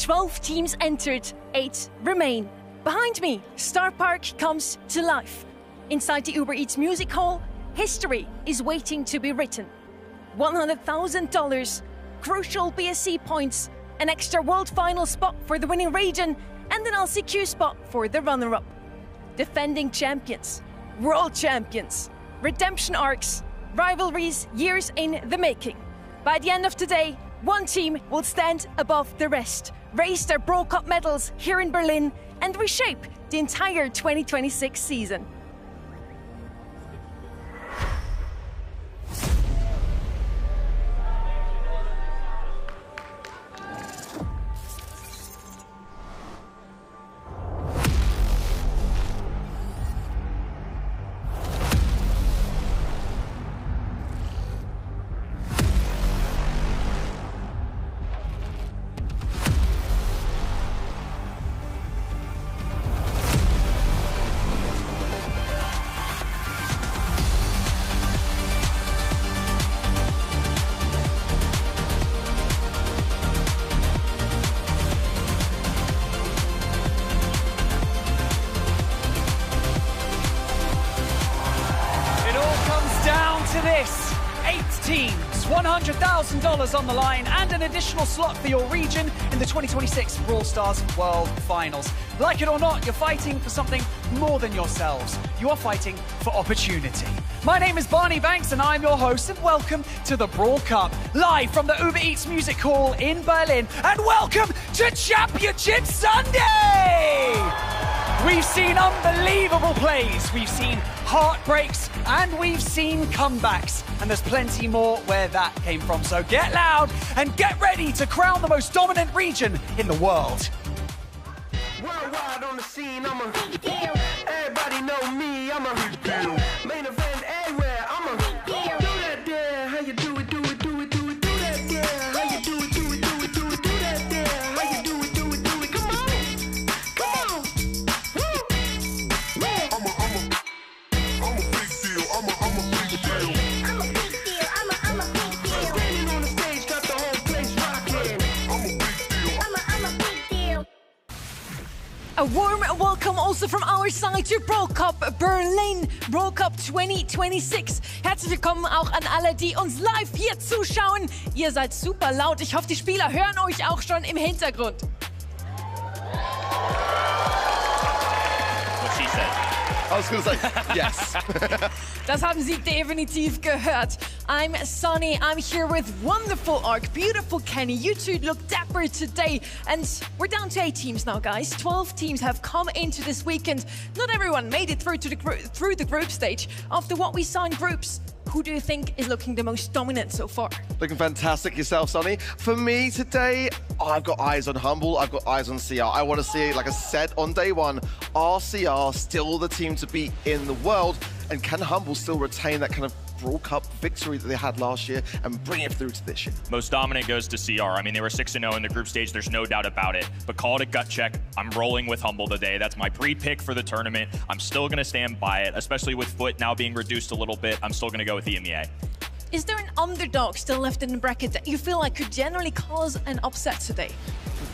12 teams entered, 8 remain. Behind me, Star Park comes to life. Inside the Uber Eats Music Hall, history is waiting to be written. $100,000, crucial BSC points, an extra World Final spot for the winning region, and an LCQ spot for the runner-up. Defending champions, world champions, redemption arcs, rivalries years in the making. By the end of today, one team will stand above the rest, raise their Brawl Cup medals here in Berlin, and reshape the entire 2026 season. This, 8 teams, $100,000 on the line, and an additional slot for your region in the 2026 Brawl Stars World Finals. Like it or not, you're fighting for something more than yourselves. You are fighting for opportunity. My name is Barney Banks, and I'm your host, and welcome to the Brawl Cup, live from the Uber Eats Music Hall in Berlin, and welcome to Championship Sunday! We've seen unbelievable plays, we've seen heartbreaks, and we've seen comebacks. And there's plenty more where that came from. So get loud and get ready to crown the most dominant region in the world. Worldwide on the scene, I'm a big deal. Everybody know me, I'm a big deal. Main event everywhere, I'm a big deal. Do that there, how you do it, do it, do it, do it, do that there. How you do it, do it, do it, do it, do that there. How you do it, do it, do it, come on, come on. Woo. I'm a big deal, I'm a big deal. I'm a big deal, I'm a big deal. Standing on the stage, got the whole place rocking. I'm a big deal, I'm a big deal. A warm welcome also from our side to Brawl Cup Berlin, Brawl Cup 2026. Herzlich willkommen auch an alle, die uns live hier zuschauen. Ihr seid super laut. Ich hoffe, die Spieler hören euch auch schon im Hintergrund. What she said. I was going to say, yes. Das haben Sie definitiv gehört. I'm Sunny, I'm here with wonderful Ark, beautiful Kenny. You two look dapper today. And we're down to 8 teams now, guys. 12 teams have come into this weekend. Not everyone made it through the group stage. After what we saw in groups, who do you think is looking the most dominant so far? Looking fantastic yourself, Sonny. For me today, I've got eyes on Humble, I've got eyes on CR. I want to see, like I said on day one, are CR still the team to beat in the world? And can Humble still retain that kind of Brawl Cup victory that they had last year and bring it through to this year? Most dominant goes to CR. I mean, they were 6-0 in the group stage. There's no doubt about it. But call it a gut check. I'm rolling with Humble today. That's my pre-pick for the tournament. I'm still going to stand by it, especially with Foot now being reduced a little bit. I'm still going to go with the EMEA. Is there an underdog still left in the bracket that you feel like could generally cause an upset today?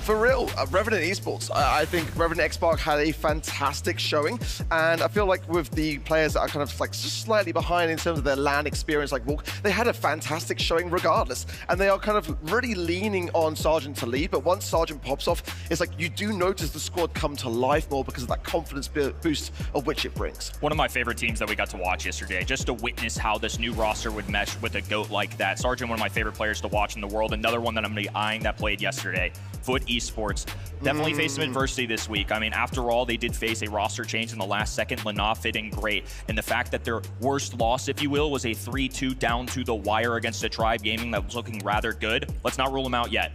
For real, Revenant Esports. I think Revenant X-Spark had a fantastic showing, and I feel like with the players that are kind of like just slightly behind in terms of their LAN experience, like Walk, they had a fantastic showing regardless, and they are kind of really leaning on Sergeant to lead. But once Sergeant pops off, it's like you do notice the squad come to life more because of that confidence boost of which it brings. One of my favorite teams that we got to watch yesterday, just to witness how this new roster would mesh with a GOAT like that. Sergeant, one of my favorite players to watch in the world. Another one that I'm going to be eyeing that played yesterday. Foot Esports definitely faced some adversity this week. I mean, after all, they did face a roster change in the last second. Lana fitting great. And the fact that their worst loss, if you will, was a 3-2 down to the wire against a Tribe Gaming that was looking rather good. Let's not rule them out yet.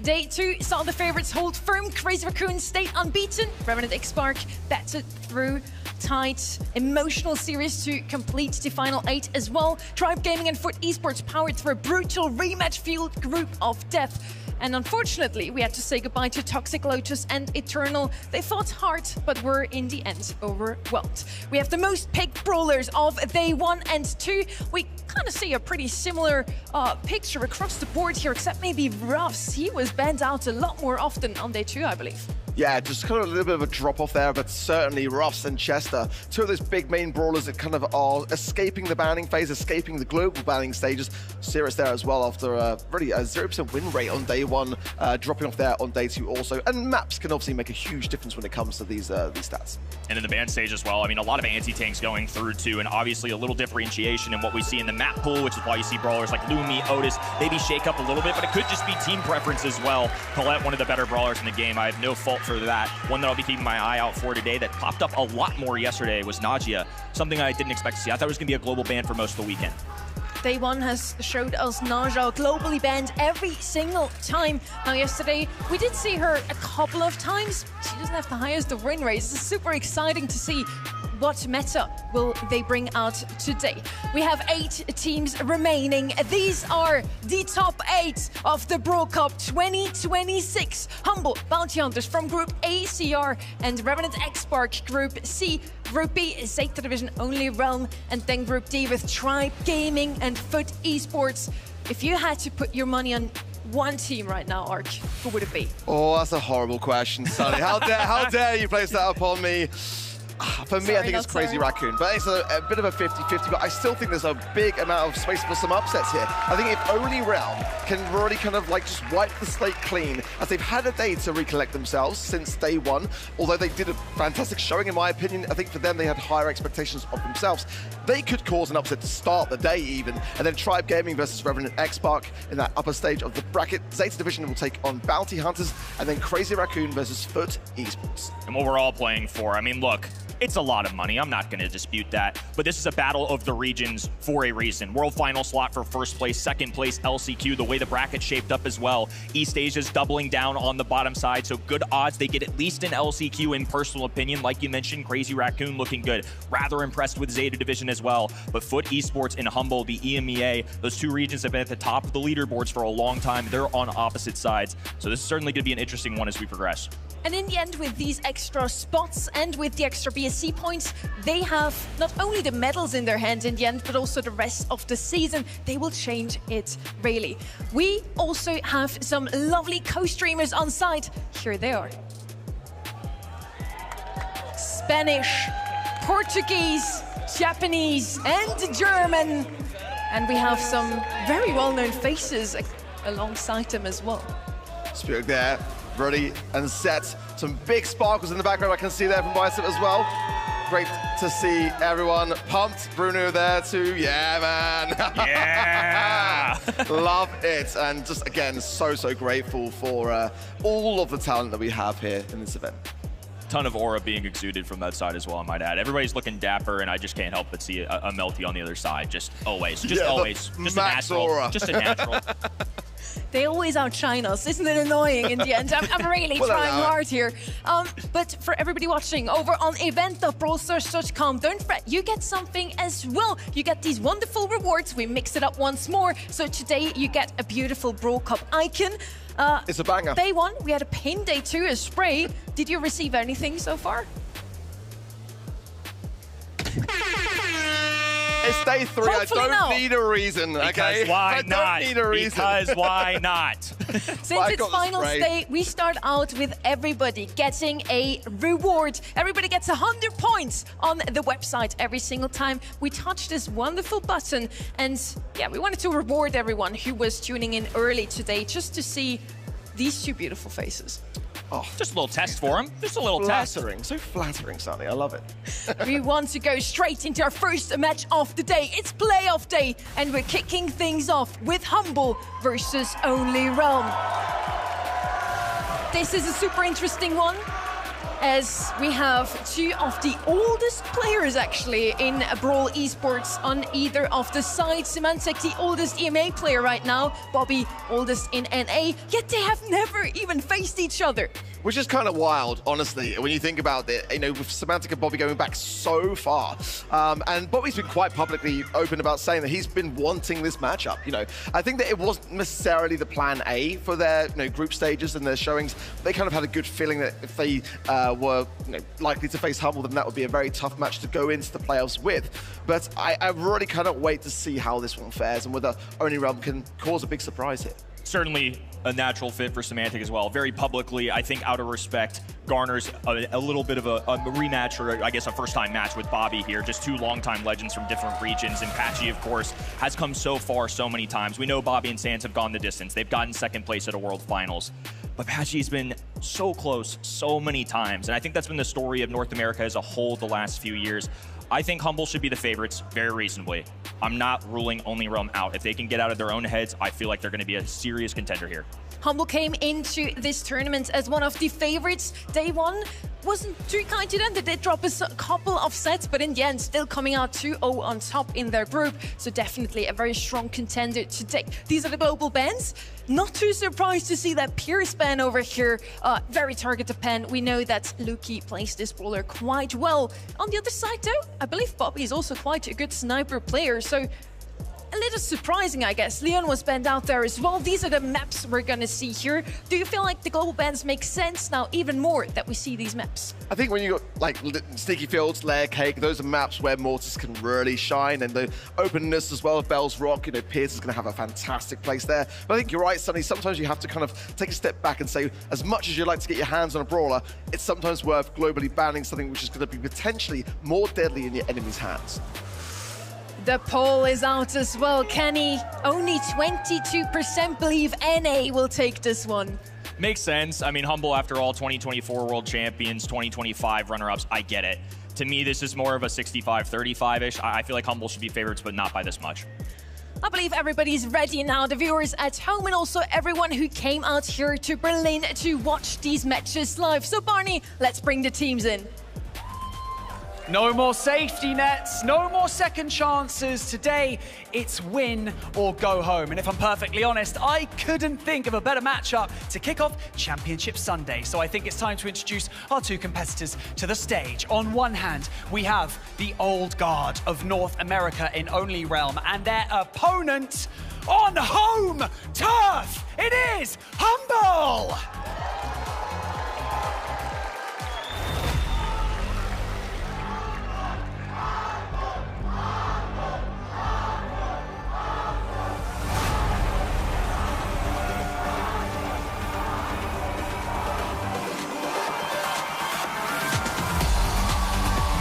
Day 2 saw the favorites hold firm. Crazy Raccoon stayed unbeaten. Revenant X-Spark battered through. Tight, emotional series to complete the final 8 as well. Tribe Gaming and Foot Esports powered through a brutal rematch-fueled group of death. And unfortunately, we had to say goodbye to Toxic Lotus and Eternal. They fought hard, but were in the end overwhelmed. We have the most picked brawlers of day 1 and 2. We kind of see a pretty similar picture across the board here, except maybe Ruffs. He was banned out a lot more often on day 2, I believe. Yeah, just kind of a little bit of a drop-off there, but certainly Ruffs and Chester, two of those big main brawlers that kind of are escaping the banning phase, escaping the global banning stages. Serious there as well after really a 0% win rate on day 1, dropping off there on day 2 also. And maps can obviously make a huge difference when it comes to these stats. And in the ban stage as well, I mean, a lot of anti-tanks going through too, and obviously a little differentiation in what we see in the map pool, which is why you see brawlers like Lumi, Otis, maybe shake up a little bit, but it could just be team preference as well. Colette, one of the better brawlers in the game. I have no fault for that. One that I'll be keeping my eye out for today that popped up a lot more yesterday was Najia, something I didn't expect to see. I thought it was going to be a global ban for most of the weekend. Day 1 has showed us Naja globally banned every single time. Now yesterday, we did see her a couple of times. She doesn't have the highest of win rates. It's super exciting to see what meta will they bring out today. We have 8 teams remaining. These are the top 8 of the Brawl Cup 2026. Humble Bounty Hunters from Group A, CR, and Revenant X-Spark Group C. Group B is Zeta Division Only Realm, and then Group D with Tribe Gaming and Foot Esports. If you had to put your money on one team right now, Ark, who would it be? Oh, that's a horrible question, Sonny. How dare you place that upon me? For me, I think it's Crazy Raccoon, but it's a bit of a 50-50, but I still think there's a big amount of space for some upsets here. I think if only Realm can really kind of like just wipe the slate clean, as they've had a day to recollect themselves since day 1, although they did a fantastic showing in my opinion. I think for them, they had higher expectations of themselves. They could cause an upset to start the day even, and then Tribe Gaming versus Revenant X-Spark in that upper stage of the bracket. Zeta Division will take on Bounty Hunters, and then Crazy Raccoon versus Foot Esports. And what we're all playing for, I mean, look, it's a lot of money. I'm not going to dispute that. But this is a battle of the regions for a reason. World final slot for first place, second place LCQ, the way the bracket shaped up as well. East Asia's doubling down on the bottom side, so good odds they get at least an LCQ in personal opinion. Like you mentioned, Crazy Raccoon looking good. Rather impressed with Zeta Division as well. But Foot Esports and Humble, the EMEA, those two regions have been at the top of the leaderboards for a long time. They're on opposite sides. So this is certainly going to be an interesting one as we progress. And in the end, with these extra spots and with the extra BSC points, they have not only the medals in their hand in the end, but also the rest of the season. They will change it, really. We also have some lovely co-streamers on site. Here they are. Spanish, Portuguese, Japanese, and German. And we have some very well-known faces alongside them as well. Spirit there, ready and set. Some big sparkles in the background I can see there from Bicep as well. Great to see everyone pumped. Bruno there too. Yeah, man. Yeah. Love it. And just, again, so grateful for all of the talent that we have here in this event. Ton of aura being exuded from that side as well, I might add. Everybody's looking dapper, and I just can't help but see a Melty on the other side. Just always. Just always. Just a natural. Aura. Just a natural. They always outshine us. Isn't it annoying in the end? I'm really trying hard here. But for everybody watching over on event.brawlstars.com, don't fret, you get something as well. You get these wonderful rewards. We mix it up once more. So today you get a beautiful Brawl Cup icon. It's a banger. Day 1, we had a pin. Day 2, a spray. Did you receive anything so far? It's day 3. Hopefully I don't need a reason, because okay? why not? I don't need a reason. Because why not? Since it's finals day, we start out with everybody getting a reward. Everybody gets 100 points on the website every single time we touch this wonderful button. And yeah, we wanted to reward everyone who was tuning in early today just to see these two beautiful faces. Oh, just a little test for him. Just a little test. So flattering, Sonny. I love it. We want to go straight into our first match of the day. It's playoff day, and we're kicking things off with Humble versus Only Realm. This is a super interesting one. as we have two of the oldest players actually in Brawl esports on either of the sides. Symantec, the oldest EMA player right now, Bobby, oldest in NA, yet they have never even faced each other. Which is kind of wild, honestly, when you think about it, you know, with Symantec and Bobby going back so far. And Bobby's been quite publicly open about saying that he's been wanting this matchup. You know, I think that it wasn't necessarily the plan A for their group stages and their showings. They kind of had a good feeling that if they were likely to face Humble, then that would be a very tough match to go into the playoffs with. But I really cannot wait to see how this one fares and whether Only Realm can cause a big surprise here. Certainly a natural fit for Symantec as well. Very publicly, I think out of respect, garners a little bit of a rematch, or I guess a first-time match with Bobby here. Just two longtime legends from different regions. And Patchy, of course, has come so far so many times. We know Bobby and Sans have gone the distance. They've gotten second place at a World Finals. But Patchy's been so close so many times. And I think that's been the story of North America as a whole the last few years. I think Humble should be the favorites very reasonably. I'm not ruling Only Realm out. If they can get out of their own heads, I feel like they're going to be a serious contender here. Humble came into this tournament as one of the favorites. Day one wasn't too kind to them. They did drop a couple of sets, but in the end, still coming out 2-0 on top in their group. So definitely a very strong contender to take. These are the global bans. Not too surprised to see that Pierce ban over here. Very targeted ban. We know that Luki plays this brawler quite well. On the other side, though, I believe Bobby is also quite a good sniper player. So a little surprising, I guess. Leon was banned out there as well. These are the maps we're gonna see here. Do you feel like the global bans make sense now even more that we see these maps? I think when you got like Sneaky Fields, Layer Cake, those are maps where Mortis can really shine, and the openness as well of Bell's Rock, you know, Pierce is gonna have a fantastic place there. But I think you're right, Sonny, sometimes you have to kind of take a step back and say, as much as you'd like to get your hands on a brawler, it's sometimes worth globally banning something which is gonna be potentially more deadly in your enemy's hands. The poll is out as well, Kenny. Only 22% believe NA will take this one. Makes sense. I mean, Humble, after all, 2024 world champions, 2025 runner-ups, I get it. To me, this is more of a 65-35-ish. I feel like Humble should be favorites, but not by this much. I believe everybody's ready now, the viewers at home and also everyone who came out here to Berlin to watch these matches live. So Barney, let's bring the teams in. No more safety nets, no more second chances. Today, it's win or go home. And if I'm perfectly honest, I couldn't think of a better matchup to kick off Championship Sunday. So I think it's time to introduce our two competitors to the stage. On one hand, we have the old guard of North America in Only Realm and their opponent on home turf. It is Humble.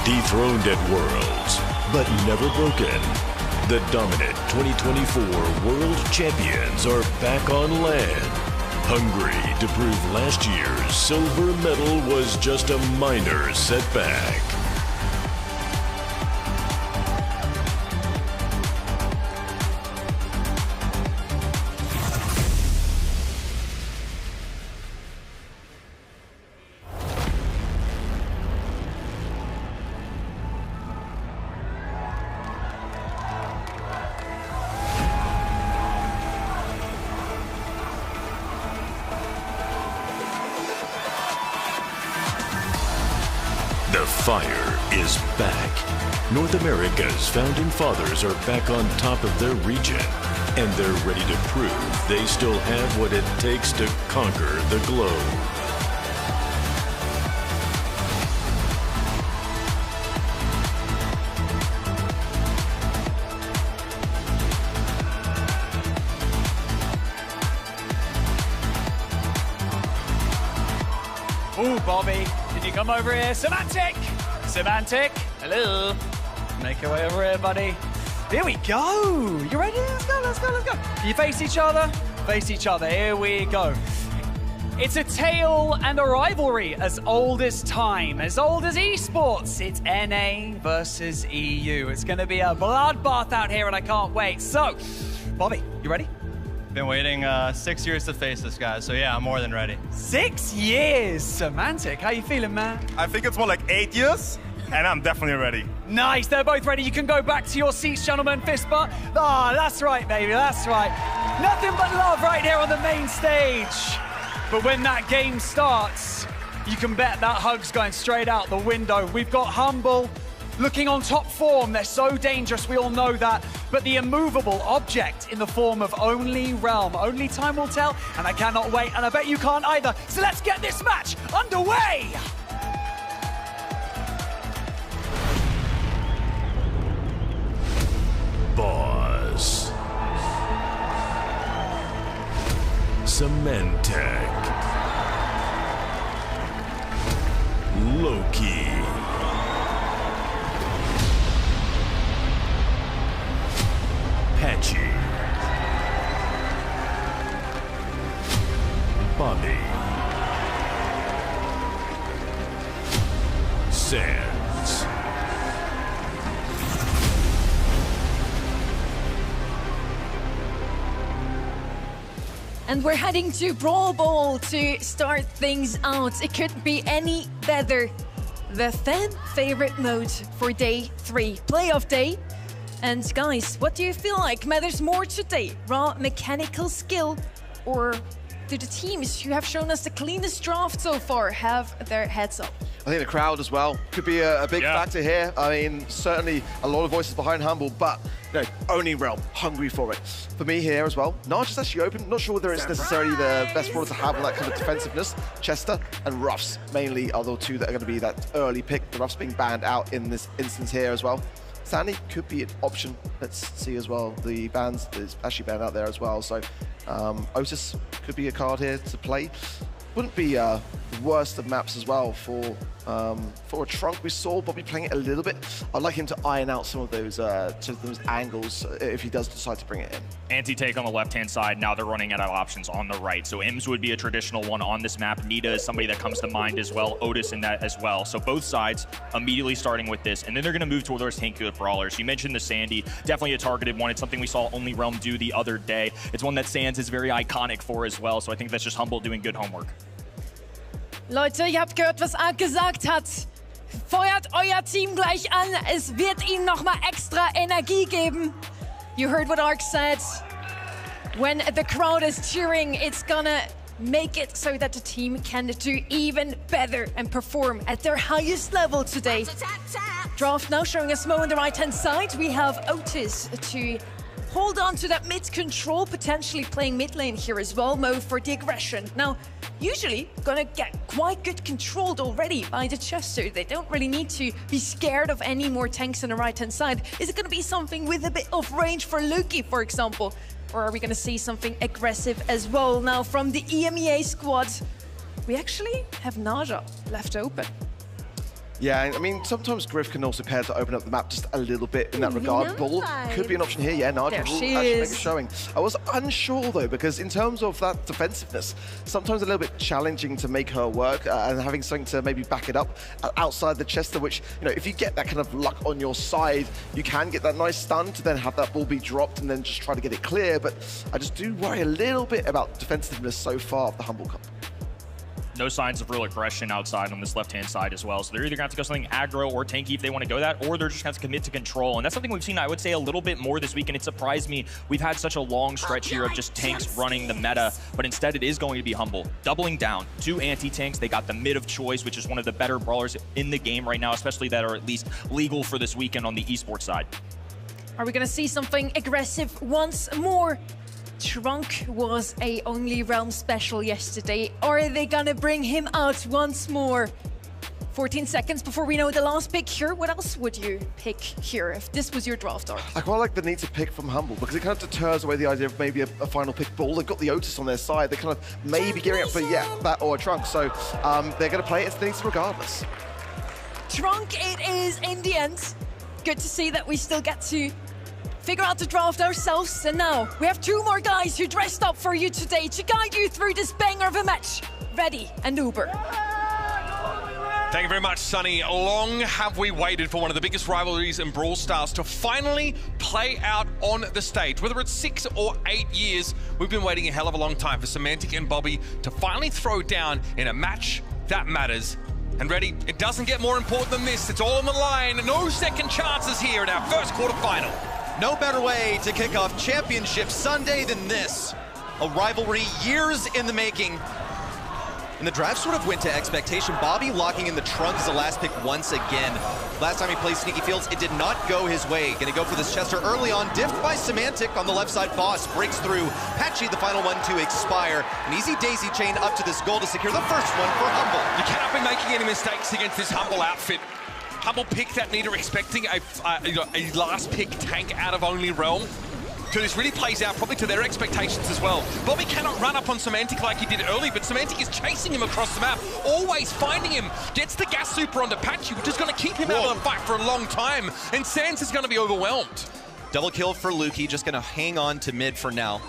Dethroned at Worlds, but never broken. The dominant 2024 World Champions are back on land. Hungry to prove last year's silver medal was just a minor setback. The fire is back. North America's founding fathers are back on top of their region, and they're ready to prove they still have what it takes to conquer the globe. Ooh, Bobby, can you come over here? Symantec! Symantec, hello. Make your way over here, buddy. Here we go. You ready? Let's go, let's go, let's go. Can you face each other? Face each other. Here we go. It's a tale and a rivalry as old as time, as old as esports. It's NA versus EU. It's going to be a bloodbath out here, and I can't wait. So, Bobby, you ready? Been waiting 6 years to face this guy, so yeah, I'm more than ready. 6 years! Semantic, how you feeling, man? I think it's more like 8 years, and I'm definitely ready. Nice, they're both ready. You can go back to your seats, gentlemen. Fist bump. Ah, that's right, baby, that's right. Nothing but love right here on the main stage. But when that game starts, you can bet that hug's going straight out the window. We've got Humble looking on top form. They're so dangerous, we all know that. But the immovable object in the form of Only Realm. Only time will tell, and I cannot wait, and I bet you can't either. So let's get this match underway! Boss. Symantec. Loki. Patchy. Bobby. Sands. And we're heading to Brawl Ball to start things out. It couldn't be any better. The fan favorite mode for day 3, playoff day. And guys, what do you feel like matters more today? Raw mechanical skill, or do the teams who have shown us the cleanest draft so far have their heads up? I think the crowd as well could be a big factor here. I mean, certainly a lot of voices behind Humble, but Only Realm, hungry for it. For me here as well, Narja's actually open. Not sure whether it's necessarily the best brawler to have that kind of defensiveness. Chester and Ruffs mainly are the two that are going to be that early pick. The Ruffs being banned out in this instance here as well. Sandy could be an option. Let's see as well. The bans is actually banned out there as well. So Otis could be a card here to play. Wouldn't be the worst of maps as well for a Trunk. We saw Bobby playing it a little bit. I'd like him to iron out some of those angles if he does decide to bring it in. Anti-take on the left-hand side. Now they're running out of options on the right. So Ims would be a traditional one on this map. Nita is somebody that comes to mind as well. Otis in that as well. So both sides immediately starting with this. And then they're going to move towards those tanky brawlers. You mentioned the Sandy. Definitely a targeted one. It's something we saw Only Realm do the other day. It's one that Sands is very iconic for as well. So I think that's just Humble doing good homework. Leute, ihr habt gehört, was Ark gesagt hat. Feuert euer Team gleich an. Es wird ihm nochmal extra Energie geben. You heard what Ark said. When the crowd is cheering, it's gonna make it so that the team can do even better and perform at their highest level today. Draft now showing us Mo on the right-hand side. We have Otis to hold on to that mid control, potentially playing mid lane here as well. Mo for the aggression. Now, usually gonna get quite good controlled already by the Chester. They don't really need to be scared of any more tanks on the right-hand side. Is it gonna be something with a bit of range for Loki, for example? Or are we gonna see something aggressive as well? Now, from the EMEA squad, we actually have Naja left open. Yeah, I mean, sometimes Griff can also pair to open up the map just a little bit in that regard. Bull could be an option here. Yeah, Naja will actually make a showing. I was unsure, though, because in terms of that defensiveness, sometimes a little bit challenging to make her work and having something to maybe back it up outside the Chester, which, if you get that kind of luck on your side, you can get that nice stun to then have that ball be dropped and then just try to get it clear. But I just do worry a little bit about defensiveness so far of the Humble Cup. No signs of real aggression outside on this left-hand side as well. So they're either going to have to go something aggro or tanky if they want to go that, or they're just going to have to commit to control. And that's something we've seen, I would say, a little bit more this week, and it surprised me. We've had such a long stretch here of just tanks running the meta, but instead it is going to be Humble. Doubling down, 2 anti-tanks. They got the mid of choice, which is one of the better brawlers in the game right now, especially that are at least legal for this weekend on the esports side. Are we going to see something aggressive once more? Trunk was a Only Realm special yesterday. Are they gonna bring him out once more? 14 seconds before we know the last pick here. What else would you pick here if this was your draft art? I quite like the need to pick from Humble because it kind of deters away the idea of maybe a final pick Bull. They've got the Otis on their side. They're kind of maybe gearing up for, that or a Trunk. So they're gonna play it as regardless. Trunk it is in the end. Good to see that we still get to figure out the draft ourselves. And now we have 2 more guys who dressed up for you today to guide you through this banger of a match. Ready and Uber. Thank you very much, Sonny. Long have we waited for one of the biggest rivalries in Brawl Stars to finally play out on the stage. Whether it's 6 or 8 years, we've been waiting a hell of a long time for Symantec and Bobby to finally throw down in a match that matters. And ready, it doesn't get more important than this. It's all on the line. No second chances here in our first quarterfinal. No better way to kick off Championship Sunday than this. A rivalry years in the making. And the draft sort of went to expectation. Bobby locking in the trunk as the last pick once again. Last time he played Sneaky Fields, it did not go his way. Gonna go for this Chester early on, diffed by Symantec on the left side. Boss breaks through. Patchy, the final one to expire. An easy daisy chain up to this goal to secure the first one for Humble. You cannot be making any mistakes against this Humble outfit. Humble picked that Nita expecting a last pick tank out of Only Realm. So this really plays out probably to their expectations as well. Bobby cannot run up on Symantec like he did early, but Symantec is chasing him across the map, always finding him. Gets the gas super onto Patchy, which is going to keep him out of the fight for a long time. And Sans is going to be overwhelmed. Double kill for Lukey, just going to hang on to mid for now.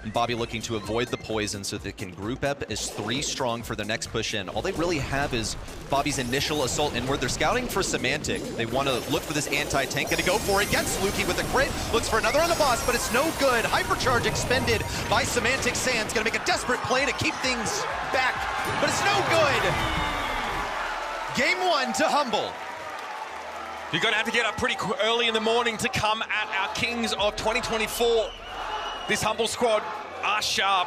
And Bobby looking to avoid the poison so they can group up as 3 strong for their next push in. All they really have is Bobby's initial assault inward. They're scouting for Symantec. They want to look for this anti-tank. Gonna go for it. Gets Lukey with a crit. Looks for another on the boss, but it's no good. Hypercharge expended by Symantec. Sans gonna make a desperate play to keep things back, but it's no good. Game 1 to Humble. You're gonna have to get up pretty early in the morning to come at our Kings of 2024. This Humble squad are sharp.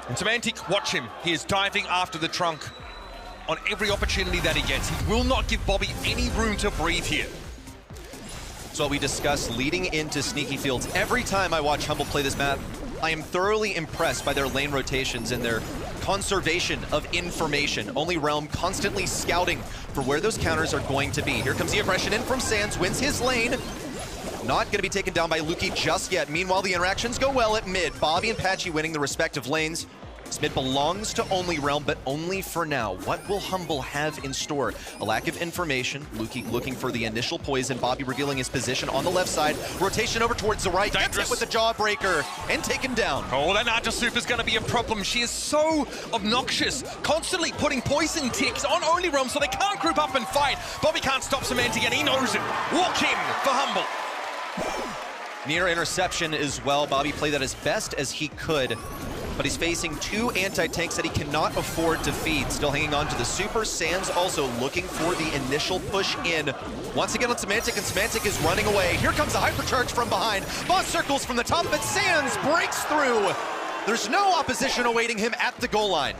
And Symantec, watch him. He is diving after the trunk on every opportunity that he gets. He will not give Bobby any room to breathe here. So what we discussed leading into Sneaky Fields. Every time I watch Humble play this map, I am thoroughly impressed by their lane rotations and their conservation of information. Only Realm constantly scouting for where those counters are going to be. Here comes the aggression in from Sans, wins his lane. Not going to be taken down by Lukey just yet. Meanwhile, the interactions go well at mid. Bobby and Patchy winning the respective lanes. This mid belongs to Only Realm, but only for now. What will Humble have in store? A lack of information. Lukey looking for the initial poison. Bobby revealing his position on the left side. Rotation over towards the right. Gets it with the jawbreaker and taken down. Oh, that Naja Super is going to be a problem. She is so obnoxious, constantly putting poison ticks on Only Realm so they can't group up and fight. Bobby can't stop Symantec and he knows it. Walk in for Humble. Near interception as well. Bobby played that as best as he could, but he's facing 2 anti-tanks that he cannot afford to feed. Still hanging on to the super. Sans also looking for the initial push in. Once again on Symantec, and Symantec is running away. Here comes the hypercharge from behind. Boss circles from the top, but Sans breaks through. There's no opposition awaiting him at the goal line.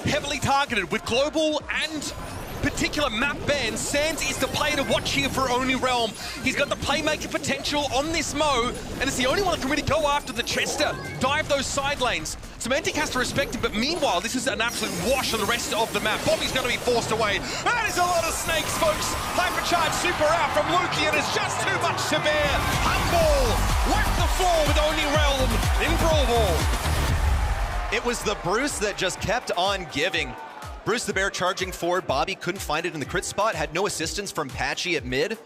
Heavily targeted with global and particular map ban. Sans is the player to watch here for Only Realm. He's got the playmaker potential on this Mo, and it's the only one that can really go after the Chester, dive those side lanes. Symantec has to respect him, but meanwhile, this is an absolute wash on the rest of the map. Bobby's going to be forced away. That is a lot of snakes, folks. Hypercharge super out from Lukey, and it's just too much to bear. Humble, wipe the floor with Only Realm in Brawl Ball. It was the Bruce that just kept on giving. Bruce the Bear charging forward. Bobby couldn't find it in the crit spot, had no assistance from Patchy at mid.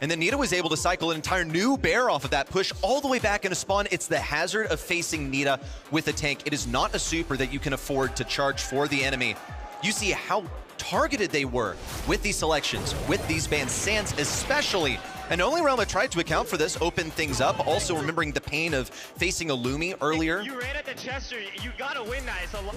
And then Nita was able to cycle an entire new Bear off of that push all the way back into spawn. It's the hazard of facing Nita with a tank. It is not a super that you can afford to charge for the enemy. You see how targeted they were with these selections, with these bans, Sans especially. And Only Realm had tried to account for this, open things up. Also remembering the pain of facing a Lumi earlier. You ran at the Chester, you gotta win that. It's a lot.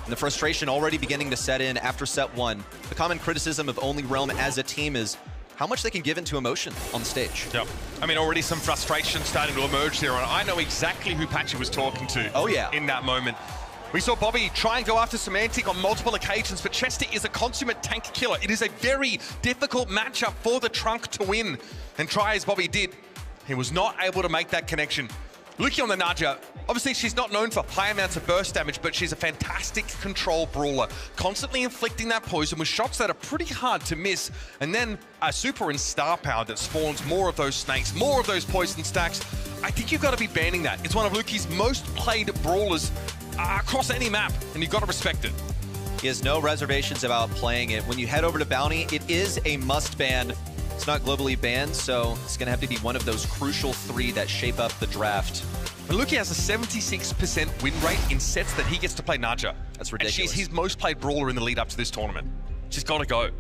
And the frustration already beginning to set in after set 1. The common criticism of Only Realm as a team is how much they can give into emotion on the stage. Yep. I mean, already some frustration starting to emerge there. And I know exactly who Patchy was talking to. Oh, yeah. In that moment. We saw Bobby try and go after Symantec on multiple occasions, but Chester is a consummate tank killer. It is a very difficult matchup for the trunk to win. And try as Bobby did, he was not able to make that connection. Lukey on the Naja, obviously she's not known for high amounts of burst damage, but she's a fantastic control brawler, constantly inflicting that poison with shots that are pretty hard to miss, and then a super and star power that spawns more of those snakes, more of those poison stacks. I think you've got to be banning that. It's one of Lukey's most played brawlers across any map, and you've got to respect it. He has no reservations about playing it. When you head over to Bounty, it is a must ban. It's not globally banned, so it's going to have to be one of those crucial 3 that shape up the draft. And Lukey has a 76% win rate in sets that he gets to play Naja. That's ridiculous. And she's his most played brawler in the lead up to this tournament. She's got to go.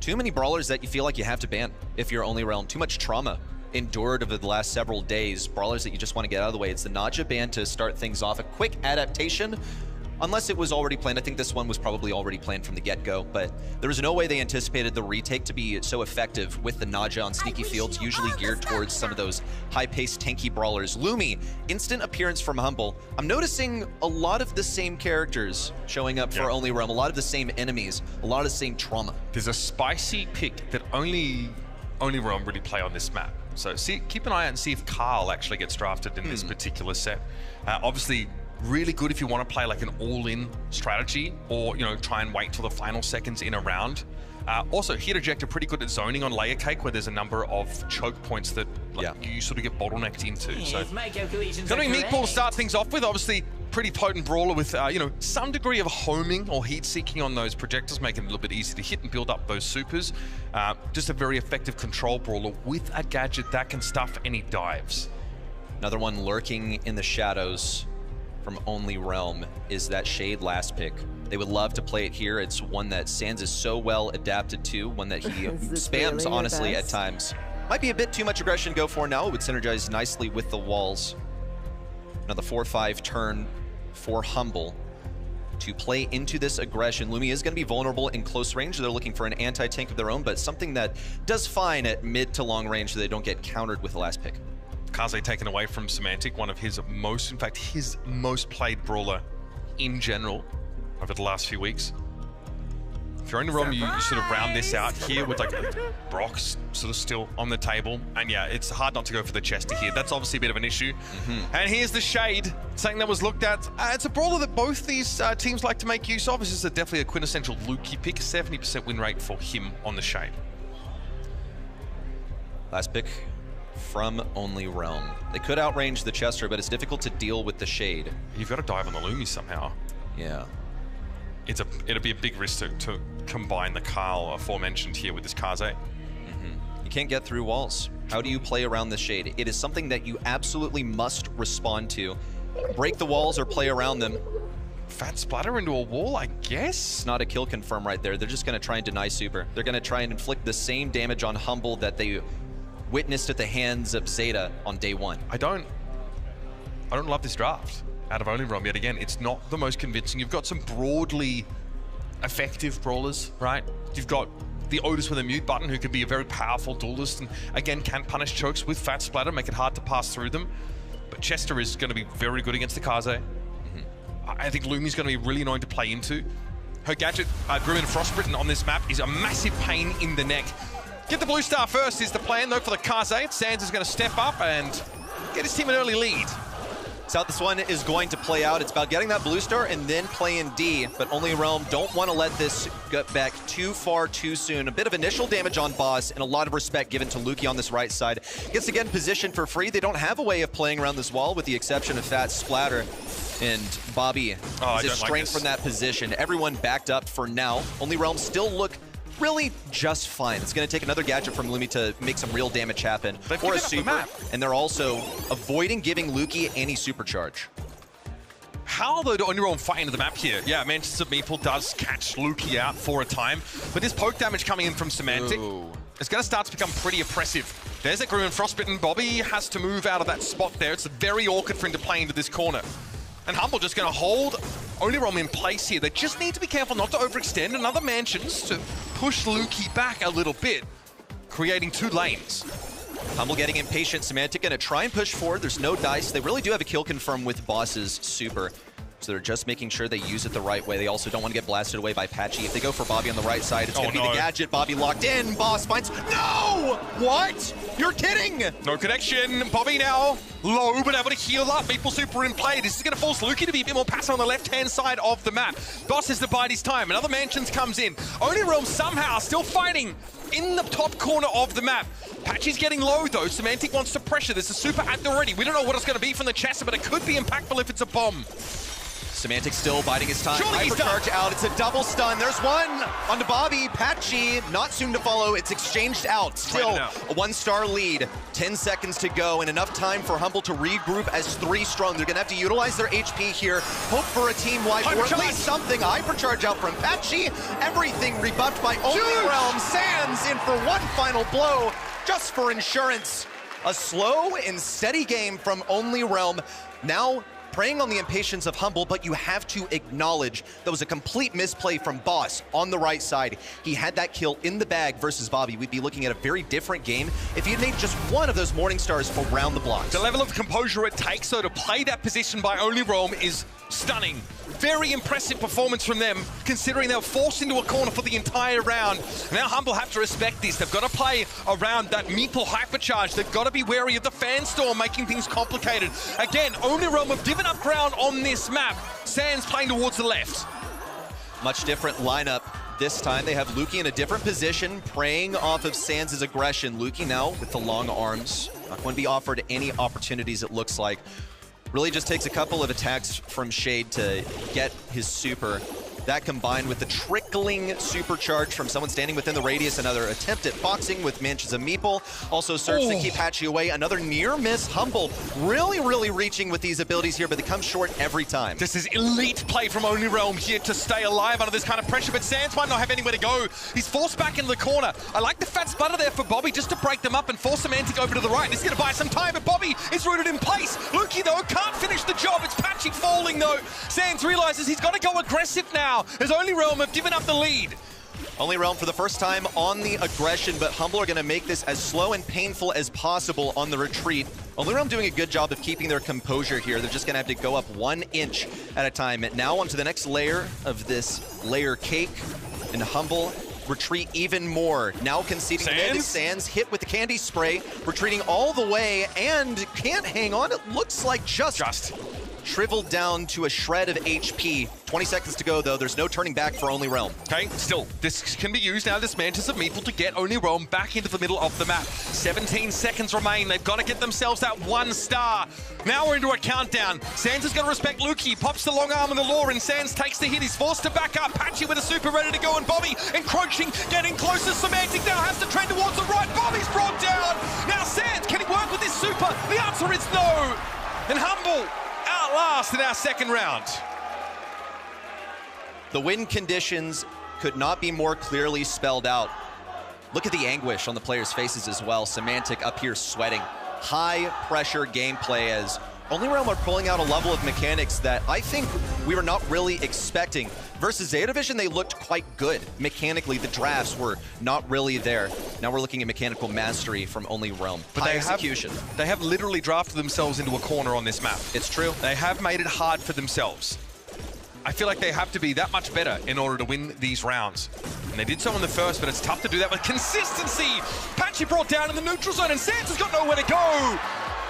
Too many brawlers that you feel like you have to ban if you're Only Realm. Too much trauma endured over the last several days. Brawlers that you just want to get out of the way. It's the Naja ban to start things off. A quick adaptation, unless it was already planned. I think this one was probably already planned from the get-go, but there was no way they anticipated the retake to be so effective with the Naja on Sneaky Fields, usually geared towards some of those high-paced, tanky brawlers. Lumi, instant appearance from Humble. I'm noticing a lot of the same characters showing up for Only Realm, a lot of the same enemies, a lot of the same trauma. There's a spicy pick that only Realm really play on this map. So keep an eye out and see if Carl actually gets drafted in this particular set. Obviously, really good if you want to play like an all-in strategy, or try and wait till the final seconds in a round. Also, Hit Eject are pretty good at zoning on Layer Cake, where there's a number of choke points that you sort of get bottlenecked into. So, gonna be Meatball to start things off with. Obviously, pretty potent brawler with some degree of homing or heat seeking on those projectors, making it a little bit easier to hit and build up those supers. Just a very effective control brawler with a gadget that can stuff any dives. Another one lurking in the shadows from Only Realm is that Shade last pick. They would love to play it here. It's one that Sans is so well adapted to, one that he spams, really, honestly, at times. Might be a bit too much aggression to go for now. It would synergize nicely with the walls. Another 4-5 turn for Humble to play into this aggression. Lumi is going to be vulnerable in close range. They're looking for an anti-tank of their own, but something that does fine at mid to long range so they don't get countered with the last pick. Kaze taken away from Semantic, one of his most, in fact, his most played brawler in general over the last few weeks. If you're in the realm, you sort of round this out here with like Brock's sort of still on the table. And yeah, it's hard not to go for the Chester here. That's obviously a bit of an issue. And here's the Shade, something that was looked at. It's a brawler that both these teams like to make use of. This is definitely a quintessential Lukey pick, 70% win rate for him on the Shade. Last pick from Only Realm. They could outrange the Chester, but it's difficult to deal with the Shade. You've got to dive on the Lumi somehow. Yeah. It'll be a big risk to combine the Carl aforementioned here with this Kaze. You can't get through walls. How do you play around the Shade? It is something that you absolutely must respond to. Break the walls or play around them. Fat splatter into a wall, I guess? It's not a kill confirm right there. They're just going to try and deny super. They're going to try and inflict the same damage on Humble that they witnessed at the hands of Zeta on day one. I don't love this draft out of Only Realm yet again. It's not the most convincing. You've got some broadly effective brawlers, right? You've got the Otis with a mute button, who can be a very powerful duelist and again can punish chokes with Fat Splatter, make it hard to pass through them. But Chester is going to be very good against the Kaze. I think Lumi's going to be really annoying to play into. Her gadget, Grim and Frostbitten on this map, is a massive pain in the neck. Get the blue star first is the plan, though, for the Kaze. Sans is going to step up and get his team an early lead. That's how this one is going to play out. It's about getting that blue star and then playing D, but Only Realm don't want to let this get back too far too soon. A bit of initial damage on Boss and a lot of respect given to Lukey on this right side. Gets again positioned for free. They don't have a way of playing around this wall with the exception of Fat Splatter. And Bobby is a strength from that position. Everyone backed up for now. Only Realm still look really just fine. It's going to take another gadget from Lumi to make some real damage happen. Or a super. And they're also avoiding giving Lukey any supercharge. How though do Only Realm fight into the map here? Yeah, Manchester Meeple does catch Lukey out for a time, but this poke damage coming in from Semantic, it's going to start to become pretty oppressive. There's a Grim and Frostbitten. Bobby has to move out of that spot there. It's very awkward for him to play into this corner. And Humble just going to hold Only Realm in place here. They just need to be careful not to overextend. Another Mansions to push Lukey back a little bit, creating two lanes. Humble getting impatient. Semantic going to try and push forward. There's no dice. They really do have a kill confirm with Boss's super. So they're just making sure they use it the right way. They also don't want to get blasted away by Patchy. If they go for Bobby on the right side, it's going to be the gadget. Bobby locked in. Boss finds... No! What? You're kidding! No connection. Bobby now low, but able to heal up. Meeple super in play. This is going to force Lukey to be a bit more passive on the left-hand side of the map. Boss has to bide his time. Another Mansions comes in. Only Realm somehow still fighting in the top corner of the map. Patchy's getting low, though. Semantic wants to pressure. There's a super at the ready. We don't know what it's going to be from the Chester, but it could be impactful if it's a bomb. Semantic still biding his time. Surely he's Hypercharge out. It's a double stun. There's one onto Bobby. Patchy, not soon to follow. It's exchanged out. Still a 1-star lead. 10 seconds to go and enough time for Humble to regroup as 3 strong. They're going to have to utilize their HP here. Hope for a team wipe or at least something. Hypercharge out from Patchy. Everything rebuffed by Only Realm. Sands in for one final blow just for insurance. A slow and steady game from Only Realm. Now preying on the impatience of Humble, but you have to acknowledge that was a complete misplay from Boss on the right side. He had that kill in the bag versus Bobby. We'd be looking at a very different game if he had made just one of those Morning Stars around the blocks. The level of composure it takes, though, to play that position by Only Realm is stunning. Very impressive performance from them, considering they were forced into a corner for the entire round. Now Humble have to respect this. They've got to play around that Meeple hypercharge. They've got to be wary of the fan storm, making things complicated. Again, Only Realm have given up ground on this map. Sands playing towards the left. Much different lineup. This time they have Luki in a different position, preying off of Sands' aggression. Luki now with the long arms. Not going to be offered any opportunities, it looks like. Really just takes a couple of attacks from Shade to get his super. That combined with the trickling supercharge from someone standing within the radius, another attempt at boxing with Manches of Meeple. Also serves to keep Patchy away. Another near miss. Humble really reaching with these abilities here, but they come short every time. This is elite play from Only Realm here to stay alive under this kind of pressure, but Sands might not have anywhere to go. He's forced back into the corner. I like the fat sputter there for Bobby just to break them up and force Semantic over to the right. He's going to buy some time, but Bobby is rooted in place. Luki, though, can't finish the job. It's Patchy falling, though. Sands realizes he's got to go aggressive now, as Only Realm have given up the lead. Only Realm for the first time on the aggression, but Humble are going to make this as slow and painful as possible on the retreat. Only Realm doing a good job of keeping their composure here. They're just going to have to go up 1 inch at a time. And now onto the next layer of this layer cake, and Humble retreat even more. Now conceding to Sands, hit with the candy spray, retreating all the way, and can't hang on. It looks like just shriveled down to a shred of HP. 20 seconds to go, though. There's no turning back for Only Realm. Okay, still, this can be used now, this Mantis of Meeple, to get Only Realm back into the middle of the map. 17 seconds remain. They've got to get themselves that 1 star. Now we're into a countdown. Sands is going to respect Luki. Pops the long arm and the lure, and Sands takes the hit. He's forced to back up. Patchy with a super ready to go, and Bobby encroaching, getting closer. Semantic now has to trend towards the right. Bobby's brought down. Now Sands, can he work with this super? The answer is no. And Humble out last in our second round. The win conditions could not be more clearly spelled out. Look at the anguish on the players' faces as well. Semantic up here sweating. High pressure gameplay as Only Realm are pulling out a level of mechanics that I think we were not really expecting. Versus Zeta Division, they looked quite good. Mechanically, the drafts were not really there. Now we're looking at mechanical mastery from Only Realm. But high execution. They have literally drafted themselves into a corner on this map. It's true. They have made it hard for themselves. I feel like they have to be that much better in order to win these rounds. And they did so in the first, but it's tough to do that with consistency. Patchy brought down in the neutral zone, and Sands has got nowhere to go.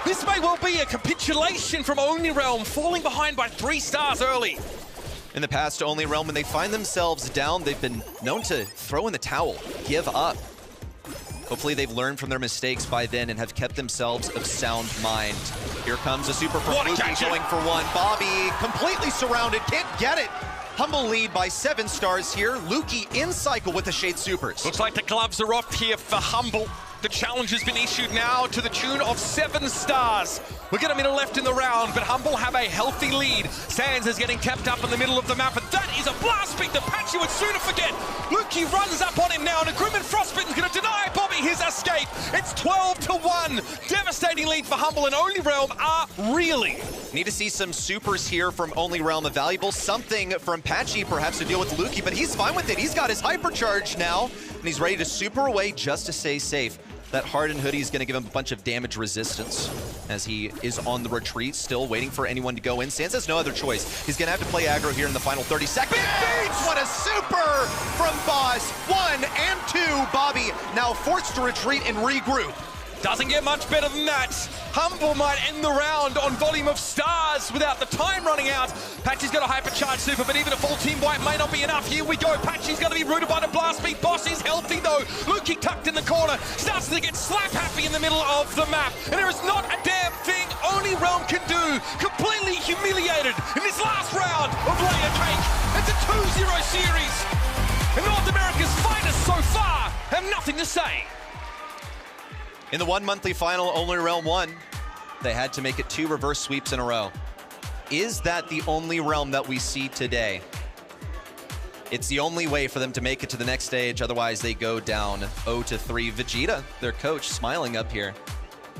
This may well be a capitulation from Only Realm, falling behind by 3 stars early. In the past, Only Realm, when they find themselves down, they've been known to throw in the towel, give up. Hopefully they've learned from their mistakes by then and have kept themselves of sound mind. Here comes a super from Luki going for one. Bobby completely surrounded, can't get it. Humble lead by 7 stars here. Luki in cycle with the Shade Supers. Looks like the gloves are off here for Humble. The challenge has been issued now to the tune of 7 stars. We'll get a minute left in the round, but Humble have a healthy lead. Sands is getting kept up in the middle of the map, and that is a blast pick that Patchy would sooner forget. Luki runs up on him now, and a Grim and Frostbite's going to deny Bobby his escape. It's 12-1. Devastating lead for Humble, and Only Realm are reeling. Need to see some supers here from Only Realm. A valuable something from Patchy, perhaps, to deal with Luki, but he's fine with it. He's got his hypercharge now, and he's ready to super away just to stay safe. That hardened hoodie is going to give him a bunch of damage resistance as he is on the retreat, still waiting for anyone to go in. Sands has no other choice. He's going to have to play aggro here in the final 30 seconds. What a super from Boss. 1 and 2. Bobby now forced to retreat and regroup. Doesn't get much better than that. Humble might end the round on volume of stars without the time running out. Patchy's got a hypercharge super, but even a full team wipe may not be enough. Here we go. Patchy's going to be rooted by the blast beat. Boss is healthy though. Luki tucked in the corner. Starts to get slap happy in the middle of the map. And there is not a damn thing Only Realm can do. Completely humiliated in this last round of Layer Cake. It's a 2-0 series. And North America's fighters so far have nothing to say. In the one monthly final, Only Realm won. They had to make it 2 reverse sweeps in a row. Is that the only realm that we see today? It's the only way for them to make it to the next stage, otherwise they go down 0-3. Vegeta, their coach, smiling up here.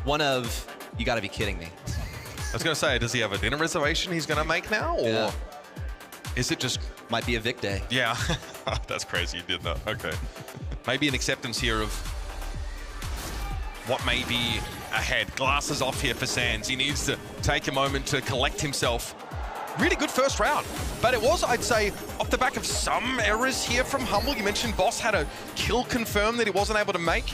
One of, you gotta be kidding me. I was gonna say, does he have a dinner reservation he's gonna make now, or is it just... Might be a Vic day. Yeah, that's crazy you did that, okay. Maybe an acceptance here of what may be ahead. Glasses off here for Sands. He needs to take a moment to collect himself. Really good first round, but it was, I'd say, off the back of some errors here from Humble. You mentioned Boss had a kill confirmed that he wasn't able to make.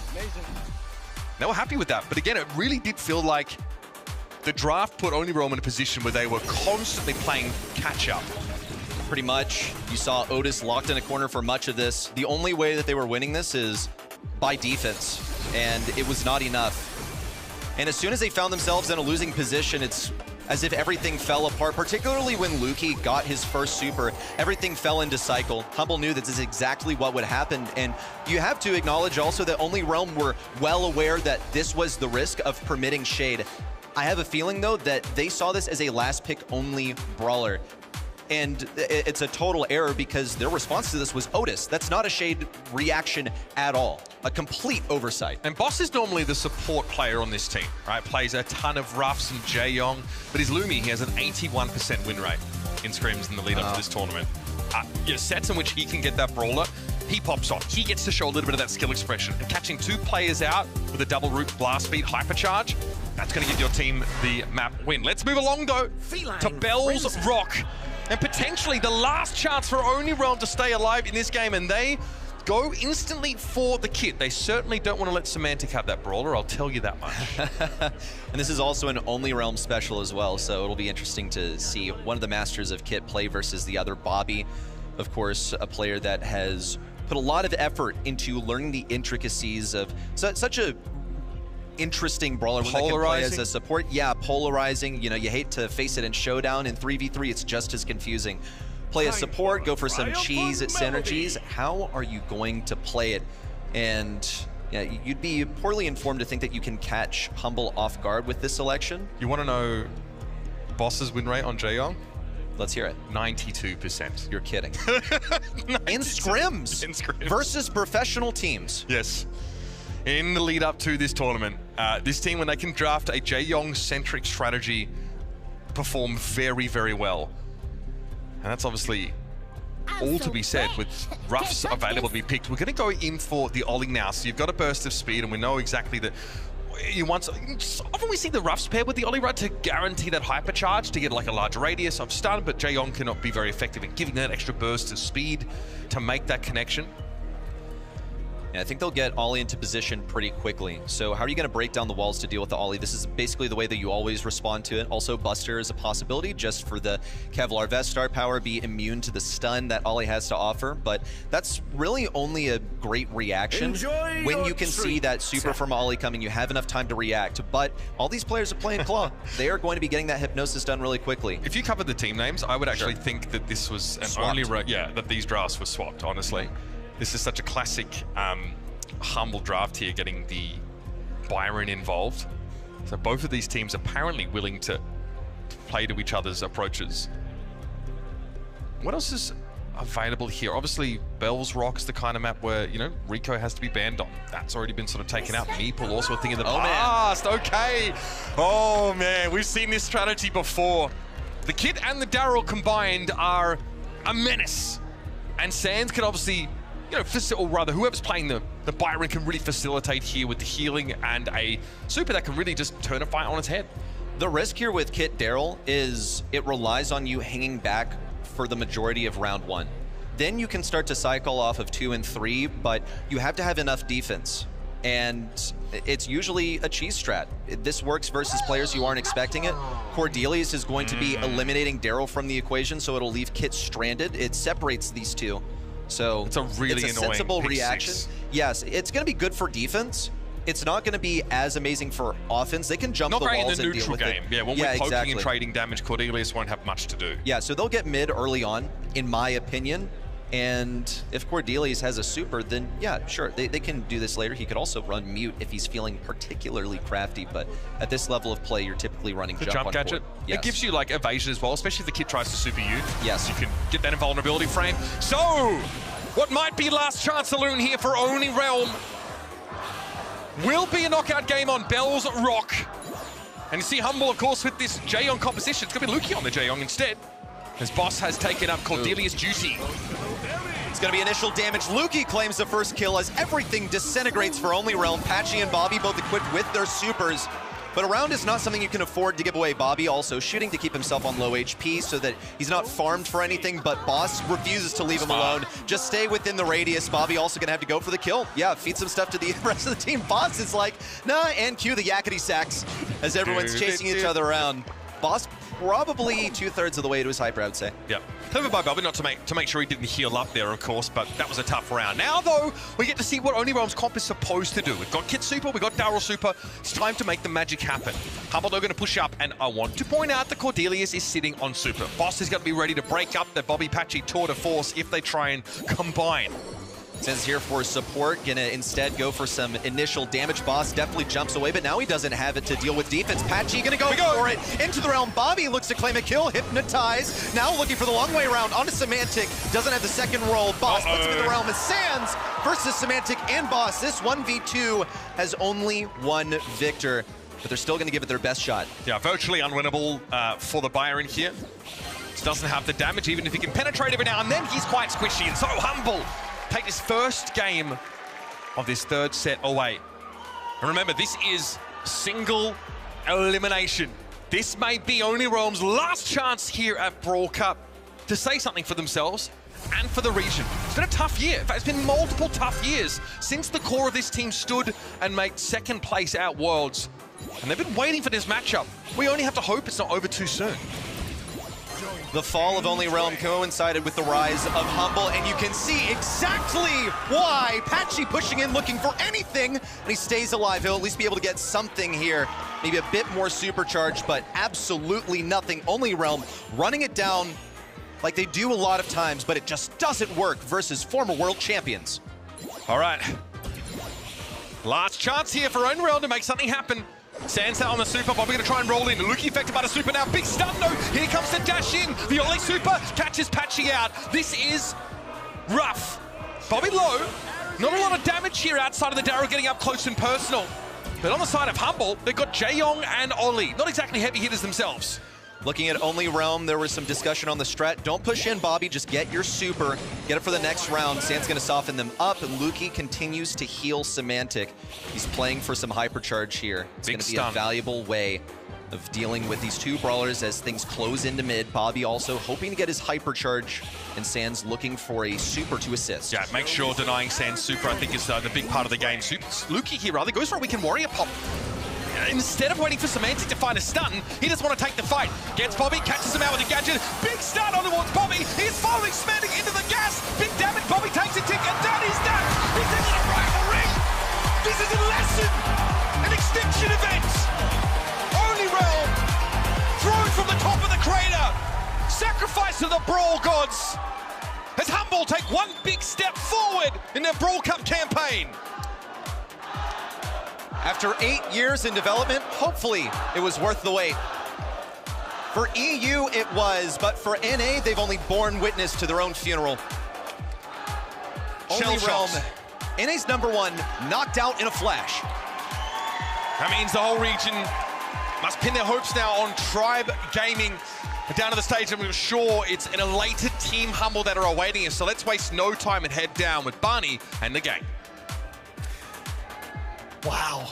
They were happy with that, but again, it really did feel like the draft put Only Realm in a position where they were constantly playing catch-up. Pretty much. You saw Otis locked in a corner for much of this. The only way that they were winning this is by defense, and it was not enough. And as soon as they found themselves in a losing position, it's as if everything fell apart, particularly when Lukey got his first super. Everything fell into cycle. Humble knew that this is exactly what would happen, and you have to acknowledge also that Only Realm were well aware that this was the risk of permitting Shade. I have a feeling, though, that they saw this as a last pick only brawler. And it's a total error because their response to this was Otis. That's not a Shade reaction at all. A complete oversight. And Boss is normally the support player on this team, right? Plays a ton of roughs and Jaeyong, but his Lumi, he has an 81% win rate in scrims in the lead up to this tournament. Sets in which he can get that brawler, he pops off. He gets to show a little bit of that skill expression. And catching 2 players out with a double root blast speed hypercharge, that's going to give your team the map win. Let's move along, though, to Bell's Rock. And potentially the last chance for Only Realm to stay alive in this game, and they go instantly for the kit. They certainly don't want to let Semantic have that brawler, I'll tell you that much. And this is also an Only Realm special as well, so it'll be interesting to see one of the masters of kit play versus the other. Bobby, of course, a player that has put a lot of effort into learning the intricacies of such a interesting brawler when they can play as a support. Yeah, polarizing. You know, you hate to face it in Showdown. In 3v3, it's just as confusing. Play a support, go for some cheese synergies. How are you going to play it? And yeah, you'd be poorly informed to think that you can catch Humble off guard with this selection. You want to know Boss's win rate on Jaeyong? Let's hear it. 92%. You're kidding. In scrims. In scrims. Versus professional teams. Yes. In the lead up to this tournament, this team, when they can draft a Jaeyong-centric strategy, perform very, very well. And that's obviously all to be said with roughs available to be picked. We're going to go in for the Ollie now. So you've got a burst of speed, and we know exactly that you want... Often we see the roughs paired with the Ollie Rod to guarantee that hypercharge, to get like a large radius of stun, but Jaeyong cannot be very effective in giving that extra burst of speed to make that connection. And I think they'll get Ollie into position pretty quickly. So how are you going to break down the walls to deal with the Ollie? This is basically the way that you always respond to it. Also, Buster is a possibility just for the Kevlar Vest star power, be immune to the stun that Ollie has to offer. But that's really only a great reaction. When you can see that super from Ollie coming, you have enough time to react. But all these players are playing Claw. They are going to be getting that hypnosis done really quickly. If you covered the team names, I would actually think that this was an only... Yeah, that these drafts were swapped, honestly. This is such a classic Humble draft here, getting the Byron involved. So both of these teams apparently willing to play to each other's approaches. What else is available here? Obviously, Bell's Rock is the kind of map where, you know, Rico has to be banned on. That's already been sort of taken out. Meeple also a thing in the past. Okay. Oh, man. We've seen this strategy before. The Kit and the Daryl combined are a menace. And Sands can obviously... You know, or rather, whoever's playing the Byron can really facilitate here with the healing and a super that can really just turn a fight on its head. The risk here with Kit Daryl is it relies on you hanging back for the majority of round 1. Then you can start to cycle off of 2 and 3, but you have to have enough defense. And it's usually a cheese strat. This works versus players who aren't expecting it. Cordelius is going to be eliminating Daryl from the equation, so it'll leave Kit stranded. It separates these two. So it's a really annoying sensible reaction. Yes, it's going to be good for defense, It's not going to be as amazing for offense. They can jump Not the great walls in the and deal neutral with game. it. Yeah, when we're poking exactly. and trading damage, Cordelius won't have much to do. Yeah, so they'll get mid early on, in my opinion. And if Cordelius has a super, then yeah, sure, they can do this later. He could also run mute if he's feeling particularly crafty, but at this level of play, you're typically running The jump jump on gadget. board. Yes. It gives you like evasion as well, especially if the kid tries to super you. Yes. You can get that invulnerability frame. So, what might be last chance saloon here for Only Realm will be a knockout game on Bell's Rock. And you see Humble, of course, with this Jaeyong composition. It's going to be Luki on the Jaeyong instead, as Boss has taken up Cordelius' duty. It's going to be initial damage. Luki claims the first kill as everything disintegrates for Only Realm. Patchy and Bobby both equipped with their supers. But a round is not something you can afford to give away. Bobby also shooting to keep himself on low HP so that he's not farmed for anything, but Boss refuses to leave him alone. Just stay within the radius. Bobby also going to have to go for the kill. Yeah, feed some stuff to the rest of the team. Boss is like, nah, and cue the yakety sacks as everyone's chasing each other around. Boss probably 2/3 of the way to his hyper, I would say. Yep. Clever by Bobby, not to make sure he didn't heal up there, of course, but that was a tough round. Now, though, we get to see what Only Realm's comp is supposed to do. We've got Kit Super, we've got Daryl Super. It's time to make the magic happen. Humble, they're going to push up, and I want to point out that Cordelius is sitting on Super. Boss is going to be ready to break up the Bobby Patchy tour de force if they try and combine. Sen's here for support, gonna instead go for some initial damage. Boss definitely jumps away, but now he doesn't have it to deal with defense. Patchy gonna go for it, into the realm. Bobby looks to claim a kill, hypnotize. Now looking for the long way around onto Semantic, doesn't have the second roll. Boss puts him in the realm as Sans versus Semantic and Boss. This 1v2 has only one victor, but they're still gonna give it their best shot. Yeah, virtually unwinnable for the Byron here. Just doesn't have the damage, even if he can penetrate every now and then. He's quite squishy, and so Humble take this first game of this third set away. And remember, this is single elimination. This may be Only Realm's last chance here at Brawl Cup to say something for themselves and for the region. It's been a tough year. In fact, it's been multiple tough years since the core of this team stood and made second place at Worlds. And they've been waiting for this matchup. We only have to hope it's not over too soon. The fall of Only Realm coincided with the rise of Humble, and you can see exactly why. Patchy pushing in, looking for anything, and he stays alive. He'll at least be able to get something here. Maybe a bit more supercharged, but absolutely nothing. Only Realm running it down like they do a lot of times, but it just doesn't work versus former world champions. All right. Last chance here for Only Realm to make something happen. Sans out on the super. Bobby gonna try and roll in. Luki affected by the super now. Big stun though. Here comes the dash in. The Ollie super catches Patchy out. This is rough. Bobby low. Not a lot of damage here outside of the Daryl getting up close and personal. But on the side of Humble, they've got Jaeyong and Ollie. Not exactly heavy hitters themselves. Looking at Only Realm, there was some discussion on the strat. Don't push in, Bobby. Just get your super. Get it for the next round. Sans going to soften them up, and Luki continues to heal Semantic. He's playing for some hypercharge here. It's going to be a valuable way of dealing with these two brawlers as things close into mid. Bobby also hoping to get his hypercharge, and Sans looking for a super to assist. Yeah, make sure denying Sans super, I think, is the big part of the game. Luki here rather goes for a weekend warrior pop. Instead of waiting for Semantic to find a stun, he just want to take the fight. Gets Bobby, catches him out with a gadget. Big stun on towards Bobby. He's following Semantic into the gas. Big damage. Bobby takes a tick, and that is that. He's into the rivalry. This is a lesson. An extinction event. Only Realm thrown from the top of the crater. Sacrifice to the Brawl gods. As Humble take one big step forward in their Brawl Cup campaign. After 8 years in development, hopefully it was worth the wait. For EU, it was, but for NA, they've only borne witness to their own funeral. Only Realm, NA's #1, knocked out in a flash. That means the whole region must pin their hopes now on Tribe Gaming. Down to the stage, and we're sure it's an elated Team Humble that are awaiting us. So let's waste no time and head down with Barney and the gang. Wow.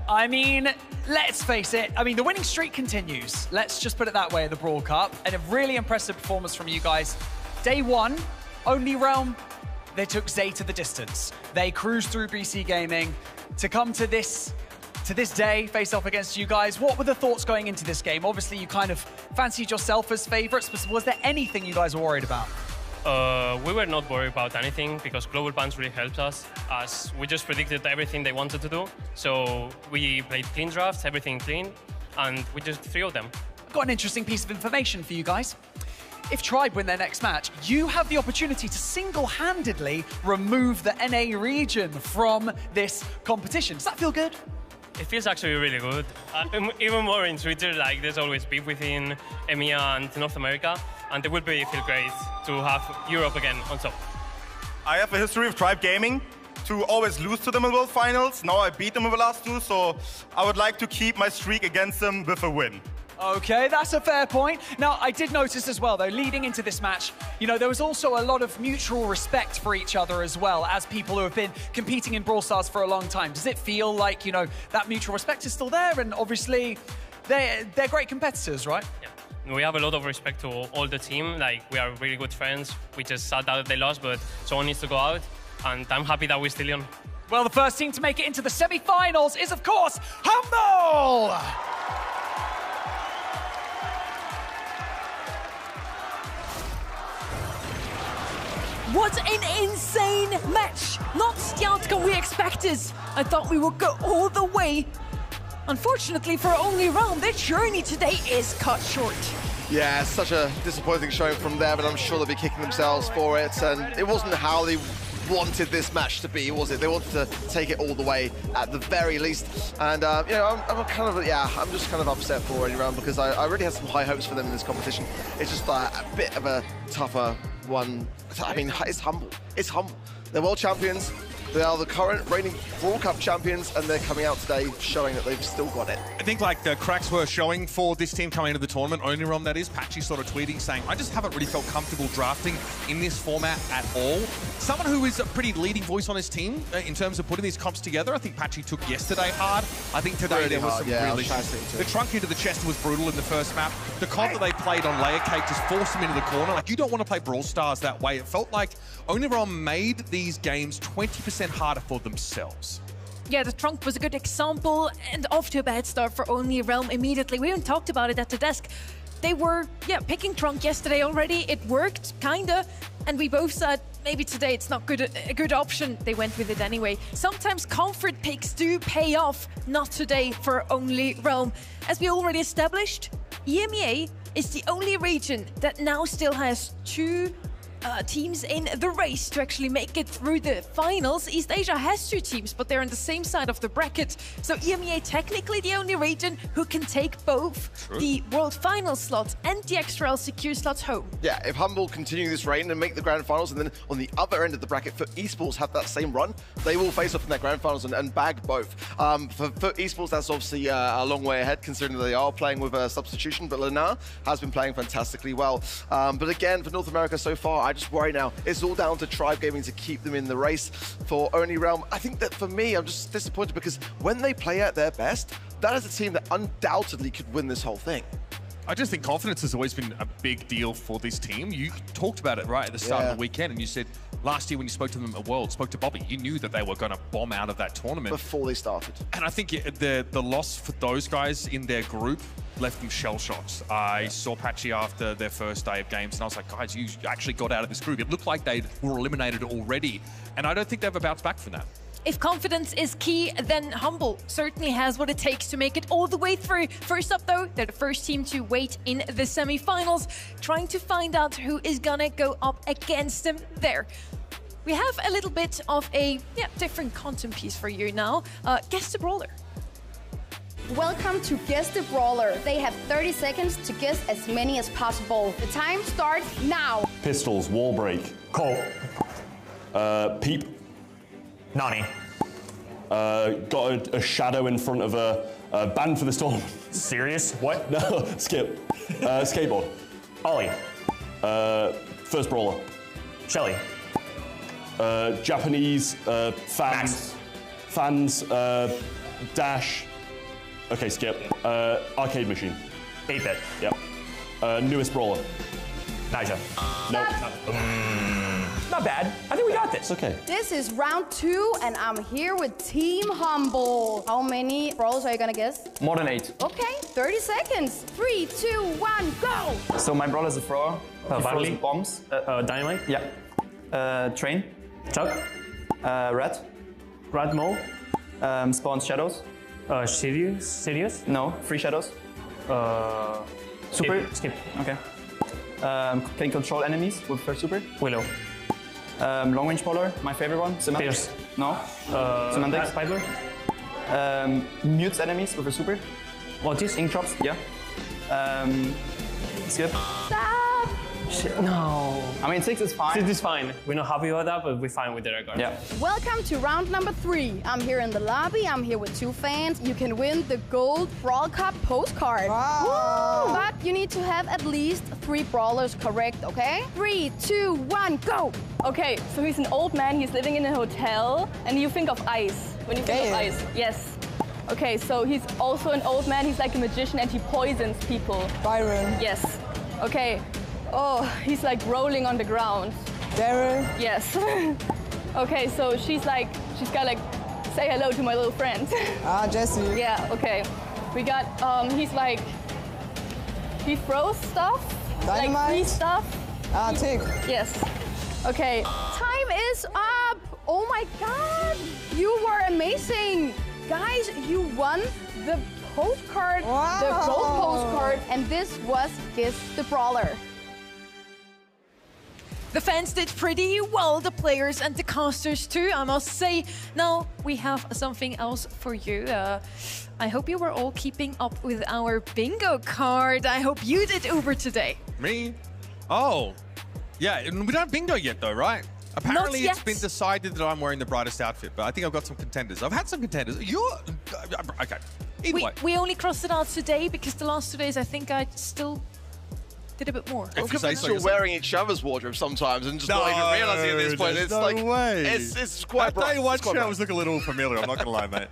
I mean, let's face it. I mean, the winning streak continues. Let's just put it that way at the Brawl Cup. And a really impressive performance from you guys. Day one, Only Realm, they took Zay to the distance. They cruised through BC Gaming to come to this day, face off against you guys. What were the thoughts going into this game? Obviously, you kind of fancied yourself as favorites, but was there anything you guys were worried about? We were not worried about anything because global bans really helped us, as we just predicted everything they wanted to do. So we played clean drafts, everything clean, and we just threw them. I've got an interesting piece of information for you guys. If Tribe win their next match, you have the opportunity to single-handedly remove the NA region from this competition. Does that feel good? It feels actually really good. Even more in Twitter, like there's always beef within EMEA and North America, and it would feel great to have Europe again on top. I have a history of Tribe Gaming to always lose to them in World Finals. Now I beat them in the last two, so I would like to keep my streak against them with a win. Okay, that's a fair point. Now, I did notice as well, though, leading into this match, you know, there was also a lot of mutual respect for each other as well, as people who have been competing in Brawl Stars for a long time. Does it feel like, you know, that mutual respect is still there? And obviously, they're great competitors, right? Yeah. We have a lot of respect to all the team. Like, we are really good friends. We just sad that they lost, but someone needs to go out. And I'm happy that we're still on. Well, the first team to make it into the semi-finals is, of course, Humble! What an insane match! Not the outcome we expected. I thought we would go all the way. Unfortunately for Only Realm, their journey today is cut short. Yeah, such a disappointing showing from them, and I'm sure they'll be kicking themselves for it. And it wasn't how they wanted this match to be, was it? They wanted to take it all the way at the very least. And you know, I'm kind of, yeah, I'm just kind of upset for Only Realm because I really had some high hopes for them in this competition. It's just a bit of a tougher one. I mean, it's Humble. It's Humble. They're world champions. They are the current reigning Brawl Cup champions, and they're coming out today showing that they've still got it. I think like the cracks were showing for this team coming into the tournament, Only Realm that is, Patchy sort of tweeting saying, I just haven't really felt comfortable drafting in this format at all. Someone who is a pretty leading voice on his team in terms of putting these comps together, I think Patchy took yesterday hard. I think today there was some real issues. The trunk into the chest was brutal in the first map. The comp that they played on Layer Cake just forced him into the corner. Like, you don't want to play Brawl Stars that way. It felt like Only Realm made these games 20% harder for themselves. Yeah, the trunk was a good example, and off to a bad start for Only Realm immediately. We even talked about it at the desk. They were, picking trunk yesterday already. It worked, kinda, and we both said maybe today it's not a good option. They went with it anyway. Sometimes comfort picks do pay off, not today for Only Realm. As we already established, EMEA is the only region that now still has two teams in the race to actually make it through the finals. East Asia has two teams, but they're on the same side of the bracket. So EMEA technically the only region who can take both the World Final slot and the extra LCQ slots home. Yeah, if Humble continue this reign and make the Grand Finals, and then on the other end of the bracket for esports have that same run, they will face off in that Grand Finals and bag both. For esports, that's obviously a long way ahead considering they are playing with a substitution, but Lena has been playing fantastically well. But again, for North America so far, I just worry now. It's all down to Tribe Gaming to keep them in the race. For Only Realm, I think that for me, I'm just disappointed because when they play at their best, that is a team that undoubtedly could win this whole thing. I just think confidence has always been a big deal for this team. You talked about it right at the start of the weekend, and you said last year when you spoke to them at World, spoke to Bobby, you knew that they were going to bomb out of that tournament. Before they started. And I think the loss for those guys in their group left them shell-shocked. I saw Patchy after their first day of games, and I was like, guys, you actually got out of this group. It looked like they were eliminated already, and I don't think they've bounced back from that. If confidence is key, then Humble certainly has what it takes to make it all the way through. First up, though, they're the first team to wait in the semi-finals, trying to find out who is gonna go up against them there. We have a little bit of a different content piece for you now. Guess the brawler. Welcome to Guess the Brawler. They have 30 seconds to guess as many as possible. The time starts now. Pistols, wall break. Colt. Peep. Nani. Got a shadow in front of a band for the storm. Serious? What? No, skip. Skateboard. Ollie. First brawler. Shelly. Japanese fans. Fans. Dash. Okay, skip. Arcade machine. 8-bit. Yep. Newest brawler. Nija. Nope. Not bad. I think we got this. Okay. This is round 2, and I'm here with Team Humble. How many brawls are you gonna guess? More than 8. Okay, 30 seconds. 3, 2, 1, go! So my brawler is a thrower. He throws bombs. Dynamite? Yeah. Train. Chuck? Rat. Radmo? Spawns shadows. Sirius? No, 3 shadows. Super. Skip. Okay. Can control enemies with her super. Willow. Long range brawler, my favorite one. Pierce. No. Semantics. Piper. Mutes enemies with a super. Otis. Ink drops. Yeah. Skip. Stop! Shit, no. I mean, 6 is fine. 6 is fine. We're not happy with that, but we're fine with the record. Yeah. Welcome to round number 3. I'm here in the lobby. I'm here with 2 fans. You can win the gold Brawl Cup postcard. Wow. Woo! But you need to have at least 3 brawlers correct, okay? 3, 2, 1, go! Okay, so he's an old man. He's living in a hotel, and you think of ice. When you think of ice, yes. Okay, so he's also an old man. He's like a magician, and he poisons people. Byron. Yes. Okay. Oh, he's like rolling on the ground. Daryl. Yes. Okay, so she's got like, say hello to my little friend. Ah, Jesse. Yeah, okay. We got, he throws stuff. Dynamite. Like free stuff. Ah, Tick. Yes. Okay. Time is up! Oh my god! You were amazing! Guys, you won the postcard, the gold postcard, and this was Guess the Brawler. The fans did pretty well, the players and the casters too, I must say. Now we have something else for you. I hope you were all keeping up with our bingo card. I hope you did Uber today. Me? Oh. Yeah, we don't have bingo yet though, right? Apparently it's been decided that I'm wearing the brightest outfit, but I think I've got some contenders. I've had some contenders. Okay. Either way. We only crossed it out today because the last 2 days I think I still did a bit more. You're wearing each other's wardrobe sometimes and just not even realizing at this point. It's no like way. It's quite bright. Day one shadows look a little familiar. I'm not gonna lie, mate.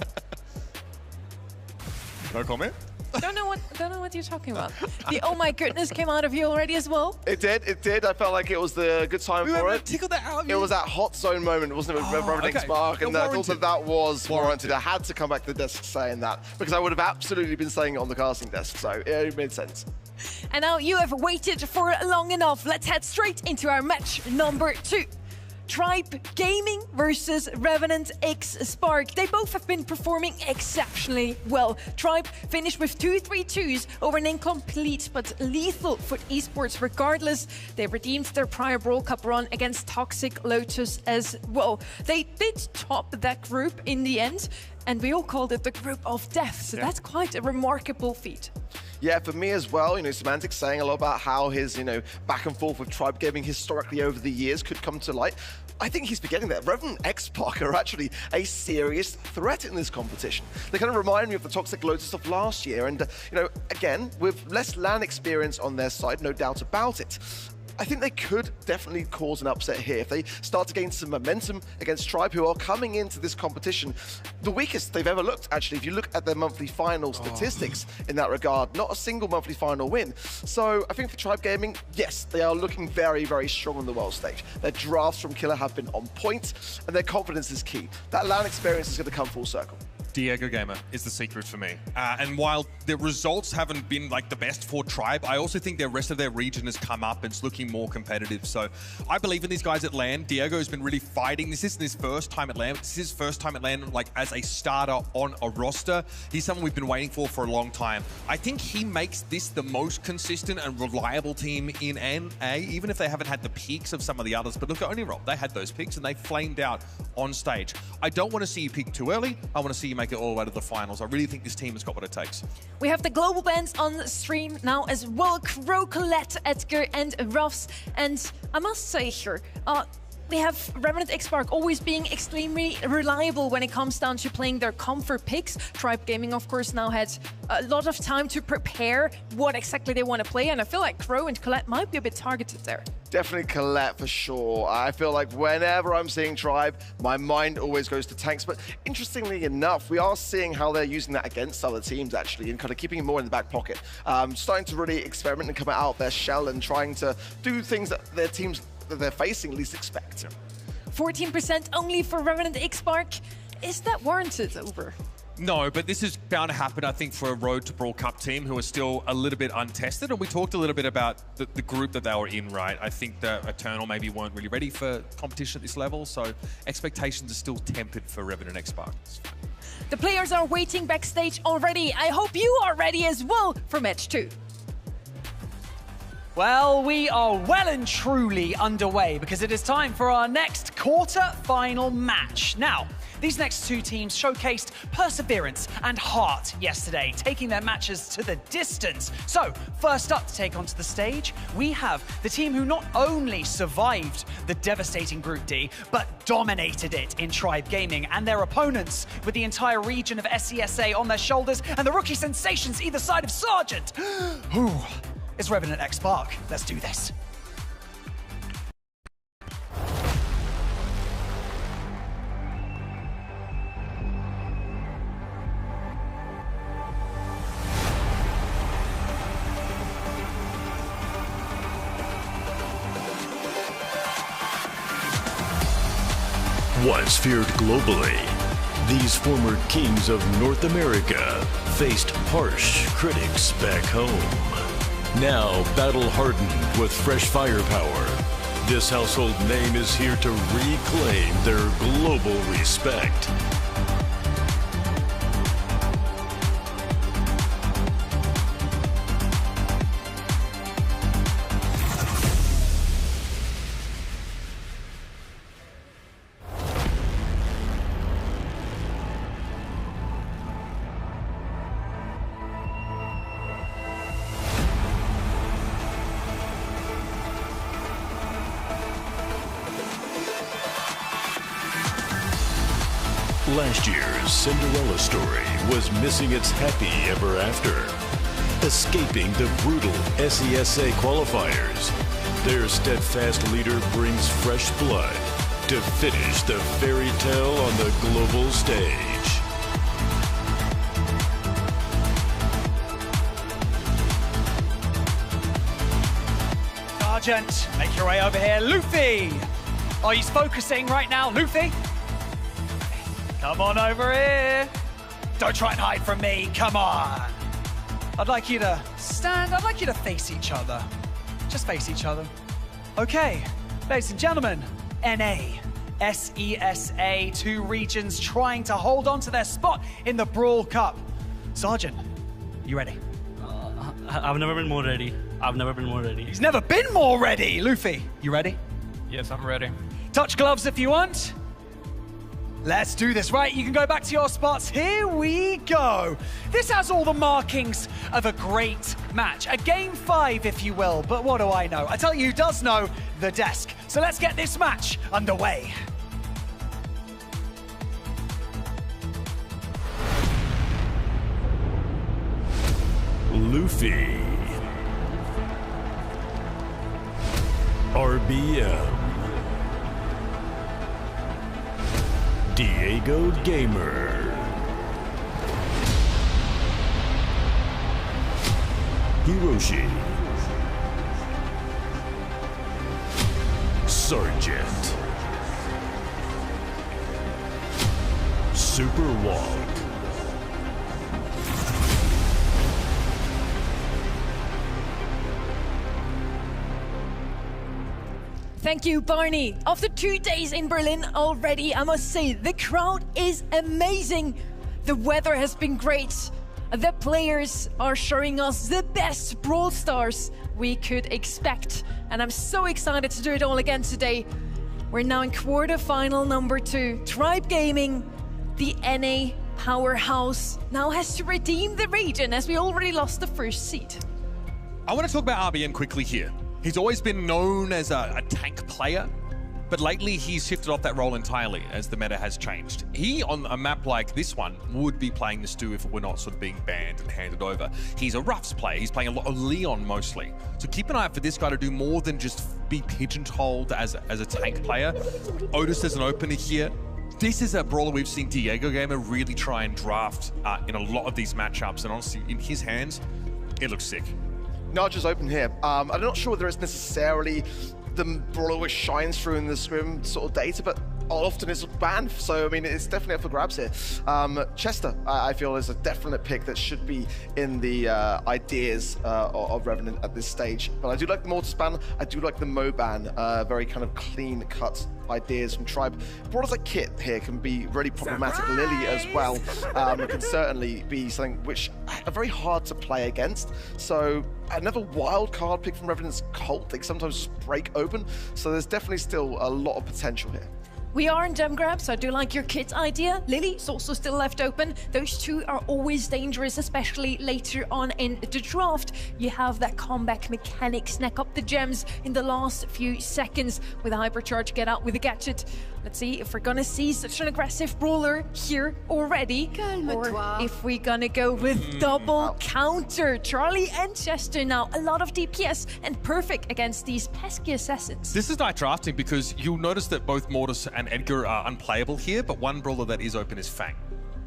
No comment. Don't know what you're talking about. The oh my goodness came out of you already as well. It did. I felt like it was the good time for it. Tickled that out of you. It was that hot zone moment, wasn't it, with Revenant Spark? And I thought that was warranted. I had to come back to the desk saying that because I would have absolutely been saying it on the casting desk. So it made sense. And now you have waited for long enough. Let's head straight into our match number 2. Tribe Gaming versus Revenant X Spark. They both have been performing exceptionally well. Tribe finished with 2-3-2s over an incomplete but lethal Foot Esports. Regardless, they redeemed their prior Brawl Cup run against Toxic Lotus as well. They did top that group in the end, and we all called it the group of death. So that's quite a remarkable feat. Yeah, for me as well, Semantics saying a lot about how his, back and forth with Tribe Gaming historically over the years could come to light. I think he's forgetting that Revenant X-Pac are actually a serious threat in this competition. They kind of remind me of the Toxic Lotus of last year. And, again, with less LAN experience on their side, no doubt about it. I think they could definitely cause an upset here if they start to gain some momentum against Tribe, who are coming into this competition the weakest they've ever looked, actually. If you look at their monthly final statistics in that regard, not a single monthly final win. So I think for Tribe Gaming, yes, they are looking very, very strong on the world stage. Their drafts from Killer have been on point, and their confidence is key. That LAN experience is going to come full circle. Diego Gamer is the secret for me. And while the results haven't been like the best for Tribe, I also think the rest of their region has come up and it's looking more competitive. So I believe in these guys at LAN. Diego has been really fighting. This isn't his first time at LAN. This is his first time at LAN like as a starter on a roster. He's someone we've been waiting for a long time. I think he makes this the most consistent and reliable team in NA, even if they haven't had the peaks of some of the others. But look at OnlyRoll. They had those peaks and they flamed out on stage. I don't want to see you peak too early. I want to see you make it all the way to the finals. I really think this team has got what it takes. We have the global bands on stream now as well. Crow, Colette, Edgar, and Ruffs. And I must say here, we have Revenant X-Spark always being extremely reliable when it comes down to playing their comfort picks. Tribe Gaming, of course, now had a lot of time to prepare what exactly they want to play, and I feel like Crow and Colette might be a bit targeted there. Definitely Colette for sure. I feel like whenever I'm seeing Tribe, my mind always goes to tanks. But interestingly enough, we are seeing how they're using that against other teams, actually, and kind of keeping it more in the back pocket. Starting to really experiment and come out of their shell and trying to do things that their teams that they're facing least expect. 14% only for Revenant X-Spark. Is that warranted over? No, but this is bound to happen, I think, for a Road to Brawl Cup team who are still a little bit untested. And we talked a little bit about the group that they were in, right? I think that Eternal maybe weren't really ready for competition at this level, so expectations are still tempered for Revenant X-Spark. The players are waiting backstage already. I hope you are ready as well for match 2. Well, we are well and truly underway because it is time for our next quarter-final match. Now, these next two teams showcased perseverance and heart yesterday, taking their matches to the distance. So, first up to take onto the stage, we have the team who not only survived the devastating Group D, but dominated it in Tribe Gaming, and their opponents with the entire region of SESA on their shoulders, and the rookie sensations either side of Sergeant. Who is Revenant X-Spark? Let's do this. Once feared globally, these former kings of North America faced harsh critics back home. Now battle-hardened with fresh firepower, this household name is here to reclaim their global respect. Last year's Cinderella story was missing its happy ever after, escaping the brutal SESA qualifiers. Their steadfast leader brings fresh blood to finish the fairy tale on the global stage. Sergeant, make your way over here. Luffy! Oh, he's focusing right now. Luffy? Come on over here. Don't try and hide from me. Come on. I'd like you to stand. I'd like you to face each other. Just face each other. Okay, ladies and gentlemen, NA, SESA, two regions trying to hold on to their spot in the Brawl Cup. Sergeant, you ready? I've never been more ready. I've never been more ready. He's never been more ready. Luffy, you ready? Yes, I'm ready. Touch gloves if you want. Let's do this. Right, you can go back to your spots. Here we go. This has all the markings of a great match. A game 5, if you will. But what do I know? I tell you who does know, the desk. So let's get this match underway. Luffy, RBM, Diego Gamer, Hiroshi, Sergeant, Super Walk, Thank you, Barney. After 2 days in Berlin already, I must say, the crowd is amazing. The weather has been great. The players are showing us the best Brawl stars we could expect. And I'm so excited to do it all again today. We're now in quarterfinal number 2. Tribe Gaming, the NA powerhouse, now has to redeem the region as we already lost the first seed. I want to talk about RBM quickly here. He's always been known as a tank player, but lately he's shifted off that role entirely as the meta has changed. He, on a map like this one, would be playing the Stew if it were not sort of being banned and handed over. He's a Ruffs player. He's playing a lot of Leon mostly. So keep an eye out for this guy to do more than just be pigeonholed as a tank player. Otis as an opener here. This is a brawler we've seen Diego Gamer really try and draft in a lot of these matchups, and honestly, in his hands, it looks sick. Naja's open here. I'm not sure whether it's necessarily the brawler which shines through in the scrim sort of data, but often is banned. So, I mean, it's definitely up for grabs here. Chester, I feel, is a definite pick that should be in the ideas of Revenant at this stage. But I do like the Mortis ban. I do like the Mo ban. Very kind of clean cut ideas from Tribe. Brawlers like Kit here can be really problematic. Surprise! Lily as well can certainly be something which are very hard to play against. So another wild card pick from Revenant's Colt. They sometimes just break open. So there's definitely still a lot of potential here. We are in gem grab, so I do like your Kit idea. Lily's also still left open. Those two are always dangerous, especially later on in the draft. You have that comeback mechanic, snack up the gems in the last few seconds with a hypercharge, get out with a gadget. Let's see if we're gonna see such an aggressive brawler here already, or if we're gonna go with double counter. Charlie and Chester now, a lot of DPS and perfect against these pesky assassins. This is nice drafting because you'll notice that both Mortis and Edgar are unplayable here, but one brawler that is open is Fang.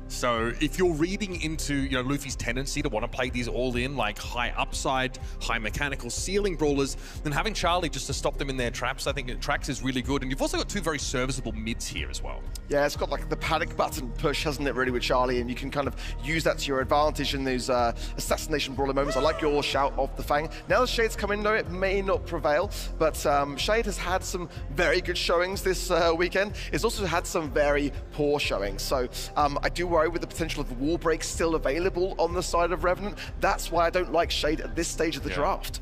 So if you're reading into, Luffy's tendency to want to play these all in, like high upside, high mechanical ceiling brawlers, then having Charlie just to stop them in their traps, I think Trax is really good. And you've also got two very serviceable mids here as well. Yeah, it's got like the panic button push, hasn't it, really, with Charlie? And you can kind of use that to your advantage in those assassination brawler moments. I like your shout of the Fang. Now the Shade's come in, though, it may not prevail, but Shade has had some very good showings this weekend. It's also had some very poor showings. So I do worry with the potential of wall break still available on the side of Revenant. That's why I don't like Shade at this stage of the draft.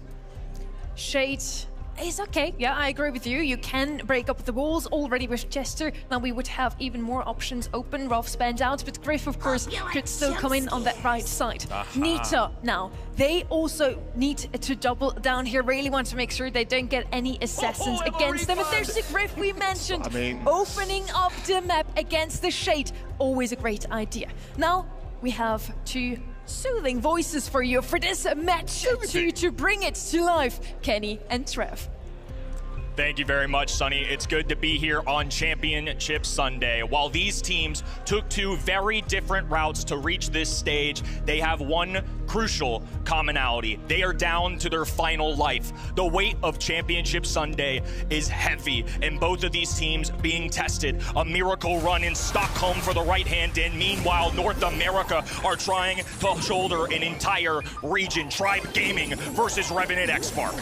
Shade is okay. Yeah, I agree with you. You can break up the walls already with Chester. Now we would have even more options open. Rolf spanned out, but Griff, of course, could still come in on that right side. Nita now. They also need to double down here. Really want to make sure they don't get any assassins against them. And there's the Griff we mentioned. Opening up the map against the Shade. Always a great idea. Now we have two soothing voices for you for this match to bring it to life, Kenny and Trev. Thank you very much, Sonny. It's good to be here on Championship Sunday. While these teams took two very different routes to reach this stage, they have one crucial commonality. They are down to their final life. The weight of Championship Sunday is heavy, and both of these teams being tested. A miracle run in Stockholm for the right-hand in. Meanwhile, North America are trying to shoulder an entire region. Tribe Gaming versus Revenant X-Mark.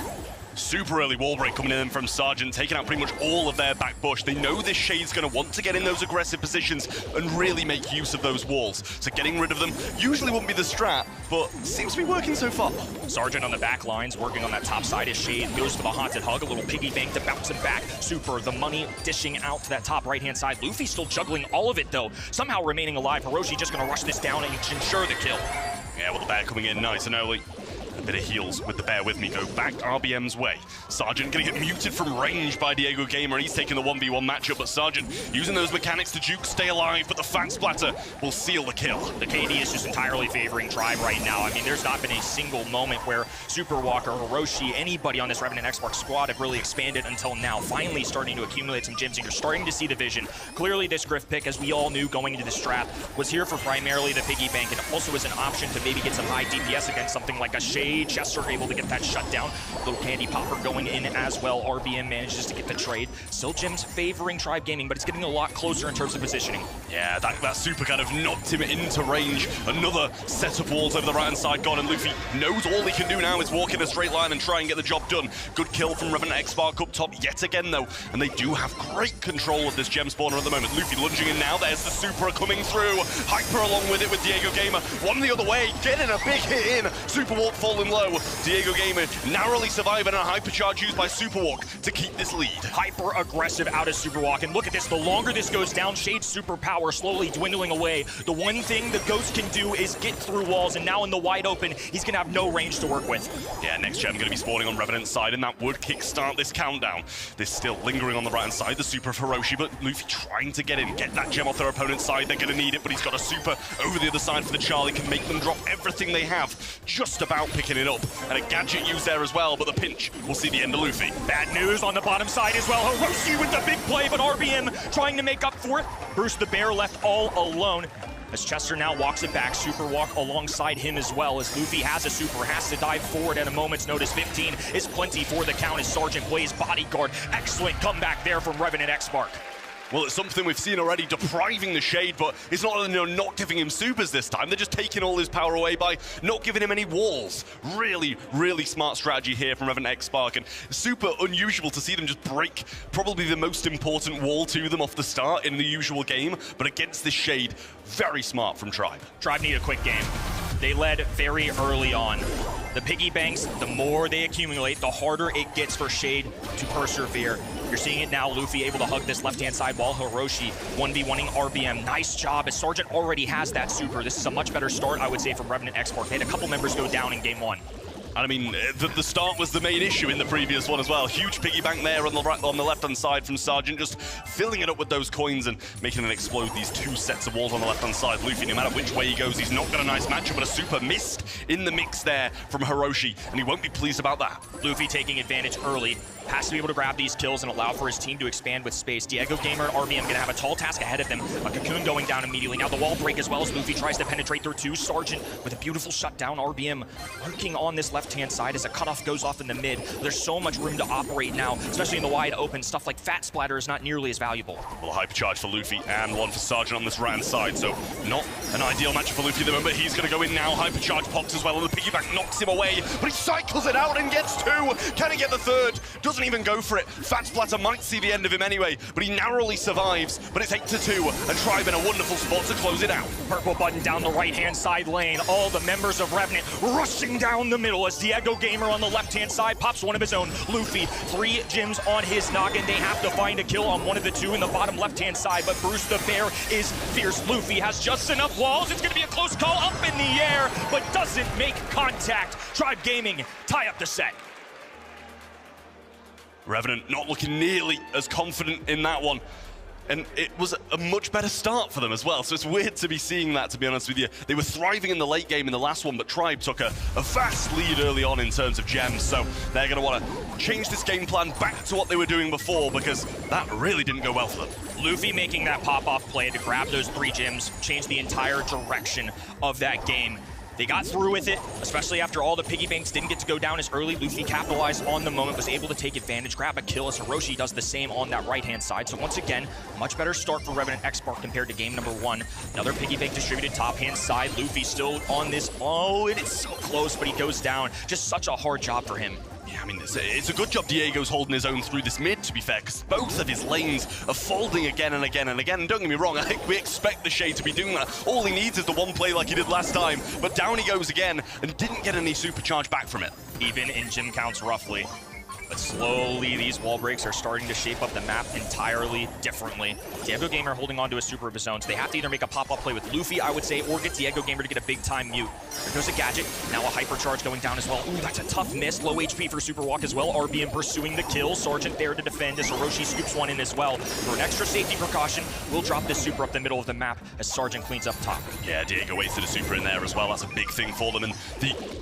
Super early wall break coming in from Sergeant, taking out pretty much all of their back bush. They know this Shade's going to want to get in those aggressive positions and really make use of those walls. So getting rid of them usually wouldn't be the strat, but seems to be working so far. Sergeant on the back lines, working on that top side as Shade goes for the Haunted Hug, a little piggy bank to bounce him back. Super, the money dishing out to that top right-hand side. Luffy still juggling all of it, though, somehow remaining alive. Hiroshi just going to rush this down and ensure the kill. Yeah, well, the bear coming in nice and early. A bit of heals with the bear with me, go back RBM's way. Sergeant gonna get muted from range by Diego Gamer, and he's taking the 1v1 matchup, but Sergeant using those mechanics to juke, stay alive, but the Fang Splatter will seal the kill. The KD is just entirely favoring Tribe right now. I mean, there's not been a single moment where Super Walker, Hiroshi, anybody on this Revenant X-Mark squad have really expanded until now, finally starting to accumulate some gems, and you're starting to see the vision. Clearly, this Griff pick, as we all knew going into this draft, was here for primarily the piggy bank, and also as an option to maybe get some high DPS against something like a Shade. Chester able to get that shut down. Little candy popper going in as well. RBM manages to get the trade. Still gems favoring Tribe Gaming, but it's getting a lot closer in terms of positioning. Yeah, that super kind of knocked him into range. Another set of walls over the right-hand side gone, and Luffy knows all he can do now is walk in a straight line and try and get the job done. Good kill from Revenant X-Mark up top yet again, though, and they do have great control of this gem spawner at the moment. Luffy lunging in now. There's the Supra coming through. Hyper along with it with Diego Gamer. One the other way, getting a big hit in. Super Walk falling low. Diego Gamer narrowly surviving a hypercharge used by Superwalk to keep this lead. Hyper aggressive out of Superwalk, and look at this, the longer this goes down, Shade's superpower slowly dwindling away. The one thing the Ghost can do is get through walls, and now in the wide open, he's gonna have no range to work with. Yeah, next gem gonna be spawning on Revenant's side, and that would kickstart this countdown. This still lingering on the right hand side, the super of Hiroshi, but Luffy trying to get in, get that gem off their opponent's side. They're gonna need it, but he's got a super over the other side for the Charlie, can make them drop everything they have, just about picking it up. And a gadget used there as well, but the pinch will see the end of Luffy. Bad news on the bottom side as well. Hiroshi with the big play, but RBM trying to make up for it. Bruce the Bear left all alone. As Chester now walks it back, super walk alongside him as well, as Luffy has a super, has to dive forward at a moment's notice. 15 is plenty for the count as Sergeant plays bodyguard. Excellent comeback there from Revenant X-Spark. Well, it's something we've seen already, depriving the Shade, but it's not, not giving him supers this time. They're just taking all his power away by not giving him any walls. Really, really smart strategy here from Revenant X-Spark, and super unusual to see them just break probably the most important wall to them off the start in the usual game, but against this Shade, very smart from Tribe. Tribe need a quick game. They led very early on. The piggy banks, the more they accumulate, the harder it gets for Shade to persevere. You're seeing it now, Luffy able to hug this left-hand side wall. Hiroshi 1v1ing RBM. Nice job, as Sergeant already has that super. This is a much better start, I would say, from Revenant X-Spark. They had a couple members go down in game 1. And I mean, the start was the main issue in the previous one as well. Huge piggy bank there on the left-hand side from Sergeant, just filling it up with those coins and making them explode these 2 sets of walls on the left-hand side. Luffy, no matter which way he goes, he's not got a nice matchup, but a super missed in the mix there from Hiroshi, and he won't be pleased about that. Luffy taking advantage early. Has to be able to grab these kills and allow for his team to expand with space. Diego Gamer and RBM gonna have a tall task ahead of them. A cocoon going down immediately. Now the wall break as well as Luffy tries to penetrate through 2. Sergeant with a beautiful shutdown. RBM lurking on this left-hand side as a cutoff goes off in the mid. There's so much room to operate now, especially in the wide open. Stuff like Fat Splatter is not nearly as valuable. Well, hypercharge for Luffy and one for Sergeant on this right-hand side, so not an ideal match for Luffy at the moment, but he's gonna go in now. Hypercharge pops as well, and the piggyback knocks him away, but he cycles it out and gets 2. Can he get the 3rd? Doesn't even go for it. Fat Splatter might see the end of him anyway, but he narrowly survives, but it's 8-2, and Tribe in a wonderful spot to close it out. Purple button down the right-hand side lane. All the members of Revenant rushing down the middle as Diego Gamer on the left-hand side pops one of his own. Luffy, 3 gems on his noggin. They have to find a kill on one of the 2 in the bottom left-hand side, but Bruce the Bear is fierce. Luffy has just enough walls. It's going to be a close call up in the air, but doesn't make contact. Tribe Gaming tie up the set. Revenant not looking nearly as confident in that one. And it was a much better start for them as well, so it's weird to be seeing that, to be honest with you. They were thriving in the late game in the last one, but Tribe took a vast lead early on in terms of gems, so they're going to want to change this game plan back to what they were doing before, because that really didn't go well for them. Luffy making that pop-off play to grab those 3 gems, change the entire direction of that game. They got through with it, especially after all the piggy banks didn't get to go down as early. Luffy capitalized on the moment, was able to take advantage, grab a kill as Hiroshi does the same on that right-hand side. So once again, much better start for Revenant X-Spark compared to game number 1. Another piggy bank distributed top-hand side. Luffy still on this. Oh, and it's so close, but he goes down. Just such a hard job for him. Yeah, I mean, it's a good job Diego's holding his own through this mid, to be fair, because both of his lanes are folding again and again and again. And don't get me wrong, I think we expect the Shade to be doing that. All he needs is the one play like he did last time, but down he goes again and didn't get any supercharge back from it. Even in gym counts roughly. But slowly, these wall breaks are starting to shape up the map entirely differently. Diego Gamer holding on to a super of his own, so they have to either make a pop-up play with Luffy, I would say, or get Diego Gamer to get a big-time mute. There goes a gadget. Now a hypercharge going down as well. Ooh, that's a tough miss. Low HP for Super Walk as well. RBM pursuing the kill. Sergeant there to defend as Hiroshi scoops one in as well. For an extra safety precaution, we'll drop this super up the middle of the map as Sergeant cleans up top. Yeah, Diego wasted a super in there as well. That's a big thing for them. And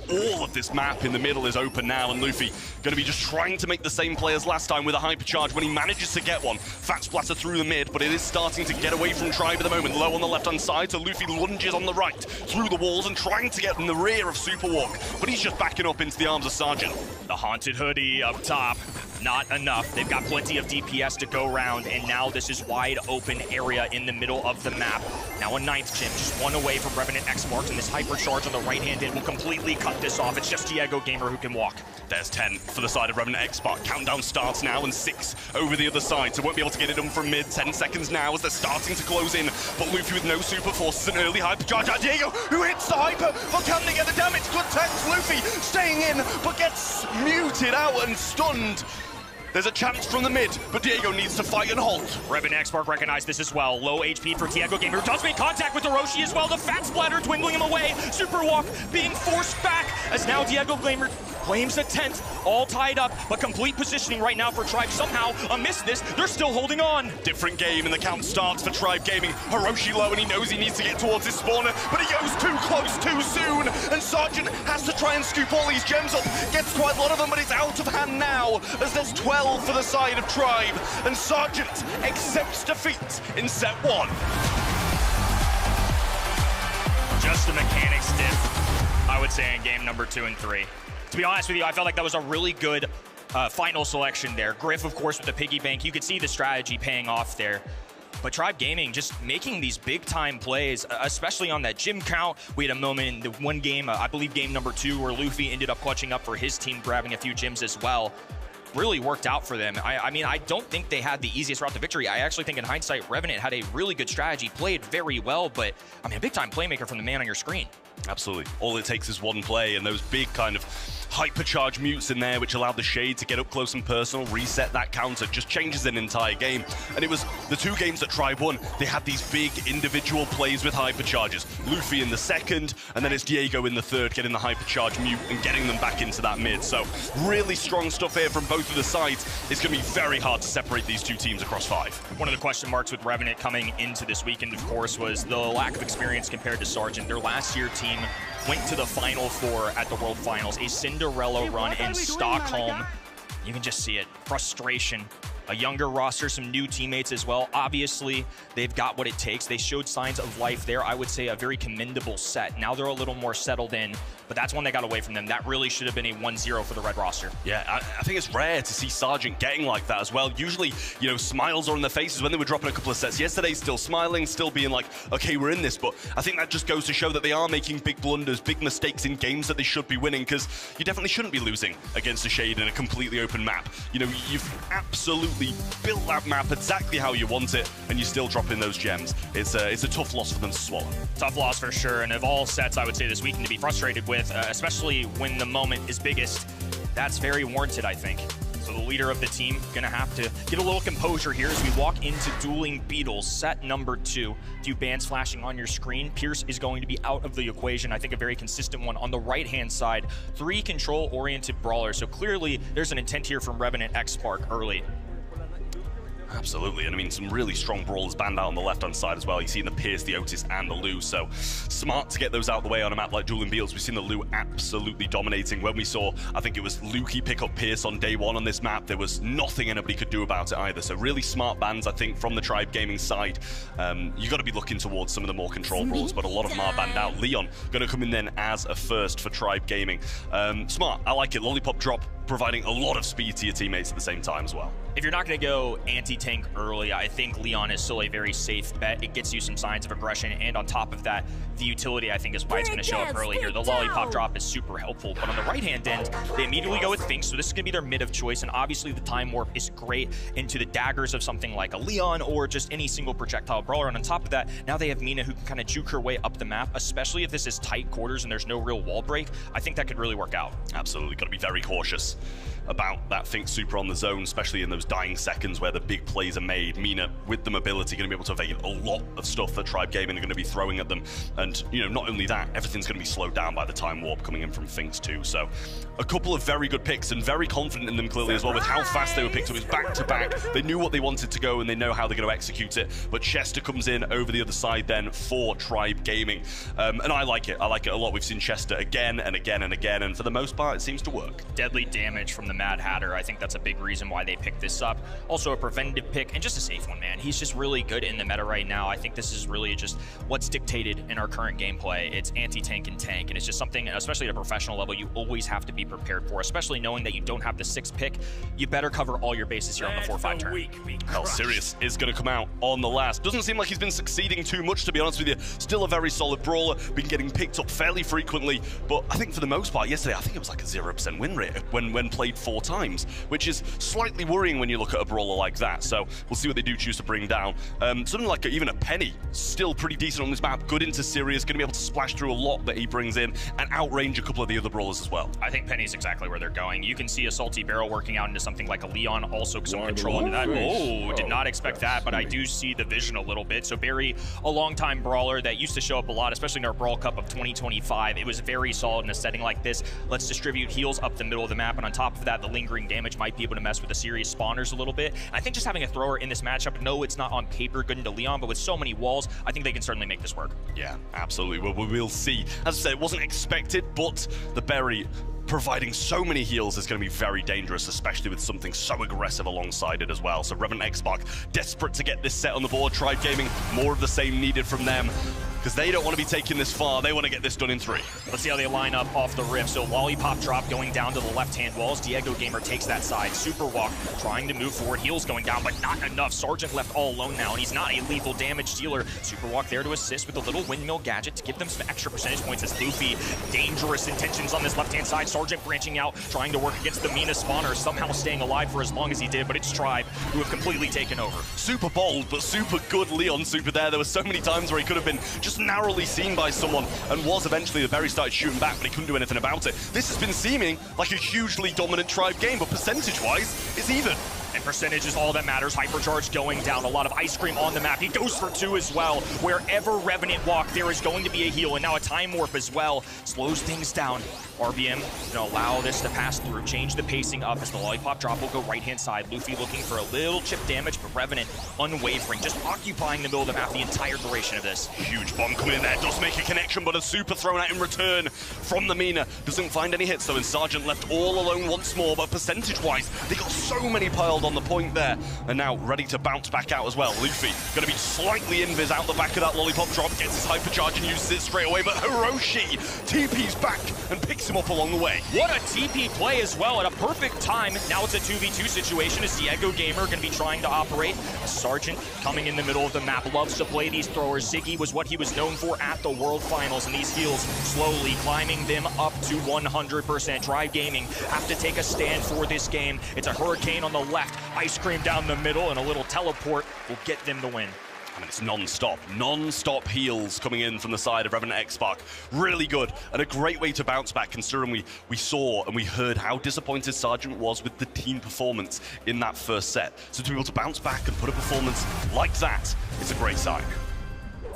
all of this map in the middle is open now, and Luffy going to be just trying to make the same play as last time with a hypercharge when he manages to get one. Fat Splatter through the mid, but it is starting to get away from Tribe at the moment. Low on the left-hand side, so Luffy lunges on the right through the walls and trying to get in the rear of Superwalk, but he's just backing up into the arms of Sergeant. The Haunted Hoodie up top. Not enough. They've got plenty of DPS to go around, and now this is wide open area in the middle of the map. Now a 9th gym, just one away from Revenant X-Spark, and this hypercharge on the right-hand end will completely cut this off. It's just Diego Gamer who can walk. There's 10 for the side of Revenant X-Spark. Countdown starts now, and 6 over the other side, so won't be able to get it done from mid. 10 seconds now as they're starting to close in, but Luffy with no super forces an early hypercharge. Diego, who hits the hyper, but can they get the damage? Good tanks, Luffy staying in, but gets muted out and stunned. There's a chance from the mid, but Diego needs to fight and hold. Revenant X-Spark recognized this as well. Low HP for Diego Gamer, who does make contact with Hiroshi as well. The Fat Splatter dwindling him away. Super Walk being forced back as now Diego Gamer claims a 10th, all tied up, but complete positioning right now for Tribe. Somehow, amidst this, they're still holding on. Different game, and the count starts for Tribe Gaming. Hiroshi low, and he knows he needs to get towards his spawner, but he goes too close too soon, and Sergeant has to try and scoop all these gems up. Gets quite a lot of them, but it's out of hand now, as there's 12 for the side of Tribe, and Sergeant accepts defeat in set 1. just a mechanics diff, I would say, in game number 2 and 3. To be honest with you, I felt like that was a really good final selection there. Griff, of course, with the piggy bank. You could see the strategy paying off there. But Tribe Gaming just making these big-time plays, especially on that gym count. We had a moment in the one game, I believe game number 2, where Luffy ended up clutching up for his team, grabbing a few gyms as well. Really worked out for them. I mean, I don't think they had the easiest route to victory. I actually think in hindsight, Revenant had a really good strategy, played very well, but I mean, a big-time playmaker from the man on your screen. Absolutely. All it takes is one play, and those big kind of hypercharge mutes in there, which allowed the Shade to get up close and personal, reset that counter, just changes an entire game. And it was the 2 games that Tribe won. They had these big individual plays with hypercharges. Luffy in the second, and then it's Diego in the third, getting the hypercharge mute and getting them back into that mid. So really strong stuff here from both of the sides. It's going to be very hard to separate these 2 teams across 5. One of the question marks with Revenant coming into this weekend, of course, was the lack of experience compared to Sargent. Their last year team went to the Final Four at the World Finals, a Cinderella run in Stockholm. You can just see it, frustration. A younger roster, some new teammates as well. Obviously, they've got what it takes. They showed signs of life there. I would say a very commendable set. Now they're a little more settled in, but that's one they got away from them. That really should have been a 1-0 for the Red roster. Yeah, I think it's rare to see Sargent getting like that as well. Usually, you know, smiles are on their faces when they were dropping a couple of sets yesterday, still smiling, still being like, okay, we're in this. But I think that just goes to show that they are making big blunders, big mistakes in games that they should be winning, because you definitely shouldn't be losing against the Shade in a completely open map. You know, you've absolutely built that map exactly how you want it, and you're still dropping those gems. It's a tough loss for them to swallow. Tough loss for sure, and of all sets I would say this weekend to be frustrated with, especially when the moment is biggest, that's very warranted, I think. So the leader of the team gonna have to get a little composure here as we walk into Dueling Beetles, set number 2. A few bands flashing on your screen. Pierce is going to be out of the equation. I think a very consistent one on the right-hand side. 3 control-oriented brawlers. So clearly there's an intent here from Revenant X Spark early. Absolutely, and I mean, some really strong brawlers banned out on the left-hand side as well. You've seen the Pierce, the Otis, and the Lu, so smart to get those out of the way on a map like Dueling Beetles. We've seen the Lu absolutely dominating. When we saw, I think it was Lukey pick up Pierce on day 1 on this map, there was nothing anybody could do about it either. So really smart bans, I think, from the Tribe Gaming side. You got to be looking towards some of the more control brawlers, but a lot of them are banned out. Leon going to come in then as a first for Tribe Gaming. Smart, I like it. Lollipop drop, providing a lot of speed to your teammates at the same time as well. If you're not going to go anti-tank early, I think Leon is still a very safe bet. It gets you some signs of aggression, and on top of that, the utility, I think, is why it's going to show up early here. The Lollipop drop is super helpful, but on the right-hand end, they immediately go with Finks, so this is going to be their mid of choice, and obviously the Time Warp is great into the daggers of something like a Leon or just any single projectile brawler, and on top of that, now they have Mina who can kind of juke her way up the map, especially if this is tight quarters and there's no real wall break. I think that could really work out. Absolutely, got to be very cautious about that Finks super on the zone, especially in those dying seconds where the big plays are made. Mina, with the mobility, going to be able to evade a lot of stuff that Tribe Gaming are going to be throwing at them. And, you know, not only that, everything's going to be slowed down by the Time Warp coming in from Finks too. So a couple of very good picks, and very confident in them clearly as well with how fast they were picked up. It was back-to-back. They knew what they wanted to go, and they know how they're going to execute it. But Chester comes in over the other side then for Tribe Gaming. And I like it. I like it a lot. We've seen Chester again and again and again, and for the most part, it seems to work. Deadly damage from the Mad Hatter. I think that's a big reason why they picked this up. Also a preventative pick, and just a safe one, man. He's just really good in the meta right now. I think this is really just what's dictated in our current gameplay. It's anti-tank and tank, and it's just something, especially at a professional level, you always have to be prepared for, especially knowing that you don't have the 6th pick. You better cover all your bases here on the 4-5 turn. Hell, Sirius is going to come out on the last. Doesn't seem like he's been succeeding too much, to be honest with you. Still a very solid brawler, been getting picked up fairly frequently, but I think for the most part, yesterday, I think it was like a 0% win rate when played 4 times, which is slightly worrying when you look at a brawler like that. So we'll see what they do choose to bring down. Something like even a Penny, still pretty decent on this map, good into Sirius, going to be able to splash through a lot that he brings in and outrange a couple of the other brawlers as well. I think Penny's exactly where they're going. You can see a Salty Barrel working out into something like a Leon, also some control into that. Oh, did not expect that, but I do see the vision a little bit. So Barry, a long-time brawler that used to show up a lot, especially in our Brawl Cup of 2025. It was very solid in a setting like this. Let's distribute heals up the middle of the map, and on top of that, the lingering damage might be able to mess with the serious spawners a little bit. And I think just having a thrower in this matchup, no, it's not on paper good into Leon, but with so many walls, I think they can certainly make this work. Yeah, absolutely. Well, we'll see. As I said, it wasn't expected, but the Berry providing so many heals is going to be very dangerous, especially with something so aggressive alongside it as well. So Revenant X Spark desperate to get this set on the board. Tribe Gaming, more of the same needed from them. because they don't want to be taking this far. They want to get this done in 3. Let's see how they line up off the rift. So Lollipop drop going down to the left-hand walls. Diego Gamer takes that side. Super Walk trying to move forward. Heals going down, but not enough. Sergeant left all alone now, and he's not a lethal damage dealer. Super Walk there to assist with a little windmill gadget to give them some extra percentage points as Luffy. Dangerous intentions on this left-hand side. Sergeant branching out, trying to work against the Mina spawner, somehow staying alive for as long as he did, but it's Tribe who have completely taken over. Super bold, but super good Leon Super there. There were so many times where he could have been just narrowly seen by someone and was eventually the Berry started shooting back, but he couldn't do anything about it. This has been seeming like a hugely dominant Tribe game, but percentage-wise, it's even. And percentage is all that matters. Hypercharge going down. A lot of ice cream on the map. He goes for 2 as well. Wherever Revenant walk, there is going to be a heal. And now a Time Warp as well. Slows things down. RBM gonna allow this to pass through. Change the pacing up as the Lollipop drop will go right-hand side. Luffy looking for a little chip damage, but Revenant unwavering. Just occupying the middle of the map the entire duration of this. Huge bomb coming in there. Does make a connection, but a super thrown out in return from the Mina. Doesn't find any hits, though, and Sergeant left all alone once more. But percentage-wise, they got so many piled on the point there, and now ready to bounce back out as well. Luffy gonna be slightly invis out the back of that Lollipop drop, gets his hypercharge and uses it straight away, but Hiroshi TP's back and picks him up along the way. What a TP play as well at a perfect time. Now it's a 2v2 situation as Diego Gamer gonna be trying to operate. Sergeant coming in the middle of the map, loves to play these throwers. Ziggy was what he was known for at the World Finals, and these heals slowly climbing them up to 100%. Tribe Gaming have to take a stand for this game. It's a Hurricane on the left, ice cream down the middle, and a little teleport will get them the win. I mean, it's non-stop heals coming in from the side of Revenant X-Spark. Really good, and a great way to bounce back, considering we saw and we heard how disappointed Sergeant was with the team performance in that first set. So to be able to bounce back and put a performance like that, it's a great sign.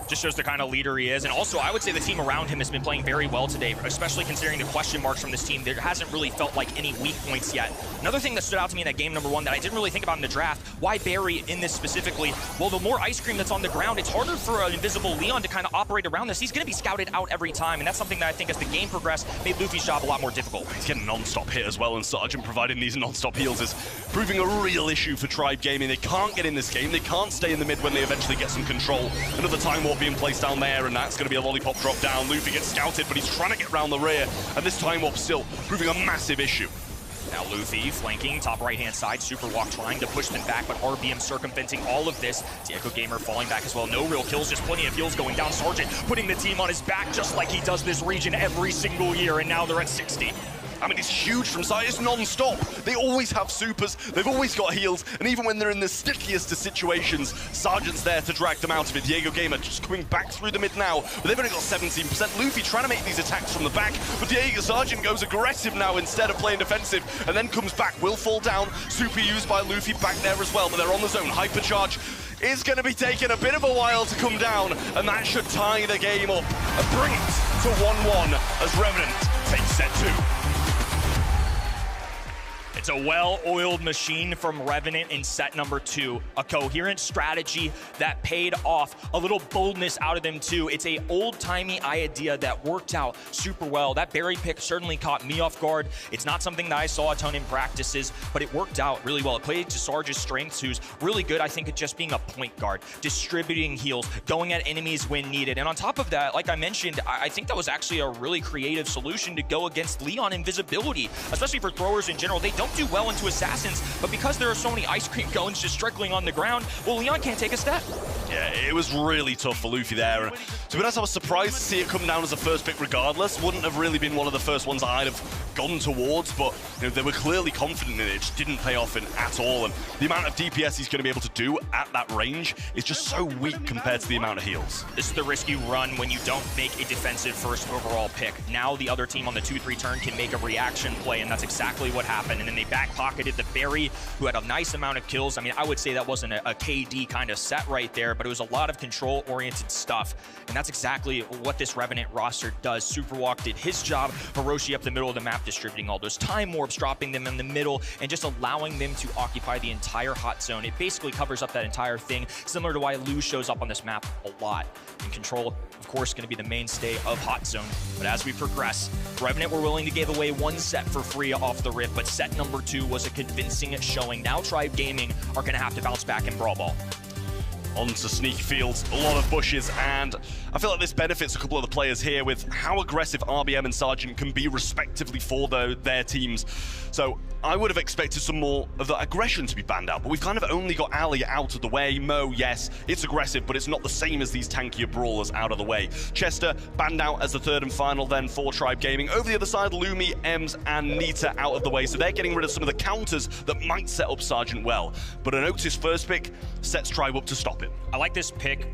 Just shows the kind of leader he is. And also, I would say the team around him has been playing very well today, especially considering the question marks from this team. There hasn't really felt like any weak points yet. Another thing that stood out to me in that game number 1 that I didn't really think about in the draft, why Barry in this specifically? Well, the more ice cream that's on the ground, it's harder for an invisible Leon to kind of operate around this. He's going to be scouted out every time, and that's something that I think as the game progressed made Luffy's job a lot more difficult. He's getting non-stop hit as well, and Sergeant providing these non-stop heals is proving a real issue for Tribe Gaming. They can't get in this game. They can't stay in the mid when they eventually get some control. Another Time Warp being placed down there, and that's going to be a Lollipop drop down. Luffy gets scouted, but he's trying to get around the rear, and this Time Warp still proving a massive issue. Now Luffy flanking, top right-hand side. Super Walk trying to push them back, but RBM circumventing all of this. Diego Gamer falling back as well. No real kills, just plenty of heals going down. Sergeant putting the team on his back just like he does this region every single year, and now they're at 60. I mean, it's huge from side. It's non-stop. They always have supers. They've always got heals. And even when they're in the stickiest of situations, Sergeant's there to drag them out of it. Diego Gamer just coming back through the mid now, but they've only got 17%. Luffy trying to make these attacks from the back, but Diego Sergeant goes aggressive now instead of playing defensive, and then comes back. Will fall down. Super used by Luffy back there as well, but they're on the zone. Hypercharge is going to be taking a bit of a while to come down, and that should tie the game up and bring it to 1-1 as Revenant takes set 2. It's a well-oiled machine from Revenant in set number 2. A coherent strategy that paid off. A little boldness out of them too. It's a old-timey idea that worked out super well. That Barry pick certainly caught me off guard. It's not something that I saw a ton in practices, but it worked out really well. It played to Sarge's strengths, who's really good, I think, at just being a point guard, distributing heals, going at enemies when needed. And on top of that, like I mentioned, I think that was actually a really creative solution to go against Leon invisibility, especially for throwers in general. They don't do well into assassins, but because there are so many ice cream cones just trickling on the ground, well, Leon can't take a step. Yeah, it was really tough for Luffy there. And to be honest, I was surprised to see it come down as a first pick regardless. Wouldn't have really been one of the first ones I'd have gone towards, but you know, they were clearly confident in it. It just didn't pay off at all. And the amount of DPS he's going to be able to do at that range is just so weak compared to the amount of heals. This is the risk you run when you don't make a defensive first overall pick. Now the other team on the 2-3 turn can make a reaction play, and that's exactly what happened. And then they back-pocketed the Barry, who had a nice amount of kills. I mean, I would say that wasn't a KD kind of set right there, but it was a lot of control-oriented stuff. And that's exactly what this Revenant roster does. Super Walk did his job. Hiroshi up the middle of the map, distributing all those time warps, dropping them in the middle, and just allowing them to occupy the entire hot zone. It basically covers up that entire thing, similar to why Lou shows up on this map a lot. And control, of course, going to be the mainstay of hot zone. But as we progress, Revenant were willing to give away one set for free off the rip, but set number 2 was a convincing showing. Now Tribe Gaming are going to have to bounce back in Brawl Ball. onto Sneaky Fields, a lot of bushes, and I feel like this benefits a couple of the players here with how aggressive RBM and Sergeant can be respectively for their teams. So I would have expected some more of the aggression to be banned out, but we've kind of only got Ali out of the way. Mo, yes, it's aggressive, but it's not the same as these tankier brawlers out of the way. Chester banned out as the third and final then for Tribe Gaming. Over the other side, Lumi, Ems, and Nita out of the way, so they're getting rid of some of the counters that might set up Sergeant well. But an Otis first pick sets Tribe up to stop him. I like this pick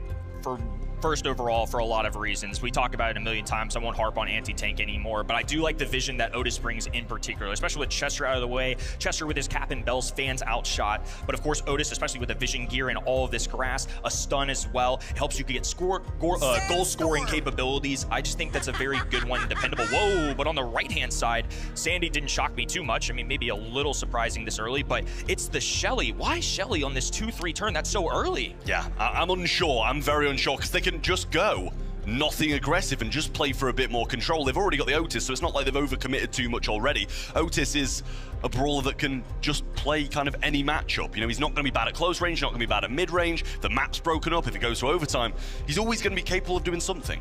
for first overall for a lot of reasons. We talk about it a million times. I won't harp on anti-tank anymore, but I do like the vision that Otis brings in particular, especially with Chester out of the way. Chester with his cap and bells, fans outshot. But of course, Otis, especially with the vision gear and all of this grass, a stun as well. It helps you get goal scoring capabilities. I just think that's a very good one, dependable. Whoa, but on the right-hand side, Sandy didn't shock me too much. I mean, maybe a little surprising this early, but it's the Shelly. Why Shelly on this 2-3 turn? That's so early. Yeah, I'm unsure. I'm very unsure, because they can just go nothing aggressive and just play for a bit more control. They've already got the Otis, so it's not like they've overcommitted too much already. Otis is a brawler that can just play kind of any matchup. You know, he's not going to be bad at close range, not going to be bad at mid-range. If the map's broken up, if it goes to overtime, he's always going to be capable of doing something.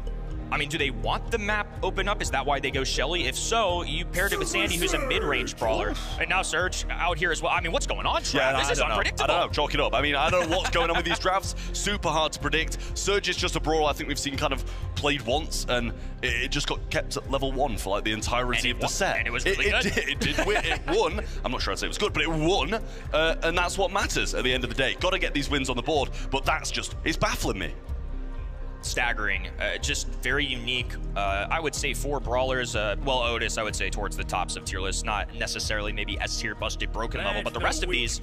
I mean, do they want the map open up? Is that why they go Shelly? If so, you paired it with Sandy, who's a mid-range brawler. And now Surge out here as well. I mean, what's going on, Trav? Yeah, This is unpredictable. I don't know. Chalk it up. I mean, I don't know what's going on with these drafts. Super hard to predict. Surge is just a brawler I think we've seen kind of played once, and it just got kept at level 1 for like the entirety of the set. And it was really good. It did win. It won. I'm not sure I'd say it was good, but it won. And that's what matters at the end of the day. Got to get these wins on the board, but that's just, it's baffling me. Staggering, just very unique. I would say 4 brawlers. Well, Otis, I would say towards the tops of tier list, not necessarily maybe S tier, busted, broken level, but the rest of these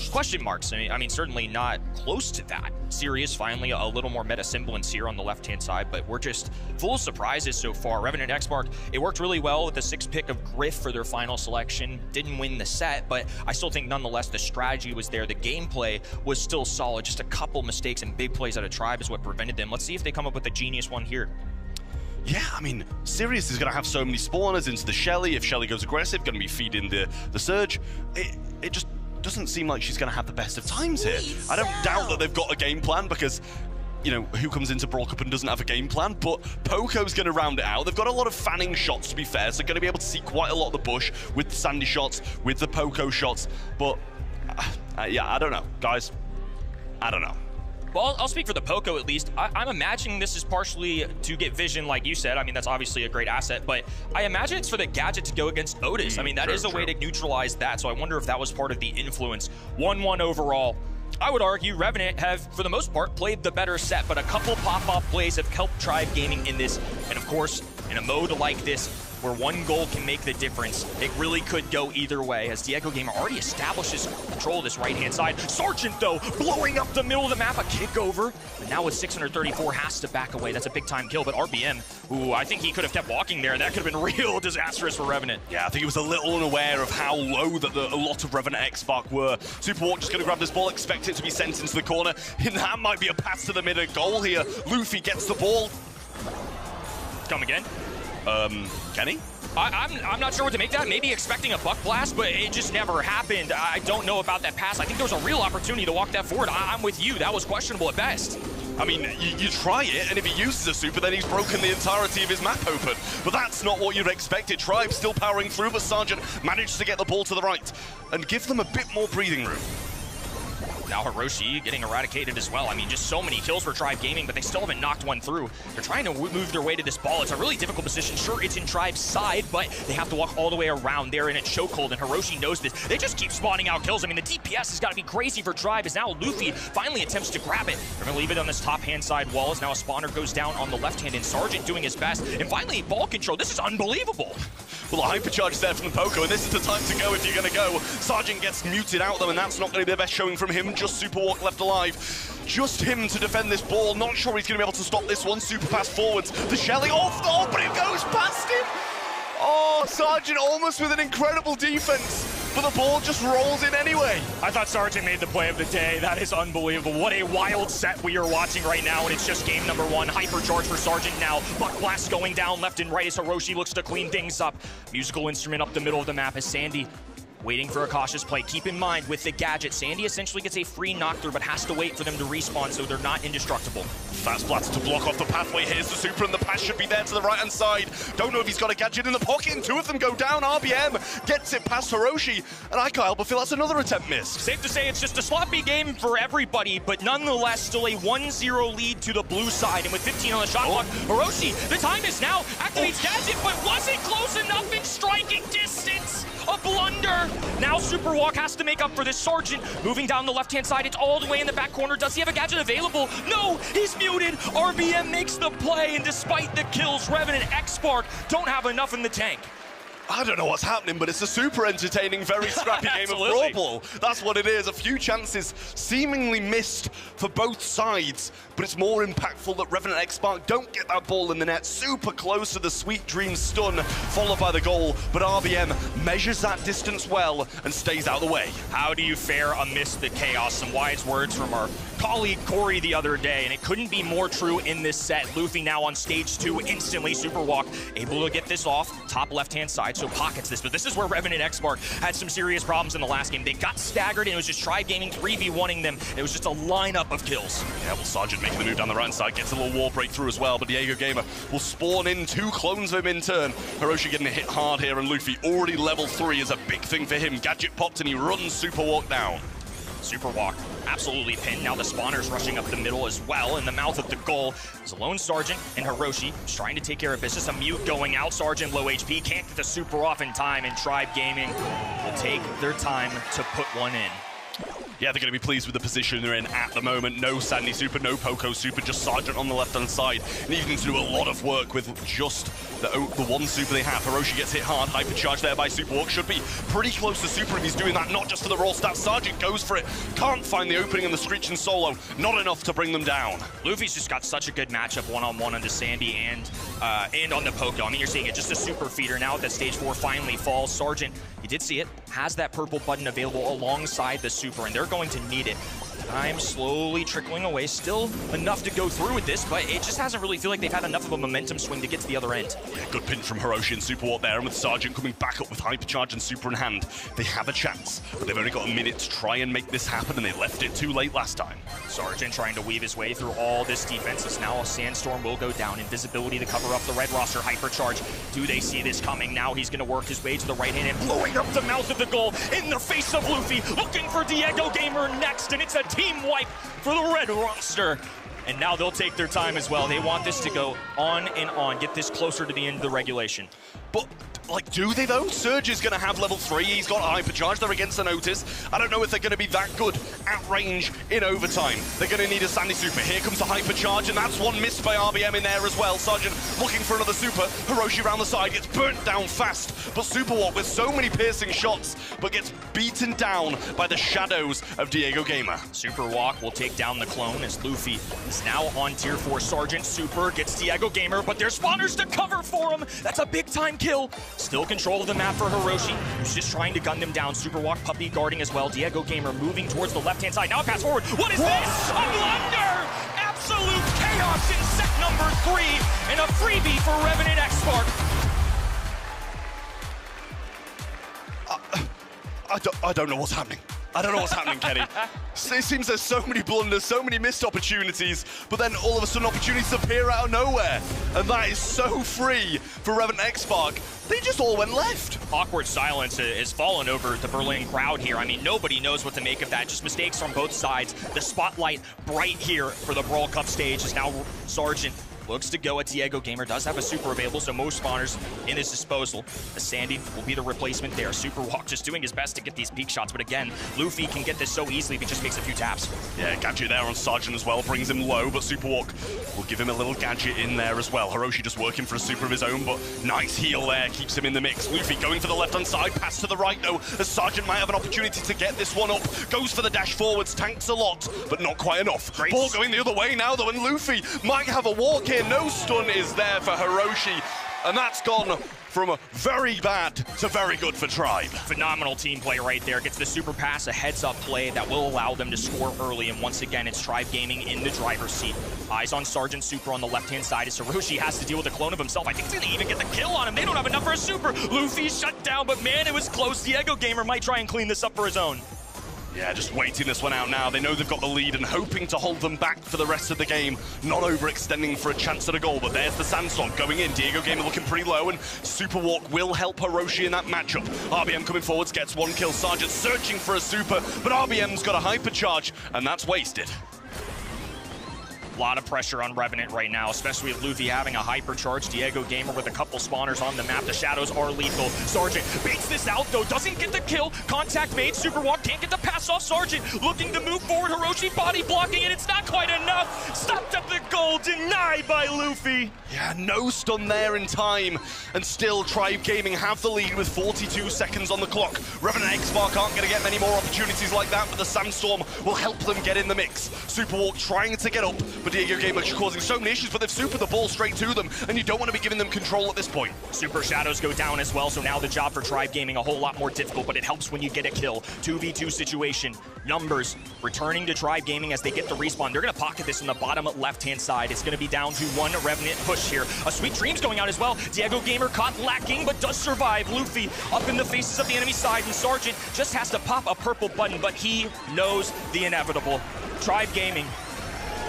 question marks. I mean, certainly not close to that. Sirius finally a little more meta semblance here on the left-hand side, but we're just full of surprises so far. Revenant X-Mark, it worked really well with the 6th pick of Griff for their final selection. Didn't win the set, but I still think nonetheless the strategy was there. The gameplay was still solid. Just a couple mistakes and big plays out of Tribe is what prevented them. Let's see if they come up with a genius one here. Yeah, I mean, Sirius is going to have so many spawners into the Shelly. If Shelly goes aggressive, going to be feeding the Surge. It just doesn't seem like she's going to have the best of times here. I don't doubt that they've got a game plan, because, you know, who comes into Brawl Cup and doesn't have a game plan? But Poco's going to round it out. They've got a lot of fanning shots, to be fair, so they're going to be able to see quite a lot of the bush with the Sandy shots, with the Poco shots. But, yeah, I don't know, guys. I don't know. Well, I'll speak for the Poco at least. I'm imagining this is partially to get vision, like you said. I mean, that's obviously a great asset, but I imagine it's for the gadget to go against Otis. I mean, that is a way to neutralize that, so I wonder if that was part of the influence. 1-1 overall. I would argue Revenant have, for the most part, played the better set, but a couple pop-off plays have helped Tribe Gaming in this. And of course, in a mode like this, where one goal can make the difference, it really could go either way, as Diego Gamer already establishes control of this right-hand side. Sergeant, though, blowing up the middle of the map, a kick over. But now with 634, has to back away. That's a big-time kill, but RBM, who I think he could have kept walking there. That could have been real disastrous for Revenant. Yeah, I think he was a little unaware of how low that a lot of Revenant X-Spark were. Superwalk just going to grab this ball, expect it to be sent into the corner. And that might be a pass to the mid goal here. Luffy gets the ball. Come again? Kenny? I'm not sure what to make that. Maybe expecting a buck blast, but it just never happened. I don't know about that pass. I think there was a real opportunity to walk that forward. I'm with you. That was questionable at best. I mean, you try it, and if he uses a super, then he's broken the entirety of his map open. But that's not what you'd expected. Tribe still powering through, but Sergeant managed to get the ball to the right and give them a bit more breathing room. Now Hiroshi getting eradicated as well. I mean, just so many kills for Tribe Gaming, but they still haven't knocked one through. They're trying to move their way to this ball. It's a really difficult position. Sure, it's in Tribe's side, but they have to walk all the way around. They're in a chokehold, and Hiroshi knows this. They just keep spawning out kills. I mean, the DPS has got to be crazy for Tribe, as now Luffy finally attempts to grab it. They're going to leave it on this top-hand side wall, as now a spawner goes down on the left hand, and Sergeant doing his best. And finally, ball control. This is unbelievable. Well, a hypercharge there from the Poco, and this is the time to go if you're going to go. Sergeant gets muted out, though, and that's not going to be the best showing from him. Just Superwalk left alive. Just him to defend this ball. Not sure he's going to be able to stop this one. Super pass forwards. The Shelly off. Oh, but it goes past him. Oh, Sergeant almost with an incredible defense, but the ball just rolls in anyway. I thought Sergeant made the play of the day. That is unbelievable. What a wild set we are watching right now, and it's just game number 1. Hypercharge for Sergeant now. Buck blast going down left and right as Hiroshi looks to clean things up. Musical instrument up the middle of the map as Sandy waiting for a cautious play. Keep in mind, with the gadget, Sandy essentially gets a free knock-through, but has to wait for them to respawn so they're not indestructible. Fast Splatter to block off the pathway. Here's the super, and the pass should be there to the right-hand side. Don't know if he's got a gadget in the pocket, and two of them go down. RBM gets it past Hiroshi, and I can't help but feel that's another attempt missed. Safe to say it's just a sloppy game for everybody, but nonetheless, still a 1-0 lead to the blue side, and with 15 on the shot clock, Hiroshi, the time is now, activates gadget, but wasn't close enough in striking distance. A blunder. Now Superwalk has to make up for this. Sergeant moving down the left-hand side. It's all the way in the back corner. Does he have a gadget available? No, he's muted. RBM makes the play, and despite the kills, Revenant and X-Spark don't have enough in the tank. I don't know what's happening, but it's a super entertaining, very scrappy game of Brawl Ball. That's what it is. A few chances seemingly missed for both sides, but it's more impactful that Revenant X-Spark don't get that ball in the net. Super close to the Sweet Dream stun, followed by the goal, but RBM measures that distance well and stays out of the way. How do you fare amidst the chaos? Some wise words from our colleague Corey the other day, and it couldn't be more true in this set. Luffy now on stage 2, instantly Superwalk able to get this off, top left-hand side, so pockets this, but this is where Revenant X-Spark had some serious problems in the last game. They got staggered, and it was just Tribe Gaming 3v1ing them. It was just a lineup of kills. Yeah, well, Sergeant making the move down the right side, gets a little wall breakthrough as well, but Diego Gamer will spawn in 2 clones of him in turn. Hiroshi getting hit hard here, and Luffy already level 3 is a big thing for him. Gadget popped, and he runs Superwalk down. Superwalk absolutely pinned. Now the spawners rushing up the middle as well. In the mouth of the goal is a lone Sergeant and Hiroshi just trying to take care of business. A mute going out. Sergeant low HP. Can't get the super off in time, and Tribe Gaming will take their time to put one in. Yeah, they're going to be pleased with the position they're in at the moment. No Sandy super, no Poco super, just Sergeant on the left-hand side. Needing to do a lot of work with just the one super they have. Hiroshi gets hit hard, hypercharged there by Superwalk. Should be pretty close to super if he's doing that, not just for the raw stats. Sergeant goes for it. Can't find the opening in the Screech and Solo. Not enough to bring them down. Luffy's just got such a good matchup one-on-one onto Sandy and on the Poco. I mean, you're seeing it, just a super feeder now that stage 4 finally falls. Sergeant, you did see it, has that purple button available alongside the super, and they're going to need it. Time slowly trickling away, still enough to go through with this, but it just hasn't really feel like they've had enough of a momentum swing to get to the other end. Yeah, good pinch from Hiroshi and Superwalk there, and with Sergeant coming back up with hypercharge and super in hand, they have a chance, but they've only got a minute to try and make this happen, and they left it too late last time. Sergeant trying to weave his way through all this defense as now a Sandstorm will go down. Invisibility to cover up the red roster, hypercharge. Do they see this coming? Now he's going to work his way to the right hand and blowing up the mouth of the goal in the face of Luffy, looking for Diego Gamer next, and it's a team wipe for the red roster. And now they'll take their time as well. They want this to go on and on, get this closer to the end of the regulation. But, like, do they though? Surge is going to have level 3. He's got hypercharge. They're against the Notice. I don't know if they're going to be that good at range in overtime. They're going to need a Sandy super. Here comes the hypercharge, and that's one missed by RBM in there as well. Sergeant looking for another super. Hiroshi around the side gets burnt down fast. But Superwalk with so many piercing shots, but gets beaten down by the shadows of Diego Gamer. Superwalk will take down the clone as Luffy is now on tier 4. Sergeant super gets Diego Gamer, but there's spawners to cover for him. That's a big time kill. Still control of the map for Hiroshi, who's just trying to gun them down. Superwalk puppy guarding as well. Diego Gamer moving towards the left-hand side. Now pass forward. What is this? A blunder! Absolute chaos in set number 3, and a freebie for Revenant X-Spark. I don't know what's happening. I don't know what's happening, Kenny. It seems there's so many blunders, so many missed opportunities, but then all of a sudden opportunities appear out of nowhere. And that is so free for Revenant X-Spark. They just all went left. Awkward silence has fallen over the Berlin crowd here. I mean, nobody knows what to make of that. Just mistakes from both sides. The spotlight bright here for the Brawl Cup stage is now Sergeant looks to go at Diego Gamer, does have a super available, so most spawners in his disposal. The Sandy will be the replacement there. Superwalk just doing his best to get these peak shots, but again, Luffy can get this so easily if he just makes a few taps. Yeah, gadget there on Sergeant as well, brings him low, but Superwalk will give him a little gadget in there as well. Hiroshi just working for a super of his own, but nice heal there, keeps him in the mix. Luffy going for the left-hand side, pass to the right though, as Sergeant might have an opportunity to get this one up. Goes for the dash forwards, tanks a lot, but not quite enough. Great. Ball going the other way now though, and Luffy might have a walk here. No stun is there for Hiroshi, and that's gone from very bad to very good for Tribe. Phenomenal team play right there. Gets the super pass, a heads-up play that will allow them to score early. And once again, it's Tribe Gaming in the driver's seat. Eyes on Sergeant Super on the left-hand side as Hiroshi has to deal with a clone of himself. I think he's gonna even get the kill on him. They don't have enough for a super. Luffy shut down, but man, it was close. Diego Gamer might try and clean this up for his own. Yeah, just waiting this one out now. They know they've got the lead and hoping to hold them back for the rest of the game. Not overextending for a chance at a goal, but there's the Sandstorm going in. Diego Gamer looking pretty low, and Super Walk will help Hiroshi in that matchup. RBM coming forwards, gets one kill. Sergeant searching for a super, but RBM's got a hypercharge, and that's wasted. A lot of pressure on Revenant right now, especially with Luffy having a hypercharge. Diego Gamer with a couple spawners on the map. The shadows are lethal. Sergeant baits this out, though. Doesn't get the kill. Contact made. Super Walk can't get the pass off. Sergeant looking to move forward. Hiroshi body blocking it. It's not quite enough. Stopped at the goal. Denied by Luffy. Yeah, no stun there in time. And still, Tribe Gaming have the lead with 42 seconds on the clock. Revenant X-Spark aren't going to get many more opportunities like that, but the Sandstorm will help them get in the mix. Super Walk trying to get up, but Diego Gamer causing so many issues, but they've supered the ball straight to them, and you don't want to be giving them control at this point. Super shadows go down as well, so now the job for Tribe Gaming a whole lot more difficult, but it helps when you get a kill. 2v2 situation. Numbers returning to Tribe Gaming as they get the respawn. They're going to pocket this in the bottom left-hand side. It's going to be down to one Revenant push here. A Sweet Dream's going out as well. Diego Gamer caught lacking, but does survive. Luffy up in the faces of the enemy side, and Sergeant just has to pop a purple button, but he knows the inevitable. Tribe Gaming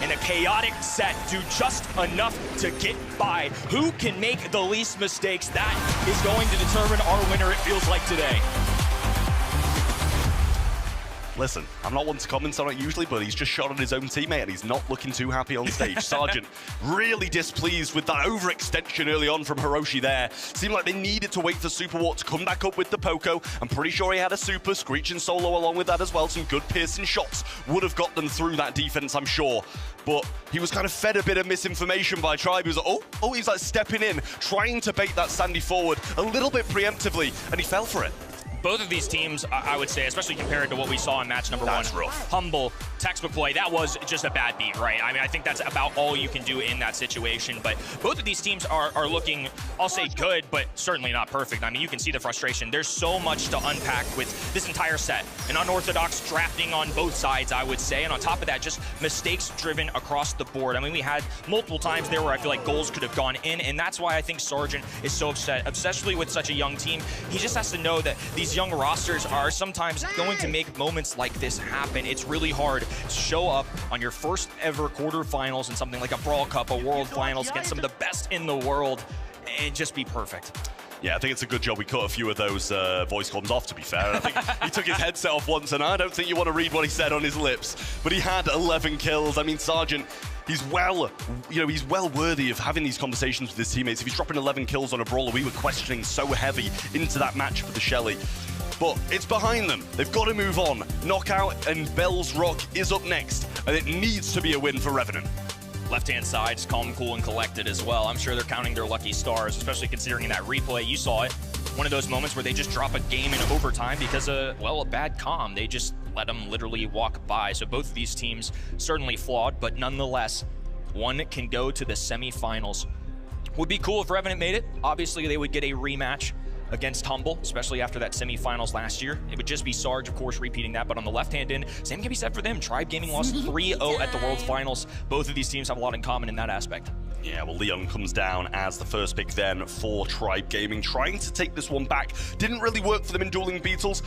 in a chaotic set, do just enough to get by. Who can make the least mistakes? That is going to determine our winner, it feels like, today. Listen, I'm not one to comment on it usually, but he's just shot on his own teammate and he's not looking too happy on stage. Sergeant really displeased with that overextension early on from Hiroshi there. Seemed like they needed to wait for Super Walk to come back up with the Poco. I'm pretty sure he had a super, screeching solo along with that as well. Some good piercing shots would have got them through that defense, I'm sure. But he was kind of fed a bit of misinformation by Tribe. He was like, oh, he's like stepping in, trying to bait that Sandy forward a little bit preemptively, and he fell for it. Both of these teams, I would say, especially compared to what we saw in match number one, humble, textbook play, that was just a bad beat, right? I mean, I think that's about all you can do in that situation, but both of these teams are looking, I'll say good, but certainly not perfect. I mean, you can see the frustration. There's so much to unpack with this entire set. An unorthodox drafting on both sides, I would say, and on top of that, just mistakes driven across the board. I mean, we had multiple times there where I feel like goals could have gone in, and that's why I think Sergeant is so upset, especially with such a young team. He just has to know that these young rosters are sometimes going to make moments like this happen. It's really hard to show up on your first ever quarterfinals in something like a Brawl Cup, a World Finals against some of the best in the world, and just be perfect. Yeah, I think it's a good job we cut a few of those voice comms off, to be fair. I think he took his headset off once, and I don't think you want to read what he said on his lips. But he had 11 kills. I mean, Sergeant, he's well worthy of having these conversations with his teammates. If he's dropping 11 kills on a brawler, we were questioning so heavy into that match for the Shelly. But it's behind them. They've got to move on. Knockout and Bell's Rock is up next, and it needs to be a win for Revenant. Left-hand side is calm, cool, and collected as well. I'm sure they're counting their lucky stars, especially considering that replay. You saw it. One of those moments where they just drop a game in overtime because of, well, a bad comm. They just let them literally walk by. So both of these teams certainly flawed, but nonetheless, one can go to the semifinals. Would be cool if Revenant made it. Obviously, they would get a rematch against Humble, especially after that semifinals last year. It would just be Sarge, of course, repeating that, but on the left-hand end, same can be said for them. Tribe Gaming lost 3-0 at the World Finals. Both of these teams have a lot in common in that aspect. Yeah, well, Leon comes down as the first pick then for Tribe Gaming, trying to take this one back. Didn't really work for them in Dueling Beetles.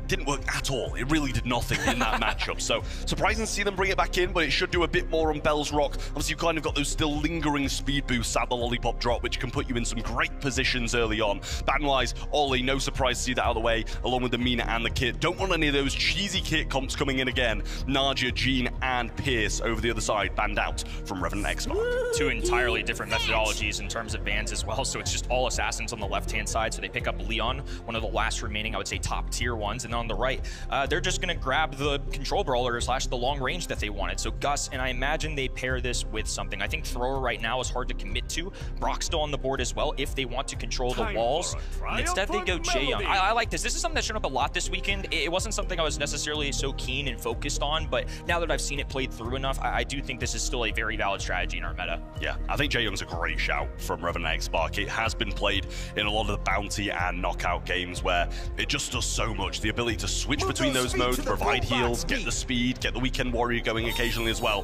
Didn't work at all. It really did nothing in that matchup. So surprising to see them bring it back in, but it should do a bit more on Bell's Rock. Obviously, you've kind of got those still lingering speed boosts at the Lollipop drop, which can put you in some great positions early on. Ban-wise, Ollie, no surprise to see that out of the way, along with the Mina and the Kit. Don't want any of those cheesy Kit comps coming in again. Naja, Jean, and Pierce over the other side, banned out from Revenant X-Spark. Two entirely different methodologies in terms of bans as well, so it's just all assassins on the left-hand side, so they pick up Leon, one of the last remaining, I would say, top-tier ones, and then on the right, they're just going to grab the control brawler / the long range that they wanted. So Gus, and I imagine they pair this with something. I think Thrower right now is hard to commit to. Brock's still on the board as well if they want to control the walls. And instead they go Jaeyoung. I like this. This is something that's shown up a lot this weekend. It wasn't something I was necessarily so keen and focused on, but now that I've seen it played through enough, I do think this is still a very valid strategy in our meta. Yeah, I think Jaeyoung's a great shout from Revenant X-Spark. It has been played in a lot of the bounty and knockout games where it just does so much. The ability to switch between those modes, provide heals, get the speed, get the Weekend Warrior going occasionally as well.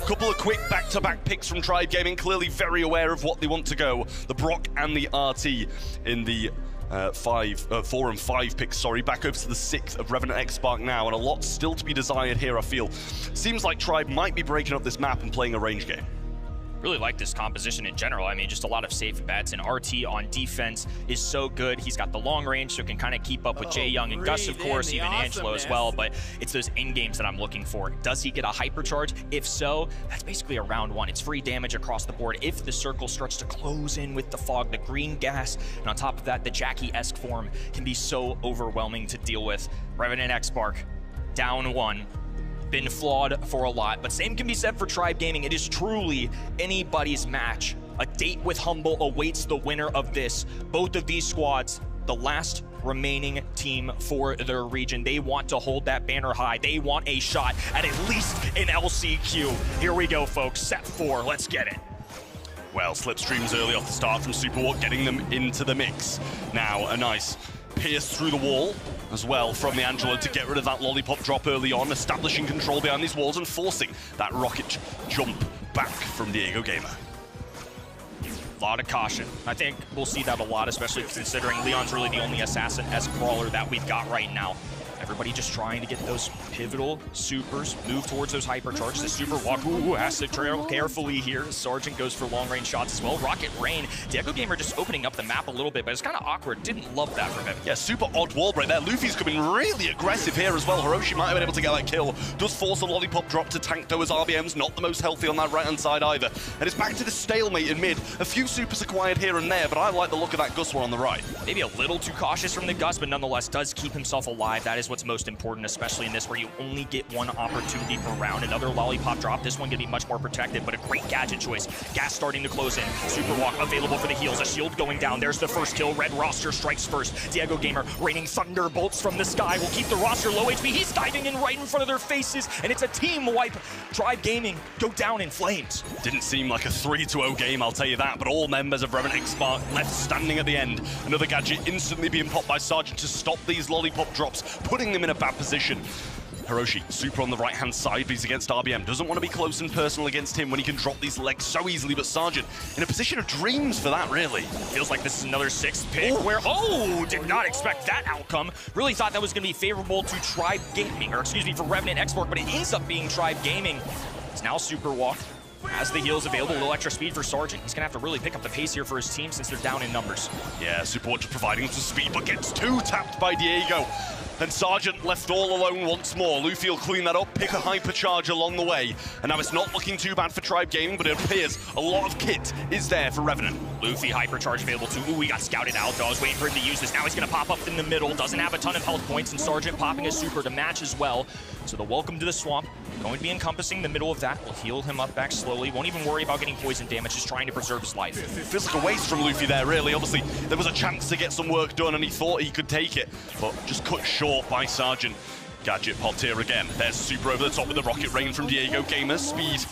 Couple of quick back-to-back picks from Tribe Gaming, clearly very aware of what they want to go. The Brock and the RT in the 4 and 5 picks, sorry, back over to the 6th of Revenant X-Spark now, and a lot still to be desired here, I feel. Seems like Tribe might be breaking up this map and playing a range game. Really like this composition in general. I mean, just a lot of safe bets, and RT on defense is so good. He's got the long range, so can kind of keep up with Jaeyoung and Gus, of course, even Angelo as well, but it's those end games that I'm looking for. Does he get a hypercharge? If so, that's basically a round 1. It's free damage across the board if the circle starts to close in with the fog, the green gas, and on top of that, the Jackie-esque form can be so overwhelming to deal with. Revenant X-Spark, down 1. Been flawed for a lot, but same can be said for Tribe Gaming. It is truly anybody's match. A date with Humble awaits the winner of this. Both of these squads, the last remaining team for their region. They want to hold that banner high. They want a shot at least an LCQ. Here we go, folks. Set 4. Let's get it. Well, slipstreams early off the start from Superwalk, getting them into the mix. Now, a nice pierce through the wall as well from the Angelo to get rid of that lollipop drop early on, establishing control behind these walls and forcing that rocket jump back from Diego Gamer. A lot of caution. I think we'll see that a lot, especially considering Leon's really the only assassin-esque brawler that we've got right now. Everybody just trying to get those pivotal supers, move towards those hypercharges. The super walk, has to trail carefully here. Sergeant goes for long-range shots as well. Rocket Rain. Diego Gamer just opening up the map a little bit, but it's kind of awkward. Didn't love that from him. Yeah, super odd wall break there. Luffy's coming really aggressive here as well. Hiroshi might have been able to get that kill. Does force a lollipop drop to tank though, as RBM's not the most healthy on that right-hand side either. And it's back to the stalemate in mid. A few supers acquired here and there, but I like the look of that Gus one on the right. Maybe a little too cautious from the Gus, but nonetheless does keep himself alive. That is what's most important, especially in this where you only get one opportunity per round. Another lollipop drop. This one gonna be much more protected, but a great gadget choice. Gas starting to close in. Super walk available for the heals. A shield going down. There's the first kill. Red roster strikes first. Diego Gamer raining thunderbolts from the sky will keep the roster low HP. He's diving in right in front of their faces, and it's a team wipe. Tribe Gaming go down in flames. Didn't seem like a 3-0 game, I'll tell you that, but all members of Revenant X-Spark left standing at the end. Another gadget instantly being popped by Sergeant to stop these lollipop drops, putting them in a bad position. Hiroshi, super on the right-hand side, but he's against RBM. Doesn't want to be close and personal against him when he can drop these legs so easily, but Sergeant in a position of dreams for that, really. Feels like this is another 6th pick where, did not expect that outcome. Really thought that was going to be favorable to Tribe Gaming, or excuse me, for Revenant X-Spark, but it ends up being Tribe Gaming. It's now Super Walk. Has the heals available, a little extra speed for Sergeant. He's going to have to really pick up the pace here for his team since they're down in numbers. Yeah, Super Walk just providing some speed, but gets 2 tapped by Diego. And Sergeant left all alone once more. Luffy will clean that up, pick a hypercharge along the way. And now it's not looking too bad for Tribe Gaming, but it appears a lot of kit is there for Revenant. Luffy hypercharge available too. He got scouted out, though. I was waiting for him to use this. Now he's going to pop up in the middle. Doesn't have a ton of health points, and Sergeant popping a super to match as well. So the welcome to the swamp going to be encompassing the middle of that. Will heal him up back slowly. Won't even worry about getting poison damage, just trying to preserve his life. It feels like a waste from Luffy there, really. Obviously, there was a chance to get some work done, and he thought he could take it, but just cut short by Sergeant. Gadget popped here again. There's super over the top with the rocket rain from Diego Gamer. Speed,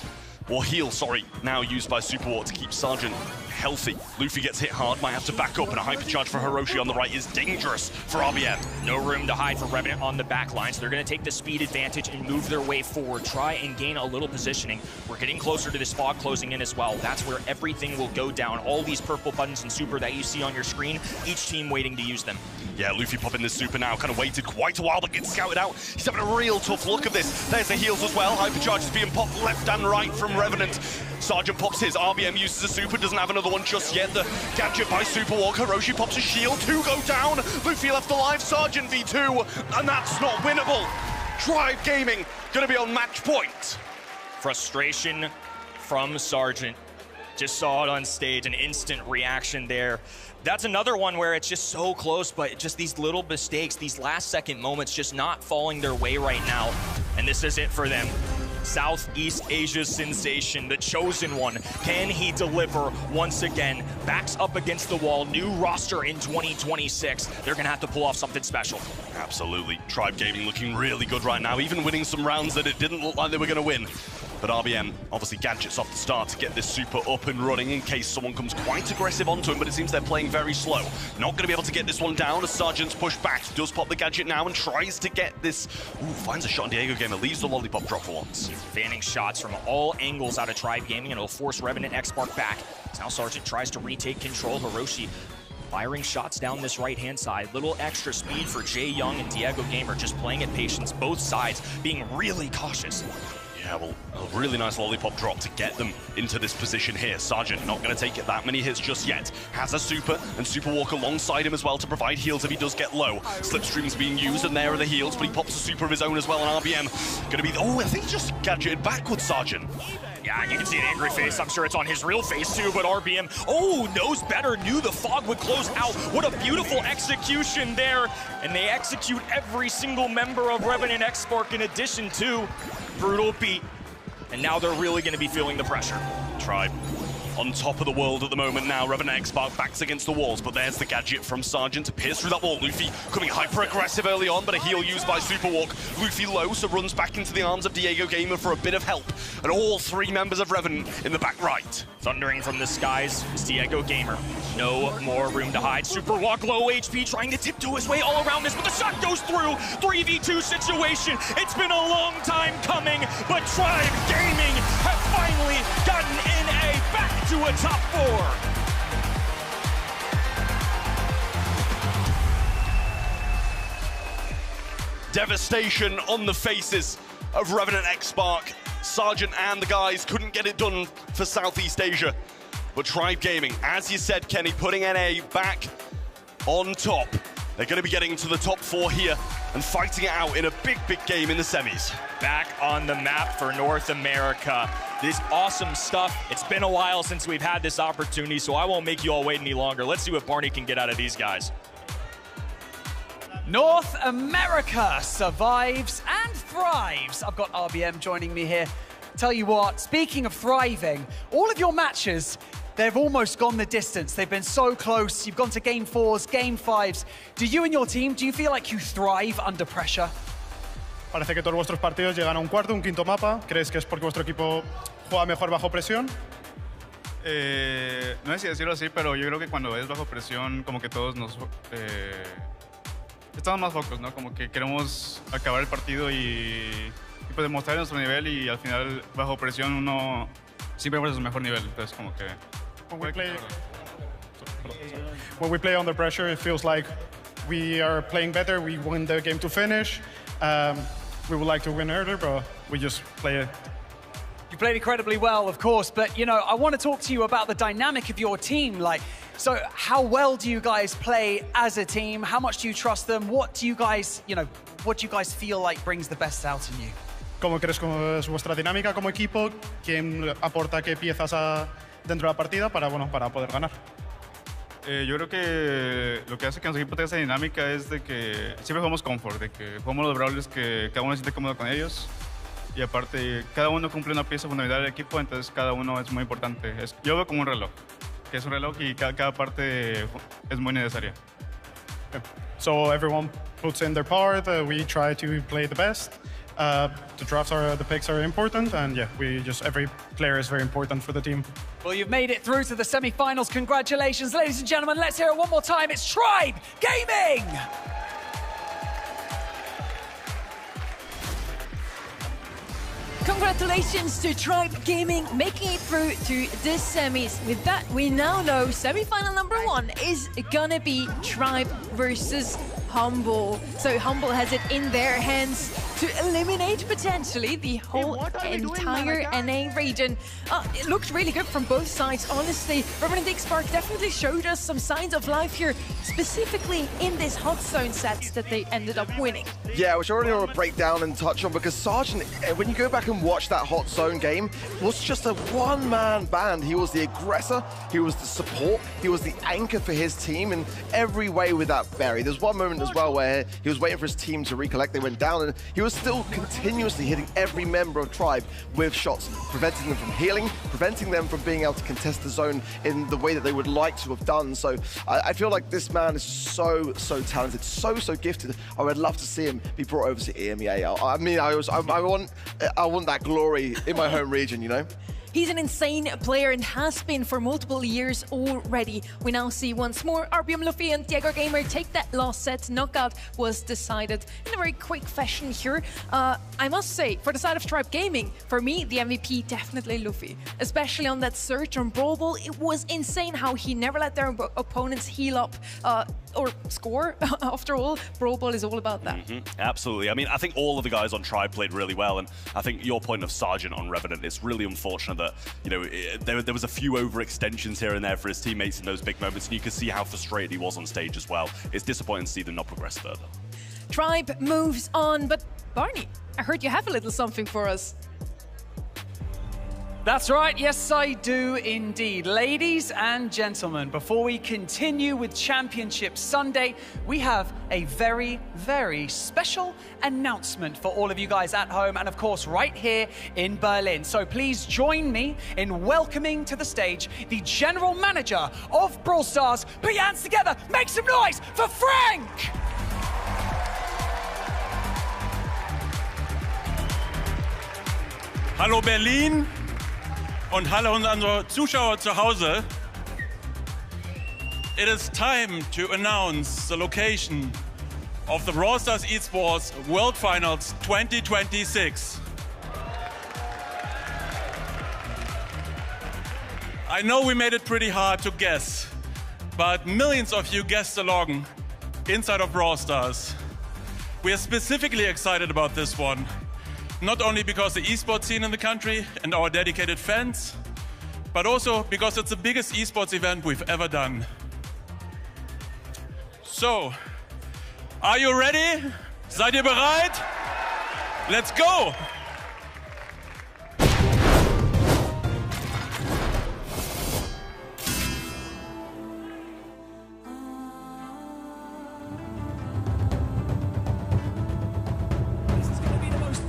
or heal, sorry, now used by Superwalk to keep Sergeant healthy. Luffy gets hit hard, might have to back up, and a hypercharge for Hiroshi on the right is dangerous for RBM. No room to hide for Revenant on the back line, so they're going to take the speed advantage and move their way forward, try and gain a little positioning. We're getting closer to this fog closing in as well. That's where everything will go down. All these purple buttons and super that you see on your screen, each team waiting to use them. Yeah, Luffy popping this super now, kind of waited quite a while, but gets scouted out. He's having a real tough look of this. There's the heals as well. Hypercharge is being popped left and right from Revenant. Sergeant pops his, RBM uses a super, doesn't have another one just yet. The gadget by Superwalk, Hiroshi pops a shield, 2 go down. Luffy left alive, Sergeant v2, and that's not winnable. Tribe Gaming gonna be on match point. Frustration from Sergeant. Just saw it on stage, an instant reaction there. That's another one where it's just so close, but just these little mistakes, these last second moments just not falling their way right now. And this is it for them. Southeast Asia's sensation, the chosen one. Can he deliver once again? Backs up against the wall, new roster in 2026. They're gonna have to pull off something special. Absolutely. Tribe Gaming looking really good right now, even winning some rounds that it didn't look like they were gonna win. But RBM, obviously gadgets off the start to get this super up and running in case someone comes quite aggressive onto him, but it seems they're playing very slow. Not going to be able to get this one down as Sergeant's pushed back. Does pop the gadget now and tries to get this. Ooh, finds a shot on Diego Gamer, leaves the lollipop drop for once. Fanning shots from all angles out of Tribe Gaming, and it'll force Revenant X-Spark back. Now Sergeant tries to retake control. Hiroshi firing shots down this right-hand side. Little extra speed for Jay Young and Diego Gamer, just playing at patience, both sides being really cautious. Yeah, well, a really nice lollipop drop to get them into this position here. Sergeant not going to take it that many hits just yet. Has a super, and Super walk alongside him as well to provide heals if he does get low. Slipstream's being used, and there are the heals, but he pops a super of his own as well, and RBM going to be... Oh, I think he just gadgeted backwards, Sergeant. Yeah, you can see an angry face. I'm sure it's on his real face too, but RBM, oh, knows better, knew the fog would close out. What a beautiful execution there. And they execute every single member of Revenant X-Spark in addition to brutal beat. And now they're really going to be feeling the pressure. Tribe on top of the world at the moment now. Revenant X-Spark backs against the walls, but there's the gadget from Sergeant to pierce through that wall. Luffy coming hyper-aggressive early on, but a heal used by Superwalk. Luffy low, so runs back into the arms of Diego Gamer for a bit of help. And all three members of Revenant in the back right. Thundering from the skies is Diego Gamer. No more room to hide. Superwalk low HP, trying to tiptoe his way all around this, but the shot goes through. 3v2 situation. It's been a long time coming, but Tribe Gaming have finally gotten NA back to a top 4. Devastation on the faces of Revenant X-Spark. Sergeant and the guys couldn't get it done for Southeast Asia. But Tribe Gaming, as you said, Kenny, putting NA back on top. They're going to be getting to the top 4 here and fighting it out in a big, big game in the semis. Back on the map for North America. This awesome stuff. It's been a while since we've had this opportunity, so I won't make you all wait any longer. Let's see what Barney can get out of these guys. North America survives and thrives. I've got RBM joining me here. Tell you what, speaking of thriving, all of your matches, they've almost gone the distance. They've been so close. You've gone to game 4s, game 5s. Do you and your team, do you feel like you thrive under pressure? Parece que todos vuestros partidos llegan a un cuarto, un quinto mapa. ¿Crees que es porque vuestro equipo juega mejor bajo presión? No sé si decirlo así, pero yo creo que cuando es bajo presión, como que todos nos... estamos más focos, ¿no? Como que queremos acabar el partido y pues demostrar nuestro nivel y al final bajo presión uno siempre muestra su mejor nivel. Entonces como que... When we play under pressure, it feels like we are playing better. We want the game to finish. We would like to win earlier, but we just play it. You played incredibly well, of course, but, you know, I want to talk to you about the dynamic of your team. Like, so how well do you guys play as a team? How much do you trust them? What do you guys, what do you guys feel like brings the best out in you? ¿Cómo crees que es vuestra dinámica como equipo? ¿Quién aporta qué piezas dentro de la partida para poder ganar? Yo creo que lo que hace que nuestro equipo tenga esa dinámica es de que siempre jugamos comfort, de que jugamos los brawlers que cada uno se siente cómodo con ellos. Y aparte, cada uno cumple una pieza fundamental del equipo, entonces cada uno es muy importante. Yo veo como un reloj, que es un reloj y cada parte es muy necesaria. So everyone puts in their part. We try to play the best. The drafts the picks are important, and yeah, every player is very important for the team. Well, you've made it through to the semi-finals. Congratulations, ladies and gentlemen. Let's hear it one more time. It's Tribe Gaming! Congratulations to Tribe Gaming making it through to the semis. With that, we now know semi-final number 1 is gonna be Tribe versus Humble. So Humble has it in their hands to eliminate potentially the whole entire NA region. It looked really good from both sides, honestly. Revenant X-Spark definitely showed us some signs of life here, specifically in this hot zone sets that they ended up winning. Yeah, which I already want to break down and touch on, because Sergeant, when you go back and watch that hot zone game, was just a one-man band. He was the aggressor, he was the support, he was the anchor for his team in every way with that berry. There's one moment as well where he was waiting for his team to recollect. They went down and he was still continuously hitting every member of Tribe with shots, preventing them from healing, preventing them from being able to contest the zone in the way that they would like to have done. So I feel like this man is so talented, so gifted. I would love to see him be brought over to EMEA. I mean, I want that glory in my home region, you know? He's an insane player and has been for multiple years already. We now see once more RBM Luffy and Diego Gamer take that last set. Knockout was decided in a very quick fashion here. I must say, for the side of Tribe Gaming, for me, the MVP definitely Luffy. Especially on that surge on Brawl Ball, it was insane how he never let their opponents heal up or score. After all, Brawl Ball is all about that. Absolutely. I mean, I think all of the guys on Tribe played really well, and I think your point of Sergeant on Revenant, it's really unfortunate that, you know, there was a few overextensions here and there for his teammates in those big moments, and you can see how frustrated he was on stage as well. It's disappointing to see them not progress further. Tribe moves on, but Barney, I heard you have a little something for us. That's right, yes I do indeed. Ladies and gentlemen, before we continue with Championship Sunday, we have a very special announcement for all of you guys at home and of course right here in Berlin. So please join me in welcoming to the stage the General Manager of Brawl Stars. Put your hands together, make some noise for Frank! Hallo Berlin! Und hallo unsere Zuschauer zu Hause. It is time to announce the location of the Brawl Stars Esports World Finals 2026. I know we made it pretty hard to guess, but millions of you guessed along inside of Brawl Stars. We are specifically excited about this one. Not only because the esports scene in the country and our dedicated fans, but also because it's the biggest esports event we've ever done. So, are you ready? Seid ihr bereit? Let's go!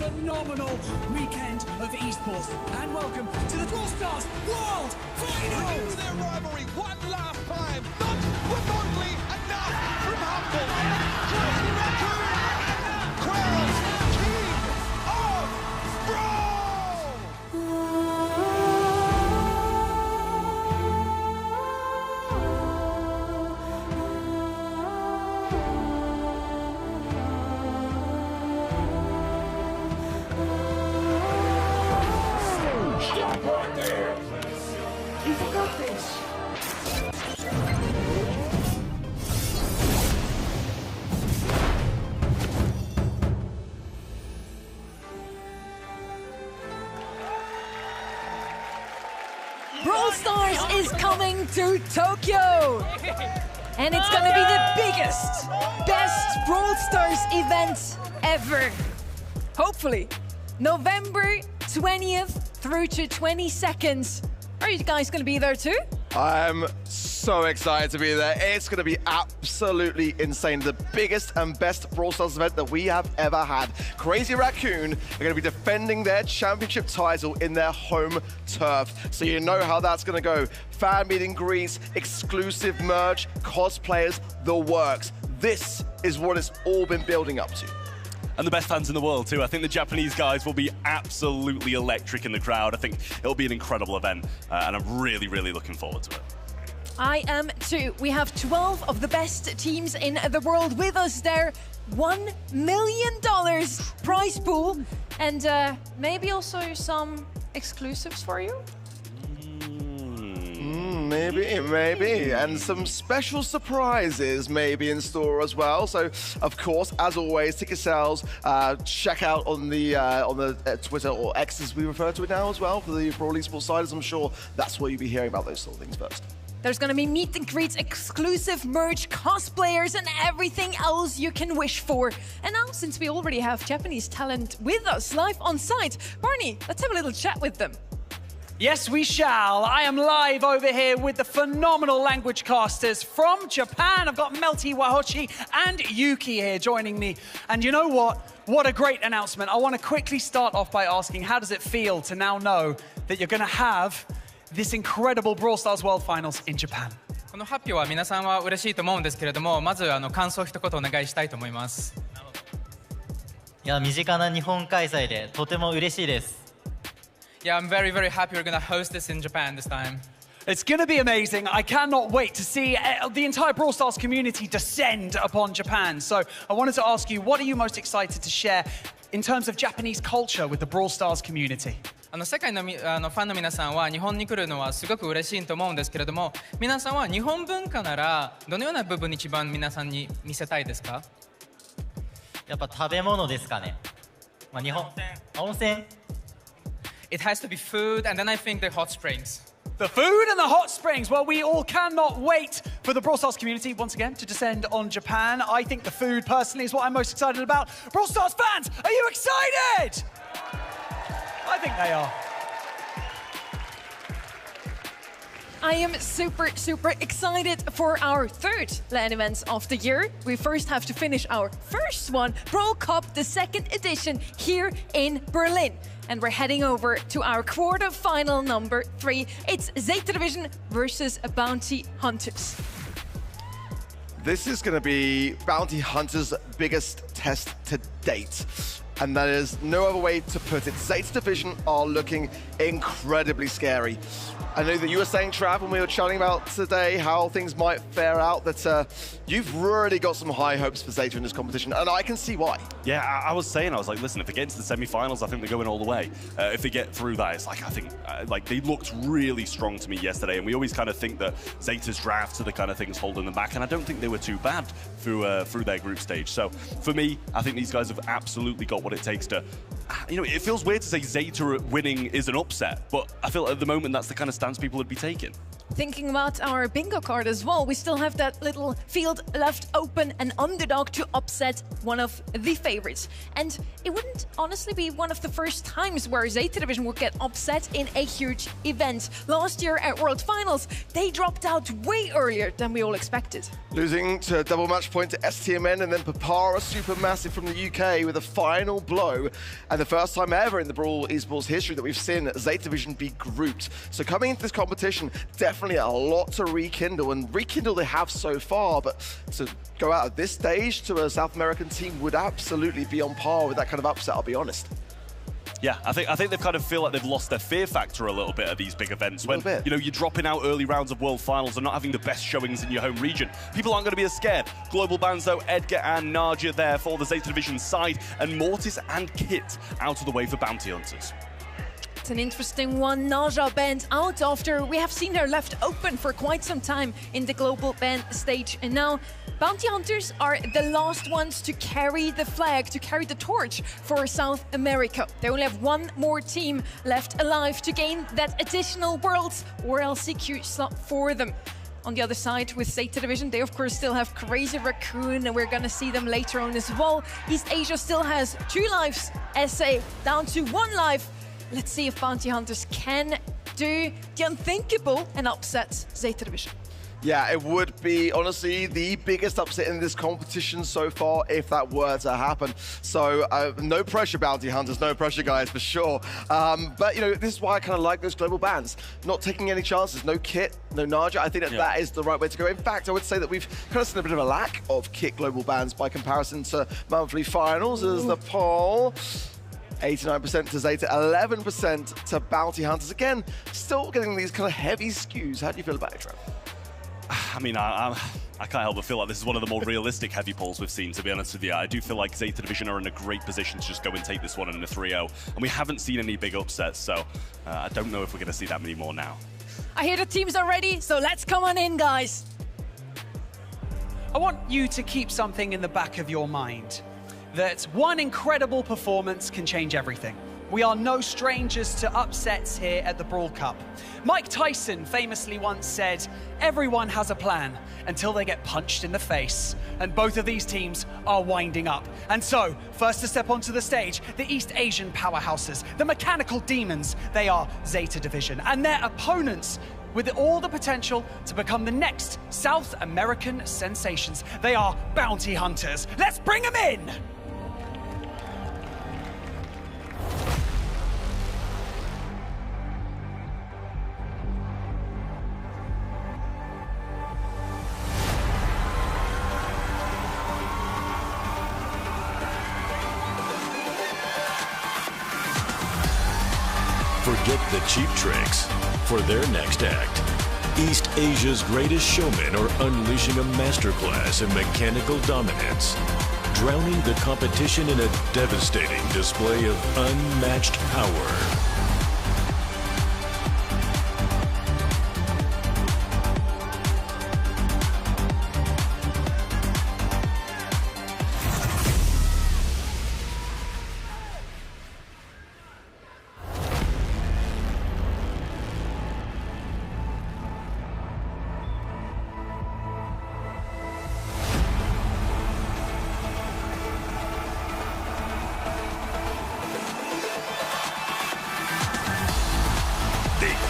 Phenomenal weekend of esports, and welcome to the Brawl Stars World Finals! Their rivalry one last time, not remotely enough from Humble. Crafty Raccoon crowns King of Brawl! Stop right there! You forgot this! Brawl Stars is coming to Tokyo! And it's gonna be the biggest, best Brawl Stars event ever. Hopefully. November 20th through to 22nd. Are you guys gonna be there too? I'm so excited to be there. It's going to be absolutely insane. The biggest and best Brawl Stars event that we have ever had. Crazy Raccoon are going to be defending their championship title in their home turf. So you know how that's going to go. Fan meet and greets, exclusive merch, cosplayers, the works. This is what it's all been building up to. And the best fans in the world too. I think the Japanese guys will be absolutely electric in the crowd. I think it'll be an incredible event, and I'm really looking forward to it. I am too. We have 12 of the best teams in the world with us there. $1 million prize pool, and maybe also some exclusives for you. Maybe. And some special surprises maybe in store as well. So, of course, as always, ticket sales, check out on the Twitter, or X as we refer to it now as well, for the Brawl Esports side, as I'm sure that's where you'll be hearing about those sort of things first. There's going to be meet and greets, exclusive merch, cosplayers, and everything else you can wish for. And now, since we already have Japanese talent with us live on site, Barney, let's have a little chat with them. Yes, we shall. I am live over here with the phenomenal language casters from Japan. I've got Melty Wahochi and Yuki here joining me. And you know what? What a great announcement. I want to quickly start off by asking, how does it feel to now know that you're going to have this incredible Brawl Stars World Finals in Japan? この発表は皆さんは嬉しいと思うんですけれども、まず感想を一言お願いしたいと思います。いや、身近な日本開催でとても嬉しいです。Yeah, I'm very, very happy we're going to host this in Japan this time. It's going to be amazing. I cannot wait to see the entire Brawl Stars community descend upon Japan. So I wanted to ask you, what are you most excited to share in terms of Japanese culture with the Brawl Stars community? 世界のファンの皆さんは日本に来るのはすごく嬉しいと思うんですけれども、皆さんは日本文化ならどのような部分に一番皆さんに見せたいですか？やっぱ食べ物ですかね。まあ日本温泉。It has to be food, and then I think the hot springs. The food and the hot springs. Well, we all cannot wait for the Brawl Stars community, once again, to descend on Japan. I think the food, personally, is what I'm most excited about. Brawl Stars fans, are you excited? I think they are. I am super excited for our third LAN events of the year. We first have to finish our first one, Brawl Cup, the second edition, here in Berlin. And we're heading over to our quarterfinal number 3. It's Zeta Division versus Bounty Hunters. This is going to be Bounty Hunters' biggest test to date. And that is no other way to put it. Zeta Division are looking incredibly scary. I know that you were saying, Trav, when we were chatting about today how things might fare out, that you've really got some high hopes for Zeta in this competition, and I can see why. Yeah, I was like, listen, if they get into the semi-finals, I think they're going all the way. If they get through that, it's like, I think, they looked really strong to me yesterday, and we always kind of think that Zeta's drafts are the kind of things holding them back, and I don't think they were too bad through their group stage. So, for me, I think these guys have absolutely got what it takes to, you know, it feels weird to say Zeta winning is an upset, but I feel at the moment that's the kind of stance people would be taking. Thinking about our bingo card as well, we still have that little field left open, an underdog to upset one of the favorites. And it wouldn't honestly be one of the first times where Zeta Division would get upset in a huge event. Last year at World Finals, they dropped out way earlier than we all expected. Losing to double match point to STMN, and then Papara Supermassive from the UK with a final blow. And the first time ever in the Brawl Esports history that we've seen Zeta Division be grouped. So coming into this competition, definitely a lot to rekindle, and rekindle they have so far, but to go out at this stage to a South American team would absolutely be on par with that kind of upset, I'll be honest. Yeah, I think they kind of feel like they've lost their fear factor a little bit at these big events. When, you know, you're dropping out early rounds of World Finals and not having the best showings in your home region. People aren't going to be as scared. Global bans, though, Edgar and Naja there for the Zeta Division side, and Mortis and Kit out of the way for Bounty Hunters. It's an interesting one. Naja banned out after we have seen her left open for quite some time in the global ban stage. And now Bounty Hunters are the last ones to carry the flag, to carry the torch for South America. They only have one more team left alive to gain that additional Worlds or LCQ slot for them. On the other side, with Zeta Division, they of course still have Crazy Raccoon, and we're gonna see them later on as well. East Asia still has 2 lives, SA down to 1 life. Let's see if Bounty Hunters can do the unthinkable and upset Zeta Division. Yeah, it would be, honestly, the biggest upset in this competition so far if that were to happen. So, no pressure, Bounty Hunters, no pressure, guys, for sure. But, you know, this is why I kind of like those global bans. Not taking any chances, no Kit, no Naja. I think that that is the right way to go. In fact, I would say that we've kind of seen a bit of a lack of Kit global bans by comparison to monthly finals as the poll. 89% to Zeta, 11% to Bounty Hunters. Again, still getting these kind of heavy skews. How do you feel about it, Trev? I mean, I can't help but feel like this is one of the more realistic heavy polls we've seen, to be honest with you. I do feel like Zeta Division are in a great position to just go and take this one in a 3-0. And we haven't seen any big upsets, so I don't know if we're going to see that many more now. I hear the teams are ready, so let's come on in, guys. I want you to keep something in the back of your mind, that one incredible performance can change everything. We are no strangers to upsets here at the Brawl Cup. Mike Tyson famously once said, everyone has a plan until they get punched in the face. And both of these teams are winding up. And so, first to step onto the stage, the East Asian powerhouses, the mechanical demons. They are Zeta Division, and their opponents with all the potential to become the next South American sensations. They are Bounty Hunters. Let's bring them in! Forget the cheap tricks. For their next act, East Asia's greatest showmen are unleashing a masterclass in mechanical dominance, drowning the competition in a devastating display of unmatched power.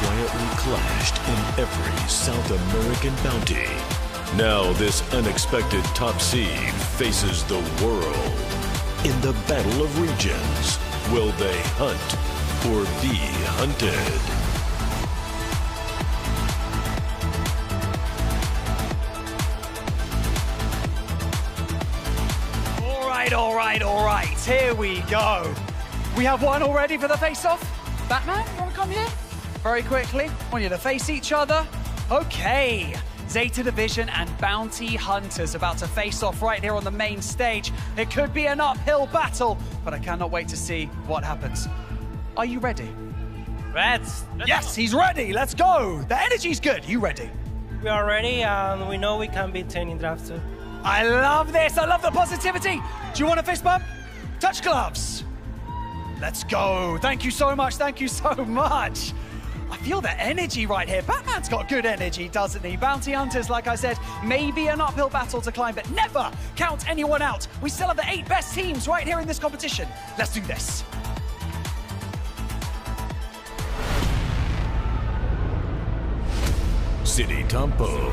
Quietly clashed in every South American bounty. Now this unexpected top seed faces the world. In the battle of regions, will they hunt or be hunted? All right, here we go. We have one already for the face-off. Batman, you want to come here? Very quickly, I want you to face each other. Okay, Zeta Division and Bounty Hunters about to face off right here on the main stage. It could be an uphill battle, but I cannot wait to see what happens. Are you ready? Let's Yes, he's ready. Let's go. The energy's good. You ready? We are ready, and we know we can beat 10 in draft too. I love this. I love the positivity. Do you want a fist bump? Touch gloves. Let's go. Thank you so much. Thank you so much. I feel the energy right here. Batman's got good energy, doesn't he? Bounty Hunters, like I said, maybe an uphill battle to climb, but never count anyone out. We still have the 8 best teams right here in this competition. Let's do this. City Tampo,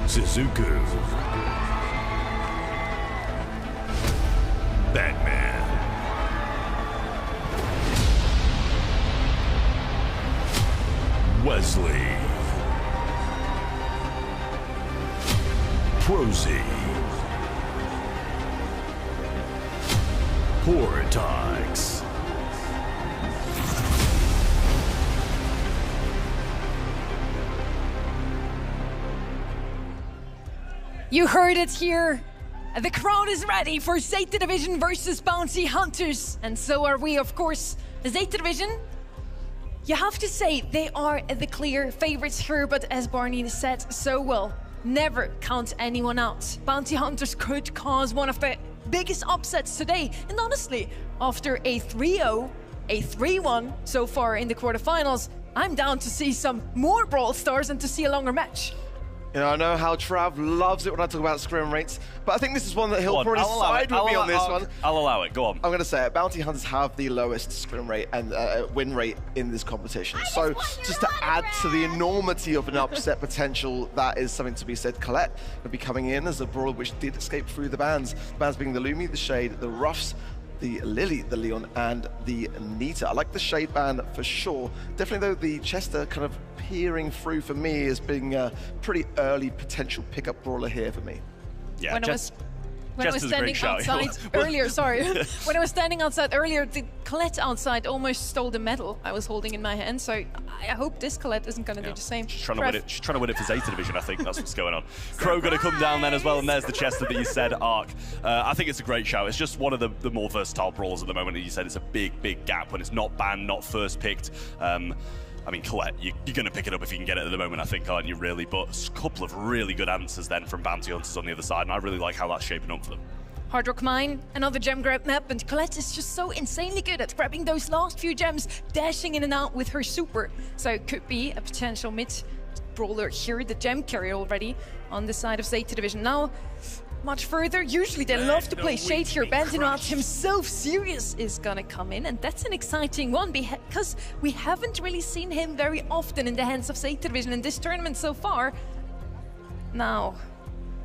Suzuku, Batman, Wesley, Prosy, Portax, You heard it here. The crowd is ready for Zeta Division versus Bounty Hunters. And so are we, of course. Zeta Division, you have to say they are the clear favorites here, but as Barney said so well, never count anyone out. Bounty Hunters could cause one of the biggest upsets today. And honestly, after a 3-0, a 3-1 so far in the quarterfinals, I'm down to see some more Brawl Stars and to see a longer match. You know, I know how Trav loves it when I talk about scrim rates, but I think this is one that he'll probably side with me on this one. I'll allow it, go on. I'm going to say it, Bounty Hunters have the lowest scrim rate and win rate in this competition. So just to add to the enormity of an upset potential, that is something to be said. Colette will be coming in as a brawler which did escape through the bans. The bans being the Lumi, the Shade, the Ruffs, the Lily, the Leon, and the Nita. I like the Shade ban for sure. Definitely though, the Chester kind of peering through for me as being a pretty early potential pickup brawler here for me. Yeah, When it was When I was standing outside earlier, when I was standing outside earlier, the Colette outside almost stole the medal I was holding in my hand. So I hope this Colette isn't going to do the same. She's trying to win it. She's trying to win it for Zeta Division. I think that's what's going on. Crow going to come down then as well, and there's the Chester that you said, Arc. I think it's a great shout. It's just one of the more versatile brawlers at the moment. And you said it's a big gap when it's not banned, not first picked. I mean, Colette, you're going to pick it up if you can get it at the moment, I think, aren't you, really? But a couple of really good answers then from Bounty Hunters on the other side, and I really like how that's shaping up for them. Hard Rock Mine, another gem grab map, and Colette is just so insanely good at grabbing those last few gems, dashing in and out with her super. So it could be a potential mid-brawler here, the gem carrier already on the side of Zeta Division. Now, much further, usually they love to play Shade here. Bandinout himself, Sirius, is gonna come in, and that's an exciting one because we haven't really seen him very often in the hands of Zeta Division in this tournament so far. Now,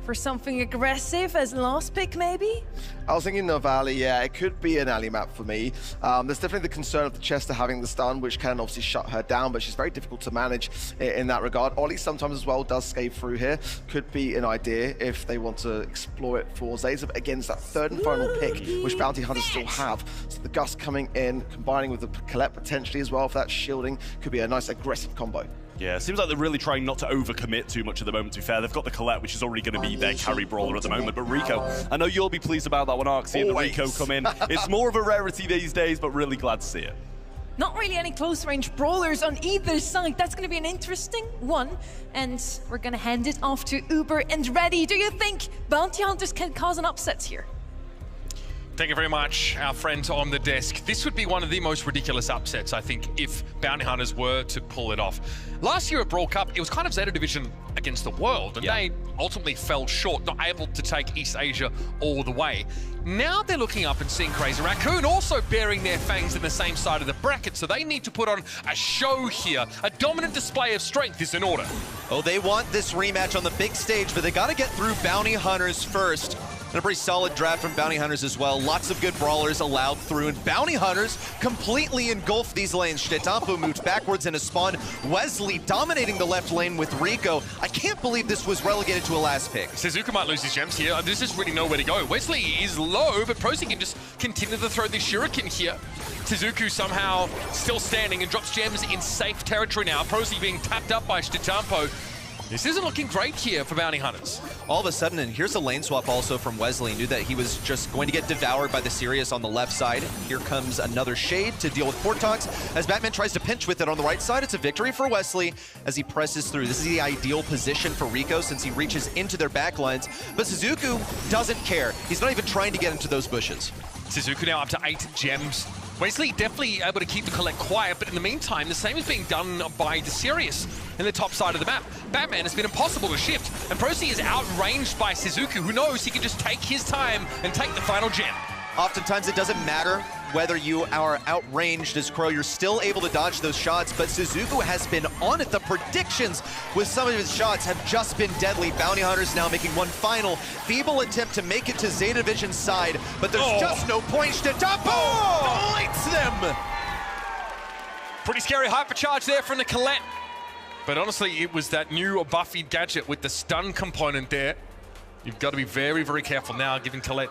for something aggressive as last pick, maybe? I was thinking of Ali, yeah, it could be an Ali map for me. There's definitely the concern of the Chester having the stun, which can obviously shut her down, but she's very difficult to manage in that regard. Ollie sometimes as well does scale through here. Could be an idea if they want to explore it for Zeta. Against that third and final pick, which Bounty Hunters still have. So the Gust coming in, combining with the Colette potentially as well for that shielding, could be a nice aggressive combo. Yeah, it seems like they're really trying not to overcommit too much at the moment, to be fair. They've got the Colette, which is already going to be their carry brawler at the moment. But Rico, I know you'll be pleased about that one, Arc, seeing the Rico come in. It's more of a rarity these days, but really glad to see it. Not really any close-range brawlers on either side. That's going to be an interesting one. And we're going to hand it off to Uber and Reddy. Do you think Bounty Hunters can cause an upset here? Thank you very much, our friend on the desk. This would be one of the most ridiculous upsets, I think, if Bounty Hunters were to pull it off. Last year at Brawl Cup, it was kind of Zeta Division against the world, and they ultimately fell short, not able to take East Asia all the way. Now they're looking up and seeing Crazy Raccoon also bearing their fangs in the same side of the bracket, so they need to put on a show here. A dominant display of strength is in order. Oh, they want this rematch on the big stage, but they got to get through Bounty Hunters first. And a pretty solid draft from Bounty Hunters as well. Lots of good brawlers allowed through, and Bounty Hunters completely engulfed these lanes. Stetampo moved backwards in a spawn. Wesley dominating the left lane with Rico. I can't believe this was relegated to a last pick. Suzuka might lose his gems here. There's just really nowhere to go. Wesley is low, but Prosy can just continue to throw this shuriken here. Suzuku somehow still standing and drops gems in safe territory now. Prosy being tapped up by Stetampo. This isn't looking great here for Bounty Hunters. All of a sudden, and here's a lane swap also from Wesley. Knew that he was just going to get devoured by the Sirius on the left side. Here comes another Shade to deal with Portox. As Batman tries to pinch with it on the right side, it's a victory for Wesley as he presses through. This is the ideal position for Rico since he reaches into their backlines. But Suzuku doesn't care. He's not even trying to get into those bushes. Suzuku now up to 8 gems. Wesley definitely able to keep the Colette quiet, but in the meantime, the same is being done by the Sirius in the top side of the map. Batman has been impossible to shift, and Prosy is outranged by Suzuku, who knows he can just take his time and take the final gem. Oftentimes, it doesn't matter whether you are outranged as Crow, you're still able to dodge those shots, but Suzuku has been on it. The predictions with some of his shots have just been deadly. Bounty Hunters now making one final feeble attempt to make it to Zeta Division's side, but there's just no point. Stetampo lights them! Pretty scary hypercharge there from the Colette. But honestly, it was that new buffied gadget with the stun component there. You've got to be very, very careful now, giving Colette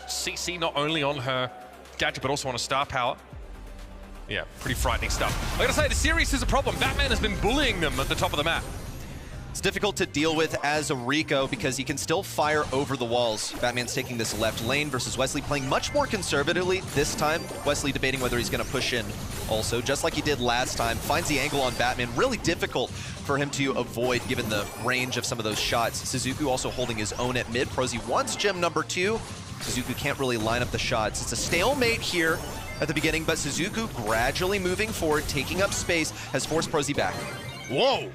CC not only on her gadget, but also on a star power. Yeah, pretty frightening stuff. I gotta say, the Sirius is a problem. Batman has been bullying them at the top of the map. It's difficult to deal with as a Rico because he can still fire over the walls. Batman's taking this left lane versus Wesley playing much more conservatively this time. Wesley debating whether he's going to push in also, just like he did last time. Finds the angle on Batman. Really difficult for him to avoid given the range of some of those shots. Suzuku also holding his own at mid. Prosy wants gem number 2. Suzuku can't really line up the shots. It's a stalemate here at the beginning, but Suzuku gradually moving forward, taking up space, has forced Prosy back. Whoa!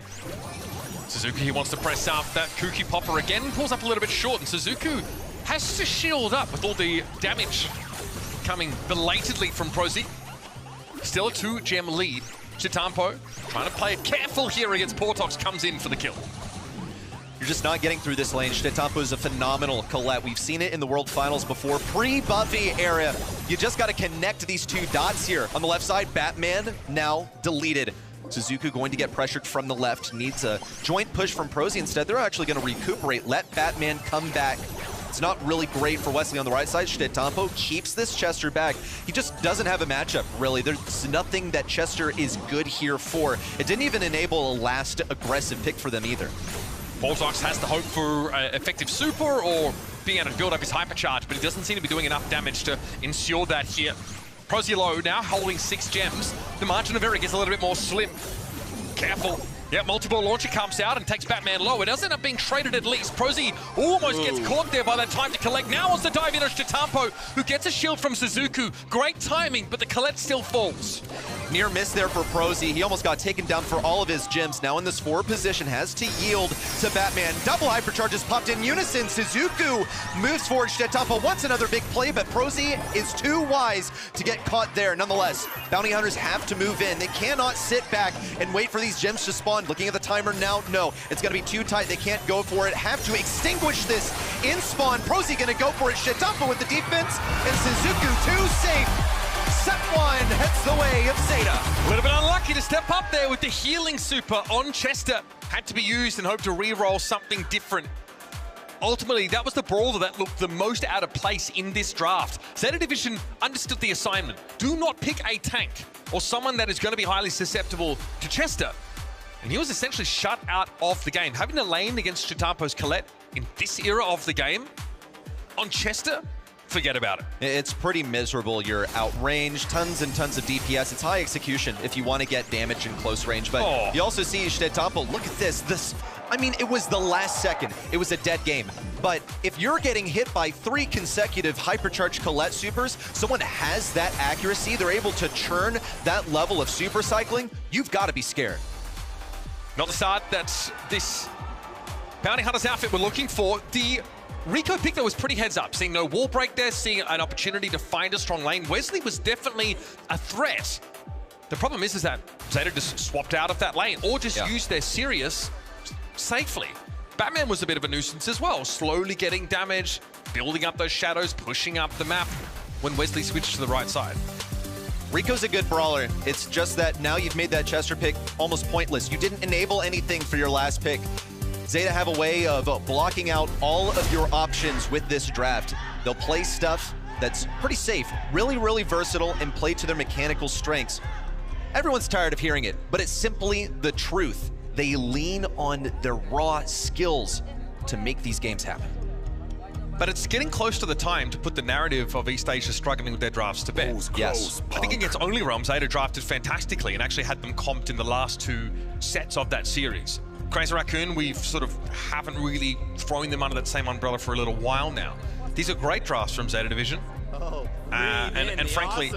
Suzuku, he wants to press out that Kuki Popper again, pulls up a little bit short, and Suzuku has to shield up with all the damage coming belatedly from Prosy. Still a 2-gem lead. Stetampo trying to play it careful here against Portox, comes in for the kill. You're just not getting through this lane. Stetampo is a phenomenal Colette. We've seen it in the World Finals before. Pre-Buffy era. You just got to connect these 2 dots here. On the left side, Batman now deleted. Suzuku going to get pressured from the left. Needs a joint push from Prosy. Instead, they're actually going to recuperate. Let Batman come back It's not really great for Wesley on the right side. Stetampo keeps this Chester back. He just doesn't have a matchup, really. There's nothing that Chester is good here for. It didn't even enable a last aggressive pick for them either. Boltox has to hope for effective super or being able to build up his hypercharge, but he doesn't seem to be doing enough damage to ensure that here. Prozilo now holding 6 gems. The margin of error gets a little bit more slim. Careful. Yeah, multiple launcher comes out and takes Batman low. It does end up being traded at least. Prozy almost gets caught there by that time to collect. Now wants to dive in on Stetampo, who gets a shield from Suzuku. Great timing, but the collect still falls. Near miss there for Prozy. He almost got taken down for all of his gems. Now in this forward position, has to yield to Batman. Double hypercharges popped in unison. Suzuku moves forward. Stetampo wants another big play, but Prozy is too wise to get caught there. Nonetheless, Bounty Hunters have to move in. They cannot sit back and wait for these gems to spawn. Looking at the timer now, no, it's gonna be too tight. They can't go for it. Have to extinguish this in spawn. Prozy gonna go for it. Stetampo with the defense, and Suzuku too safe. Set one heads the way of Zeta. A little bit unlucky to step up there with the healing super on Chester. Had to be used and hope to re-roll something different. Ultimately, that was the brawler that looked the most out of place in this draft. Zeta Division understood the assignment. Do not pick a tank or someone that is going to be highly susceptible to Chester. And he was essentially shut out of the game. Having to lane against Stetampo's Colette in this era of the game, on Chester, forget about it. It's pretty miserable. You're outranged, tons and tons of DPS. It's high execution if you want to get damage in close range. But you also see Stetampo, look at this. I mean, it was the last second. It was a dead game. But if you're getting hit by 3 consecutive hypercharged Colette supers, someone has that accuracy, they're able to churn that level of super cycling, you've got to be scared. Not the start that this Bounty Hunters outfit we're looking for. The Rico pick though was pretty heads up, seeing no wall break there, seeing an opportunity to find a strong lane. Wesley was definitely a threat. The problem is that Zeta just swapped out of that lane or just used their Sirius safely. Batman was a bit of a nuisance as well, slowly getting damage, building up those shadows, pushing up the map when Wesley switched to the right side. Rico's a good brawler. It's just that now you've made that Chester pick almost pointless. You didn't enable anything for your last pick. Zeta have a way of blocking out all of your options with this draft. They'll play stuff that's pretty safe, really, really versatile, and play to their mechanical strengths. Everyone's tired of hearing it, but it's simply the truth. They lean on their raw skills to make these games happen. But it's getting close to the time to put the narrative of East Asia struggling with their drafts to bed. Yes. I think against Only Realms, Zeta drafted fantastically and actually had them comped in the last 2 sets of that series. Crazy Raccoon, we've sort of haven't really thrown them under that same umbrella for a little while now. These are great drafts from Zeta Division. And frankly,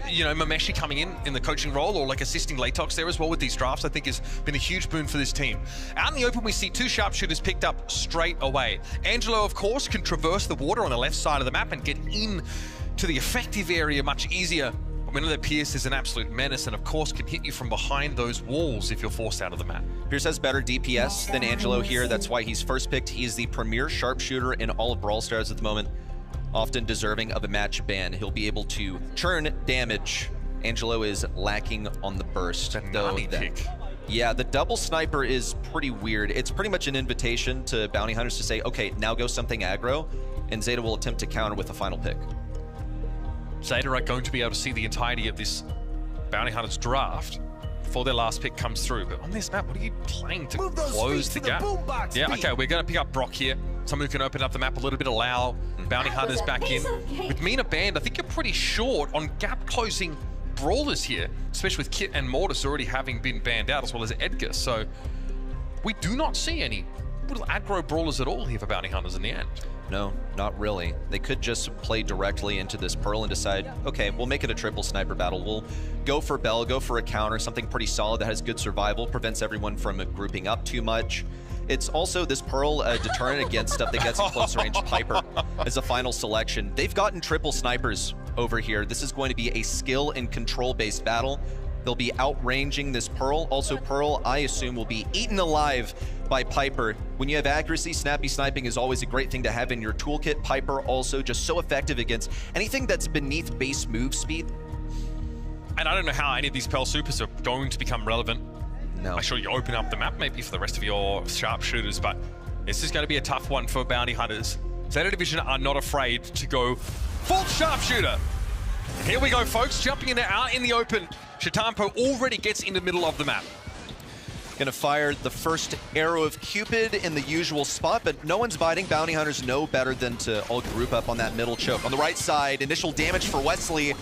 you know, Mameshi coming in the coaching role or like assisting Latox there as well with these drafts, I think has been a huge boon for this team. Out in the open, we see 2 sharpshooters picked up straight away. Angelo, of course, can traverse the water on the left side of the map and get in to the effective area much easier. We know that Pierce is an absolute menace and of course can hit you from behind those walls if you're forced out of the map. Pierce has better DPS than Angelo here. That's why he's first picked. He's the premier sharpshooter in all of Brawl Stars at the moment. Often deserving of a match ban. He'll be able to churn damage. Angelo is lacking on the burst. Yeah, the double sniper is pretty weird. It's pretty much an invitation to Bounty Hunters to say, okay, now go something aggro, and Zeta will attempt to counter with a final pick. Zeta are going to be able to see the entirety of this Bounty Hunters draft before their last pick comes through. But on this map, what are you playing to close the gap? Yeah, okay, we're going to pick up Brock here. Someone who can open up the map a little bit, allow Bounty Hunters back in. With Mina banned, I think you're pretty short on gap closing brawlers here, especially with Kit and Mortis already having been banned out, as well as Edgar. So we do not see any little aggro brawlers at all here for Bounty Hunters in the end. No, not really. They could just play directly into this Pearl and decide, okay, we'll make it a triple sniper battle. We'll go for Bell, go for a counter, something pretty solid that has good survival, prevents everyone from grouping up too much. It's also this Pearl deterrent against stuff that gets in close range. Piper as a final selection. They've gotten triple snipers over here. This is going to be a skill and control-based battle. They'll be outranging this Pearl. Also, Pearl, I assume, will be eaten alive by Piper. When you have accuracy, snappy sniping is always a great thing to have in your toolkit. Piper also just so effective against anything that's beneath base move speed. And I don't know how any of these Pearl Supers are going to become relevant. No. I'm sure you open up the map maybe for the rest of your sharpshooters, but this is going to be a tough one for Bounty Hunters. Zeta Division are not afraid to go full sharpshooter. Here we go, folks, jumping in out in the open. Shitampo already gets in the middle of the map. Gonna fire the first arrow of Cupid in the usual spot, but no one's biting. Bounty Hunters know better than to all group up on that middle choke. On the right side, initial damage for Wesley.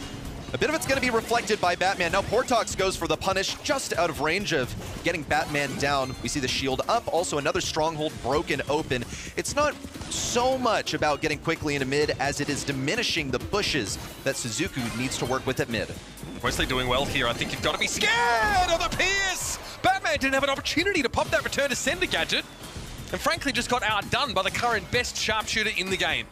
A bit of it's gonna be reflected by Batman. Now Portox goes for the punish, just out of range of getting Batman down. We see the shield up, also another stronghold broken open. It's not so much about getting quickly into mid as it is diminishing the bushes that Suzuku needs to work with at mid. Wesley doing well here. I think you've got to be scared of the Pierce! Batman didn't have an opportunity to pop that return to sender gadget, and frankly just got outdone by the current best sharpshooter in the game.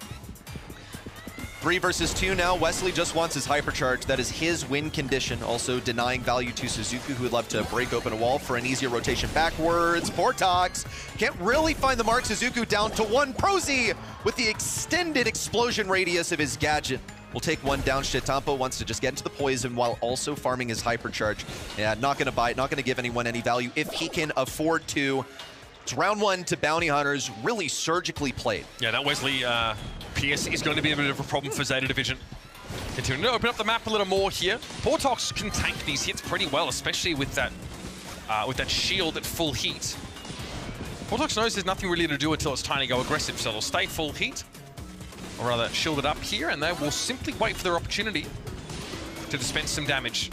3 versus 2 now. Wesley just wants his hypercharge. That is his win condition. Also denying value to Suzuku, who would love to break open a wall for an easier rotation backwards. Portox can't really find the mark. Suzuku down to 1. Prosy with the extended explosion radius of his gadget will take one down. Shitampo wants to just get into the poison while also farming his hypercharge. Yeah, not going to bite, not going to give anyone any value if he can afford to. It's round 1 to Bounty Hunters, really surgically played. Yeah, that Wesley Pierce is going to be a bit of a problem for Zeta Division. Continuing to open up the map a little more here. Portox can tank these hits pretty well, especially with that shield at full heat. Portox knows there's nothing really to do until it's time to go aggressive, so they'll stay full heat, or rather shielded up here, and they will simply wait for their opportunity to dispense some damage.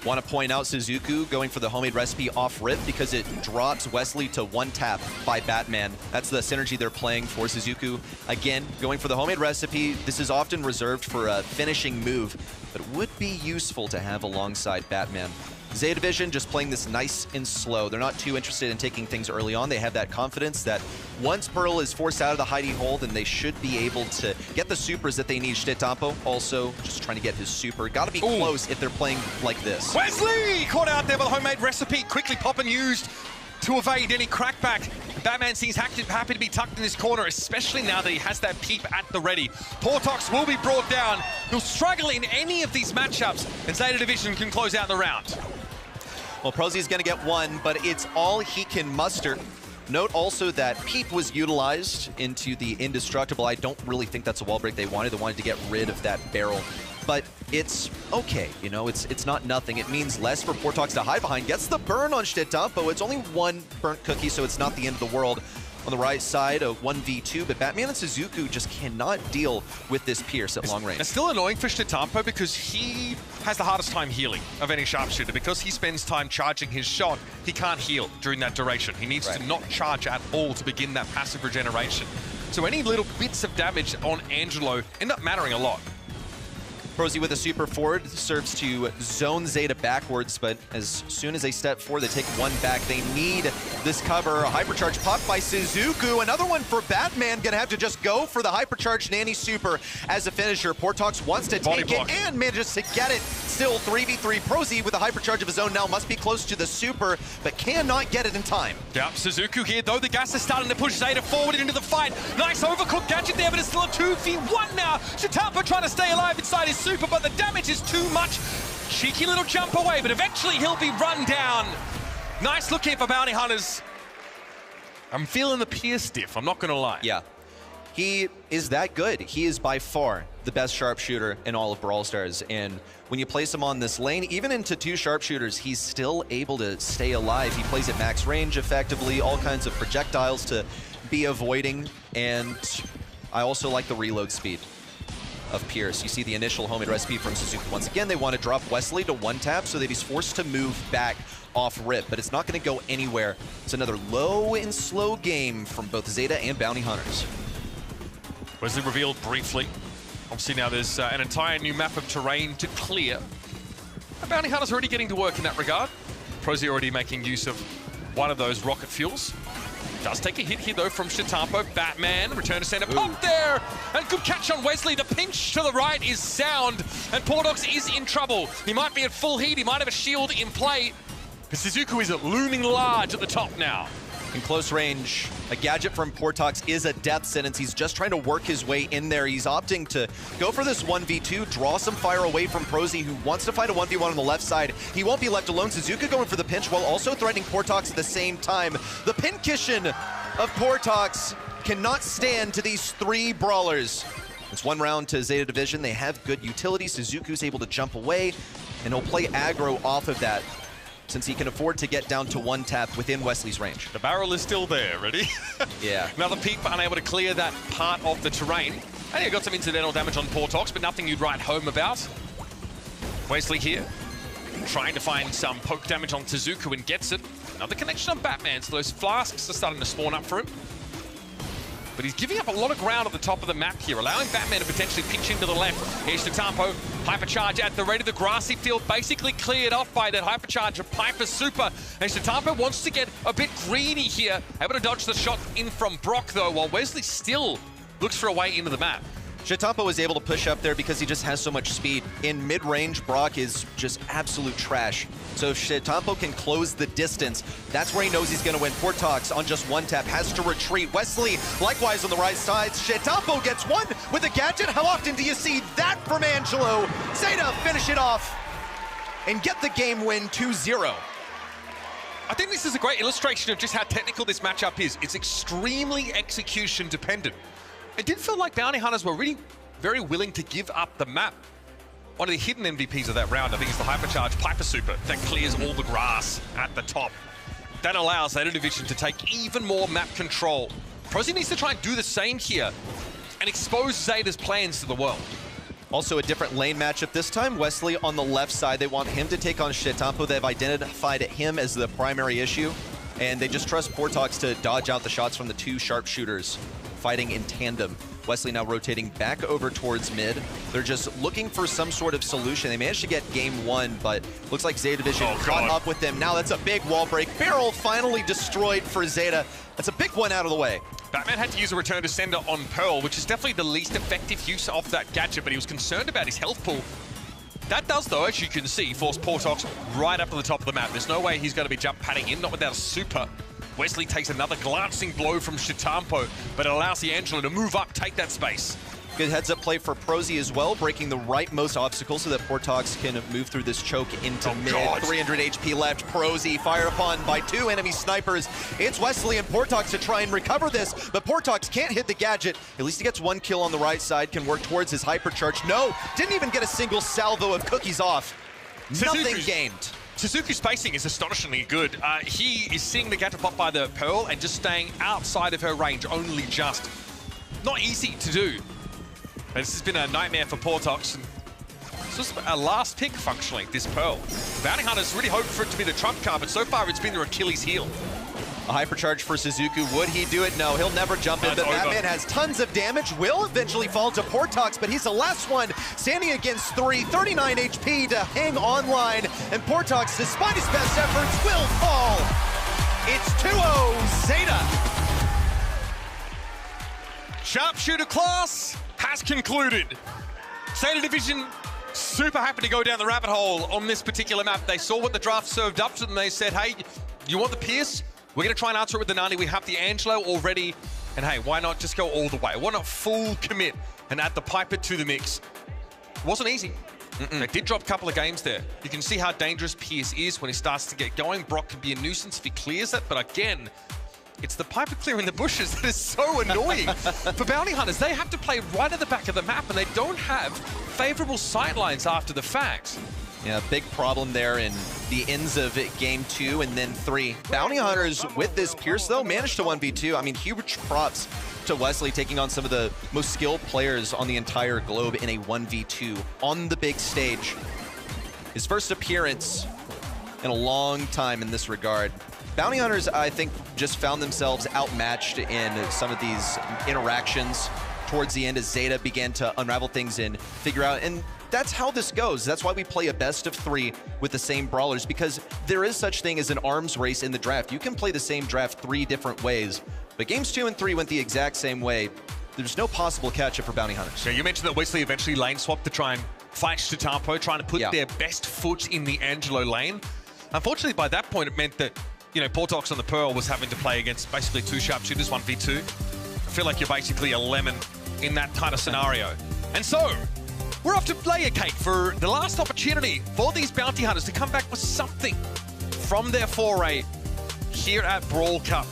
Want to point out Suzuku going for the homemade recipe off rip because it drops Wesley to 1 tap by Batman. That's the synergy they're playing for Suzuku. Again, going for the homemade recipe. This is often reserved for a finishing move, but would be useful to have alongside Batman. Zeta Division just playing this nice and slow. They're not too interested in taking things early on. They have that confidence that once Pearl is forced out of the hidey hole, then they should be able to get the supers that they need. Shitampo also just trying to get his super. Gotta be close if they're playing like this. Wesley caught out there by the homemade recipe, quickly pop and used to evade any crackback. Batman seems happy to be tucked in this corner, especially now that he has that peep at the ready. Portox will be brought down. He'll struggle in any of these matchups, and Zeta Division can close out the round. Well, Prosy's going to get 1, but it's all he can muster. Note also that Peep was utilized into the indestructible. I don't really think that's a wall break they wanted. They wanted to get rid of that barrel. But it's okay, you know, it's not nothing. It means less for Portox to hide behind. Gets the burn on Shitampo. It's only 1 burnt cookie, so it's not the end of the world. On the right side, a 1v2, but Batman and Suzuku just cannot deal with this Pierce at long range. It's still annoying for Shitampo because he has the hardest time healing of any sharpshooter. Because he spends time charging his shot, he can't heal during that duration. He needs to not charge at all to begin that passive regeneration. So any little bits of damage on Angelo end up mattering a lot. Prosy with a super forward serves to zone Zeta backwards, but as soon as they step forward, they take 1 back. They need this cover. A hypercharge popped by Suzuku. Another one for Batman. Gonna have to just go for the hypercharge nanny super as a finisher. Portox wants to take it and manages to get it. Still 3v3. Prosy with a hypercharge of his own now must be close to the super, but cannot get it in time. Yep, Suzuku here, though the gas is starting to push Zeta forward into the fight. Nice overcooked gadget there, but it's still a 2v1 now. Shitampo trying to stay alive inside his super, but the damage is too much. Cheeky little jump away, but eventually he'll be run down. Nice look here for Bounty Hunters. I'm feeling the Pierce diff, I'm not going to lie. Yeah, he is that good. He is by far the best sharpshooter in all of Brawl Stars, and when you place him on this lane, even into 2 sharpshooters, he's still able to stay alive. He plays at max range effectively, all kinds of projectiles to be avoiding, and I also like the reload speed of Pierce. You see the initial homemade recipe from Suzuki. Once again, they want to drop Wesley to 1 tap so that he's forced to move back off rip, but it's not going to go anywhere. It's another low and slow game from both Zeta and Bounty Hunters. Wesley revealed briefly. Obviously now there's an entire new map of terrain to clear. The Bounty Hunters already getting to work in that regard. Prosy already making use of one of those rocket fuels. Does take a hit here, though, from Shitampo. Batman, return to center, pop there! And good catch on Wesley. The pinch to the right is sound, and Portox is in trouble. He might be at full heat, he might have a shield in play, but Suzuku is looming large at the top now. In close range, a gadget from Portox is a death sentence. He's just trying to work his way in there. He's opting to go for this 1v2, draw some fire away from Prosy, who wants to fight a 1v1 on the left side. He won't be left alone. Suzuka going for the pinch while also threatening Portox at the same time. The pincushion of Portox cannot stand to these 3 brawlers. It's 1 round to Zeta Division. They have good utility. Suzuku's able to jump away, and he'll play aggro off of that, since he can afford to get down to 1 tap within Wesley's range. The barrel is still there, ready? Yeah. Another peep, unable to clear that part of the terrain. And he got some incidental damage on Portox, but nothing you'd write home about. Wesley here, trying to find some poke damage on Suzuku and gets it. Another connection on Batman, so those flasks are starting to spawn up for him. But he's giving up a lot of ground at the top of the map here, allowing Batman to potentially pinch into the left. Here's Tatampo, Hypercharge at the rate of the grassy field, basically cleared off by that Hypercharge of Piper Super. And Tatampo wants to get a bit greedy here, able to dodge the shot in from Brock though, while Wesley still looks for a way into the map. Shitampo was able to push up there because he just has so much speed. In mid-range, Brock is just absolute trash. So if Shitampo can close the distance, that's where he knows he's going to win. Portox on just 1 tap has to retreat. Wesley, likewise on the right side. Shitampo gets 1 with a gadget. How often do you see that from Angelo? Zeta finish it off and get the game win 2-0. I think this is a great illustration of just how technical this matchup is. It's extremely execution dependent. It did feel like Bounty Hunters were really very willing to give up the map. One of the hidden MVPs of that round, I think, is the Hypercharge Piper Super that clears all the grass at the top. That allows Zeta Division to take even more map control. Prosy needs to try and do the same here and expose Zeta's plans to the world. Also a different lane matchup this time. Wesley on the left side. They want him to take on Shitampo. They've identified him as the primary issue, and they just trust Portox to dodge out the shots from the 2 sharpshooters fighting in tandem. Wesley now rotating back over towards mid. They're just looking for some sort of solution. They managed to get game 1, but looks like Zeta Division caught up with them. Now that's a big wall break. Barrel finally destroyed for Zeta. That's a big one out of the way. Batman had to use a return to sender on Pearl, which is definitely the least effective use of that gadget, but he was concerned about his health pool. That does, though, as you can see, force Portox right up to the top of the map. There's no way he's going to be jump padding in, not without a super. Wesley takes another glancing blow from Shitampo, but it allows the Angelo to move up, take that space. Good heads-up play for Prosy as well, breaking the rightmost obstacle so that Portox can move through this choke into mid. 300 HP left. Prosy fired upon by 2 enemy snipers. It's Wesley and Portox to try and recover this, but Portox can't hit the gadget. At least he gets 1 kill on the right side, can work towards his hypercharge. No, didn't even get a single salvo of cookies off. Nothing gamed. Suzuku's spacing is astonishingly good. He is seeing the gadget pop by the Pearl and just staying outside of her range, only just. Not easy to do. But this has been a nightmare for Portox. It's just a last pick, functionally, this Pearl. Bounty Hunters really hoped for it to be the trump card, but so far it's been their Achilles heel. A hypercharge for Suzuku. Would he do it? No, he'll never jump in, but Batman has tons of damage. Will eventually fall to Portox, but he's the last one standing against 3. 39 HP to hang online, and Portox, despite his best efforts, will fall. It's 2-0 Zeta. Sharpshooter class has concluded. Zeta Division super happy to go down the rabbit hole on this particular map. They saw what the draft served up to them. They said, hey, you want the Pierce? We're going to try and answer it with the 90. We have the Angelo already. And hey, why not just go all the way? Why not full commit and add the Piper to the mix? It wasn't easy. They did drop a couple of games there. You can see how dangerous Pierce is when he starts to get going. Brock can be a nuisance if he clears it. But again, it's the Piper clearing the bushes that is so annoying. For Bounty Hunters, they have to play right at the back of the map, and they don't have favorable sightlines after the fact. Yeah, big problem there in the ends of game 2 and then 3. Bounty Hunters with this Pierce, though, managed to 1v2. I mean, huge props to Wesley taking on some of the most skilled players on the entire globe in a 1v2 on the big stage. His first appearance in a long time in this regard. Bounty Hunters, I think, just found themselves outmatched in some of these interactions towards the end as Zeta began to unravel things and figure out, and that's how this goes. That's why we play a best of 3 with the same brawlers, because there is such thing as an arms race in the draft. You can play the same draft 3 different ways, but games 2 and 3 went the exact same way. There's no possible catch-up for Bounty Hunters. Yeah, you mentioned that Wesley eventually lane swapped to try and fight Shitampo, trying to put their best foot in the Angelo lane. Unfortunately, by that point, it meant that, you know, Portox on the Pearl was having to play against basically 2 sharpshooters, 1v2. I feel like you're basically a lemon in that kind of scenario. And so, we're off to lay a cake for the last opportunity for these Bounty Hunters to come back with something from their foray here at Brawl Cup.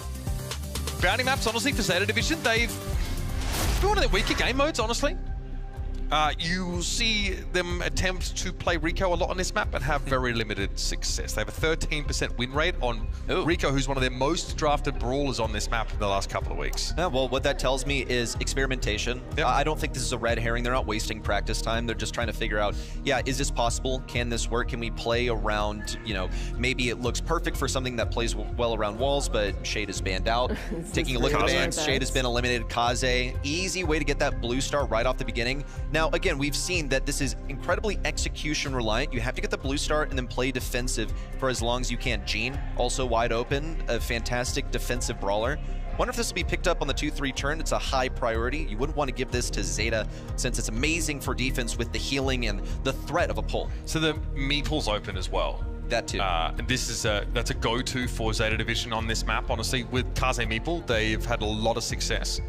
bounty maps, honestly, for Zeta Division, they've been one of their weaker game modes, honestly. You see them attempt to play Rico a lot on this map, but have very limited success. They have a 13% win rate on Rico, who's one of their most drafted brawlers on this map in the last couple of weeks. Yeah, well, what that tells me is experimentation. Yep. I don't think this is a red herring. They're not wasting practice time. They're just trying to figure out, yeah, is this possible? Can this work? Can we play around, you know, maybe it looks perfect for something that plays well around walls, but Shade is banned out. Taking a look at the bans, Shade has been eliminated. Kaze, easy way to get that blue star right off the beginning. Now, again, we've seen that this is incredibly execution reliant. You have to get the blue star and then play defensive for as long as you can. Gene, also wide open, a fantastic defensive brawler. Wonder if this will be picked up on the 2-3 turn. It's a high priority. You wouldn't want to give this to Zeta since it's amazing for defense with the healing and the threat of a pull. So the Meeple's open as well. That too. This is that's a go-to for Zeta Division on this map. Honestly, with Kaze Meeple, they've had a lot of success.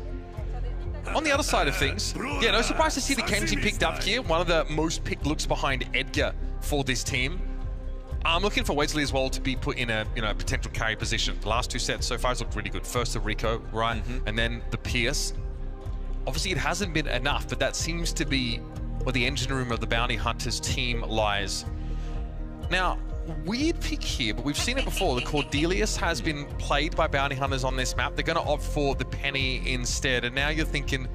On the other side of things, yeah, no surprise to see the Kenji picked up here. One of the most picked looks behind Edgar for this team. I'm looking for Wesley as well to be put in a potential carry position. The last two sets so far has looked really good. First the Rico, right, and then the Pierce. Obviously it hasn't been enough, but that seems to be where the engine room of the Bounty Hunters team lies. Now, weird pick here, but we've seen it before. The Cordelius has been played by Bounty Hunters on this map. They're going to opt for the Penny instead. And now you're thinking,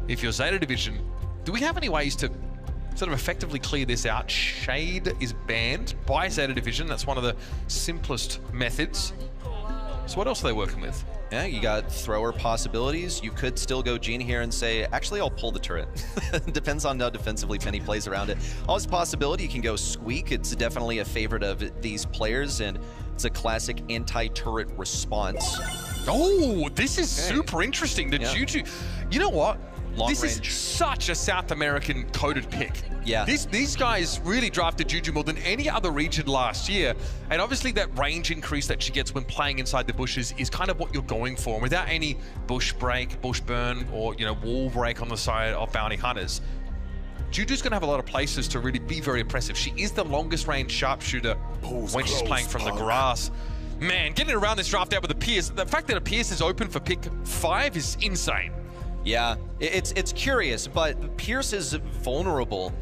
if you're Zeta Division, do we have any ways to sort of effectively clear this out? Shade is banned by Zeta Division. That's one of the simplest methods. So what else are they working with? Yeah, you got thrower possibilities. You could still go Gene here and say, actually, I'll pull the turret. Depends on how defensively Penny plays around it. Always a possibility. You can go Squeak. It's definitely a favorite of these players, and it's a classic anti-turret response. Oh, this is super interesting. The Juju. You know what? This is such a South American coded pick. Yeah. These guys really drafted Juju more than any other region last year. And obviously that range increase that she gets when playing inside the bushes is kind of what you're going for. And without any bush break, bush burn, or wall break on the side of Bounty Hunters, Juju's going to have a lot of places to really be very impressive. She is the longest range sharpshooter when she's playing from the grass. Man, getting around this draft out with a Pierce, the fact that a Pierce is open for pick 5 is insane. Yeah, it's curious, but Pierce is vulnerable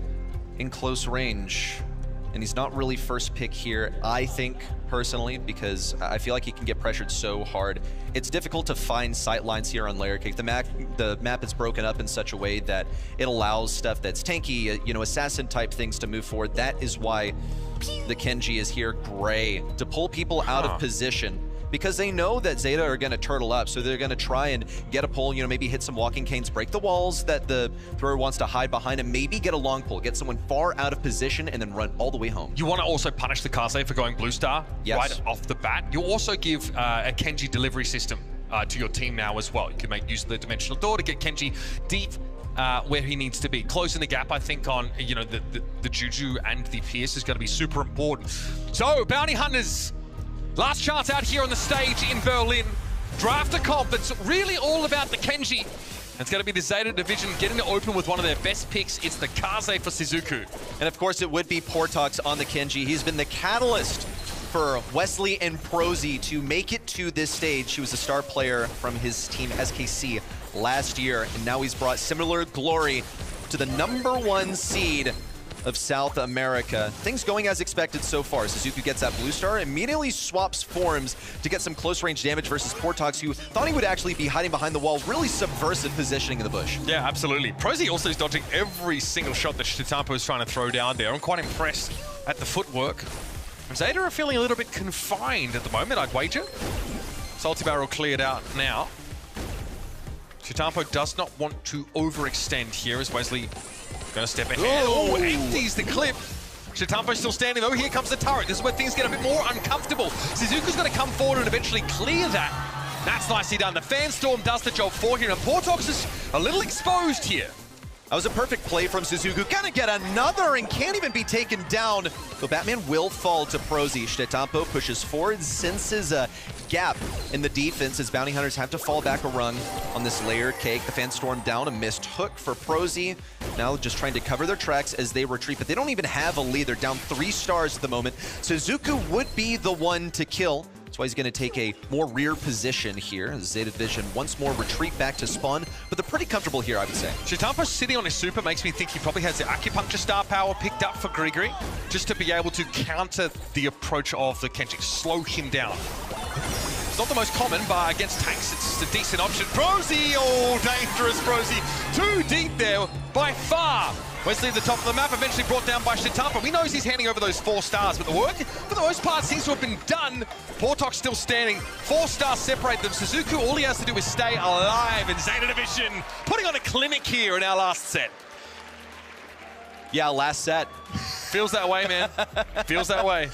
in close range, and he's not really first pick here, I think, personally, because I feel like he can get pressured so hard. It's difficult to find sight lines here on Layer Cake. The map is broken up in such a way that it allows stuff that's tanky, assassin-type things to move forward. That is why the Kenji is here gray, to pull people out of position, because they know that Zeta are going to turtle up, so they're going to try and get a pull, maybe hit some walking canes, break the walls that the thrower wants to hide behind, and maybe get a long pull, get someone far out of position, and then run all the way home. You want to also punish the Kaze for going blue star right off the bat. You also give a Kenji delivery system to your team now as well. You can make use of the dimensional door to get Kenji deep where he needs to be. Closing the gap, I think, on the Juju and the Pierce is going to be super important. So, Bounty Hunters, last chance out here on the stage in Berlin. Draft a comp that's really all about the Kenji. It's going to be the Zeta Division getting to open with one of their best picks. It's the Kaze for Shizuku. And of course, it would be Portox on the Kenji. He's been the catalyst for Wesley and Prosy to make it to this stage. He was a star player from his team SKC last year, and now he's brought similar glory to the #1 seed of South America. Things going as expected so far. Shizuku gets that blue star, immediately swaps forms to get some close range damage versus Portox, who thought he would actually be hiding behind the wall. Really subversive positioning in the bush. Yeah, absolutely. Prosy also is dodging every single shot that Shitampo is trying to throw down there. I'm quite impressed at the footwork. Zeta are feeling a little bit confined at the moment, I'd wager. Salty Barrel cleared out now. Shitampo does not want to overextend here as Wesley gonna step ahead. Oh, empties the clip. Shitampo still standing though. Here comes the turret. This is where things get a bit more uncomfortable. Shizuku's gonna come forward and eventually clear that. That's nicely done. The Fan Storm does the job for him, and Portox is a little exposed here. That was a perfect play from Shizuku. Gonna get another and can't even be taken down. So Batman will fall to Prosy. Shitampo pushes forward, senses a gap in the defense as Bounty Hunters have to fall back a rung on this Layer Cake. The Fan Storm down, a missed hook for Prosy. Now just trying to cover their tracks as they retreat, but they don't even have a lead. They're down 3 stars at the moment. Shizuku would be the one to kill. That's why he's going to take a more rear position here. As Zeta Division once more retreat back to spawn, but they're pretty comfortable here, I would say. Shitampo sitting on his super makes me think he probably has the acupuncture star power picked up for Grigory, just to be able to counter the approach of the Kenji, slow him down. It's not the most common, but against tanks, it's a decent option. Prosy, oh, dangerous Prosy. Too deep there by far. Wesley at the top of the map, eventually brought down by Shitampo. We knows he's handing over those 4 stars, but the work, for the most part, seems to have been done. Portok still standing. 4 stars separate them. Suzuku, all he has to do is stay alive. And Zeta Division putting on a clinic here in our last set. Yeah, last set. Feels that way, man. Feels that way.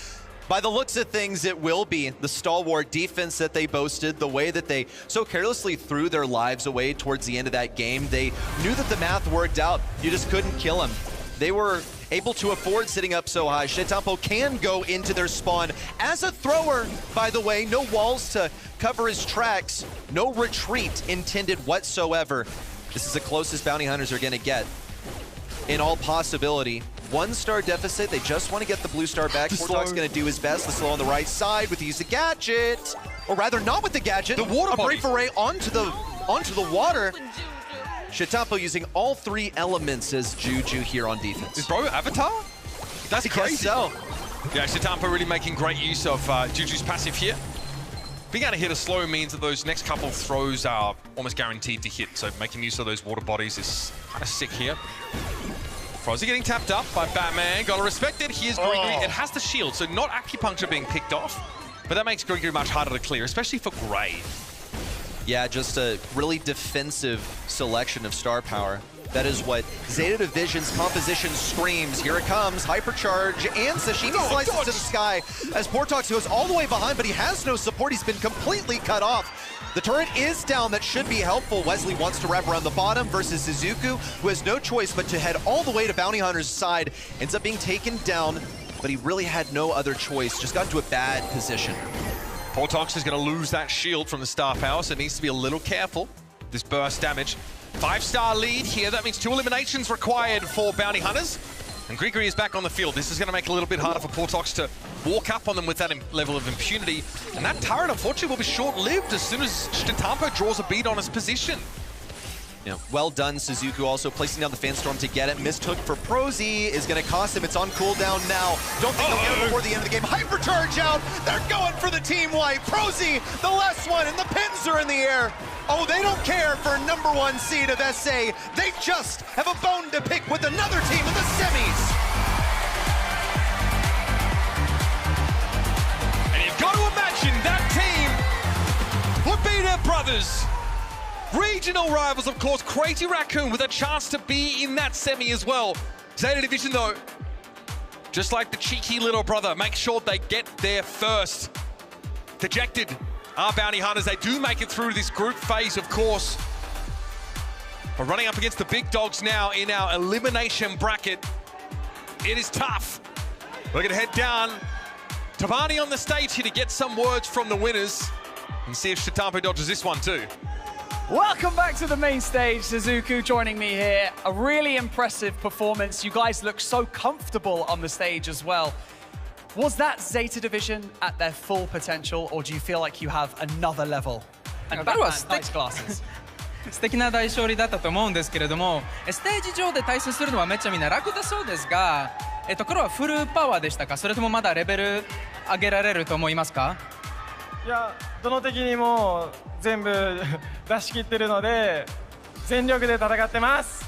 By the looks of things, it will be the stalwart defense that they boasted, the way that they so carelessly threw their lives away towards the end of that game. They knew that the math worked out. You just couldn't kill them. They were able to afford sitting up so high. Shitampo can go into their spawn as a thrower, by the way. No walls to cover his tracks. No retreat intended whatsoever. This is the closest bounty hunters are going to get in all possibility. 1-star deficit. They just want to get the blue star back. Portok's going to do his best. The slow on the right side with the use of gadget, or rather not with the gadget. The water body. A brave array onto the water. Shitampo using all 3 elements as Juju here on defense. Is Bro Avatar? That's crazy. So. Yeah, Shitampo really making great use of Juju's passive here. Being able to hit a slow means that those next couple of throws are almost guaranteed to hit. So making use of those water bodies is kind of sick here. Frozzy getting tapped up by Batman. Gotta respect it. Here's Grigory. It has the shield, so not acupuncture being picked off, but that makes Grigory much harder to clear, especially for Gray. Yeah, just a really defensive selection of star power. That is what Zeta Division's composition screams. Here it comes, Hypercharge, and Sashimi slices to the sky as Portok goes all the way behind, but he has no support. He's been completely cut off. The turret is down. That should be helpful. Wesley wants to wrap around the bottom versus Suzuku, who has no choice but to head all the way to Bounty Hunter's side. Ends up being taken down, but he really had no other choice. Just got into a bad position. Portok is going to lose that shield from the star power, so it needs to be a little careful. This burst damage. 5-star lead here. That means 2 eliminations required for Bounty Hunters. And Grigory is back on the field. This is going to make it a little bit harder for Portok to walk up on them with that level of impunity. And that turret, unfortunately, will be short-lived as soon as Shitampo draws a beat on his position. Yeah, well done, Suzuku, also placing down the Fanstorm to get it. Mistook for Prosy is going to cost him. It's on cooldown now. Don't think they'll get it before the end of the game. Hypercharge out. They're going for the team wipe. Prosy, the last one, and the pins are in the air. Oh, they don't care for #1 seed of SA. They just have a bone to pick with another team in the semis. And you've got to imagine that team would be their brothers. Regional rivals, of course. Crazy Raccoon with a chance to be in that semi as well. Zeta Division, though, just like the cheeky little brother, make sure they get there first. Dejected are Bounty Hunters. They do make it through this group phase, of course. But running up against the big dogs now in our elimination bracket, it is tough. We're going to head down. Tabani on the stage here to get some words from the winners and see if Shitampo dodges this one too. Welcome back to the main stage. Suzuku joining me here. A really impressive performance. You guys look so comfortable on the stage as well. Was that Zeta Division at their full potential, or do you feel like you have another level? And that was nice glasses. 素敵な大勝利だったと思うんですけれども、ステージ上で対戦するのはめっちゃみんな楽だそうですが、黒はフルパワーでしたか、それともまだレベル上げられると思いますか？いや、どの敵にも全部出し切ってるので、全力で戦ってます。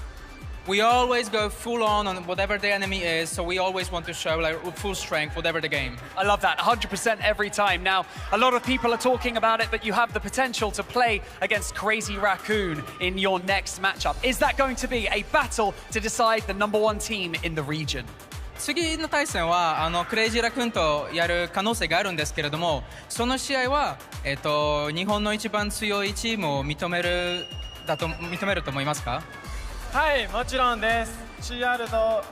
We always go full on whatever the enemy is, so we always want to show like full strength, whatever the game. I love that, 100% every time. Now, a lot of people are talking about it, but you have the potential to play against Crazy Raccoon in your next matchup. Is that going to be a battle to decide the #1 team in the region? 次の対戦はクレイジーラクーンとやる可能性があるんですけれども、その試合は、日本の一番強いチームを認めると思いますか？はい、もちろんです。CR と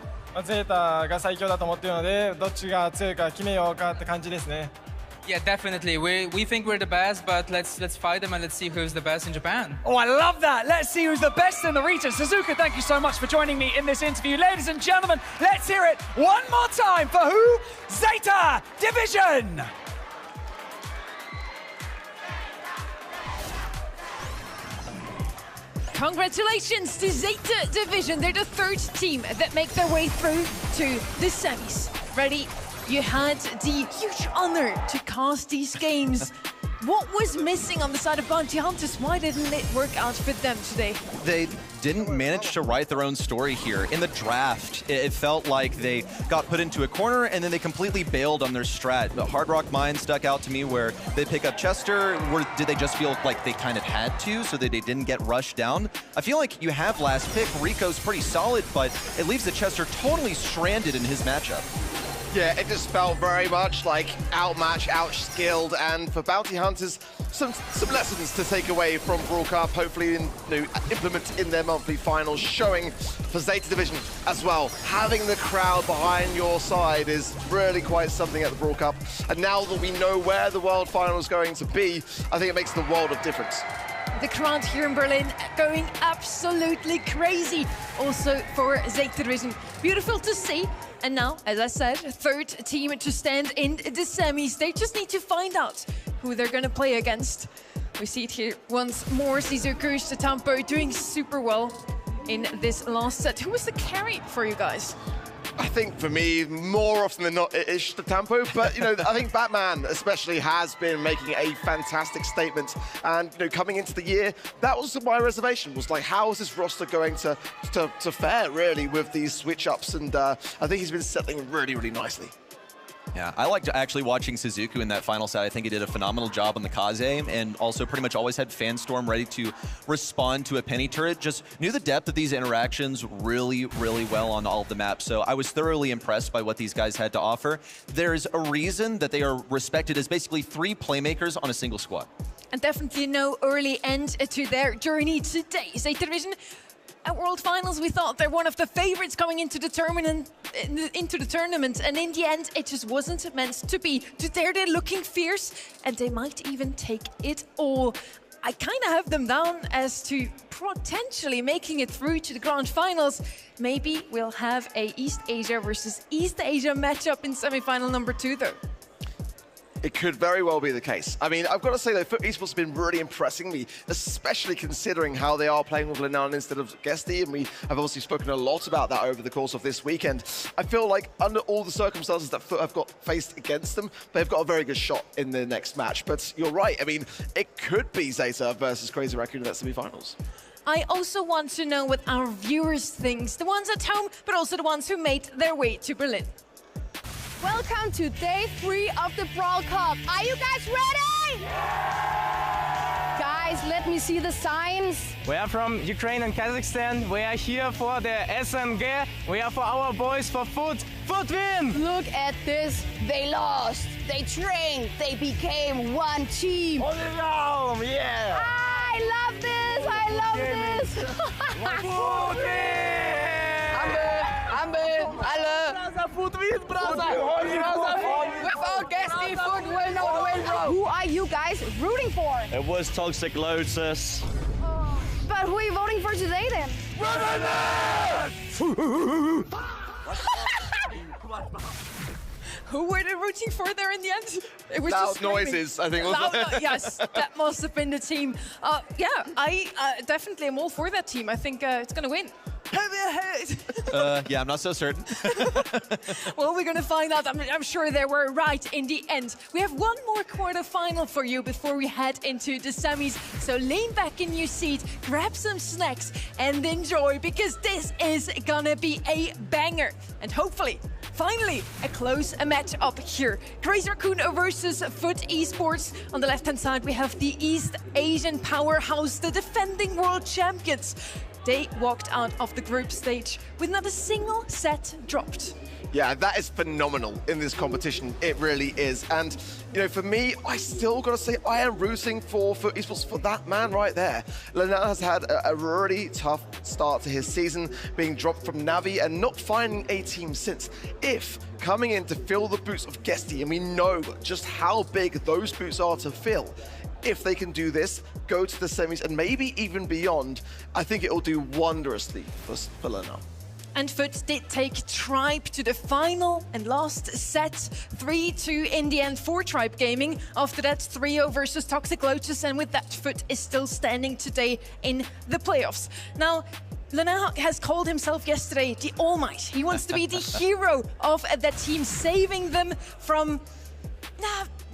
ゼータが最強だと思っているので、どっちが強いか決めようかって感じですね。Yeah, definitely. We think we're the best, but let's fight them and let's see who's the best in Japan. Oh, I love that. Let's see who's the best in the region. Suzuka, thank you so much for joining me in this interview. Ladies and gentlemen, let's hear it one more time for who? Zeta Division! Congratulations to Zeta Division. They're the third team that make their way through to the semis. Ready? You had the huge honor to cast these games. What was missing on the side of Bounty Hunters? Why didn't it work out for them today? They didn't manage to write their own story here. In the draft, it felt like they got put into a corner and then they completely bailed on their strat. The Hard Rock Mine stuck out to me where they pick up Chester. Did they just feel like they kind of had to so that they didn't get rushed down? I feel like you have last pick. Rico's pretty solid, but it leaves the Chester totally stranded in his matchup. Yeah, it just felt very much like outmatched, outskilled, and for Bounty Hunters, some lessons to take away from Brawl Cup, hopefully implement in their monthly finals, showing for Zeta Division as well. Having the crowd behind your side is really quite something at the Brawl Cup, and now that we know where the World Final is going to be, I think it makes the world of difference. The crowd here in Berlin going absolutely crazy, also for Zeta Division. Beautiful to see. And now, as I said, third team to stand in the semis. They just need to find out who they're going to play against. We see it here once more. Shizuku Tatampo doing super well in this last set. Who was the carry for you guys? I think for me, more often than not, it is Tatampo. But, I think Batman especially has been making a fantastic statement. And, coming into the year, that was my reservation, was like, how is this roster going to fare, really, with these switch-ups? And I think he's been settling really, really nicely. Yeah, I liked actually watching Shizuku in that final set. I think he did a phenomenal job on the Kaze, and also pretty much always had Fanstorm ready to respond to a penny turret. Just knew the depth of these interactions really, really well on all of the maps. So I was thoroughly impressed by what these guys had to offer. There's a reason that they are respected as basically 3 playmakers on a single squad. And definitely no early end to their journey today. Zeta Division at World Finals, we thought they're one of the favorites going into the tournament, and in the end, it just wasn't meant to be. Today, they're looking fierce, and they might even take it all. I kind of have them down as to potentially making it through to the Grand Finals. Maybe we'll have a East Asia versus East Asia matchup in semi-final number 2, though. It could very well be the case. I mean, I've got to say, though, FUT Esports has been really impressing me, especially considering how they are playing with Lenan instead of Guesty, and we have obviously spoken a lot about that over the course of this weekend. I feel like under all the circumstances that FUT have got faced against them, they've got a very good shot in the next match. But you're right. I mean, it could be Zeta versus Crazy Raccoon in that semi-finals. I also want to know what our viewers think, the ones at home, but also the ones who made their way to Berlin. Welcome to day 3 of the Brawl Cup. Are you guys ready? Yeah! Guys, let me see the signs. We are from Ukraine and Kazakhstan. We are here for the SMG. We are for our boys for FUT. FUT win! Look at this. They lost. They trained. They became one team. Yeah! I love this. I love this. FUT win! Without Guesty, FUT will not win, bro. Who are you guys rooting for? It was Toxic Lotus. But who are you voting for today, then? Who were they rooting for there in the end? It was loud just noises, I think. Yes, that must have been the team. Yeah, I definitely am all for that team. I think it's going to win. Yeah, I'm not so certain. Well, we're going to find out. I'm sure they were right in the end. We have one more quarterfinal for you before we head into the semis. So lean back in your seat, grab some snacks, and enjoy, because this is going to be a banger. And hopefully, finally, a close match up here. Crazy Raccoon versus FUT Esports. On the left-hand side, we have the East Asian powerhouse, the defending world champions. They walked out of the group stage with not a single set dropped. Yeah, that is phenomenal in this competition. It really is. And, for me, I still got to say I am rooting for FUT Esports for that man right there. Lenan has had a really tough start to his season, being dropped from Navi and not finding a team since. If coming in to fill the boots of Guesty, and we know just how big those boots are to fill, if they can do this, go to the semis and maybe even beyond, I think it will do wondrously for Lenan. And Foot did take Tribe to the final and last set 3-2 in the end for Tribe Gaming. After that, 3-0 versus Toxic Lotus, and with that, Foot is still standing today in the playoffs. Now, Lena has called himself yesterday the All Might. He wants to be the hero of that team, saving them from,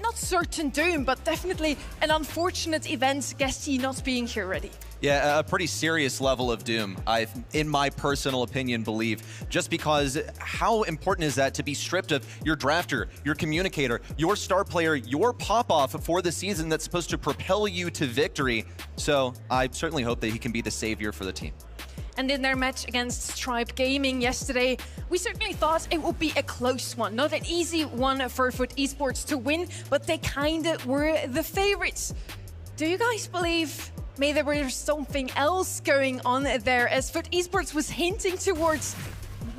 not certain doom, but definitely an unfortunate event, Guesty not being here already. Yeah, a pretty serious level of doom, I, in my personal opinion, believe. Just because how important is that to be stripped of your drafter, your communicator, your star player, your pop-off for the season that's supposed to propel you to victory. So I certainly hope that he can be the savior for the team. And in their match against Tribe Gaming yesterday, we certainly thought it would be a close one. Not an easy one for Foot Esports to win, but they kinda were the favorites. Do you guys believe maybe there was something else going on there, as Foot Esports was hinting towards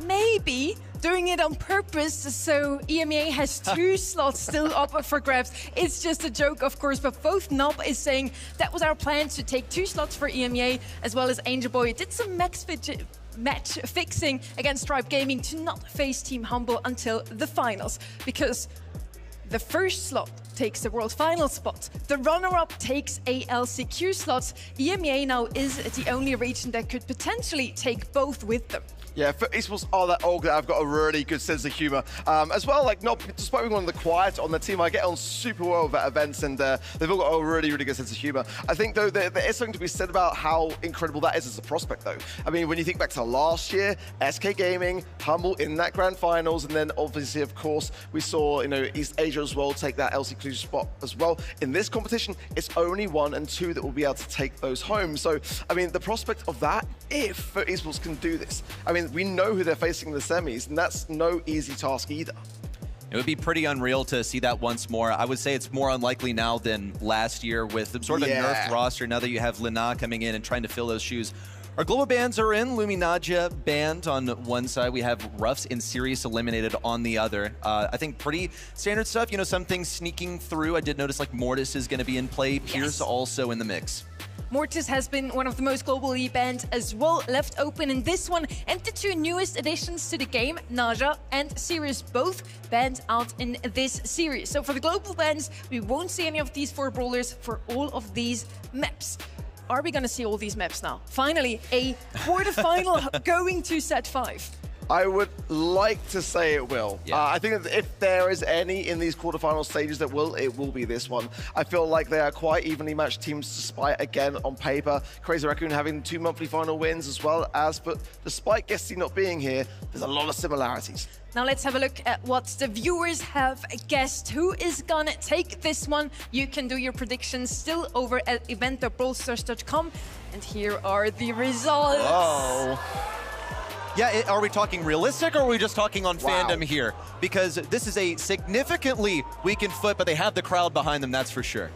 maybe doing it on purpose, so EMEA has 2 slots still up for grabs. It's just a joke, of course, but both Nob is saying that was our plan, to take 2 slots for EMEA, as well as Angel Boy did some match fixing against Tribe Gaming to not face Team Humble until the finals, because the first slot takes the World Final spot. The runner-up takes a LCQ slot. EMEA now is the only region that could potentially take both with them. Yeah, Foot Esports are that org that I've got a really good sense of humor. As well, like, not despite being one of the quiet on the team, I get on super well with at events, and they've all got a really, really good sense of humor. I think, though, there is something to be said about how incredible that is as a prospect, though. I mean, when you think back to last year, SK Gaming, Humble in that grand finals, and then obviously, of course, we saw, East Asia as well take that LCQ spot as well. In this competition, it's only 1 and 2 that will be able to take those home. So, I mean, the prospect of that, if Foot Esports can do this, I mean, we know who they're facing in the semis, and that's no easy task either. It would be pretty unreal to see that once more. I would say it's more unlikely now than last year with sort of a nerfed roster, now that you have Lena coming in and trying to fill those shoes. Our global bans are in. Luminaja banned on one side. We have Ruffs and Sirius eliminated on the other. I think pretty standard stuff. Some things sneaking through. I did notice like Mortis is going to be in play. Pierce also in the mix. Mortis has been one of the most globally banned as well, left open in this one. And the 2 newest additions to the game, Naja and Sirius, both banned out in this series. So for the global bans, we won't see any of these 4 brawlers for all of these maps. Are we going to see all these maps now? Finally, a quarterfinal going to set 5. I would like to say it will. I think that if there is any in these quarterfinal stages that will, it will be this one. I feel like they are quite evenly matched teams, despite, again, on paper, Crazy Raccoon having 2 monthly final wins as well as, but despite Guesty not being here, there's a lot of similarities. Now let's have a look at what the viewers have guessed. Who is gonna take this one? You can do your predictions still over at event.brawlstars.com. And here are the results. Oh. Yeah, are we talking realistic, or are we just talking on fandom here? Because this is a significantly weakened Foot, but they have the crowd behind them, that's for sure.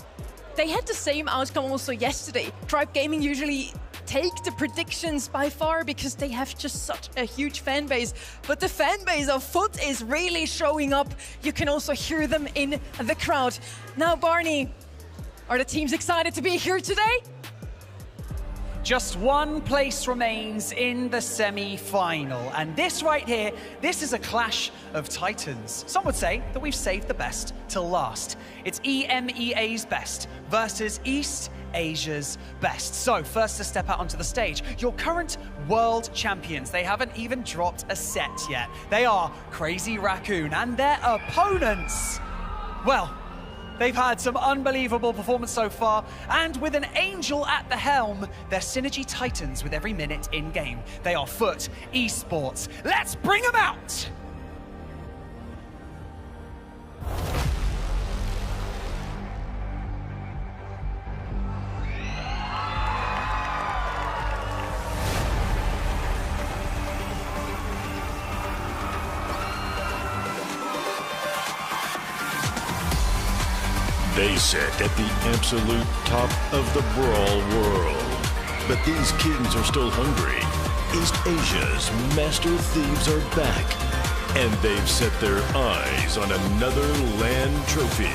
They had the same outcome also yesterday. Tribe Gaming usually take the predictions by far because they have just such a huge fan base. But the fan base of Foot is really showing up. You can also hear them in the crowd. Now, Barney, are the teams excited to be here today? Just 1 place remains in the semi-final. And this right here, this is a clash of titans. Some would say that we've saved the best till last. It's EMEA's best versus East Asia's best. So first to step out onto the stage, your current world champions. They haven't even dropped a set yet. They are Crazy Raccoon, and their opponents, well, they've had some unbelievable performance so far, and with an Angel at the helm, their synergy tightens with every minute in game. They are Foot Esports. Let's bring them out! They sit at the absolute top of the Brawl world. But these kittens are still hungry. East Asia's Master Thieves are back. And they've set their eyes on another LAN trophy.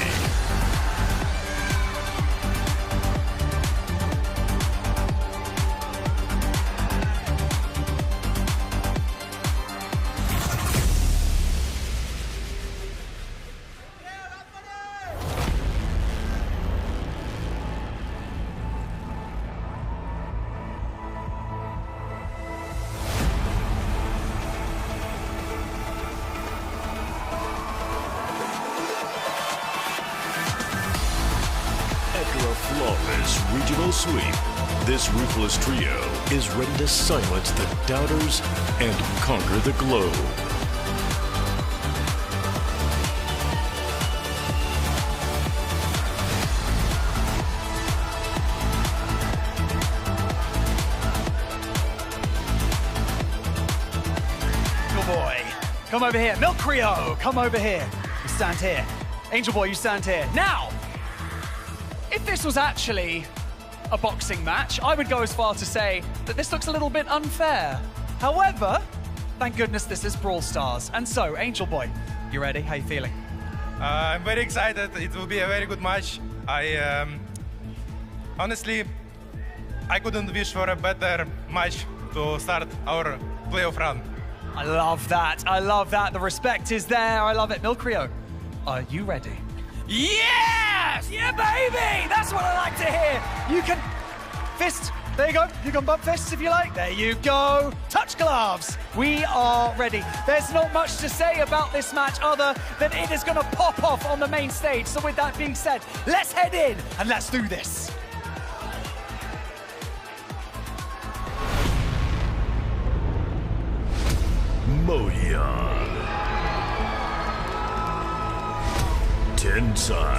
sweep, this ruthless trio is ready to silence the doubters and conquer the globe. Good boy. Come over here. Milk Rio, come over here. You stand here. Angel Boy, you stand here. Now, if this was actually a boxing match, I would go as far to say that this looks a little bit unfair. However, thank goodness this is Brawl Stars. And so, Angel Boy, you ready? How you feeling? I'm very excited. It will be a very good match. Honestly, I couldn't wish for a better match to start our playoff run. I love that. I love that. The respect is there. I love it. Milk Rio, are you ready? Yes! Yeah, baby! That's what I like to hear. You can fist. There you go. You can bump fists if you like. There you go. Touch gloves. We are ready. There's not much to say about this match other than it is going to pop off on the main stage. So with that being said, let's head in and let's do this. Moyan, Tensai,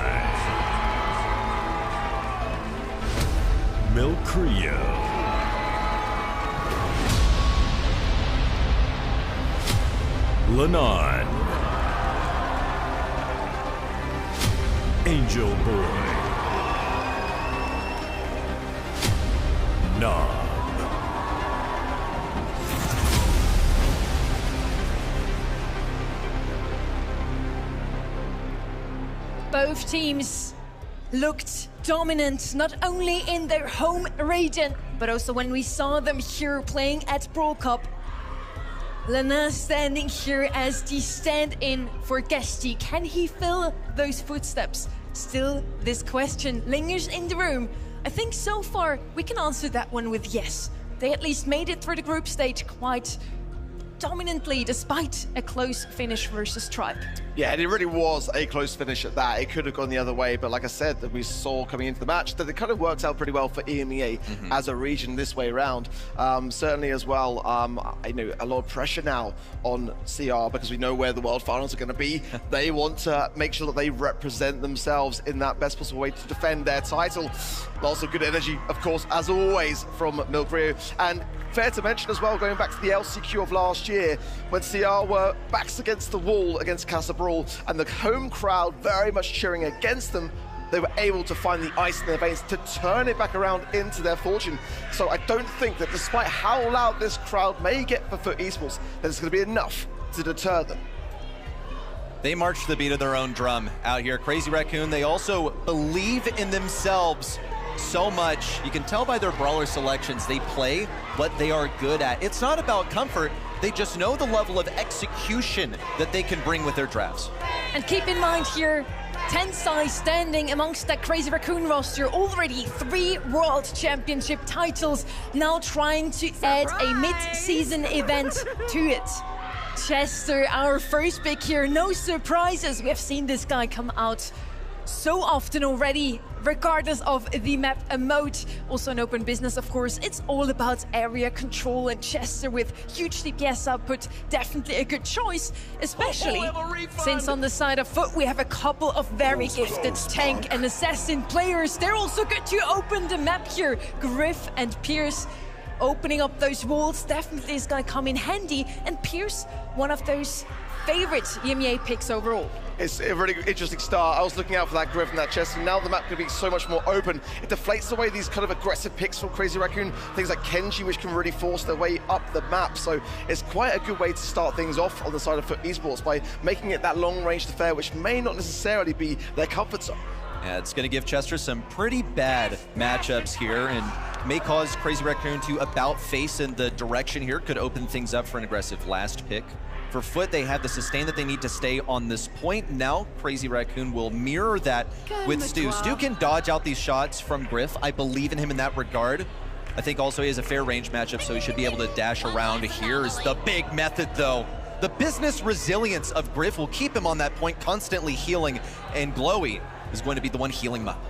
Milk Rio, Lanon, Angel Boy, Knob. Both teams looked dominant, not only in their home region, but also when we saw them here playing at Brawl Cup. Lana standing here as the stand-in for Guesty. Can he fill those footsteps? Still, this question lingers in the room. I think so far we can answer that one with yes. They at least made it through the group stage quite dominantly, despite a close finish versus Tribe. Yeah, and it really was a close finish at that. It could have gone the other way, but like I said, that we saw coming into the match, that it kind of worked out pretty well for EMEA as a region this way around. Certainly as well, I know a lot of pressure now on CR because we know where the World Finals are going to be. They want to make sure that they represent themselves in that best possible way to defend their title. Lots of good energy, of course, as always, from Milk Rio. And fair to mention as well, going back to the LCQ of last year, when CR were backs against the wall against Casa Brawl, and the home crowd very much cheering against them, they were able to find the ice in their veins to turn it back around into their fortune. So I don't think that despite how loud this crowd may get for FUT Esports, that it's going to be enough to deter them. They march to the beat of their own drum out here. Crazy Raccoon, they also believe in themselves so much. You can tell by their brawler selections, they play what they are good at. It's not about comfort, they just know the level of execution that they can bring with their drafts. And keep in mind here, Tensai standing amongst that Crazy Raccoon roster, already 3 World Championship titles, now trying to add a mid-season event to it. Chester, our first pick here, no surprises. We have seen this guy come out so often already, regardless of the map emote. Also an open business, of course. It's all about area control, and Chester with huge DPS output, definitely a good choice, especially since on the side of FUT we have a couple of very gifted tank and assassin players. They're also good to open the map here. Griff and Pierce opening up those walls definitely is going to come in handy, and Pierce, one of those favorite EMEA picks overall. It's a really interesting start. I was looking out for that Griff and that chest, and now the map could be so much more open. It deflates away these kind of aggressive picks from Crazy Raccoon, things like Kenji, which can really force their way up the map. So it's quite a good way to start things off on the side of FUT Esports by making it that long-range affair, which may not necessarily be their comfort zone. Yeah, it's going to give Chester some pretty bad matchups here, and may cause Crazy Raccoon to about face in the direction here. Could open things up for an aggressive last pick. For FUT, they have the sustain that they need to stay on this point. Now, Crazy Raccoon will mirror that with Stu. Stu can dodge out these shots from Griff. I believe in him in that regard. I think also he has a fair range matchup, so he should be able to dash around. Here's the big method, though. The business resilience of Griff will keep him on that point, constantly healing, and Glowy is going to be the one healing him up.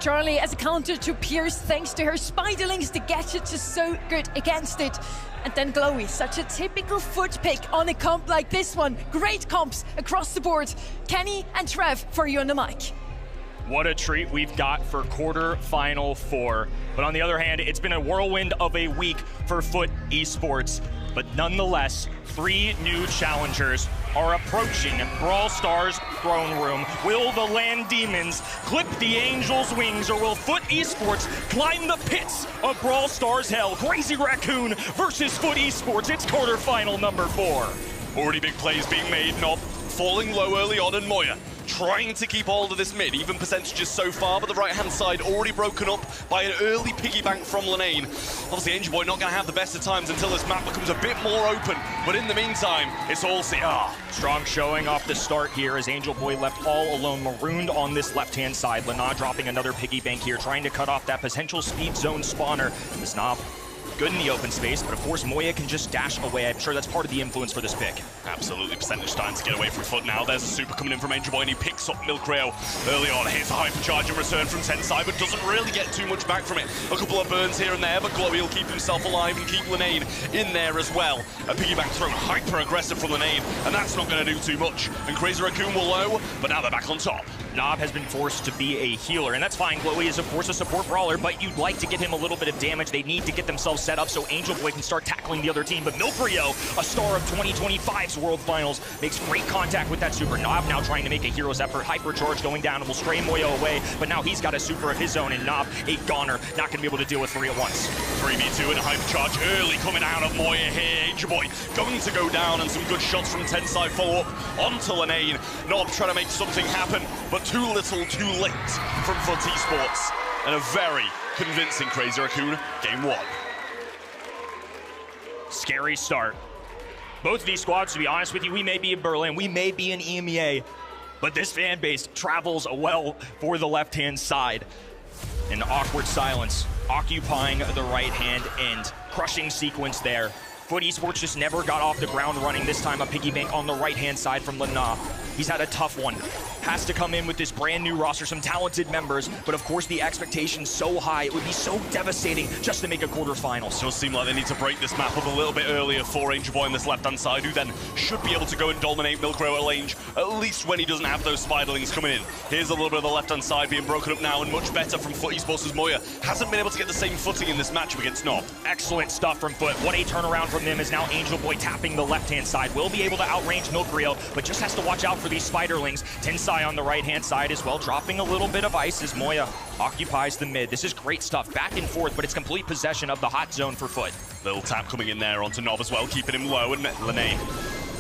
Charlie as a counter to Pierce thanks to her spiderlings. The gadgets is so good against it. And then Glowy, such a typical foot pick on a comp like this one. Great comps across the board. Kenny and Trev for you on the mic. What a treat we've got for quarter-final 4. But on the other hand, it's been a whirlwind of a week for Foot Esports. But nonetheless, 3 new challengers are approaching Brawl Stars' throne room. Will the Land Demons clip the Angels' wings, or will Foot Esports climb the pits of Brawl Stars' hell? Crazy Raccoon versus Foot Esports. It's quarterfinal number 4. Already big plays being made, Nob falling low early on, and Moya trying to keep hold of this mid, even percentages so far, but the right-hand side already broken up by an early piggy bank from Lenane. Obviously, Angel Boy not going to have the best of times until this map becomes a bit more open, but in the meantime, it's all CR. Strong showing off the start here as Angel Boy left all alone, marooned on this left-hand side. Lana dropping another piggy bank here, trying to cut off that potential speed zone spawner. The Snob good in the open space, but of course Moya can just dash away. I'm sure that's part of the influence for this pick. Absolutely, percentage starting to get away from Foot now. There's a super coming in from Angel Boy, and he picks up Milkreo early on. Here's a hypercharge in return from Tensai, but doesn't really get too much back from it. A couple of burns here and there, but Glowy will keep himself alive and keep Lenane in there as well. A piggyback thrown hyper aggressive from Lenane, and that's not going to do too much. And Crazy Raccoon will low, but now they're back on top. Nob has been forced to be a healer, and that's fine. Glowy is, of course, a support brawler, but you'd like to get him a little bit of damage. They need to get themselves set up so Angel Boy can start tackling the other team. But Milkreo, a star of 2025's World Finals, makes great contact with that super. Nob now trying to make a hero's effort. Hypercharge going down and will stray Moya away, but now he's got a super of his own, and Nob, a goner, not going to be able to deal with 3 at once. 3v2 and a hypercharge early coming out of Moya here. Angel Boy going to go down, and some good shots from Tensai follow up onto Lenane. Nob trying to make something happen, but too little too late from Foot Esports. And a very convincing Crazy Raccoon game 1. Scary start. Both of these squads, to be honest with you, we may be in Berlin, we may be in EMEA, but this fan base travels well for the left-hand side. An awkward silence, occupying the right-hand end. Crushing sequence there. Foot Esports just never got off the ground running. This time a piggy bank on the right-hand side from Lana. He's had a tough one. Has to come in with this brand new roster, some talented members, but of course the expectation's so high, it would be so devastating just to make a quarterfinal. So it seems like they need to break this map up a little bit earlier for Angel Boy on this left-hand side, who then should be able to go and dominate Milkreo at range, at least when he doesn't have those spiderlings coming in. Here's a little bit of the left-hand side being broken up now, and much better from Foot Esports as Moya hasn't been able to get the same footing in this matchup against Nob. Excellent stuff from Foot. What a turnaround from them, is now Angel Boy tapping the left-hand side. Will be able to outrange Milkreo, but just has to watch out for these spiderlings. Tensai on the right-hand side as well, dropping a little bit of ice as Moya occupies the mid. This is great stuff, back and forth, but it's complete possession of the hot zone for Foot. Little tap coming in there onto Nob as well, keeping him low, and Lenane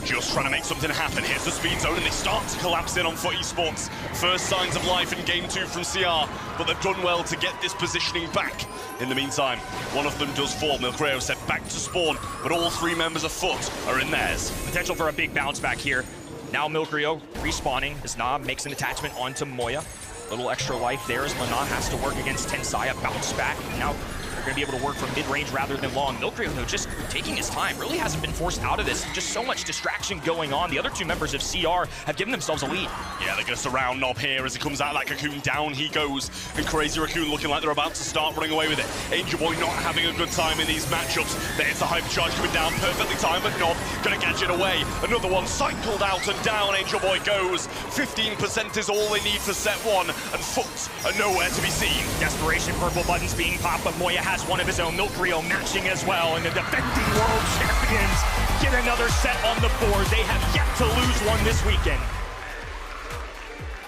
just trying to make something happen. Here's the speed zone, and they start to collapse in on Foot Esports. First signs of life in game 2 from CR, but they've done well to get this positioning back. In the meantime, one of them does fall. Milkreo set back to spawn, but all 3 members of Foot are in theirs. Potential for a big bounce back here. Now Milkreo respawning as Nob makes an attachment onto Moya. Little extra life there as Lana has to work against Tensai, a bounce back. Now they're going to be able to work from mid-range rather than long. Milkreo, though, just taking his time. Really hasn't been forced out of this. Just so much distraction going on. The other 2 members of CR have given themselves a lead. Yeah, they're going to surround Nob here as he comes out of that cocoon. Down he goes. And Crazy Raccoon looking like they're about to start running away with it. Angel Boy not having a good time in these matchups. There's the hypercharge coming down. Perfectly timed, but Nob going to catch it away. Another one cycled out and down. Angel Boy goes. 15% is all they need for set 1. And Foot are nowhere to be seen. Desperation purple buttons being popped, but Moya has one of his own. Milkreo matching as well, and the defending world champions get another set on the board. They have yet to lose one this weekend.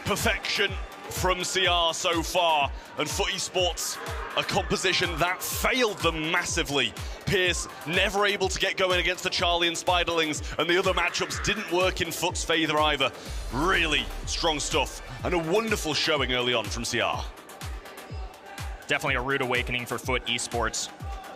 Perfection from CR so far, and Foot Esports, a composition that failed them massively. Pierce never able to get going against the Charlie and Spiderlings, and the other matchups didn't work in Foot's favor either. Really strong stuff, and a wonderful showing early on from CR. Definitely a rude awakening for Foot Esports.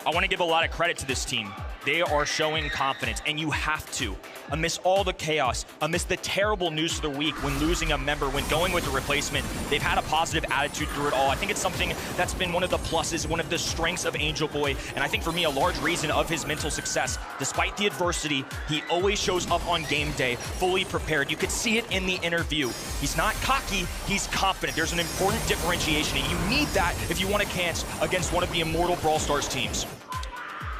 I want to give a lot of credit to this team. They are showing confidence, and you have to. Amidst all the chaos, amidst the terrible news of the week, when losing a member, when going with a replacement, they've had a positive attitude through it all. I think it's something that's been one of the pluses, one of the strengths of Angel Boy, and I think for me, a large reason of his mental success. Despite the adversity, he always shows up on game day, fully prepared. You could see it in the interview. He's not cocky, he's confident. There's an important differentiation, and you need that if you want a chance against one of the immortal Brawl Stars teams.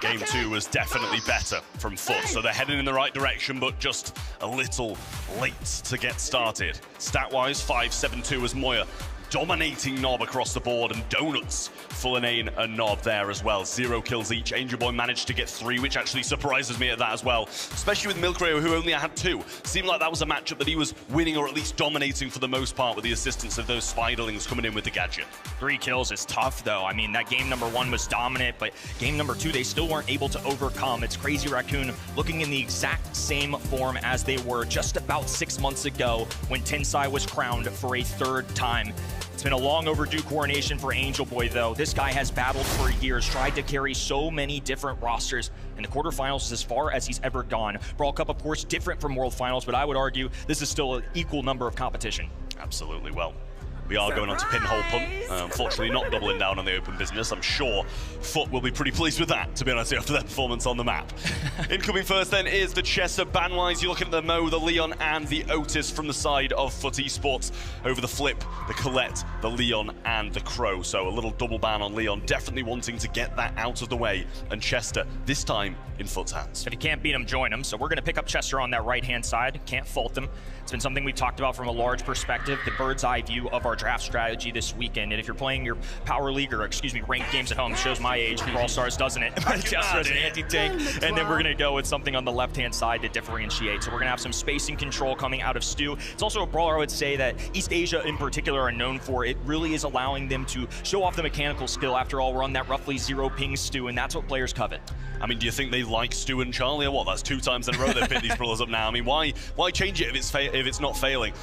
Game 2 was definitely better from Foot, so they're heading in the right direction, but just a little late to get started. Stat-wise, 5-7-2 as Moya dominating Nob across the board, and Donuts, Fullerane and Nob there as well. 0 kills each. Angel Boy managed to get 3, which actually surprises me at that as well, especially with Milkrayo, who only had 2. Seemed like that was a matchup that he was winning, or at least dominating for the most part, with the assistance of those Spiderlings coming in with the gadget. 3 kills is tough, though. I mean, that game number 1 was dominant, but game number 2, they still weren't able to overcome. It's Crazy Raccoon looking in the exact same form as they were just about 6 months ago when Tensai was crowned for a 3rd time. It's been a long overdue coronation for Angel Boy, though. This guy has battled for years, tried to carry so many different rosters, and the quarterfinals is as far as he's ever gone. Brawl Cup, of course, different from World Finals, but I would argue this is still an equal number of competition. Absolutely. Well, we are going on to Pinhole Punt. Unfortunately, not doubling down on the open business. I'm sure Foot will be pretty pleased with that, to be honest, after their performance on the map. Incoming first, then, is the Chester ban-wise. You're looking at the Mo, the Leon, and the Otis from the side of Foot Esports. Over the flip, the Colette, the Leon, and the Crow. So a little double ban on Leon, definitely wanting to get that out of the way. And Chester, this time, in Foot's hands. If you can't beat him, join him. So we're going to pick up Chester on that right-hand side. Can't fault them. It's been something we've talked about from a large perspective, the bird's eye view of our draft strategy this weekend. And if you're playing your Power League, or excuse me, ranked games at home, shows my age, Brawl Stars, doesn't it? Chester as an anti-tank. And then we're going to go with something on the left-hand side to differentiate. So we're going to have some spacing control coming out of Stu. It's also a brawler I would say that East Asia in particular are known for. It really is allowing them to show off the mechanical skill. After all, we're on that roughly 0 ping Stu, and that's what players covet. I mean, do you think they like Stu and Charlie, or what? That's 2 times in a row they've picked these brawlers up now. I mean, why change it if it's not failing?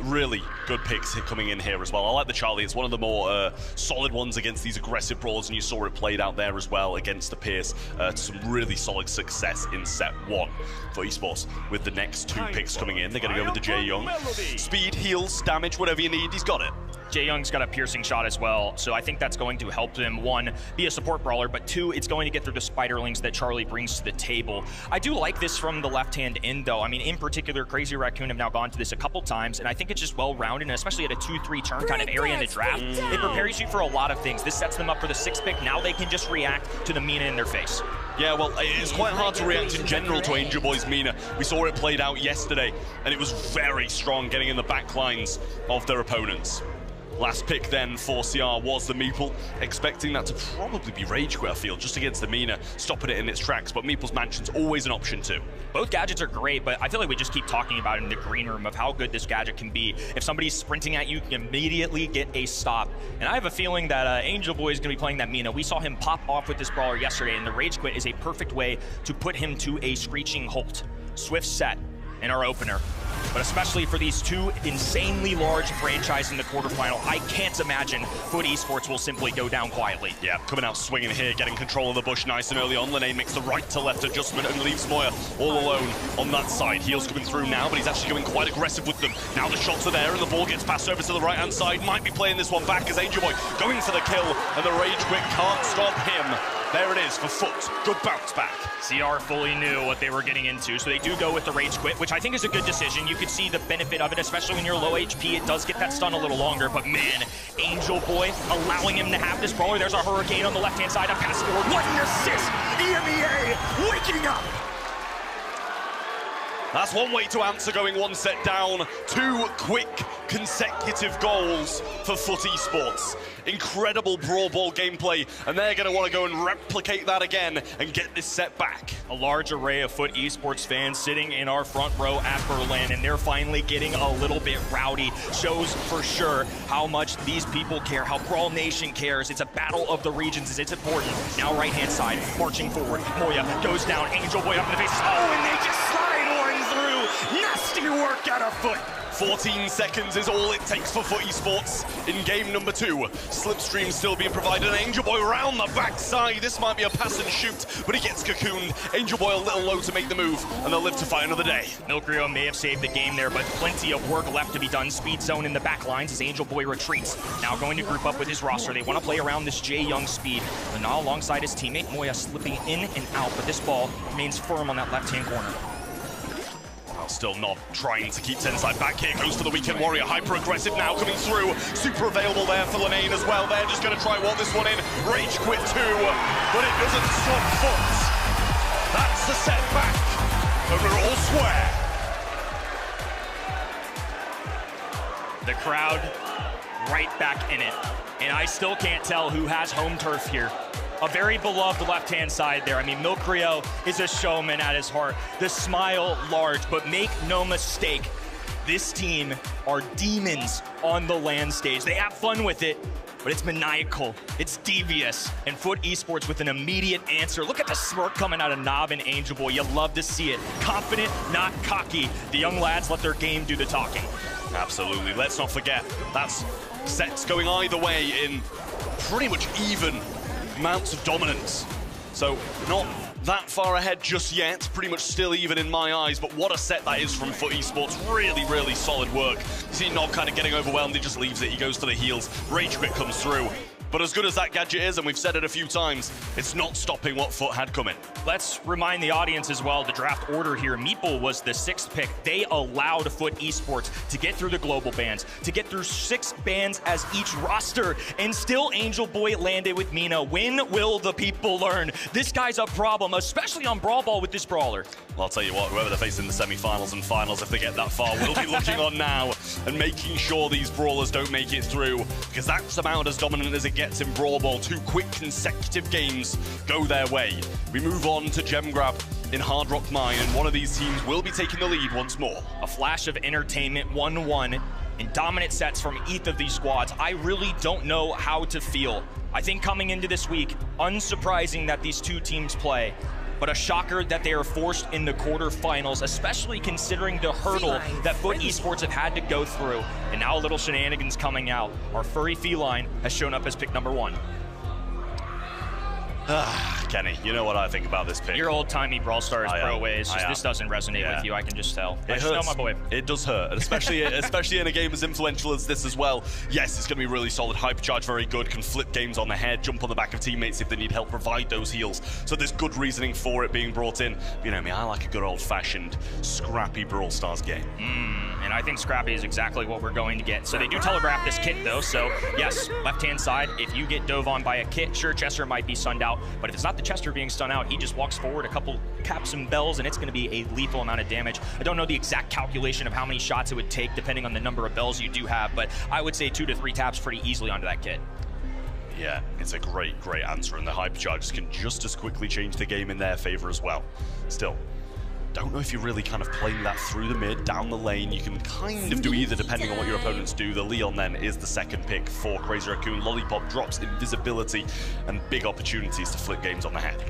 Really good picks coming in here as well. I like the Charlie. It's one of the more solid ones against these aggressive brawlers, and you saw it played out there as well against the Pierce. To some really solid success in set 1 for Esports. With the next 2 picks coming in, they're going to go with the Jae Young. Speed, heals, damage, whatever you need, he's got it. Jae Young's got a piercing shot as well, so I think that's going to help him, 1, be a support brawler, but 2, it's going to get through the Spiderlings that Charlie brings to the table. I do like this from the left-hand end, though. I mean, in particular, Crazy Raccoon have now gone to this a couple times, and I think it's just well-rounded, and especially at a 2-3 turn kind of area in the draft. It prepares you for a lot of things. This sets them up for the 6th pick. Now they can just react to the Mina in their face. Yeah, well, it's quite hard to react in general to Angel Boy's Mina. We saw it played out yesterday, and it was very strong, getting in the back lines of their opponents. Last pick then for CR was the Meeple, expecting that to probably be Rage Quit, I feel, just against the Mina, stopping it in its tracks, but Meeple's Mansion's always an option too. Both gadgets are great, but I feel like we just keep talking about it in the green room of how good this gadget can be. If somebody's sprinting at you, you can immediately get a stop. And I have a feeling that Angel Boy is going to be playing that Mina. We saw him pop off with this brawler yesterday, and the Rage Quit is a perfect way to put him to a screeching halt. Swift set in our opener. But especially for these 2 insanely large franchises in the quarterfinal, I can't imagine Foot Esports will simply go down quietly. Yeah, coming out swinging here, getting control of the bush nice and early on. Lene makes the right to left adjustment and leaves Moya all alone on that side. Heel's coming through now, but he's actually going quite aggressive with them. Now the shots are there and the ball gets passed over to the right-hand side. Might be playing this one back as Angel Boy going for the kill, and the Rage Quit can't stop him. There it is for Foot. Good bounce back. CR fully knew what they were getting into, so they do go with the Rage Quit, which I think is a good decision. You could see the benefit of it, especially when you're low HP. It does get that stun a little longer, but man, Angel Boy allowing him to have this brawler. There's a Hurricane on the left-hand side, a pass forward. What an assist! EMEA waking up! That's one way to answer going 1 set down. 2 quick consecutive goals for Foot Esports. Incredible Brawl Ball gameplay, and they're going to want to go and replicate that again and get this set back. A large array of Foot Esports fans sitting in our front row at Berlin, and they're finally getting a little bit rowdy. Shows for sure how much these people care, how Brawl Nation cares. It's a battle of the regions, it's important. Now right-hand side, marching forward. Moya goes down, Angel Boy up in the face. Oh, and they just slide one through. Nasty work out of Foot. 14 seconds is all it takes for Foot Esports in game number 2. Slipstream still being provided, and Angel Boy round the backside. This might be a pass and shoot, but he gets cocooned. Angel Boy a little low to make the move, and they'll live to fight another day. Milkrio may have saved the game there, but plenty of work left to be done. Speed zone in the back lines as Angel Boy retreats. Now going to group up with his roster. They want to play around this Jay Young speed. And now alongside his teammate, Moya slipping in and out, but this ball remains firm on that left-hand corner. Still not trying to keep Tensai back here. Goes for the Weekend Warrior. Hyper-aggressive now coming through. Super available there for Lenane as well. They're just going to try walk this one in. Rage quit too, but it doesn't stop Foot. That's the setback, and we're all square. The crowd right back in it. And I still can't tell who has home turf here. A very beloved left-hand side there. I mean, Milkrio is a showman at his heart. The smile large, but make no mistake, this team are demons on the LAN stage. They have fun with it, but it's maniacal, it's devious, and Foot Esports with an immediate answer. Look at the smirk coming out of Nob and Angel Boy. You love to see it. Confident, not cocky. The young lads let their game do the talking. Absolutely. Let's not forget, that's sets going either way in pretty much even amounts of dominance. So not that far ahead just yet, pretty much still even in my eyes, but what a set that is from Foot Esports. Really, really solid work. You see Nob kind of getting overwhelmed, he just leaves it, he goes for the heals. Rage quit comes through. But as good as that gadget is, and we've said it a few times, it's not stopping what Foot had coming. Let's remind the audience as well, the draft order here. Meeple was the 6th pick. They allowed Foot Esports to get through the global bans, to get through 6 bans as each roster, and still Angel Boy landed with Mina. When will the people learn? This guy's a problem, especially on Brawl Ball with this brawler. Well, I'll tell you what, whoever they're facing in the semi-finals and finals, if they get that far, will be looking on now and making sure these brawlers don't make it through, because that's about as dominant as it gets in Brawl Ball. 2 quick consecutive games go their way. We move on to Gem Grab in Hard Rock Mine, and one of these teams will be taking the lead once more. A flash of entertainment, 1-1, and dominant sets from each of these squads. I really don't know how to feel. I think coming into this week, unsurprising that these 2 teams play, but a shocker that they are forced in the quarterfinals, especially considering the hurdle that Foot Esports have had to go through. And now a little shenanigans coming out. Our furry feline has shown up as pick number 1. Kenny, you know what I think about this pick. Your old-timey Brawl Stars pro ways. This doesn't resonate with you, I can just tell. It hurts. My boy. It does hurt, and especially in a game as influential as this as well. Yes, it's going to be really solid. Hypercharge, very good. Can flip games on the head, jump on the back of teammates if they need help, provide those heals. So there's good reasoning for it being brought in. But you know me, I like a good old-fashioned, scrappy Brawl Stars game. And I think scrappy is exactly what we're going to get. So they do telegraph this kit, though. So yes, left-hand side, if you get dove on by a kit, sure, Chester might be stunned out. But if it's not the Chester being stunned out, he just walks forward, a couple caps and bells, and it's going to be a lethal amount of damage. I don't know the exact calculation of how many shots it would take, depending on the number of bells you do have, but I would say 2 to 3 taps pretty easily onto that kit. Yeah, it's a great, great answer, and the Hypercharges can just as quickly change the game in their favor as well. Still, don't know if you're really kind of playing that through the mid, down the lane. You can kind of do either depending on what your opponents do. The Leon then is the 2nd pick for Crazy Raccoon. Lollipop drops invisibility and big opportunities to flip games on the head.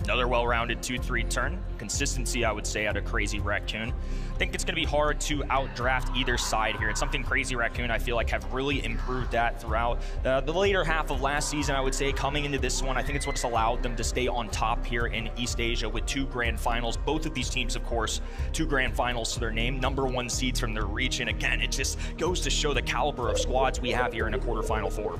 Another well-rounded 2-3 turn. Consistency, I would say, out of Crazy Raccoon. I think it's going to be hard to outdraft either side here. It's something Crazy Raccoon, I feel like, have really improved at throughout the later half of last season, I would say. Coming into this one, I think it's what's allowed them to stay on top here in East Asia with 2 grand finals. Both of these teams, of course, 2 grand finals to their name, #1 seeds from their region. Again, it just goes to show the caliber of squads we have here in a quarterfinal 4.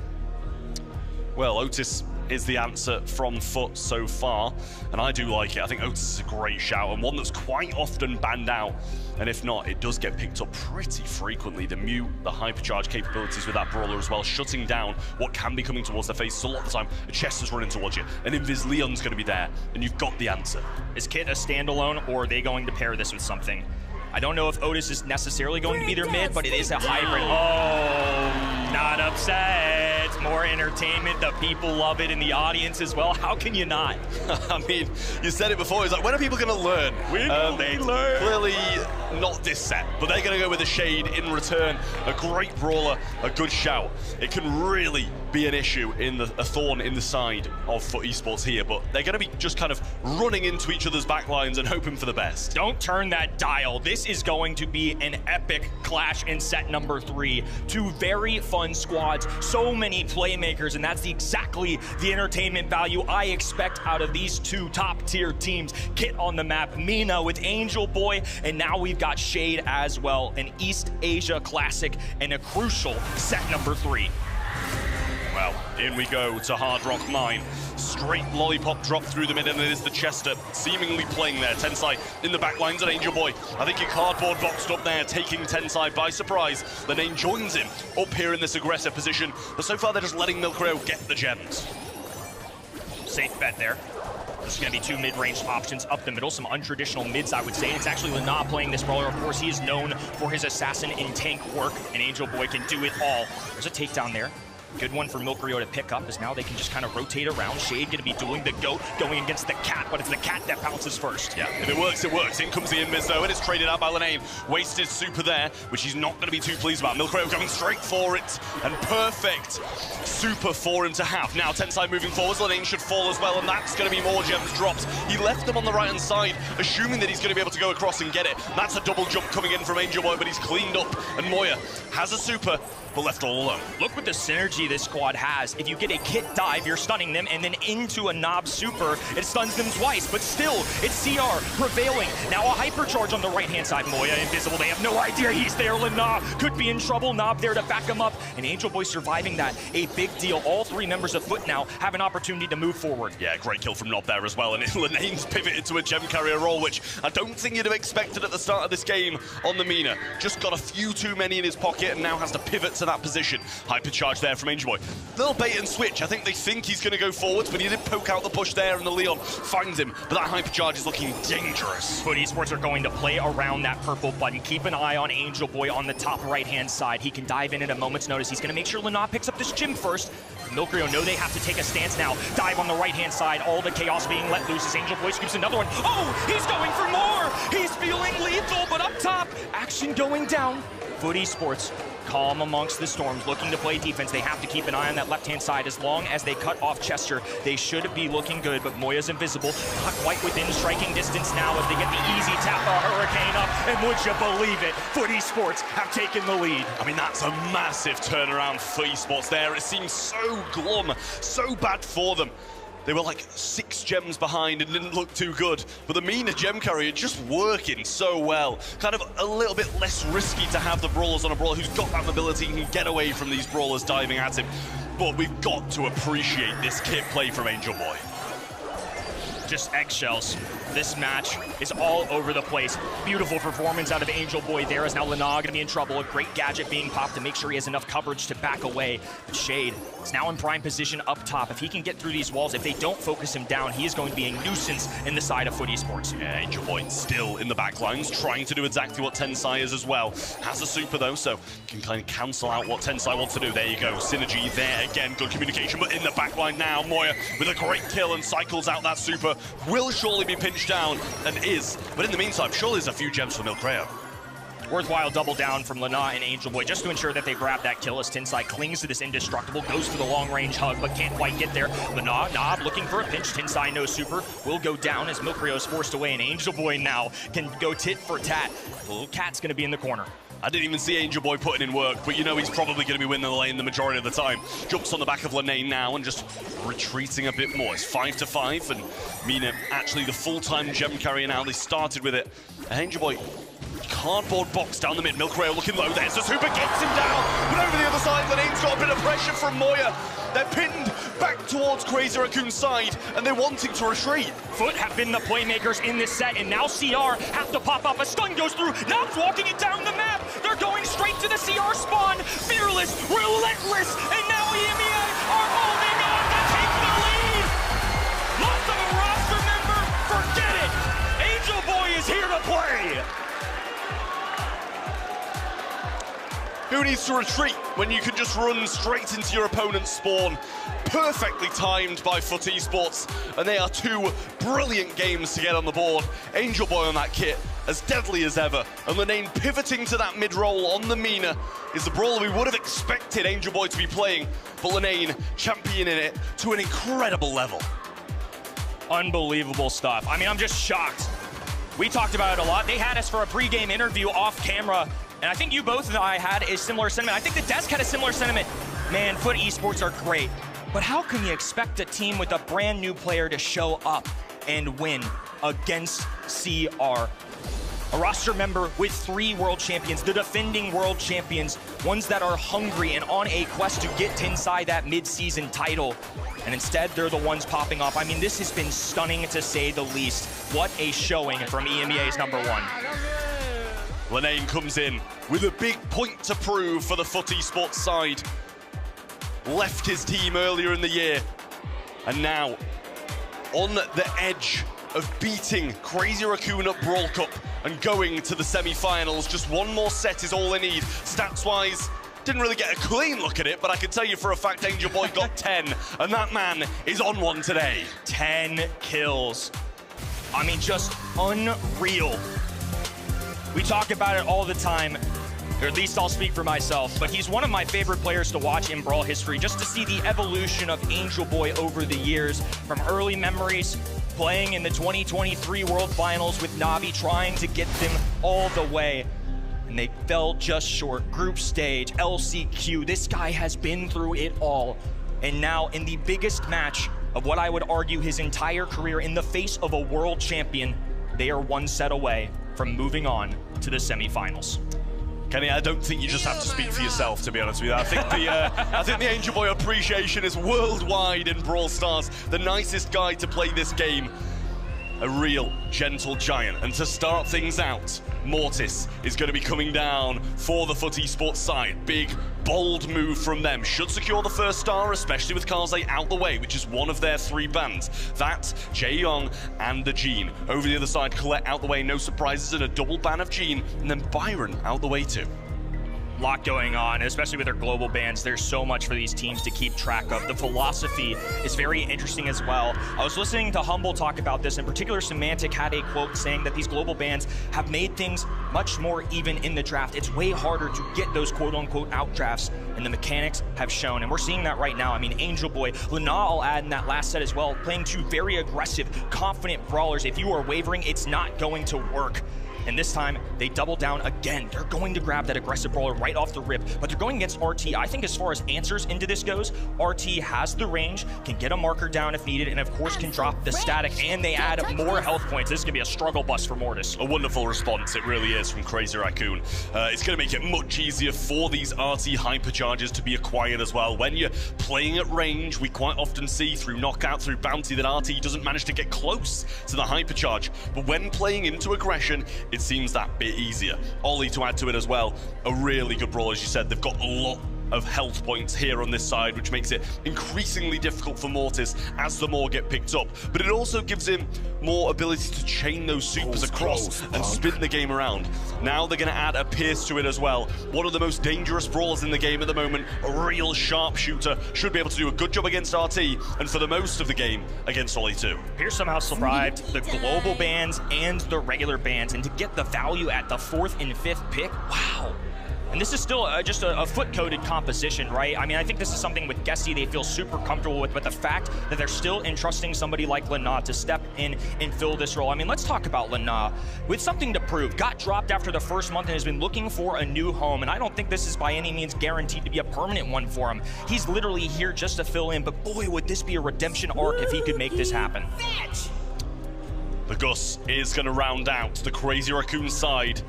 Well, Otis is the answer from Foot so far, and I do like it. I think Otis is a great shout, and one that's quite often banned out, and if not, it does get picked up pretty frequently. The mute, the hypercharge capabilities with that brawler as well, shutting down what can be coming towards their faces. A lot of the time, a Chester's running towards you, and Invis Leon's going to be there, and you've got the answer. Is Kit a standalone, or are they going to pair this with something? I don't know if Otis is necessarily going to be their mid, but it is a hybrid. Oh, not upset. It's more entertainment. The people love it, and the audience as well. How can you not? I mean, you said it before. It's like, when are people going to learn? When will they learn? Clearly not this set, but they're going to go with a Shade in return. A great brawler, a good shout. It can really be an issue in a thorn in the side of FUT Esports here, but they're going to be just kind of running into each other's backlines and hoping for the best. Don't turn that dial. This is going to be an epic clash in set number 3. Two very fun squads, so many playmakers, and that's exactly the entertainment value I expect out of these two top-tier teams. Kit on the map, Mina with Angel Boy, and now we've got Shade as well. An East Asia classic and a crucial set number 3. Well, in we go to Hard Rock Mine. Straight lollipop drop through the mid, and it is the Chester seemingly playing there. Tensai in the back lines, and Angel Boy, I think, a cardboard boxed up there, taking Tensai by surprise. Lane joins him up here in this aggressive position, but so far they're just letting Milkrow get the gems. Safe bet there. There's going to be two mid-range options up the middle, some untraditional mids, I would say. It's actually Lana playing this brawler. Of course, he is known for his assassin and tank work, and Angel Boy can do it all. There's a takedown there. Good one for Milkrio to pick up, as now they can just kind of rotate around. Shade going to be dueling the GOAT, going against the Cat, but it's the Cat that bounces first. Yeah, if it works, it works. In comes the invis, though, and it's traded out by Lane. Wasted super there, which he's not going to be too pleased about. Milkrio going straight for it, and perfect super for him to have. Now, Tensai moving forwards, Lane should fall as well, and that's going to be more gems dropped. He left them on the right-hand side, assuming that he's going to be able to go across and get it. That's a double jump coming in from Angel Boy, but he's cleaned up, and Moya has a super, but left all alone. Look what the synergy this squad has. If you get a Kit dive, you're stunning them, and then into a Nob super, it stuns them twice, but still, it's CR prevailing. Now a hypercharge on the right-hand side. Moya invisible, they have no idea he's there. Lana could be in trouble. Nob there to back him up, and Angel Boy surviving that. A big deal. All three members of FUT now have an opportunity to move forward. Yeah, great kill from Nob there as well, and Lane's pivoted to a gem carrier role, which I don't think you'd have expected at the start of this game on the Mina. Just got a few too many in his pocket, and now has to pivot to that position. Hypercharge there from Angel Boy. Little bait and switch. I think they think he's going to go forwards, but he did poke out the push there, and the Leon finds him. But that hypercharge is looking dangerous. FUT Esports are going to play around that purple button. Keep an eye on Angel Boy on the top right-hand side. He can dive in at a moment's notice. He's going to make sure Lana picks up this gym first. Milkrio know they have to take a stance now. Dive on the right-hand side. All the chaos being let loose as Angel Boy scoops another one. Oh, he's going for more! He's feeling lethal, but up top, action going down. FUT Esports calm amongst the storms, looking to play defense. They have to keep an eye on that left-hand side. As long as they cut off Chester, they should be looking good, but Moya's invisible. Not quite within striking distance now as they get the easy tap of Hurricane up, and would you believe it, FUT Esports have taken the lead. I mean, that's a massive turnaround for Esports there. It seems so glum, so bad for them. They were like 6 gems behind and didn't look too good. But the Mina gem carrier just working so well. Kind of a little bit less risky to have the brawlers on a brawler who's got that mobility and can get away from these brawlers diving at him. But we've got to appreciate this Kit play from Angel Boy. Just eggshells. This match is all over the place. Beautiful performance out of Angel Boy there, as now Lana going to be in trouble. A great gadget being popped to make sure he has enough coverage to back away. But Shade is now in prime position up top. If he can get through these walls, if they don't focus him down, he is going to be a nuisance in the side of FUT Esports. Yeah, Angel Boy still in the back lines, trying to do exactly what Tensai is as well. Has a super though, so can kind of cancel out what Tensai wants to do. There you go, synergy there again, good communication. But in the back line now, Moya with a great kill and cycles out that super. Will surely be pinched down, and is. But in the meantime, surely there's a few gems for Milkrio. Worthwhile double down from Lana and Angel Boy just to ensure that they grab that kill as Tensai clings to this indestructible, goes for the long-range hug, but can't quite get there. Lana, Nob looking for a pinch. Tensai, no super, will go down as Milkrio is forced away, and Angel Boy now can go tit for tat. The little Cat's going to be in the corner. I didn't even see Angel Boy putting in work, but you know he's probably going to be winning the lane the majority of the time. Jumps on the back of Lane now and just retreating a bit more. It's 5-5, and Mina actually the full-time gem carrier now. They started with it. And Angel Boy, cardboard box down the mid. Milkrow looking low there. So super gets him down, but over the other side, Lane's got a bit of pressure from Moya. They're pinned back towards Crazy Raccoon's side, and they're wanting to retreat. FUT have been the playmakers in this set, and now CR have to pop up. A stun goes through. Nob's walking it down the map. They're going straight to the CR spawn. Fearless, relentless, and now EMEA are holding on to take the lead. Loss of a roster member, forget it. Angel Boy is here to play. Who needs to retreat when you can just run straight into your opponent's spawn? Perfectly timed by FUT Esports, and they are 2 brilliant games to get on the board. Angel Boy on that kit, as deadly as ever, and Lenane pivoting to that mid-roll on the Mina is the brawler we would have expected Angel Boy to be playing, but Lenane championing it to an incredible level. Unbelievable stuff. I mean, I'm just shocked. We talked about it a lot. They had us for a pre-game interview off camera, and I think you both and I had a similar sentiment. I think the desk had a similar sentiment. Man, FUT Esports are great, but how can you expect a team with a brand new player to show up and win against CR? A roster member with 3 world champions, the defending world champions, ones that are hungry and on a quest to get inside that mid-season title. And instead, they're the ones popping off. I mean, this has been stunning to say the least. What a showing from EMEA's #1. Lenane comes in with a big point to prove for the FUT Esports side. Left his team earlier in the year, and now on the edge of beating Crazy Raccoon at Brawl Cup and going to the semi-finals. Just one more set is all they need. Stats-wise, didn't really get a clean look at it, but I can tell you for a fact Angel Boy got 10, and that man is on one today. 10 kills. I mean, just unreal. We talk about it all the time, or at least I'll speak for myself, but he's one of my favorite players to watch in Brawl history, just to see the evolution of Angel Boy over the years, from early memories, playing in the 2023 World Finals with Navi, trying to get them all the way. And they fell just short. Group stage, LCQ, this guy has been through it all. And now in the biggest match of what I would argue his entire career in the face of a world champion, they are 1 set away from moving on to the semifinals. Kenny, I don't think you just have to speak for yourself, to be honest with you. I think the Angel Boy appreciation is worldwide in Brawl Stars. The nicest guy to play this game. A real gentle giant. And to start things out, Mortis is going to be coming down for the FUT Esports side. Big, bold move from them. Should secure the first star, especially with Kaze out the way, which is one of their 3 bans. That, Jae-Young, and the Jean. Over the other side, Colette out the way, no surprises, and a double ban of Jean, and then Byron out the way too. Lot going on, especially with their global bans. There's so much for these teams to keep track of. The philosophy is very interesting as well. I was listening to Humble talk about this. In particular, Semantic had a quote saying that these global bans have made things much more even in the draft. It's way harder to get those quote-unquote out drafts, and the mechanics have shown, and we're seeing that right now. I mean, Angel Boy, Lana, I'll add in that last set as well, playing 2 very aggressive, confident brawlers. If you are wavering, it's not going to work. And this time, they double down again. They're going to grab that aggressive brawler right off the rip, but they're going against RT. I think as far as answers into this goes, RT has the range, can get a marker down if needed, and of course can drop the static, and they add more health points. This is gonna be a struggle bus for Mortis. A wonderful response, it really is, from Crazy Raccoon. It's gonna make it much easier for these RT hypercharges to be acquired as well. When you're playing at range, we quite often see through knockout, through bounty, that RT doesn't manage to get close to the hypercharge. But when playing into aggression, it seems that bit easier. Ollie to add to it as well, a really good brawl, as you said. They've got a lot of health points here on this side, which makes it increasingly difficult for Mortis as the more get picked up. But it also gives him more ability to chain those supers across and spin the game around. Now they're going to add a Pierce to it as well. One of the most dangerous brawlers in the game at the moment, a real sharpshooter, should be able to do a good job against RT, and for the most of the game, against Ollie too. Pierce somehow survived the global bans and the regular bans, and to get the value at the 4th and 5th pick, wow. And this is still just a foot-coded composition, right? I mean, I think this is something with Gessie they feel super comfortable with, but the fact that they're still entrusting somebody like Lana to step in and fill this role. I mean, let's talk about Lana. With something to prove, got dropped after the first month and has been looking for a new home, and I don't think this is by any means guaranteed to be a permanent one for him. He's literally here just to fill in, but boy, would this be a redemption arc if he could make this happen. The Gus is going to round out the Crazy Raccoon side.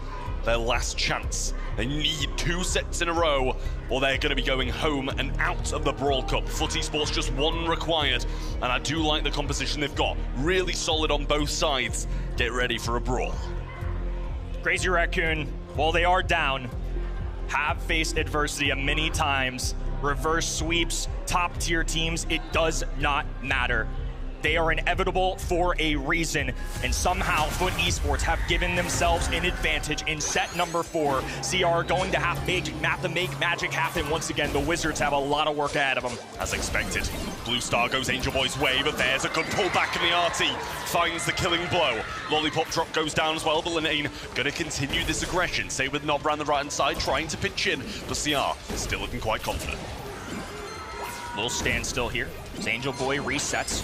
Their last chance. They need 2 sets in a row, or they're going to be going home and out of the Brawl Cup. FUT Esports just 1 required, and I do like the composition they've got. Really solid on both sides. Get ready for a brawl. Crazy Raccoon, while they are down, have faced adversity many times. Reverse sweeps, top-tier teams, it does not matter. They are inevitable for a reason, and somehow Foot Esports have given themselves an advantage in set number 4. CR going to have to make magic happen once again. The Wizards have a lot of work ahead of them. As expected, Blue Star goes Angel Boy's way, but there's a good pullback in the RT. Finds the killing blow. Lollipop drop goes down as well, but Linane going to continue this aggression. Same with Nob around the right-hand side, trying to pinch in, but CR is still looking quite confident. Little standstill here as Angel Boy resets.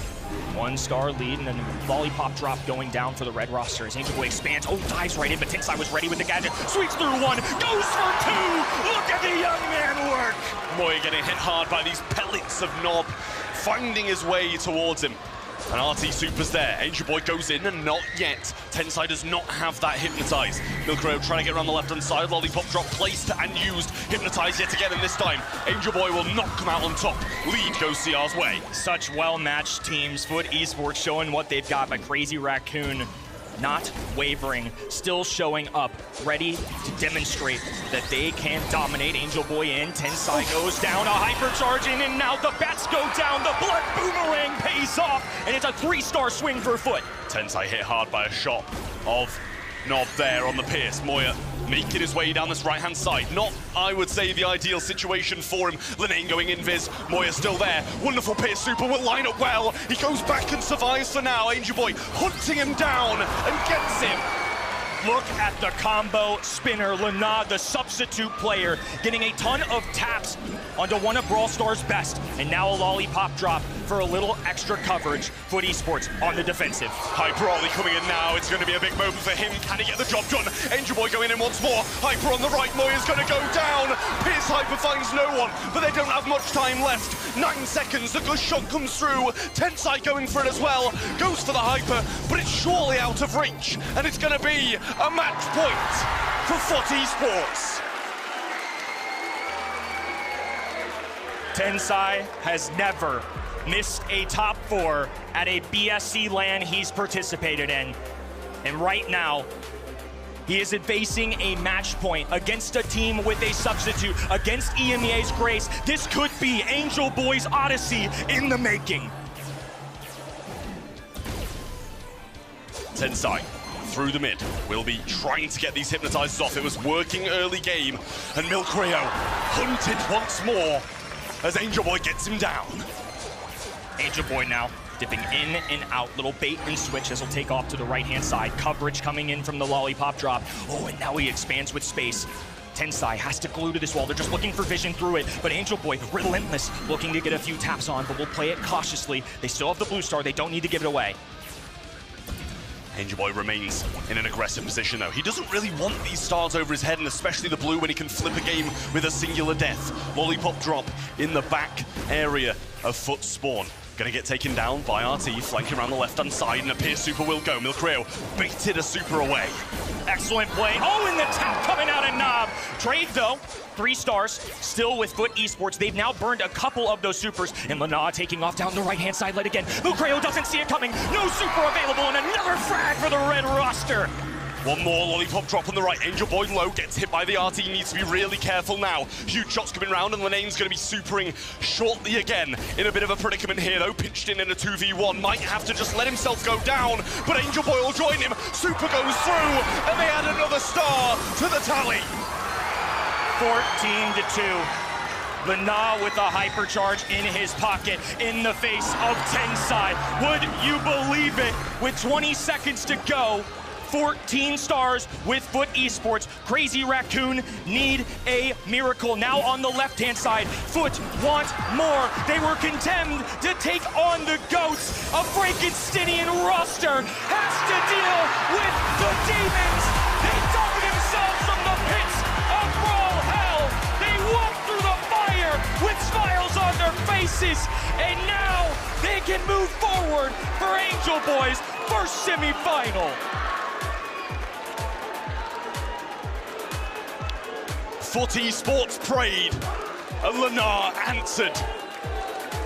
1-star lead, and then Lollipop drop going down for the red roster as Angel Boy expands. Oh, dives right in, but Tensai was ready with the gadget. Sweeps through 1, goes for 2! Look at the young man work! Moya getting hit hard by these pellets of Nob, finding his way towards him. And RT Super's there. Angel Boy goes in, and not yet. Tensai does not have that Hypnotize. Milcreo trying to get around the left-hand side. Lollipop drop placed and used. Hypnotize yet again, and this time, Angel Boy will not come out on top. Lead goes CR's way. Such well-matched teams. Foot Esports showing what they've got, but Crazy Raccoon not wavering, still showing up, ready to demonstrate that they can dominate. Angel Boy in, Tensai goes down, a hypercharge in, and now the bats go down. The blood boomerang pays off, and it's a 3-star swing for Foot. Tensai hit hard by a shot of Nob there on the pierce. Moya making his way down this right-hand side. Not, I would say, the ideal situation for him. Linane going invis, Moya still there. Wonderful pierce, Super will line up well. He goes back and survives for now. Angel Boy hunting him down and gets him. Look at the combo spinner. Lana, the substitute player, getting a ton of taps onto one of Brawl Stars' best. And now a Lollipop drop for a little extra coverage. Foot Esports on the defensive. Hyper Ollie coming in now. It's going to be a big moment for him. Can he get the job done? Angel Boy going in once more. Hyper on the right. Moya's going to go down. Pierce Hyper finds no one, but they don't have much time left. 9 seconds. The good shot comes through. Tensai going for it as well. Goes for the Hyper, but it's surely out of reach. And it's going to be a match point for Foot Esports. Tensai has never missed a top 4 at a BSC LAN he's participated in. And right now, he is facing a match point against a team with a substitute, against EMEA's Grace. This could be Angel Boy's Odyssey in the making. Tensai through the mid will be trying to get these hypnotizers off. It was working early game, and Milcreo hunted once more as Angel Boy gets him down. Angel Boy now dipping in and out, little bait and switch as he'll take off to the right-hand side. Coverage coming in from the Lollipop drop. Oh, and now he expands with space. Tensai has to glue to this wall. They're just looking for vision through it, but Angel Boy, relentless, looking to get a few taps on, but will play it cautiously. They still have the blue star. They don't need to give it away. Angel Boy remains in an aggressive position though. He doesn't really want these stars over his head, and especially the blue when he can flip a game with a singular death. Lollipop drop in the back area of Foot spawn. Gonna get taken down by RT, flanking around the left-hand side, and a Pierce Super will go. Milcreo baited a Super away. Excellent play. Oh, and the tap coming out of Nob. Trade, though. 3 stars, still with Foot Esports. They've now burned a couple of those supers, and Lana taking off down the right-hand side late again. Milcreo doesn't see it coming. No super available, and another frag for the red roster. One more Lollipop drop on the right. Angel Boy low, gets hit by the RT, needs to be really careful now. Huge shots coming round, and Linane's going to be supering shortly again. In a bit of a predicament here though, pinched in a 2v1. Might have to just let himself go down, but Angel Boy will join him. Super goes through, and they add another star to the tally. 14-2. Lana with a hypercharge in his pocket, in the face of Tensai. Would you believe it? With 20 seconds to go, 14 stars with Foot Esports. Crazy Raccoon need a miracle. Now on the left-hand side, Foot want more. They were condemned to take on the GOATs. A Frankensteinian roster has to deal with the demons. They dug themselves from the pits of Brawl hell. They walked through the fire with smiles on their faces. And now they can move forward for Angel Boy's first semifinal. Foot Esports prayed, and Lana answered.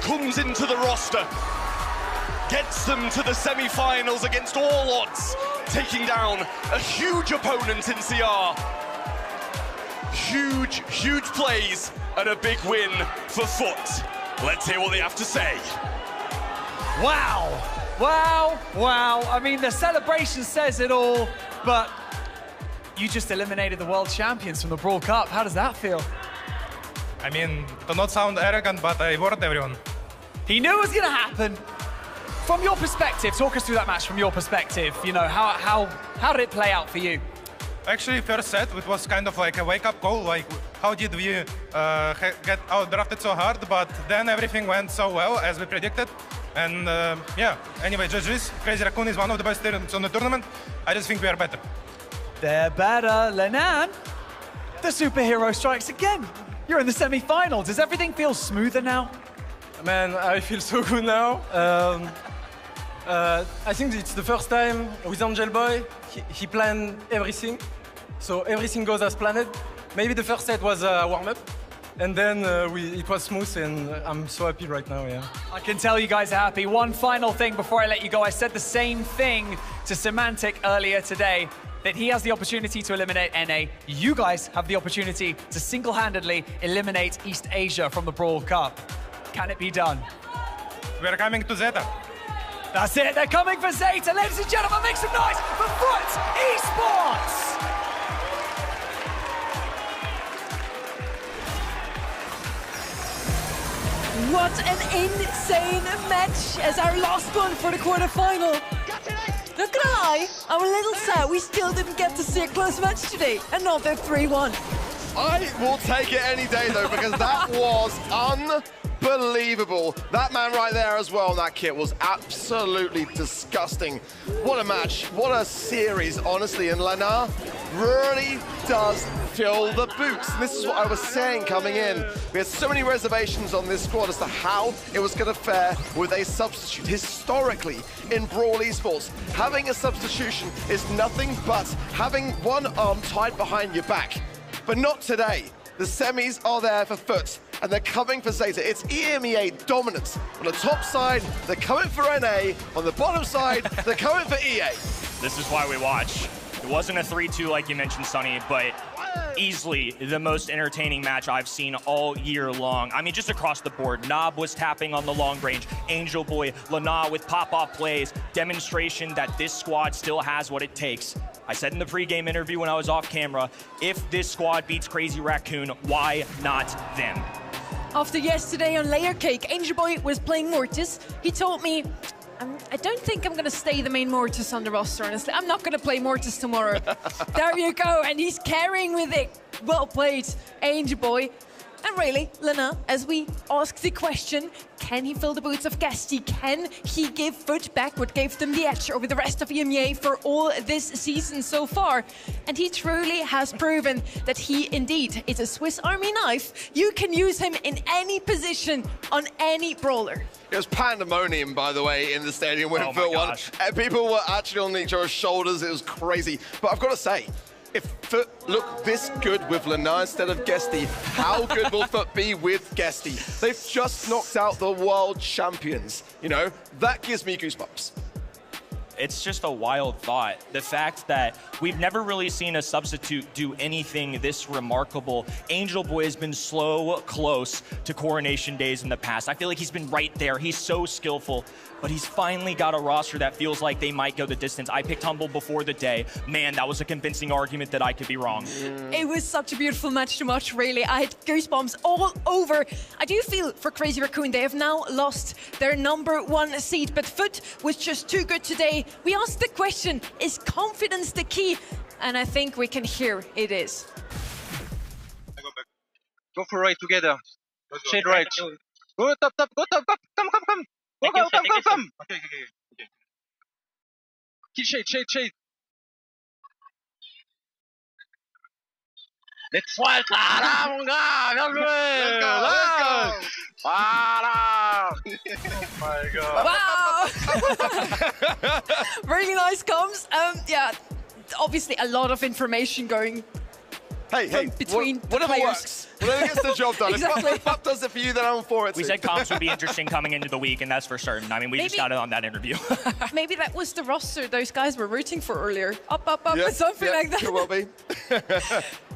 Comes into the roster, gets them to the semi-finals against all odds, taking down a huge opponent in CR. Huge, huge plays and a big win for Foot. Let's hear what they have to say. Wow, Wow, wow. I mean, the celebration says it all, but you just eliminated the world champions from the Brawl Cup. How does that feel? I mean, to not sound arrogant, but I warned everyone. He knew it was going to happen. From your perspective, talk us through that match from your perspective. You know, how did it play out for you? Actually, first set, it was kind of like a wake-up call, like how did we get out-drafted so hard, but then everything went so well as we predicted. And yeah, anyway, GG's. Crazy Raccoon is one of the best teams on the tournament. I just think we are better. They're better. Lenan, the superhero strikes again. You're in the semi-final. Does everything feel smoother now? Man, I feel so good now. I think it's the first time with Angel Boy, he planned everything. So everything goes as planned. Maybe the first set was a warm-up, and then it was smooth, and I'm so happy right now, yeah. I can tell you guys are happy. One final thing before I let you go. I said the same thing to Semantic earlier today, that he has the opportunity to eliminate NA. You guys have the opportunity to single-handedly eliminate East Asia from the Brawl Cup. Can it be done? We're coming to Zeta. That's it, they're coming for Zeta. Ladies and gentlemen, make some noise for Foot Esports! What an insane match as our last one for the quarterfinal. Not gonna lie, I'm a little sad we still didn't get to see a close match today. Another 3-1. I will take it any day though, because that was unbelievable. That man right there as well in that kit was absolutely disgusting. What a match, what a series, honestly. And Lana really does fill the boots. And this is what I was saying coming in. We had so many reservations on this squad as to how it was going to fare with a substitute. Historically, in Brawl Esports, having a substitution is nothing but having one arm tied behind your back. But not today. The semis are there for Foot, and they're coming for Zeta. It's EMEA dominance. On the top side, they're coming for NA. On the bottom side, they're coming for EA. This is why we watch. It wasn't a 3-2 like you mentioned, Sonny, but easily the most entertaining match I've seen all year long. I mean, just across the board. Nob was tapping on the long range. Angel Boy, Lana with pop-off plays. Demonstration that this squad still has what it takes. I said in the pregame interview when I was off camera, if this squad beats Crazy Raccoon, why not them? After yesterday on Layer Cake, Angel Boy was playing Mortis. He told me, I don't think I'm going to stay the main Mortis on the roster, honestly. I'm not going to play Mortis tomorrow. There you go, and he's carrying with it. Well played, Angel Boy. And really, Lana, as we ask the question, can he fill the boots of Gasti? Can he give Foot back what gave them the edge over the rest of EMEA for all this season so far? And he truly has proven that he indeed is a Swiss Army knife. You can use him in any position on any brawler. It was pandemonium, by the way, in the stadium when Foot won. People were actually on each other's shoulders. It was crazy. But I've got to say, if Foot look this good with Lana instead of Gesti, how good will Foot be with Gesti? They've just knocked out the world champions. You know, that gives me goosebumps. It's just a wild thought. The fact that we've never really seen a substitute do anything this remarkable. Angel Boy has been slow close to Coronation Days in the past. I feel like he's been right there. He's so skillful, but he's finally got a roster that feels like they might go the distance. I picked Humble before the day. Man, that was a convincing argument that I could be wrong. It was such a beautiful match to watch, really. I had goosebumps all over. I do feel for Crazy Raccoon, they have now lost their #1 seed, but Foot was just too good today. We asked the question, is confidence the key? And I think we can hear it is. Go for right together. Shade right. Go top, top, go top, come. Go. Okay. Kill shade. Let's fight. Là, mon gars, bien joué. Let's go. Voilà. Oh my God. Wow. Really nice comms. Yeah, obviously a lot of information going between whatever players. works. Whatever gets the job done. Exactly. If Pup does it for you, then I'm for it. We said comps would be interesting coming into the week, and that's for certain. I mean, we just got it on that interview. Maybe that was the roster those guys were rooting for earlier. Up, Yeah, something like that. Could well be.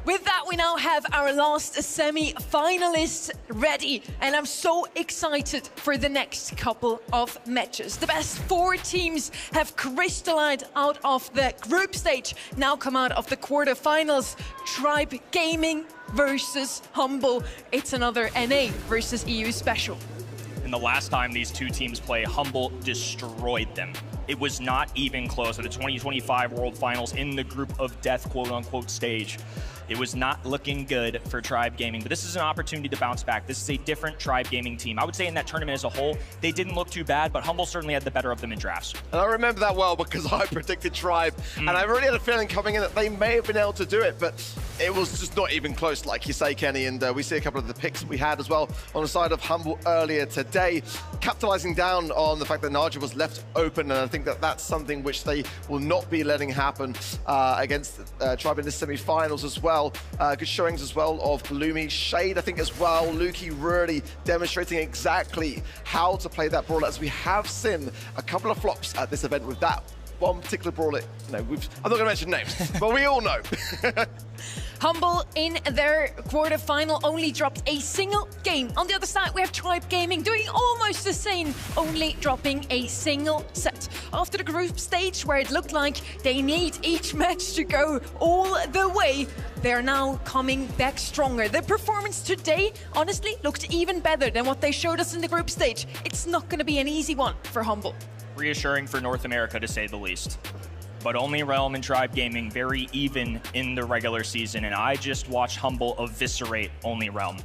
With that, we now have our last semi-finalists ready, and I'm so excited for the next couple of matches. The best 4 teams have crystallized out of the group stage, now come out of the quarterfinals. Tribe Gaming versus Humble. It's another NA versus EU special. And the last time these two teams play, Humble destroyed them. It was not even close at the 2025 World Finals in the group of death, quote-unquote, stage. It was not looking good for Tribe Gaming, but this is an opportunity to bounce back. This is a different Tribe Gaming team. I would say in that tournament as a whole, they didn't look too bad, but Humble certainly had the better of them in drafts. And I remember that well because I predicted Tribe, and I really had a feeling coming in that they may have been able to do it, but it was just not even close, like you say, Kenny, and we see a couple of the picks we had as well on the side of Humble earlier today, capitalizing down on the fact that Naja was left open, and I think that that's something which they will not be letting happen against Tribe in the semi-finals as well. Good showings as well of Gloomy, Shade, I think as well. Lukey really demonstrating exactly how to play that brawler, as we have seen a couple of flops at this event with that one particular brawler. No, I'm not going to mention names, but we all know. Humble in their quarterfinal only dropped a single game. On the other side, we have Tribe Gaming doing almost the same, only dropping a single set. After the group stage, where it looked like they need each match to go all the way, they're now coming back stronger. The performance today, honestly, looked even better than what they showed us in the group stage. It's not going to be an easy one for Humble. Reassuring for North America, to say the least. But only Realm and Tribe Gaming very even in the regular season, and I just watched Humble eviscerate only Realm.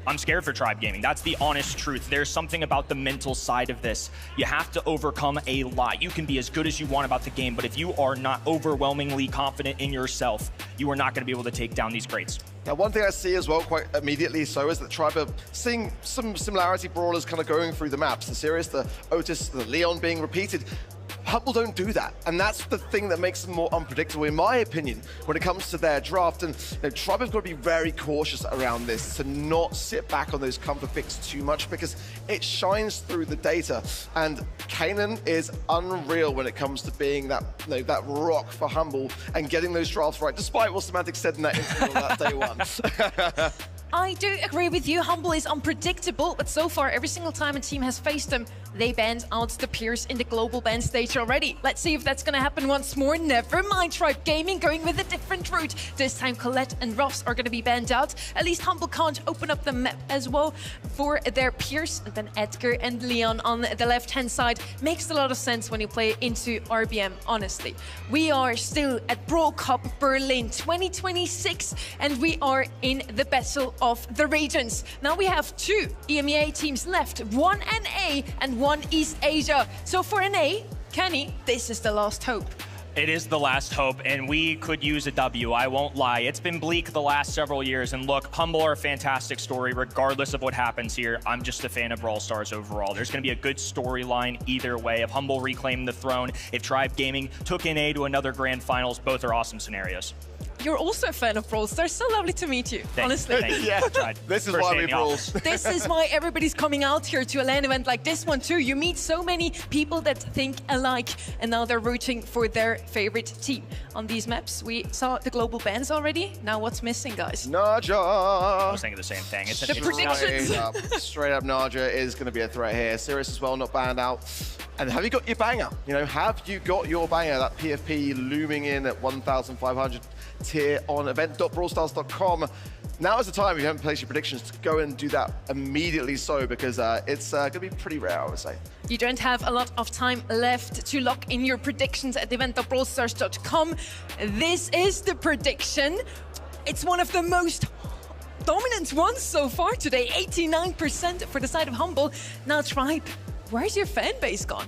I'm scared for Tribe Gaming. That's the honest truth. There's something about the mental side of this. You have to overcome a lot. You can be as good as you want about the game, but if you are not overwhelmingly confident in yourself, you are not going to be able to take down these greats. Now, one thing I see as well quite immediately so is that Tribe are seeing some similarity brawlers kind of going through the maps. The Sirius, the Otis, the Leon being repeated. Humble don't do that, and that's the thing that makes them more unpredictable, in my opinion, when it comes to their draft. And Tribe have got to be very cautious around this, to not sit back on those comfort picks too much, because it shines through the data. And Kanan is unreal when it comes to being that that rock for Humble and getting those drafts right, despite what Semantic said in that interview on that day one. I do agree with you. Humble is unpredictable, but so far, every single time a team has faced them, they banned out the Pierce in the global ban stage already. Let's see if that's going to happen once more. Never mind, Tribe Gaming going with a different route. This time, Colette and Ross are going to be banned out. At least Humble can't open up the map as well for their Pierce. And then Edgar and Leon on the left-hand side. Makes a lot of sense when you play into RBM, honestly. We are still at Brawl Cup Berlin 2026, and we are in the battle of the regions. Now we have 2 EMEA teams left, 1 NA and 1 East Asia. So for NA, Kenny, this is the last hope. It is the last hope, and we could use a W, I won't lie. It's been bleak the last several years, and look, Humble are a fantastic story regardless of what happens here. I'm just a fan of Brawl Stars overall. There's going to be a good storyline either way. If Humble reclaimed the throne, if Tribe Gaming took NA to another grand finals, both are awesome scenarios. You're also a fan of Brawl Stars. So lovely to meet you, honestly. Thank you. Yeah, this is why we Brawl. This is why everybody's coming out here to a LAN event like this one too. You meet so many people that think alike, and now they're rooting for their favorite team. On these maps, we saw the global bans already. Now what's missing, guys? Naja! I was thinking the same thing. It's the predictions. Straight up, Naja is going to be a threat here. Sirius as well, not banned out. And have you got your banger? Have you got your banger? That PFP looming in at 1,500 tier on event.brawlstars.com. Now is the time, if you haven't placed your predictions, to go and do that immediately because it's going to be pretty rare, I would say. You don't have a lot of time left to lock in your predictions at event.brawlstars.com. This is the prediction. It's one of the most dominant ones so far today. 89% for the side of Humble. Now, Tribe, where's your fan base gone?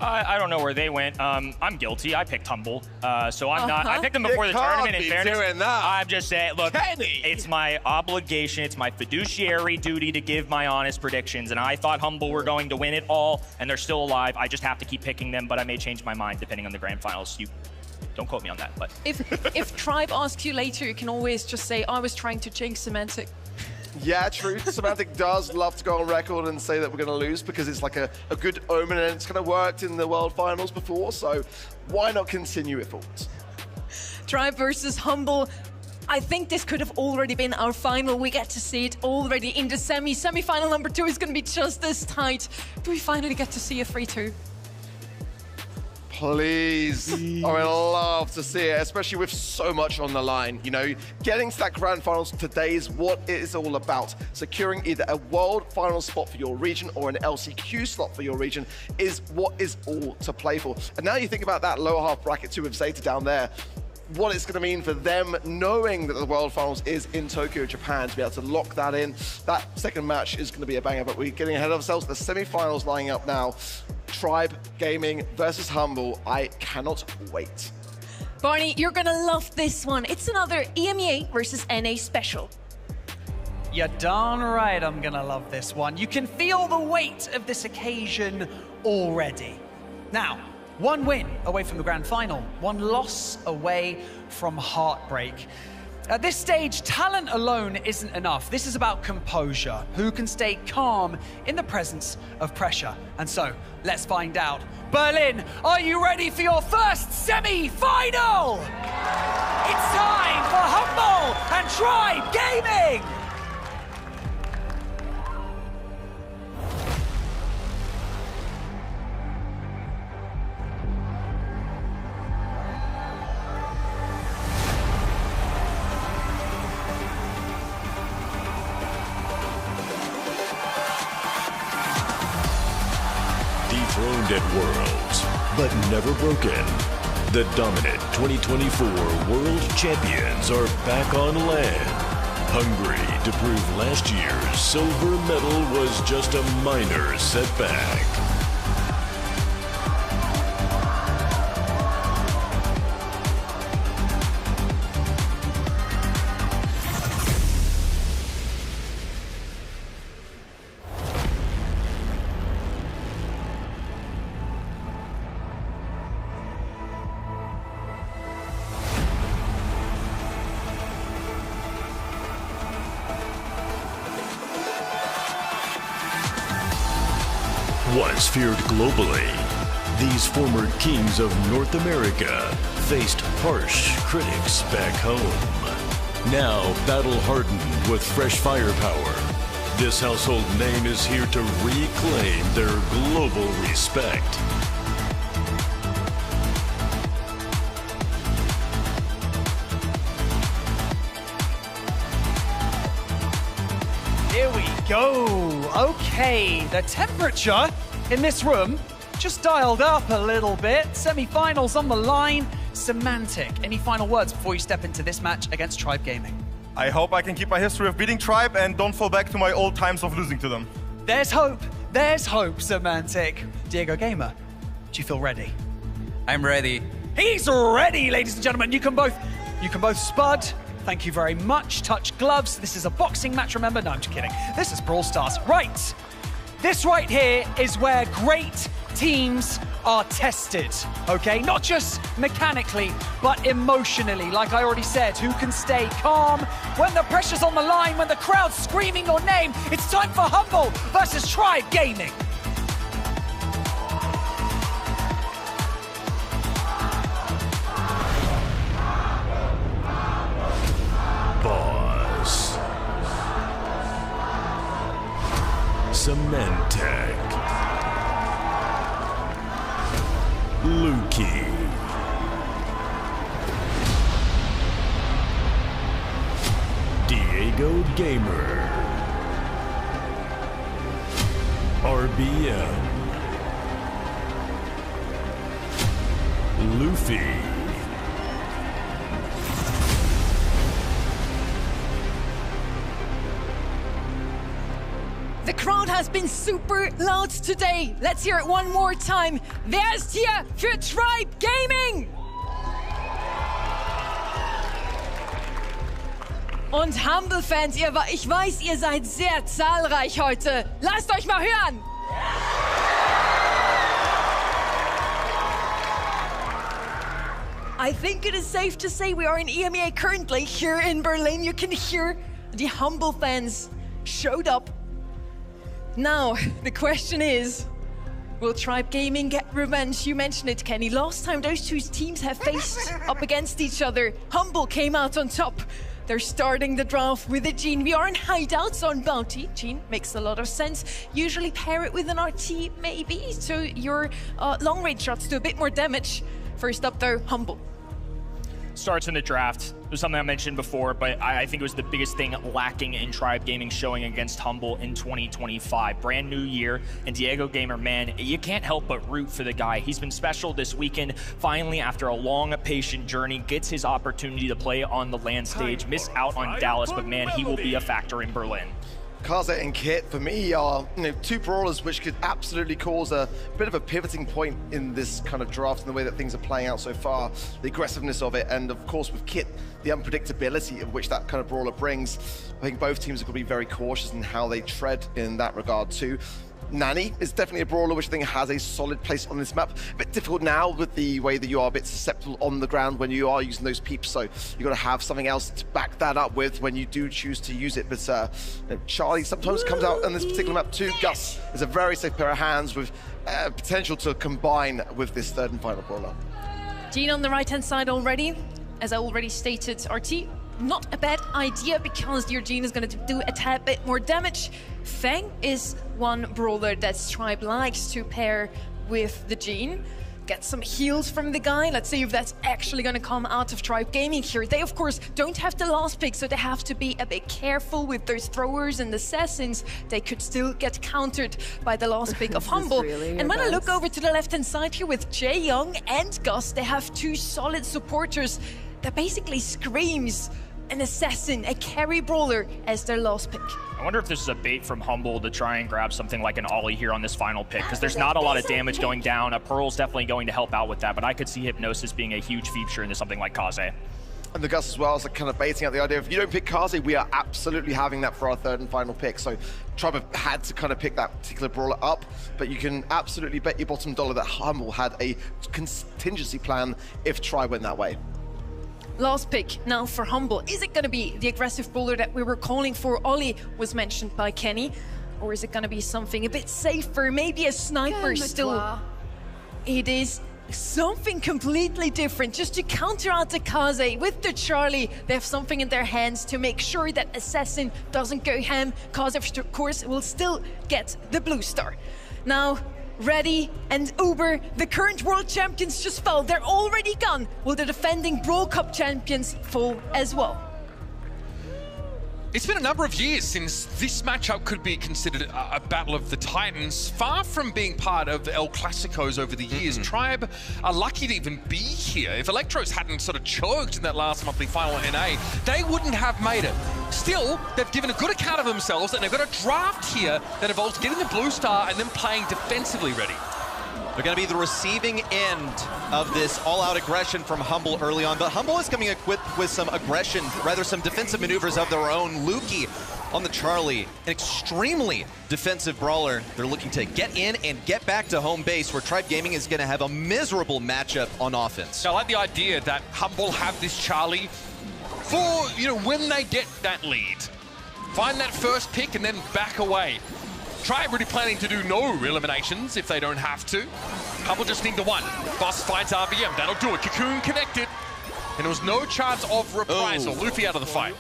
I don't know where they went. I'm guilty. I picked Humble, so I'm not. I picked them before the tournament. In fairness, I'm just saying. Look, it's my obligation. It's my fiduciary duty to give my honest predictions. And I thought Humble were going to win it all, and they're still alive. I just have to keep picking them, but I may change my mind depending on the grand finals. You don't quote me on that. But if Tribe asks you later, you can always just say, "I was trying to jinx Semantic." Yeah, true. Semantic does love to go on record and say that we're going to lose because it's like a good omen and it's kind of worked in the World Finals before, so why not continue it forwards? Tribe versus Humble. I think this could have already been our final. We get to see it already in the semi. Semi-final number 2 is going to be just as tight. Do we finally get to see a 3-2? Please. I would love to see it, especially with so much on the line. You know, getting to that grand finals today is what it is all about. Securing either a world final spot for your region or an LCQ slot for your region is what is all to play for. And now you think about that lower half bracket too with Zeta down there, what it's going to mean for them knowing that the World Finals is in Tokyo, Japan, to be able to lock that in. That second match is going to be a banger, but we're getting ahead of ourselves. The semi-finals lining up now. Tribe Gaming versus Humble. I cannot wait. Barney, you're going to love this one. It's another EMEA versus NA special. You're darn right I'm going to love this one. You can feel the weight of this occasion already. Now, one win away from the grand final, one loss away from heartbreak. At this stage, talent alone isn't enough. This is about composure, who can stay calm in the presence of pressure. And so, let's find out. Berlin, are you ready for your first semi-final? It's time for Humble and Tribe Gaming! Dethroned at Worlds, but never broken. The dominant 2024 World Champions are back on land. Hungry to prove last year's silver medal was just a minor setback. Once feared globally, these former kings of North America faced harsh critics back home. Now battle-hardened with fresh firepower, this household name is here to reclaim their global respect. Here we go. Okay, the temperature in this room just dialed up a little bit. Semi-finals on the line. Semantic, any final words before you step into this match against Tribe Gaming? I hope I can keep my history of beating Tribe and don't fall back to my old times of losing to them. There's hope, Semantic. Diego Gamer, do you feel ready? I'm ready. He's ready, ladies and gentlemen. You can both spud. Thank you very much. Touch gloves. This is a boxing match, remember? No, I'm just kidding. This is Brawl Stars. Right. This right here is where great teams are tested, okay? Not just mechanically, but emotionally. Like I already said, who can stay calm when the pressure's on the line, when the crowd's screaming your name? It's time for Humble versus Tribe Gaming. Boss. Semantic. Lukey. Diego Gamer. RBM. Luffy. The crowd has been super loud today. Let's hear it one more time. Wer ist hier für Tribe Gaming? Und Humble-Fans, ich weiß, ihr seid sehr zahlreich heute. Lasst euch mal hören! I think it is safe to say we are in EMEA currently here in Berlin. You can hear the Humble fans showed up. Now, the question is, will Tribe Gaming get revenge? You mentioned it, Kenny. Last time those two teams have faced up against each other, Humble came out on top. They're starting the draft with a Gene. We are in hideouts on Bounty. Gene makes a lot of sense. Usually pair it with an RT maybe, so your long range shots do a bit more damage. First up though, Humble. Starts in the draft. It was something I mentioned before, but I think it was the biggest thing lacking in Tribe Gaming showing against Humble in 2025. Brand new year, and Diego Gamer, man, you can't help but root for the guy. He's been special this weekend. Finally, after a long, patient journey, gets his opportunity to play on the LAN stage. Missed out on Dallas, but man, he will be a factor in Berlin. Kaze and Kit, for me, are two brawlers which could absolutely cause a bit of a pivoting point in this kind of draft and the way that things are playing out so far, the aggressiveness of it, and of course with Kit, the unpredictability of which that kind of brawler brings. I think both teams are going to be very cautious in how they tread in that regard too. Nani is definitely a brawler which I think has a solid place on this map. A bit difficult now with the way that you are a bit susceptible on the ground when you are using those peeps, so you've got to have something else to back that up with when you do choose to use it. But Charlie sometimes comes out on this particular map too. Gus is a very safe pair of hands with potential to combine with this third and final brawler. Gene on the right-hand side already. As I already stated, RT, not a bad idea because your Gene is going to do a tad bit more damage. Feng is one brawler that Tribe likes to pair with the Gene. Get some heals from the guy. Let's see if that's actually going to come out of Tribe Gaming here. They, of course, don't have the last pick, so they have to be a bit careful with those throwers and assassins. They could still get countered by the last pick of Humble. Really and when I look over to the left-hand side here with Jae Young and Gus, they have two solid supporters that basically screams an assassin, a carry brawler as their last pick. I wonder if this is a bait from Humble to try and grab something like an Ollie here on this final pick, because there's not a lot of damage going down. A Pearl's definitely going to help out with that, but I could see Hypnosis being a huge feature into something like Kaze. And the Gus as well is like kind of baiting out the idea of, if you don't pick Kaze, we are absolutely having that for our third and final pick. So Tribe have had to kind of pick that particular brawler up, but you can absolutely bet your bottom dollar that Humble had a contingency plan if Tribe went that way. Last pick now for Humble. Is it going to be the aggressive brawler that we were calling for? Ollie was mentioned by Kenny. Or is it going to be something a bit safer? Maybe a sniper still. It is something completely different. Just to counter out the Kaze with the Charlie, they have something in their hands to make sure that Assassin doesn't go ham. Kaze, of course, will still get the blue star. Now, Ready and Uber, the current world champions just fell. They're already gone. Will the defending Brawl Cup champions fall as well? It's been a number of years since this matchup could be considered a battle of the Titans. Far from being part of El Clasicos over the years, Tribe are lucky to even be here. If Electros hadn't sort of choked in that last monthly final at NA, they wouldn't have made it. Still, they've given a good account of themselves, and they've got a draft here that involves getting the blue star and then playing defensively ready. They're going to be the receiving end of this all-out aggression from Humble early on, but Humble is coming equipped with some aggression, rather some defensive maneuvers of their own. Lukey on the Charlie, an extremely defensive brawler. They're looking to get in and get back to home base, where Tribe Gaming is going to have a miserable matchup on offense. I like the idea that Humble have this Charlie for, when they get that lead. Find that first pick and then back away. Tribe really planning to do no eliminations if they don't have to. Humble just need the one. Boss finds RBM, that'll do it. Cocoon connected. And there was no chance of reprisal. Luffy out of the fight.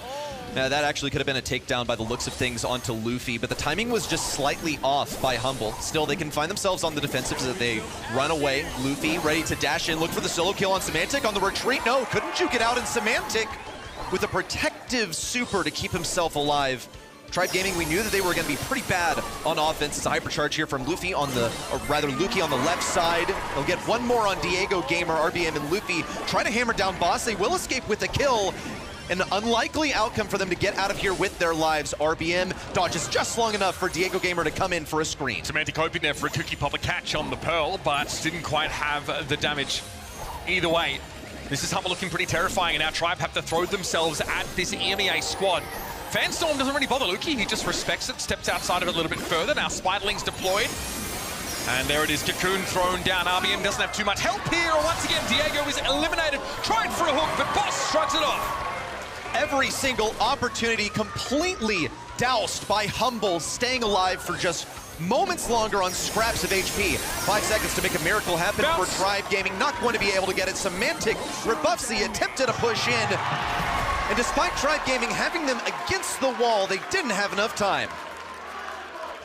Now that actually could have been a takedown by the looks of things onto Luffy, but the timing was just slightly off by Humble. Still, they can find themselves on the defensive as they run away. Luffy ready to dash in, look for the solo kill on Semantic on the retreat. No, couldn't you get out in Semantic with a protective super to keep himself alive? Tribe Gaming, we knew that they were going to be pretty bad on offense. It's a hypercharge here from Luffy on the, or rather Lukey on the left side. They'll get one more on Diego Gamer, RBM, and Luffy. Try to hammer down Boss. They will escape with a kill. An unlikely outcome for them to get out of here with their lives. RBM dodges just long enough for Diego Gamer to come in for a screen. Semantic hoping there for a cookie popper catch on the Pearl, but didn't quite have the damage either way. This is Humble looking pretty terrifying, and now Tribe have to throw themselves at this EMEA squad. Fanstorm doesn't really bother Lukey, he just respects it, steps outside of it a little bit further. Now Spiderling's deployed. And there it is, Cocoon thrown down. RBM doesn't have too much help here. Once again, Diego is eliminated. Tried for a hook, but Boss shrugs it off. Every single opportunity completely doused by Humble, staying alive for just moments longer on scraps of HP. 5 seconds to make a miracle happen for Tribe Gaming. Not going to be able to get it. Semantic rebuffs the attempted a push in. And despite Tribe Gaming having them against the wall, they didn't have enough time.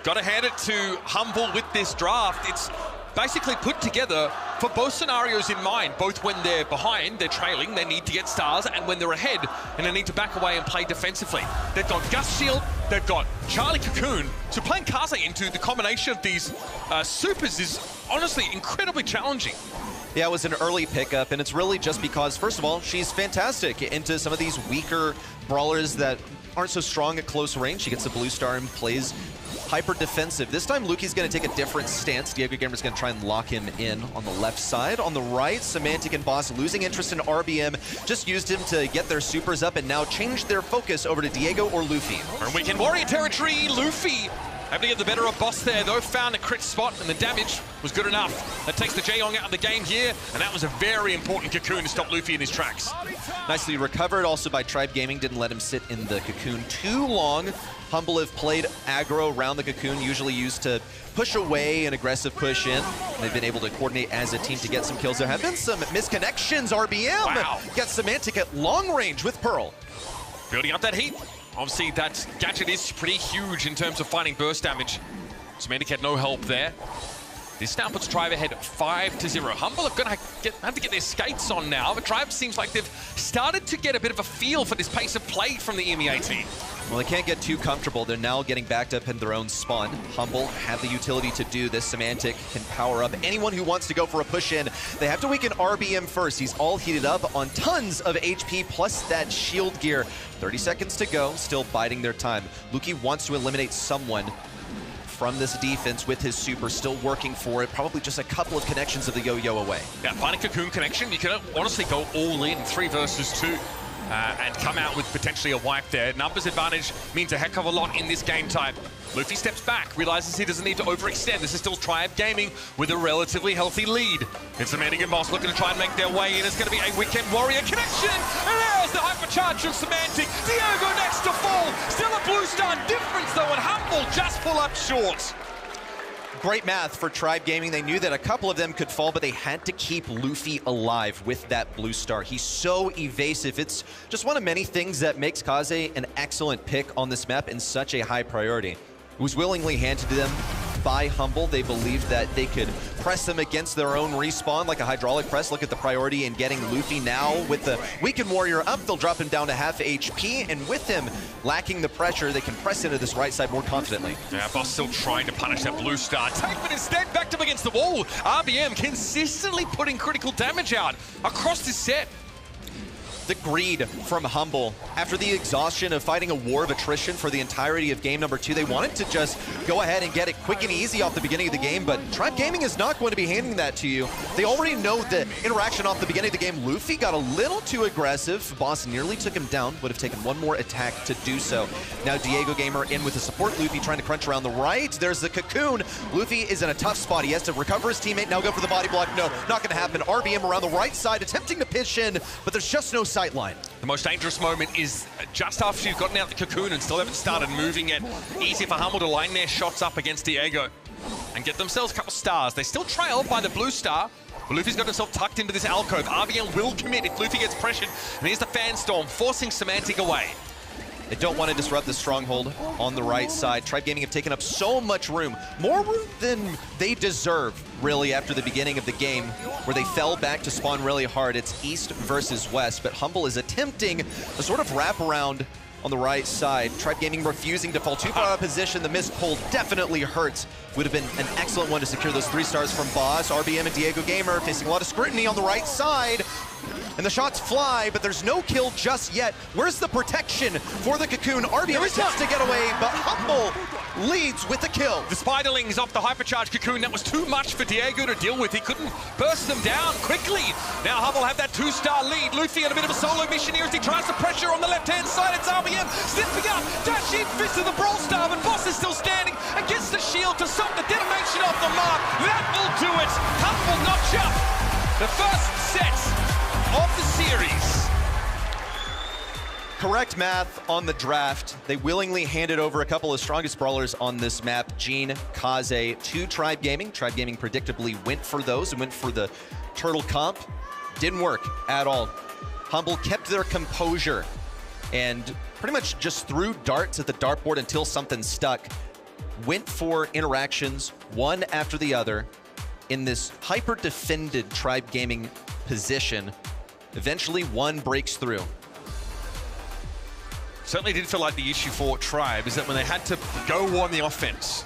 Got to hand it to Humble with this draft. It's basically put together for both scenarios in mind, both when they're behind, they're trailing, they need to get stars, and when they're ahead and they need to back away and play defensively. They've got Gust Shield, they've got Charlie Cocoon, so playing Kaze into the combination of these supers is honestly incredibly challenging. Yeah, it was an early pickup, and it's really just because, first of all, she's fantastic into some of these weaker brawlers that aren't so strong at close range. She gets a blue star and plays hyper defensive. This time, Luki's going to take a different stance. Diego Gamer's going to try and lock him in on the left side. On the right, Semantic and Boss losing interest in RBM. Just used him to get their supers up and now changed their focus over to Diego or Luffy. We're in Weekend Warrior territory. Luffy able to get the better of Boss there, though. Found a crit spot, and the damage was good enough. That takes the Jaeyong out of the game here, and that was a very important Cocoon to stop Luffy in his tracks. Nicely recovered also by Tribe Gaming. Didn't let him sit in the Cocoon too long. Humble have played aggro around the Cocoon, usually used to push away an aggressive push in. They've been able to coordinate as a team to get some kills. There have been some misconnections. RBM gets Semantic at long range with Pearl. Building up that heat. Obviously, that gadget is pretty huge in terms of fighting burst damage. Semantic had no help there. This now puts Tribe ahead 5-0. Humble are going to have to get their skates on now, but Tribe seems like they've started to get a bit of a feel for this pace of play from the EMEA team. Well, they can't get too comfortable. They're now getting backed up in their own spawn. Humble have the utility to do this. Semantic can power up anyone who wants to go for a push-in. They have to weaken RBM first. He's all heated up on tons of HP plus that shield gear. 30 seconds to go, still biding their time. Luki wants to eliminate someone from this defense with his super, still working for it. Probably just a couple of connections of the yo-yo away. Yeah, find a Cocoon connection. You can honestly go all in, 3 versus 2. And come out with potentially a wipe there. Numbers advantage means a heck of a lot in this game type. Luffy steps back, realizes he doesn't need to overextend. This is still Tribe Gaming with a relatively healthy lead. It's Semantic and Boss looking to try and make their way in. It's going to be a Weekend Warrior connection. And there's the hypercharge of Semantic. Diego next to fall. Still a blue star difference though, and Humble just pull up short. Great math for Tribe Gaming. They knew that a couple of them could fall, but they had to keep Luffy alive with that blue star. He's so evasive. It's just one of many things that makes Kaze an excellent pick on this map and such a high priority. It was willingly handed to them by Humble. They believed that they could press them against their own respawn like a hydraulic press. Look at the priority in getting Luffy now with the Weekend Warrior up. They'll drop him down to half HP, and with him lacking the pressure, they can press into this right side more confidently. Yeah, Boss still trying to punish that blue star. Takeman instead backed up against the wall. RBM consistently putting critical damage out across this set. The greed from Humble. After the exhaustion of fighting a war of attrition for the entirety of game number 2, they wanted to just go ahead and get it quick and easy off the beginning of the game, but Tribe Gaming is not going to be handing that to you. They already know the interaction off the beginning of the game. Luffy got a little too aggressive. Boss nearly took him down, would have taken one more attack to do so. Now Diego Gamer in with the support. Luffy trying to crunch around the right. There's the Cocoon. Luffy is in a tough spot. He has to recover his teammate, now go for the body block. No, not gonna happen. RBM around the right side, attempting to pitch in, but there's just no sight line. The most dangerous moment is just after you've gotten out the Cocoon and still haven't started moving yet. Easy for Humble to line their shots up against Diego and get themselves a couple stars. They still trail by the blue star, but Luffy's got himself tucked into this alcove. RBM will commit if Luffy gets pressured, and here's the Fan Storm forcing Semantic away. They don't want to disrupt the stronghold on the right side. Tribe Gaming have taken up so much room, more room than they deserve, really, after the beginning of the game, where they fell back to spawn really hard. It's east versus west, but Humble is attempting a sort of wraparound on the right side. Tribe Gaming refusing to fall too far out of position. The missed pull definitely hurts. Would have been an excellent one to secure those 3 stars from Boss. RBM and Diego Gamer facing a lot of scrutiny on the right side. And the shots fly, but there's no kill just yet. Where's the protection for the Cocoon? RBM attempts to get away, but Humble leads with the kill. The Spiderlings off the hypercharged Cocoon. That was too much for Diego to deal with. He couldn't burst them down quickly. Now Humble have that 2-star lead. Luffy on a bit of a solo mission here as he tries to pressure on the left-hand side. It's RBM stepping up. Dash in fist to the Brawl star, but Boss is still standing against the shield to stop the detonation off the mark. That will do it. Humble notch up the first set of the series. Correct math on the draft. They willingly handed over a couple of strongest brawlers on this map, Jean, Kaze, to Tribe Gaming. Tribe Gaming predictably went for those and went for the turtle comp. Didn't work at all. Humble kept their composure and pretty much just threw darts at the dartboard until something stuck. Went for interactions, one after the other, in this hyper-defended Tribe Gaming position. Eventually, one breaks through. Certainly did feel like the issue for Tribe is that when they had to go on the offense,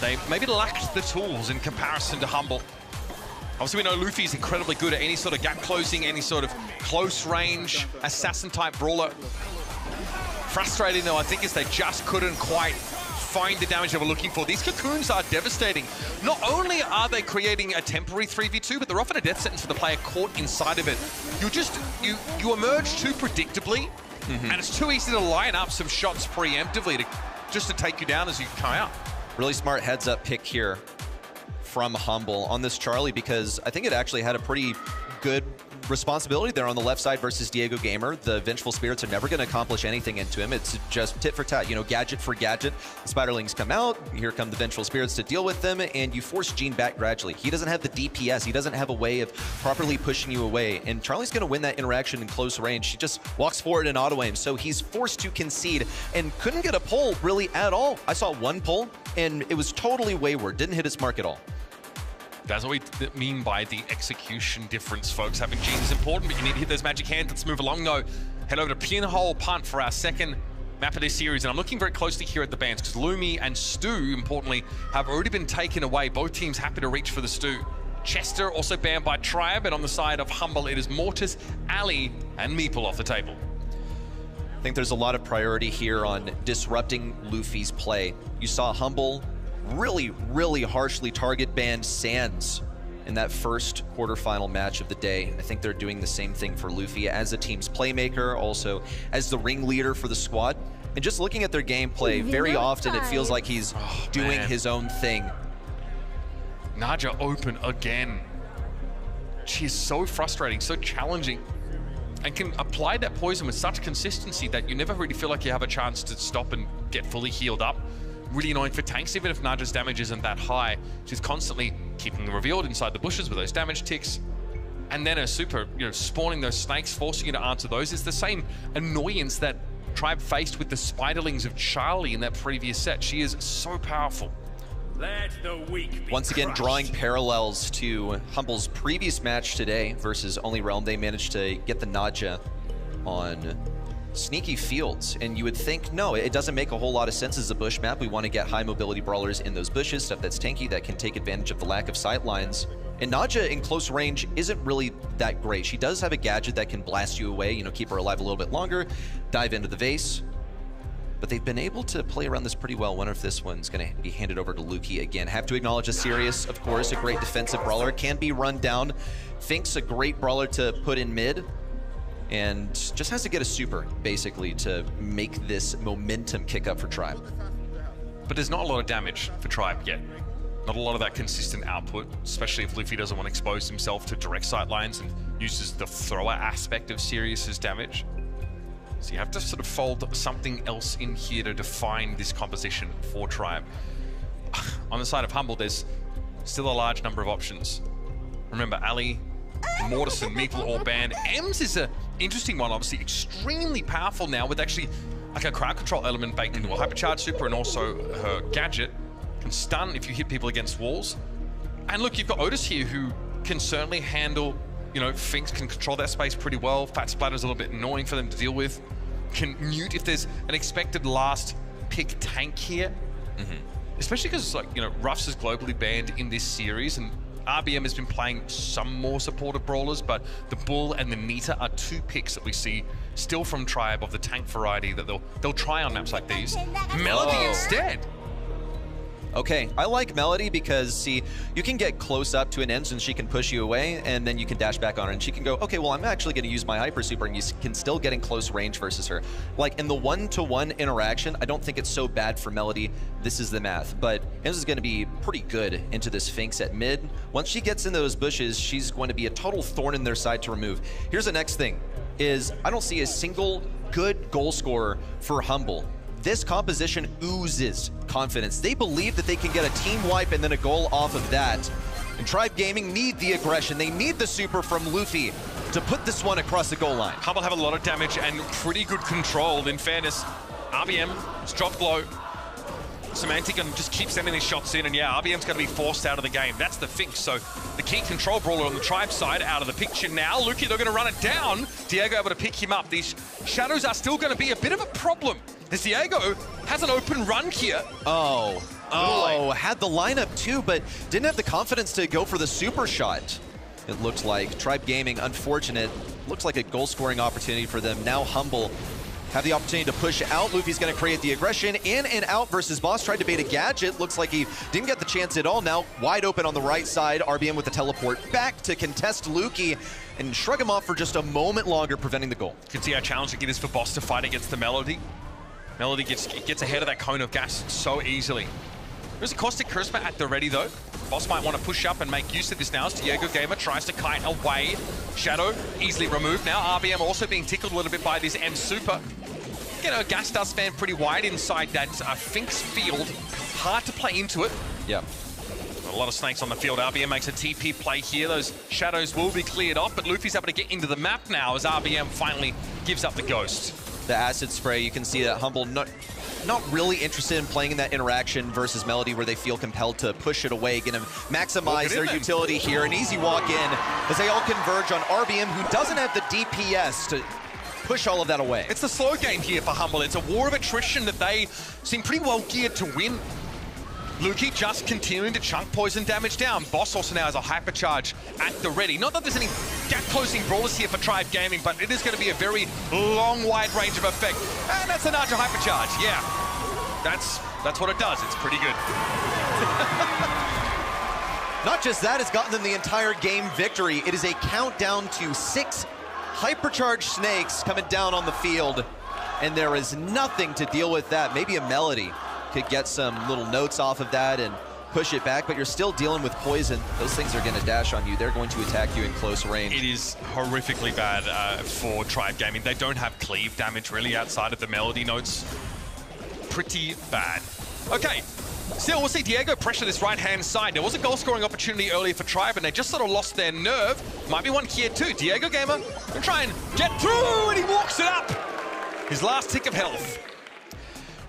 they maybe lacked the tools in comparison to Humble. Obviously, we know Luffy is incredibly good at any sort of gap closing, any sort of close range, assassin-type brawler. Frustrating, though, I think, is they just couldn't quite find the damage they were looking for. These cocoons are devastating. Not only are they creating a temporary 3v2, but they're often a death sentence for the player caught inside of it. You emerge too predictably, and it's too easy to line up some shots preemptively just to take you down as you come out. Really smart heads-up pick here from Humble on this Charlie, because I think it actually had a pretty good responsibility there on the left side versus Diego Gamer. The Vengeful Spirits are never going to accomplish anything into him. It's just tit for tat, you know, gadget for gadget. The Spiderlings come out, here come the Vengeful Spirits to deal with them, and you force Gene back gradually. He doesn't have the DPS. He doesn't have a way of properly pushing you away, and Charlie's going to win that interaction in close range. He just walks forward and auto-aim, so he's forced to concede and couldn't get a pull really at all. I saw one pull, and it was totally wayward. Didn't hit his mark at all. That's what we mean by the execution difference, folks. Having Gene is important, but you need to hit those magic hands. Let's move along, though. Head over to Pinhole Punt for our second map of this series. And I'm looking very closely here at the bans, because Lumi and Stu, importantly, have already been taken away. Both teams happy to reach for the Stu. Chester also banned by Tribe, and on the side of Humble, it is Mortis, Ali, and Meeple off the table. I think there's a lot of priority here on disrupting Luffy's play. You saw Humble really harshly target banned Sands in that first quarterfinal match of the day. I think they're doing the same thing for Luffy as the team's playmaker, also as the ringleader for the squad. And just looking at their gameplay, very often it feels like he's doing his own thing. Naja open again. She is so frustrating, so challenging, and can apply that poison with such consistency that you never really feel like you have a chance to stop and get fully healed up. Really annoying for tanks, even if Naja's damage isn't that high. She's constantly keeping them revealed inside the bushes with those damage ticks. And then her super, you know, spawning those snakes, forcing you to answer those. Is the same annoyance that Tribe faced with the Spiderlings of Charlie in that previous set. She is so powerful. Let the weak be Once again, drawing parallels to Humble's previous match today versus Only Realm. They managed to get the Naja on sneaky fields, and you would think, no, it doesn't make a whole lot of sense as a bush map. We want to get high mobility brawlers in those bushes, stuff that's tanky, that can take advantage of the lack of sight lines. And Naja in close range isn't really that great. She does have a gadget that can blast you away, you know, keep her alive a little bit longer, dive into the vase. But they've been able to play around this pretty well. Wonder if this one's going to be handed over to Luki again. Have to acknowledge a Sirius, of course, a great defensive brawler, can be run down. Fink's a great brawler to put in mid, and just has to get a super, basically, to make this momentum kick up for Tribe. But there's not a lot of damage for Tribe yet. Not a lot of that consistent output, especially if Luffy doesn't want to expose himself to direct sight lines and uses the thrower aspect of Sirius's damage. So you have to sort of fold something else in here to define this composition for Tribe. On the side of Humble, there's still a large number of options. Remember, Ali, Mortis, and Meeple all banned. Ems is an interesting one, obviously extremely powerful now with actually like a crowd control element baked into a hypercharge super, and also her gadget can stun if you hit people against walls. And look, you've got Otis here who can certainly handle, you know, Finks can control that space pretty well. Fat Splatter's a little bit annoying for them to deal with. Can mute if there's an expected last pick tank here. Especially because, like, you know, Ruffs is globally banned in this series, and RBM has been playing some more supportive brawlers, but the Bull and the Nita are two picks that we see still from Tribe of the tank variety that they'll try on maps like these. Melody instead. Okay, I like Melody because, see, you can get close up to an Ems and she can push you away, and then you can dash back on her, and she can go, okay, well, I'm actually going to use my Hyper Super, and you can still get in close range versus her. Like, in the one-to-one interaction, I don't think it's so bad for Melody. This is the math, but Ems is going to be pretty good into this Finks at mid. Once she gets in those bushes, she's going to be a total thorn in their side to remove. Here's the next thing, is I don't see a single good goal scorer for Humble. This composition oozes confidence. They believe that they can get a team wipe and then a goal off of that. And Tribe Gaming need the aggression. They need the super from Luffy to put this one across the goal line. Humble have a lot of damage and pretty good control. In fairness, RBM has dropped low. Semantic and just keep sending these shots in, and yeah, RBM's going to be forced out of the game. That's the thing. So the key control brawler on the Tribe side out of the picture now. Luki, they're going to run it down. Diego able to pick him up. These shadows are still going to be a bit of a problem, as Diego has an open run here. Oh, had the lineup too, but didn't have the confidence to go for the super shot. It looked like Tribe Gaming, unfortunate. Looks like a goal-scoring opportunity for them. Now Humble have the opportunity to push out. Luffy's going to create the aggression. In and out versus Boss. Tried to bait a gadget. Looks like he didn't get the chance at all. Now wide open on the right side. RBM with the teleport back to contest Luki and shrug him off for just a moment longer, preventing the goal. You can see how challenging it is for Boss to fight against the Melody. Melody gets ahead of that cone of gas so easily. There's a Caustic Charisma at the ready though. Boss might want to push up and make use of this now as Diego Gamer tries to kite away. Shadow easily removed now. RBM also being tickled a little bit by this M Super. You know, gas does span pretty wide inside that Finks field. Hard to play into it. Yeah. A lot of snakes on the field. RBM makes a TP play here. Those shadows will be cleared off, but Luffy's able to get into the map now as RBM finally gives up the ghost. The acid spray, you can see that Humble not really interested in playing in that interaction versus Melody where they feel compelled to push it away, gonna maximize their utility here. An easy walk in as they all converge on RBM, who doesn't have the DPS to push all of that away. It's the slow game here for Humble. It's a war of attrition that they seem pretty well geared to win. Luki just continuing to chunk poison damage down. Boss also now has a hypercharge at the ready. Not that there's any gap-closing brawlers here for Tribe Gaming, but it is going to be a very long, wide range of effect. And that's a Naja hypercharge. Yeah, that's what it does. It's pretty good. Not just that, it's gotten them the entire game victory. It is a countdown to 6 hypercharged snakes coming down on the field, and there is nothing to deal with that. Maybe a Melody could get some little notes off of that and push it back, but you're still dealing with poison. Those things are going to dash on you. They're going to attack you in close range. It is horrifically bad for Tribe Gaming. They don't have cleave damage really outside of the Melody notes. Pretty bad. Okay. Still, we'll see Diego pressure this right-hand side. There was a goal-scoring opportunity earlier for Tribe, and they just sort of lost their nerve. Might be one here too. Diego Gamer gonna try and get through, and he walks it up. His last tick of health.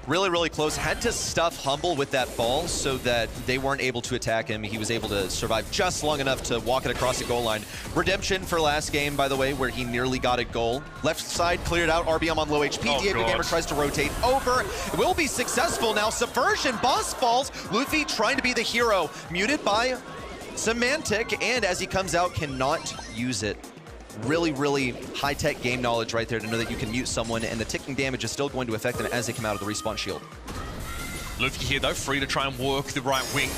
Really, really close. Had to stuff Humble with that ball so that they weren't able to attack him. He was able to survive just long enough to walk it across the goal line. Redemption for last game, by the way, where he nearly got a goal. Left side cleared out, RBM on low HP. Diego Gamer tries to rotate over. It will be successful now. Subversion, Boss falls. Luffy trying to be the hero. Muted by Semantic, and as he comes out, cannot use it. Really, really high-tech game knowledge right there to know that you can mute someone, and the ticking damage is still going to affect them as they come out of the respawn shield. Luffy here, though, free to try and work the right wing.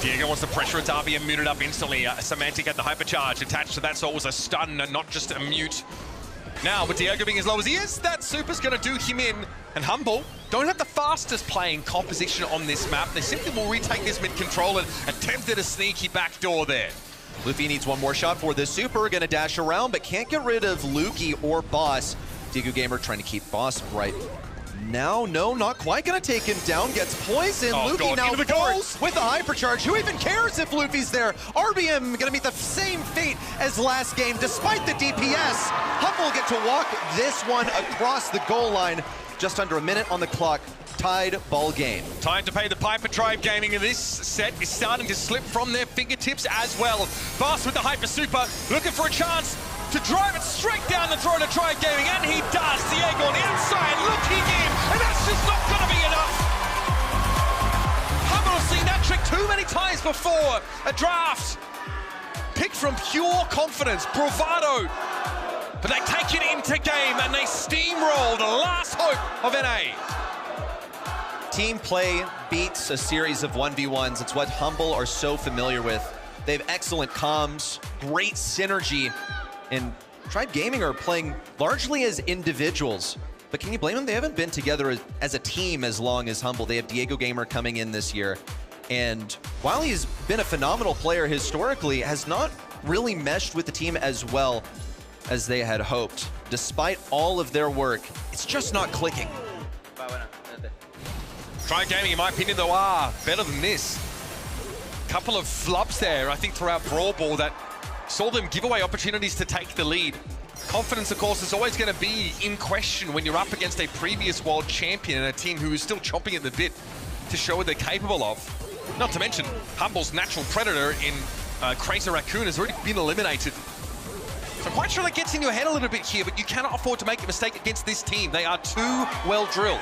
Diego wants the pressure. It's RBM muted up instantly. Semantic at the hypercharge. Attached to that, so it was a stun and not just a mute. Now, with Diego being as low as he is, that super's going to do him in. And Humble don't have the fastest playing composition on this map. They simply will retake this mid-control and attempted a sneaky backdoor there. Luffy needs one more shot for the super, gonna dash around, but can't get rid of Luki or Boss. Diego Gamer trying to keep Boss right now. No, not quite gonna take him down, gets poisoned. Luki now falls with a hypercharge. Who even cares if Luffy's there? RBM gonna meet the same fate as last game, despite the DPS. Humble will get to walk this one across the goal line. Just under a minute on the clock. Tied ball game. Time to pay the piper. Tribe Gaming in this set is starting to slip from their fingertips as well. Boss with the hyper super, looking for a chance to drive it straight down the throat of Tribe Gaming, and he does. Diego on the outside, looking in, and that's just not going to be enough. Humble have seen that trick too many times before. A draft picked from pure confidence, bravado. But they take it into game and they steamroll the last hope of NA. Team play beats a series of 1v1s. It's what Humble are so familiar with. They have excellent comms, great synergy, and Tribe Gaming are playing largely as individuals. But can you blame them? They haven't been together as a team as long as Humble. They have Diego Gamer coming in this year. And while he's been a phenomenal player historically, has not really meshed with the team as well as they had hoped. Despite all of their work, it's just not clicking. Tribe Gaming, in my opinion, though, are better than this. Couple of flubs there, I think, throughout Brawl Ball that saw them give away opportunities to take the lead. Confidence, of course, is always going to be in question when you're up against a previous world champion and a team who is still chomping at the bit to show what they're capable of. Not to mention, Humble's natural predator in Crazy Raccoon has already been eliminated. So I'm quite sure that gets in your head a little bit here, but you cannot afford to make a mistake against this team. They are too well drilled.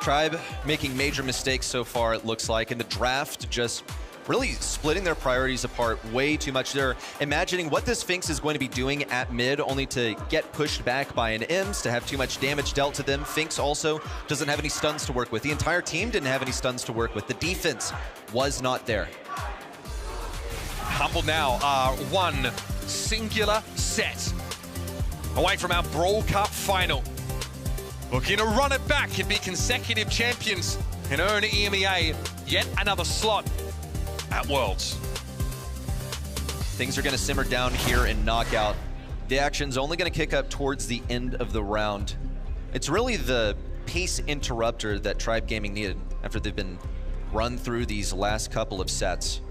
Tribe making major mistakes so far, it looks like, in the draft, just really splitting their priorities apart way too much. They're imagining what this Sphinx is going to be doing at mid, only to get pushed back by an Ems, to have too much damage dealt to them. Sphinx also doesn't have any stuns to work with. The entire team didn't have any stuns to work with. The defense was not there. Humble now are one singular set away from our Brawl Cup final. Looking to run it back and be consecutive champions and earn EMEA yet another slot at Worlds. Things are going to simmer down here in Knockout. The action's only going to kick up towards the end of the round. It's really the pace interrupter that Tribe Gaming needed after they've been run through these last couple of sets.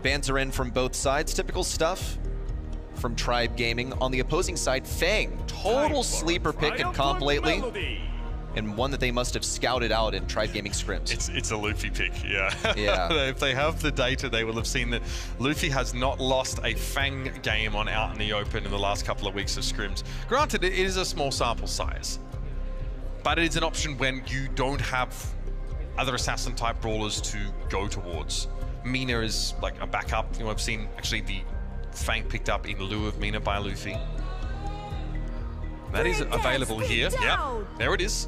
Bans are in from both sides, typical stuff from Tribe Gaming. On the opposing side, Fang, total sleeper pick and comp lately, and one that they must have scouted out in Tribe Gaming scrims. It's a Luffy pick, yeah. Yeah. If they have the data, they will have seen that Luffy has not lost a Fang game on out in the open in the last couple of weeks of scrims. Granted, it is a small sample size, but it is an option when you don't have other assassin-type brawlers to go towards. Mina is like a backup. You know, I've seen actually the Fang picked up in lieu of Mina by Luffy. That is available here. Yeah, there it is.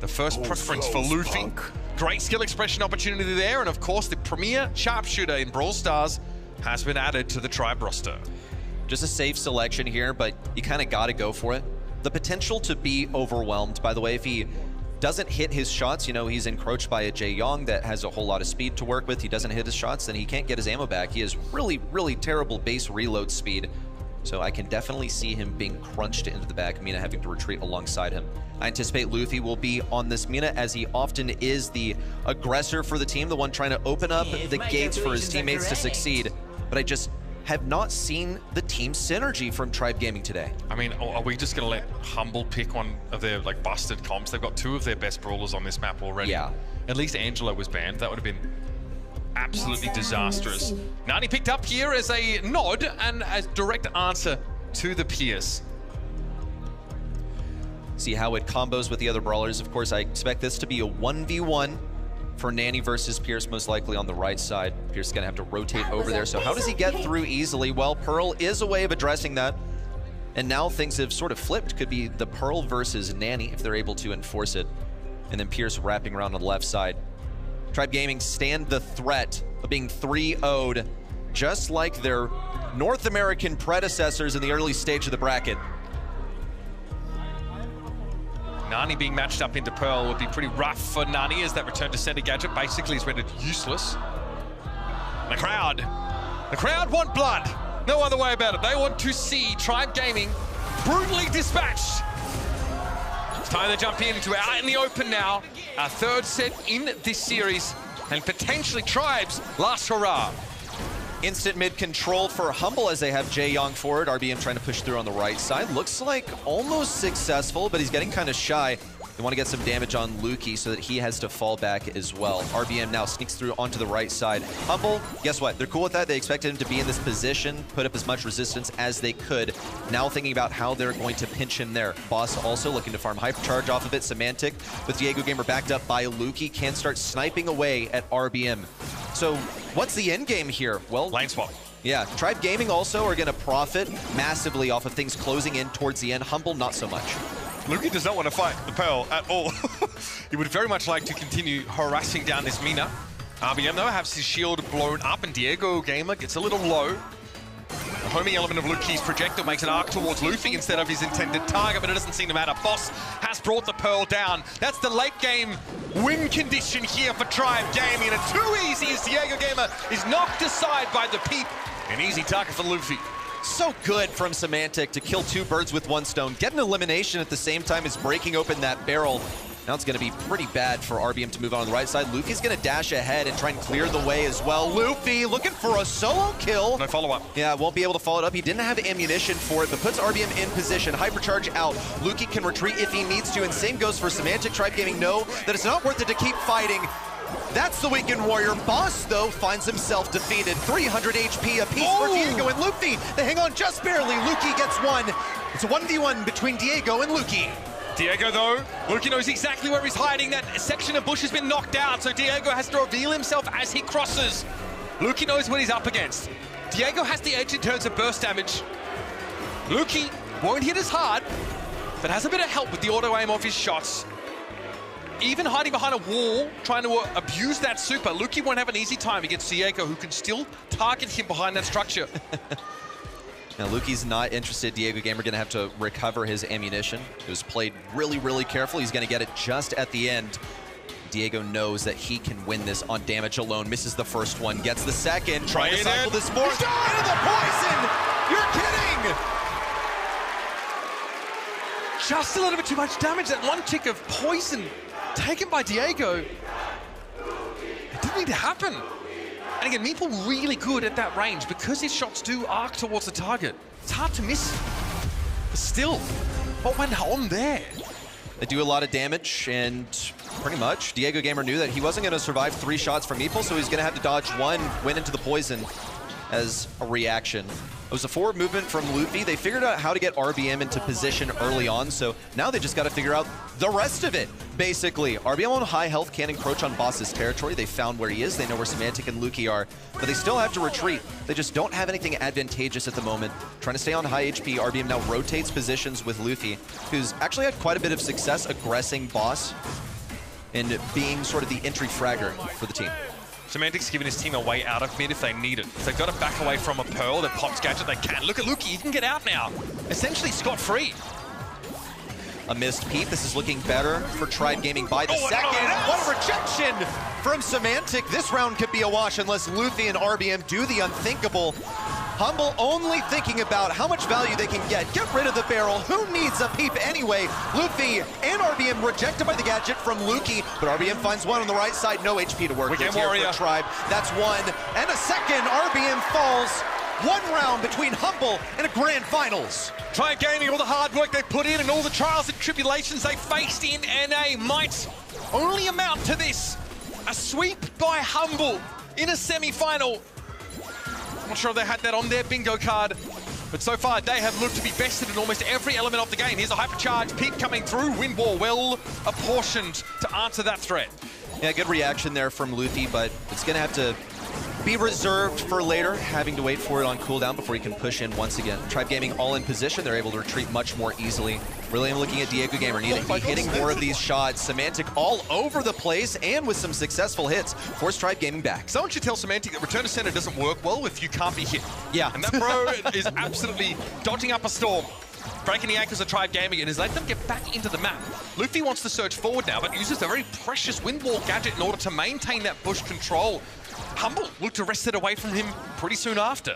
The first preference for Luffy. Great skill expression opportunity there. And of course, the premier sharpshooter in Brawl Stars has been added to the Tribe roster. Just a safe selection here, but you kind of got to go for it. The potential to be overwhelmed, by the way, if he doesn't hit his shots, you know, he's encroached by a Jae Young that has a whole lot of speed to work with. He doesn't hit his shots, then he can't get his ammo back. He has really, really terrible base reload speed. So I can definitely see him being crunched into the back, Mina having to retreat alongside him. I anticipate Luffy will be on this Mina, as he often is the aggressor for the team, the one trying to open up the gates for his teammates to succeed. But I just have not seen the team synergy from Tribe Gaming today. I mean, are we just going to let Humble pick one of their like busted comps? They've got two of their best brawlers on this map already. Yeah. At least Angelo was banned. That would have been absolutely disastrous. Nani picked up here as a nod and a direct answer to the Pierce. See how it combos with the other brawlers. Of course, I expect this to be a 1v1 for Nani versus Pierce, most likely on the right side. Pierce is going to have to rotate over there. So how does he get through easily? Well, Pearl is a way of addressing that. And now things have sort of flipped. Could be the Pearl versus Nani if they're able to enforce it. And then Pierce wrapping around on the left side. Tribe Gaming stand the threat of being 3-0'd, just like their North American predecessors in the early stage of the bracket. Nani being matched up into Pearl would be pretty rough for Nani, as that return to center gadget basically is rendered useless. And the crowd want blood. No other way about it. They want to see Tribe Gaming brutally dispatched. It's time to jump into out in the open now. Our third set in this series, and potentially Tribe's last hurrah. Instant mid control for Humble as they have Jae Young forward. RBM trying to push through on the right side. Looks like almost successful, but he's getting kind of shy. They want to get some damage on Lukey so that he has to fall back as well. RBM now sneaks through onto the right side. Humble, guess what? They're cool with that. They expected him to be in this position, put up as much resistance as they could. Now thinking about how they're going to pinch him there. Boss also looking to farm Hypercharge off of it. Semantic with Diego Gamer backed up by Lukey can start sniping away at RBM. So what's the end game here? Well, lane swap. Yeah, Tribe Gaming also are going to profit massively off of things closing in towards the end. Humble, not so much. Lukey does not want to fight the Pearl at all. He would very much like to continue harassing down this Mina. RBM, though, has his shield blown up, and Diego Gamer gets a little low. The homing element of Lukey's projectile makes an arc towards Luffy instead of his intended target, but it doesn't seem to matter. Boss has brought the Pearl down. That's the late game win condition here for Tribe Gaming, and too easy as Diego Gamer is knocked aside by the Peep. An easy target for Luffy. So good from Semantic to kill two birds with one stone. Get an elimination at the same time as breaking open that barrel. Now it's going to be pretty bad for RBM to move on the right side. Luffy's going to dash ahead and try and clear the way as well. Luffy looking for a solo kill. No follow-up. Yeah, won't be able to follow it up. He didn't have ammunition for it, but puts RBM in position. Hypercharge out. Luki can retreat if he needs to, and same goes for Semantic. Tribe Gaming know that it's not worth it to keep fighting. That's the Weekend Warrior. Boss, though, finds himself defeated. 300 HP apiece for Diego and Luffy. They hang on just barely. Luki gets one. It's a 1v1 between Diego and Luki. Diego, though, Luki knows exactly where he's hiding. That section of bush has been knocked out, so Diego has to reveal himself as he crosses. Luki knows what he's up against. Diego has the edge in terms of burst damage. Luki won't hit as hard, but has a bit of help with the auto-aim of his shots. Even hiding behind a wall, trying to abuse that super, Luki won't have an easy time against Diego, who can still target him behind that structure. Now, Luki's not interested. Diego Gamer going to have to recover his ammunition. It was played really, really carefully. He's going to get it just at the end. Diego knows that he can win this on damage alone. Misses the first one, gets the second, trying to cycle this forward. Into the poison! You're kidding! Just a little bit too much damage. That one tick of poison taken by Diego. It didn't need to happen. And again, Meeple really good at that range because his shots do arc towards the target. It's hard to miss. But still, what went on there? They do a lot of damage, and pretty much Diego Gamer knew that he wasn't going to survive 3 shots from Meeple, so he's going to have to dodge 1, went into the poison as a reaction. It was a forward movement from Luffy. They figured out how to get RBM into position early on, so now they just got to figure out the rest of it, basically. RBM on high health can encroach on Boss's territory. They found where he is. They know where Semantic and Luki are, but they still have to retreat. They just don't have anything advantageous at the moment. Trying to stay on high HP, RBM now rotates positions with Luffy, who's actually had quite a bit of success aggressing Boss and being sort of the entry fragger for the team. Semantic's giving his team a way out of mid if they need it. If they've got to back away from a Pearl that pops Gadget, they can. Look at Luki, he can get out now. Essentially scot-free. A missed peep. This is looking better for Tribe Gaming by the second. What a rejection from Semantic. This round could be a wash unless Luffy and RBM do the unthinkable. Humble only thinking about how much value they can get. Get rid of the barrel. Who needs a peep anyway? Luffy and RBM rejected by the gadget from Luki, but RBM finds one on the right side. No HP to work with here for Tribe. That's one. And a second. RBM falls. 1 round between Humble and a grand finals. Tribe Gaming, all the hard work they put in and all the trials and tribulations they faced in NA might only amount to this. A sweep by Humble in a semi-final. Not sure if they had that on their bingo card, but so far they have looked to be bested in almost every element of the game. Here's a hypercharge, peep coming through, wind wall well apportioned to answer that threat. Yeah, good reaction there from Luffy, but it's going to have to be reserved for later, having to wait for it on cooldown before he can push in once again. Tribe Gaming all in position. They're able to retreat much more easily. Really, I'm looking at Diego Gamer. Need to be hitting more of these shots. Semantic all over the place and with some successful hits. Force Tribe Gaming back. Someone should tell Semantic that Return to Center doesn't work well if you can't be hit. Yeah. And that bro is absolutely dodging up a storm, breaking the ankles of Tribe Gaming and has let them get back into the map. Luffy wants to surge forward now, but uses a very precious wind wall gadget in order to maintain that bush control. Humble looked to wrest it away from him pretty soon after.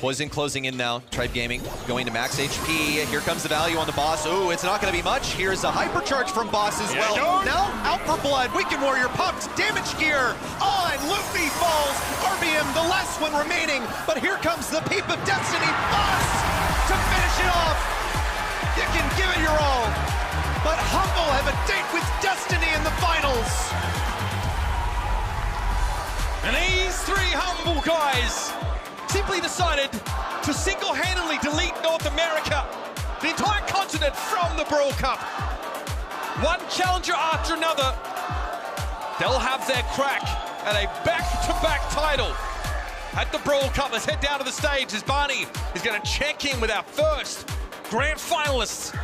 Poison closing in now. Tribe Gaming going to max HP. Here comes the value on the Boss. Ooh, it's not going to be much. Here's a hypercharge from Boss as well. Now out for blood. Weekend Warrior pumped. Damage gear on. Luffy falls. RBM the last one remaining. But here comes the Peep of Destiny. Boss to finish it off. You can give it your all. But Humble have a date with Destiny in the finals. And these 3 Humble guys simply decided to single-handedly delete North America, the entire continent, from the Brawl Cup. One challenger after another. They'll have their crack at a back-to-back title at the Brawl Cup. Let's head down to the stage as Barney is going to check in with our first grand finalists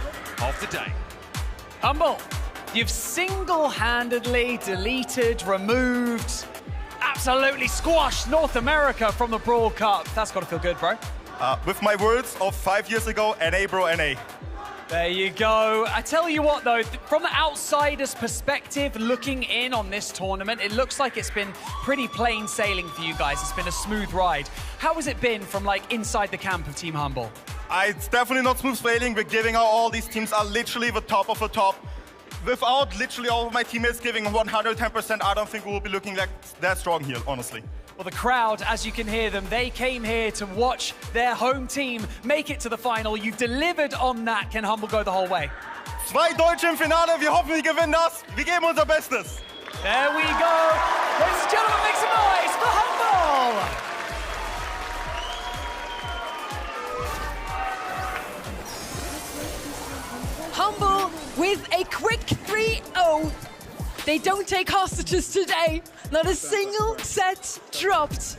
of the day. Humble, you've single-handedly deleted, removed, absolutely squashed North America from the Brawl Cup. That's got to feel good, bro. With my words of 5 years ago, NA bro, NA. There you go. I tell you what, though, from the outsider's perspective, looking in on this tournament, it looks like it's been pretty plain sailing for you guys. It's been a smooth ride. How has it been from, like, inside the camp of Team Humble? It's definitely not smooth sailing. We're giving out all these teams are literally the top of the top. without literally all of my teammates giving 110%, I don't think we will be looking like that strong here, honestly. Well, the crowd, as you can hear them, they came here to watch their home team make it to the final. You delivered on that. Can Humble go the whole way? 2 Deutsche im Finale, wir hoffen, wir gewinnen das. Wir geben unser Bestes. There we go. Ladies and gentlemen, make some noise for Humble. Humble with a quick 3-0. They don't take hostages today. Not a single set dropped.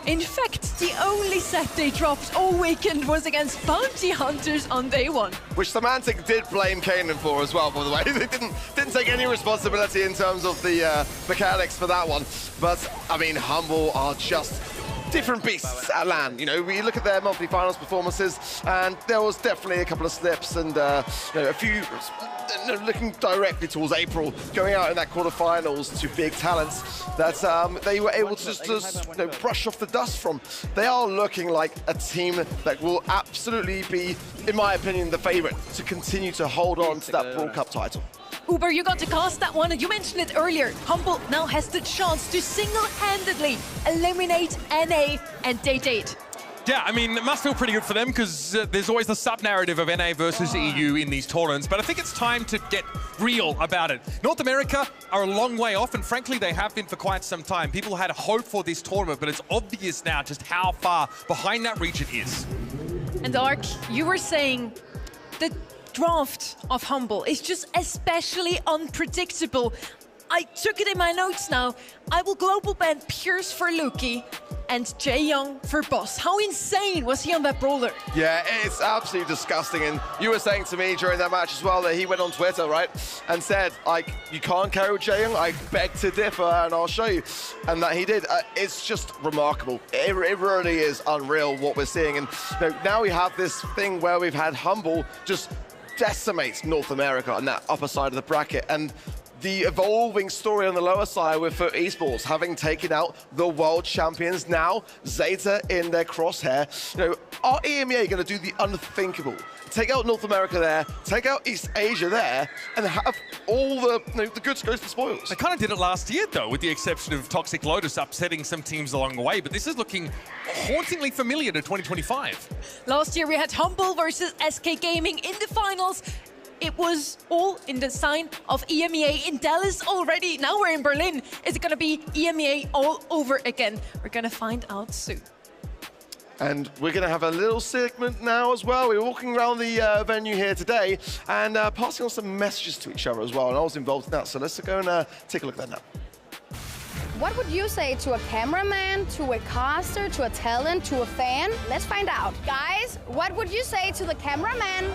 In fact, the only set they dropped all weekend was against Bounty Hunters on day one. Which Semantic did blame Kanan for as well, by the way. They didn't take any responsibility in terms of the mechanics for that one. But, I mean, Humble are just different beasts at LAN. You know, we look at their monthly finals performances, and there was definitely a couple of slips and a few looking directly towards April, going out in that quarterfinals to big talents that they were able to just brush off the dust from. They are looking like a team that will absolutely be, in my opinion, the favorite to continue to hold on to that Brawl Cup title. Uber, you got to cast that one, and you mentioned it earlier. Humble now has the chance to single-handedly eliminate NA and Date. Yeah, I mean, it must feel pretty good for them because there's always the sub-narrative of NA versus EU in these tournaments, but I think it's time to get real about it. North America are a long way off, and frankly, they have been for quite some time. People had hope for this tournament, but it's obvious now just how far behind that region is. And Ark, you were saying the draft of Humble is just especially unpredictable. I took it in my notes now. I will global ban Pierce for Luki and Jaeyoung for Boss. How insane was he on that brawler? Yeah, it's absolutely disgusting. And you were saying to me during that match as well that he went on Twitter, right, and said, like, you can't carry Jaeyoung, I beg to differ, and I'll show you. And that he did. It's just remarkable. It really is unreal what we're seeing. And now we have this thing where we've had Humble just decimate North America on that upper side of the bracket. And the evolving story on the lower side with FUT Esports having taken out the world champions, now Zeta in their crosshair. Are EMEA going to do the unthinkable? Take out North America there, take out East Asia there, and have all the goods goes to spoils. They kind of did it last year, though, with the exception of Toxic Lotus upsetting some teams along the way, but this is looking hauntingly familiar to 2025. Last year we had Humble versus SK Gaming in the finals. It was all in the sign of EMEA in Dallas already. Now we're in Berlin. Is it going to be EMEA all over again? We're going to find out soon. And we're going to have a little segment now as well. We're walking around the venue here today and passing on some messages to each other as well. And I was involved in that, so let's go and take a look at that now. What would you say to a cameraman, to a caster, to a talent, to a fan? Let's find out. Guys, what would you say to the cameraman?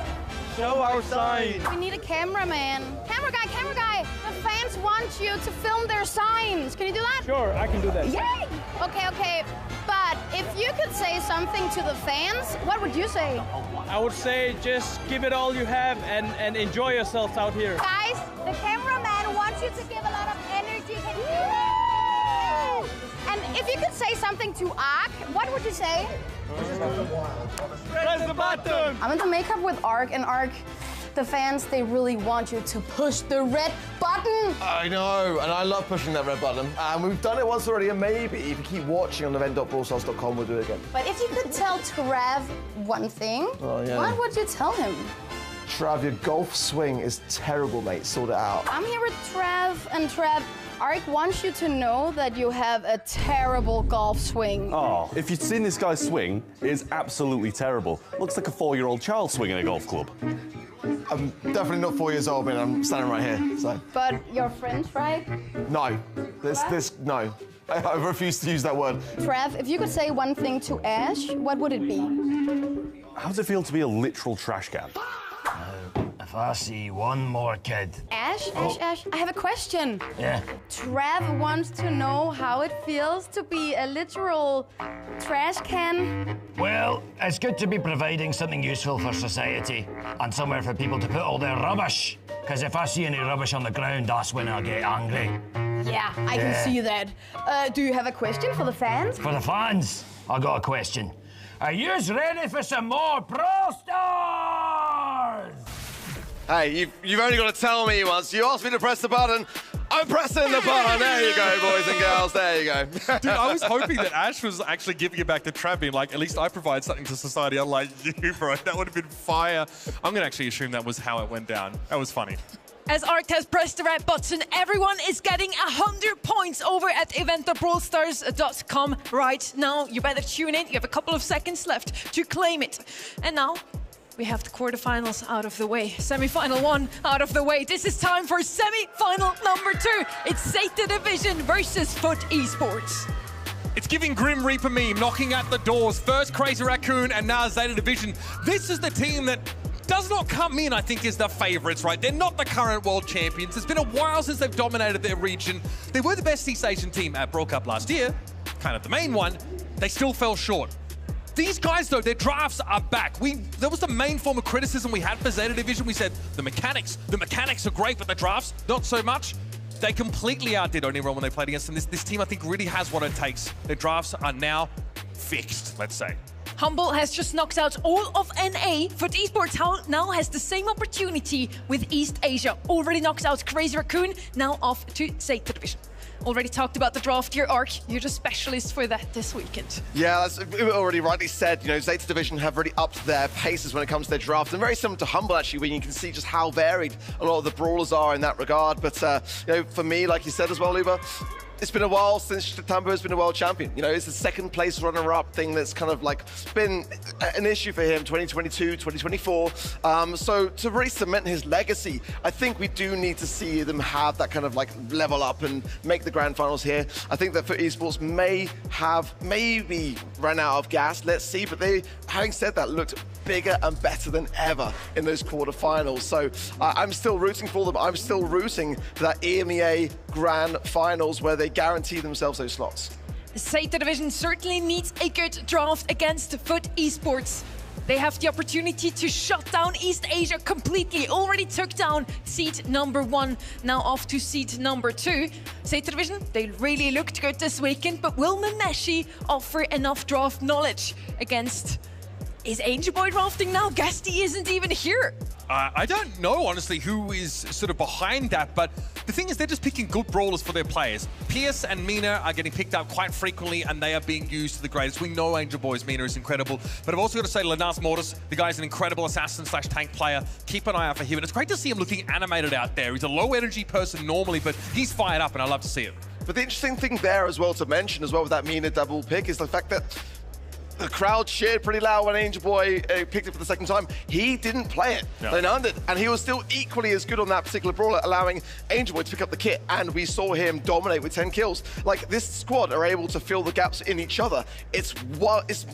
Show our sign. We need a cameraman. Camera guy. The fans want you to film their signs. Can you do that? Sure, I can do that. Yay! Okay. But if you could say something to the fans, what would you say? I would say just give it all you have and enjoy yourselves out here. Guys, the cameraman wants you to give a lot of energy. And if you could say something to Ark, what would you say? Press the button! I'm in the makeup with Ark, and Ark, the fans, they really want you to push the red button. I know, and I love pushing that red button. And we've done it once already, and maybe if you keep watching on event.brawlstars.com, we'll do it again. But if you could tell Trav one thing, what would you tell him? Trav, your golf swing is terrible, mate. Sort it out. I'm here with Trav, and Trav, Ark wants you to know that you have a terrible golf swing. Oh, if you've seen this guy swing, it's absolutely terrible. Looks like a 4-year-old child swinging a golf club. I'm definitely not 4 years old, man. I'm standing right here, so. But your friends, right? No. No. I refuse to use that word. Trav, if you could say one thing to Ash, what would it be? How does it feel to be a literal trash can? If I see one more kid. Ash, I have a question. Yeah. Trav wants to know how it feels to be a literal trash can. Well, it's good to be providing something useful for society and somewhere for people to put all their rubbish. Because if I see any rubbish on the ground, that's when I get angry. Yeah, I can see that. Do you have a question for the fans? For the fans, I got a question. Are yous ready for some more Brawl Stars? Hey, you've only got to tell me once. You asked me to press the button. I'm pressing the button. There you go, boys and girls. There you go. Dude, I was hoping that Ash was actually giving it back to Trav, being like, at least I provide something to society, unlike you, bro. That would have been fire. I'm going to actually assume that was how it went down. That was funny. As Arct has pressed the red button, everyone is getting 100 points over at eventofbrawlstars.com right now. You better tune in. You have a couple of seconds left to claim it. And now, we have the quarterfinals out of the way. Semi-final 1 out of the way. This is time for semi-final number 2. It's Zeta Division versus Foot Esports. It's giving Grim Reaper meme, knocking at the doors. First Crazy Raccoon and now Zeta Division. This is the team that does not come in, I think, as the favorites, right? They're not the current world champions. It's been a while since they've dominated their region. They were the best East Asian team at Brawl Cup last year, kind of the main one. They still fell short. These guys, though, their drafts are back. That was the main form of criticism we had for Zeta Division. We said, the mechanics are great, but the drafts, not so much. They completely outdid Oniron when they played against them. This team, I think, really has what it takes. Their drafts are now fixed, let's say. Humble has just knocked out all of NA. Foot Esports now has the same opportunity with East Asia. Already knocked out Crazy Raccoon, now off to Zeta Division. Already talked about the draft here, Arc. You're the specialist for that this weekend. Yeah, that's already rightly said. You know, Zeta Division have really upped their paces when it comes to their draft. And very similar to Humble, actually, when you can see just how varied a lot of the brawlers are in that regard. But, you know, for me, like you said as well, Luba, it's been a while since Tambo has been a world champion. You know, it's the second place runner-up thing that's kind of like been an issue for him, 2022, 2024. So to really cement his legacy, I think we do need to see them have that kind of like level up and make the grand finals here. I think that Foot Esports may have maybe run out of gas, let's see, but they, having said that, looked bigger and better than ever in those quarterfinals. So I'm still rooting for them. I'm still rooting for that EMEA grand finals where they guarantee themselves those slots. Zeta Division certainly needs a good draft against Foot Esports. They have the opportunity to shut down East Asia completely. Already took down seed number 1, now off to seed number 2. Zeta Division, they really looked good this weekend, but will Memeshi offer enough draft knowledge against... Is Angel Boy drafting now? Gasty isn't even here. I don't know, honestly, who is sort of behind that, but the thing is they're just picking good brawlers for their players. Pierce and Mina are getting picked up quite frequently, and they are being used to the greatest. We know Angel Boy's Mina is incredible, but I've also got to say Lenas Mortis, the guy's an incredible assassin/tank player. Keep an eye out for him, and it's great to see him looking animated out there. He's a low-energy person normally, but he's fired up, and I love to see it. But the interesting thing there as well to mention as well with that Mina double pick is the fact that the crowd cheered pretty loud when Angel Boy picked it for the second time. He didn't play it. No. They none did. And he was still equally as good on that particular brawler, allowing Angel Boy to pick up the kit. And we saw him dominate with 10 kills. Like, this squad are able to fill the gaps in each other. It's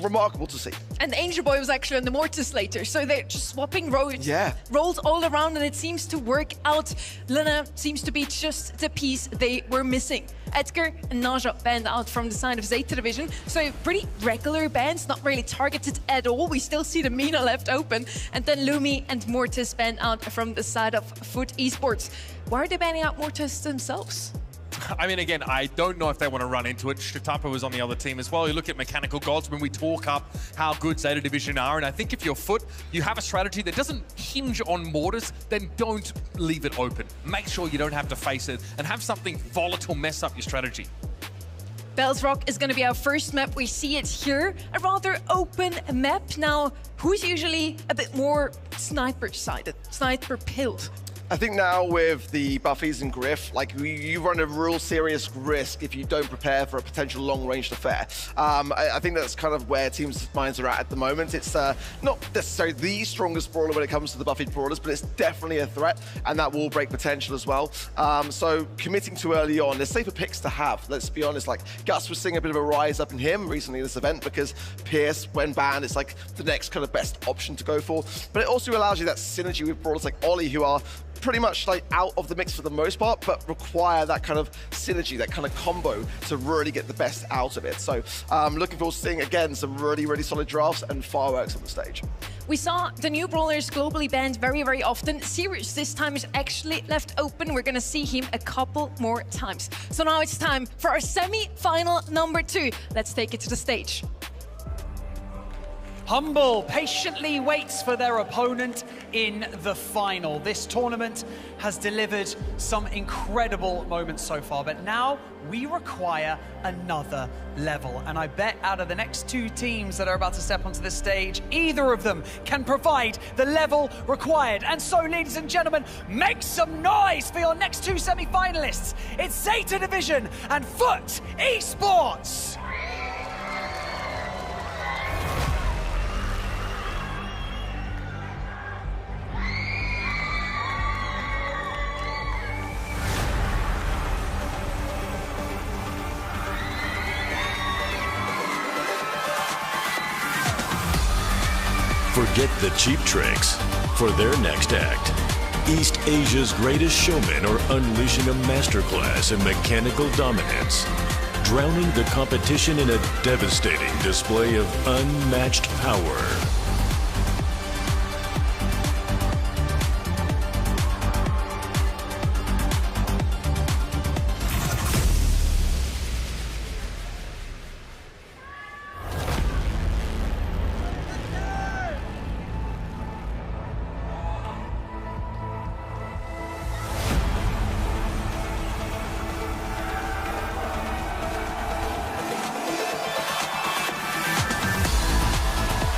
remarkable to see. And Angel Boy was actually on the Mortis later. So they're just swapping roles. Yeah. Roles all around, and it seems to work out. Lena seems to be just the piece they were missing. Edgar and Naja banned out from the side of Zeta Division. So pretty regular bans, not really targeted at all. We still see the Mina left open. And then Lumi and Mortis banned out from the side of Foot Esports. Why are they banning out Mortis themselves? I mean, again, I don't know if they want to run into it. Shtapa was on the other team as well. You look at Mechanical Gods when we talk up how good Zeta Division are, and I think if you're Foot, you have a strategy that doesn't hinge on Mortis, then don't leave it open. Make sure you don't have to face it and have something volatile mess up your strategy. Bells Rock is going to be our first map. We see it here, a rather open map. Now, who's usually a bit more sniper-sided, sniper-pilled? I think now with the Buffies and Griff, like you run a real serious risk if you don't prepare for a potential long-range affair. I think that's kind of where teams' minds are at the moment. It's not necessarily the strongest brawler when it comes to the Buffied brawlers, but it's definitely a threat, and that will break potential as well. So committing too early on, there's safer picks to have. Let's be honest, like Gus was seeing a bit of a rise up in him recently in this event because Pierce, when banned, it's like the next kind of best option to go for. But it also allows you that synergy with brawlers like Ollie, who are pretty much like out of the mix for the most part, but require that kind of synergy, that kind of combo to really get the best out of it. So looking forward to seeing, again, some really, really solid drafts and fireworks on the stage. We saw the new brawlers globally banned very, very often. Sirius this time is actually left open. We're going to see him a couple more times. So now it's time for our semi-final number 2. Let's take it to the stage. Humble patiently waits for their opponent in the final. This tournament has delivered some incredible moments so far, but now we require another level. And I bet out of the next two teams that are about to step onto this stage, either of them can provide the level required. And so, ladies and gentlemen, make some noise for your next two semi-finalists. It's Zeta Division and Foot Esports. Forget the cheap tricks. For their next act, East Asia's greatest showmen are unleashing a masterclass in mechanical dominance, drowning the competition in a devastating display of unmatched power.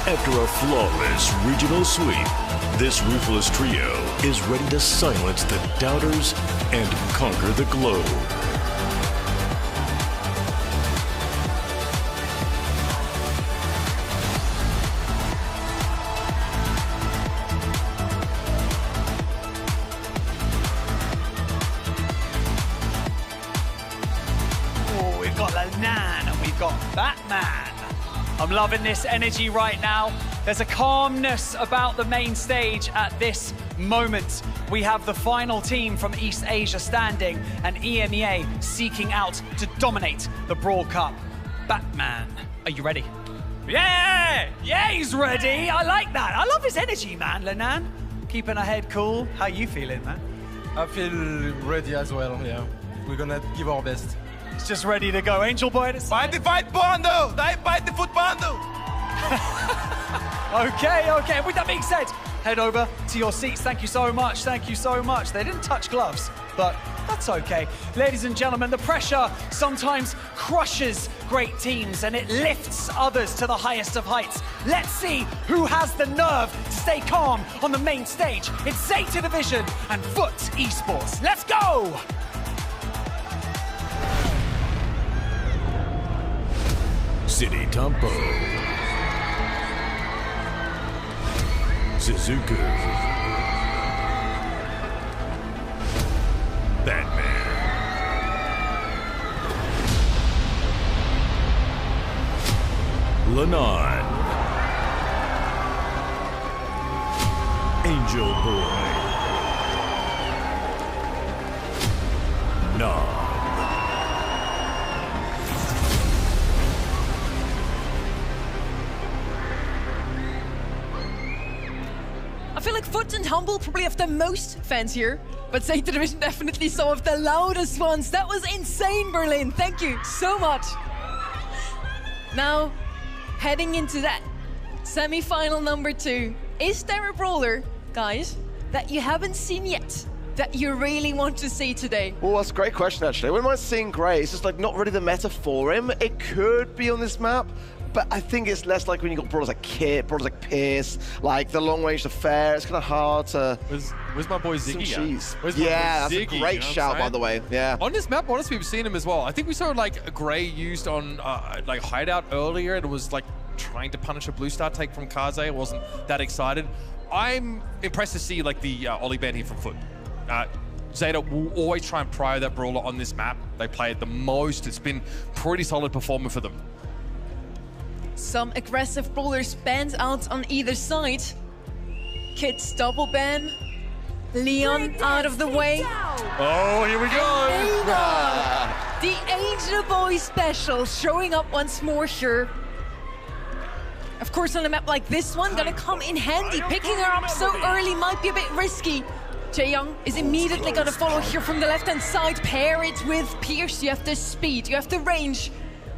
After a flawless regional sweep, this ruthless trio is ready to silence the doubters and conquer the globe. Oh, we've got Lenan and we've got Batman. I'm loving this energy right now. There's a calmness about the main stage at this moment. We have the final team from East Asia standing and EMEA seeking out to dominate the Brawl Cup. Batman, are you ready? Yeah! Yeah, he's ready. I like that. I love his energy, man. Lenan, keeping our head cool. How you feeling, man? I feel ready as well, yeah. We're gonna give our best. It's just ready to go. Angel Boy to Fight the fight, Bando! Fight the foot, Bando! Okay. With that being said, head over to your seats. Thank you so much. Thank you so much. They didn't touch gloves, but that's okay. Ladies and gentlemen, the pressure sometimes crushes great teams and it lifts others to the highest of heights. Let's see who has the nerve to stay calm on the main stage. It's Zeta Division and Foot Esports. Let's go! City Tampo, Suzuku, Batman, Lenan, Angel Boy, Nah. I feel like Foot and Humble probably have the most fans here, but Zeta Division definitely some of the loudest ones. That was insane, Berlin. Thank you so much. Now, heading into that semi-final number 2, is there a brawler, guys, that you haven't seen yet, that you really want to see today? Well, that's a great question, actually. When am I seeing Gray? It's just like not really the meta for him. It could be on this map, but I think it's less like when you got brawlers like Kit, brawlers like Pierce, like the long range affair. It's kind of hard to. Where's my boy Ziggy at? Yeah, that's a great shout, by the way. Yeah. On this map, honestly, we've seen him as well. I think we saw like a Gray used on like Hideout earlier, and it was like trying to punish a blue star take from Kaze. I wasn't that excited. I'm impressed to see like the Ollie ban here from Foot. Zeta will always try and prio that brawler on this map. They play it the most. It's been pretty solid performance for them. Some aggressive brawlers banned out on either side. Kit's double ban. Leon out of the way. Oh, here we go. The Angel Boy special showing up once more here. Of course, on a map like this one, gonna come in handy. Picking her up so early might be a bit risky. Jaeyoung is immediately gonna follow here from the left-hand side. Pair it with Pierce. You have the speed, you have the range.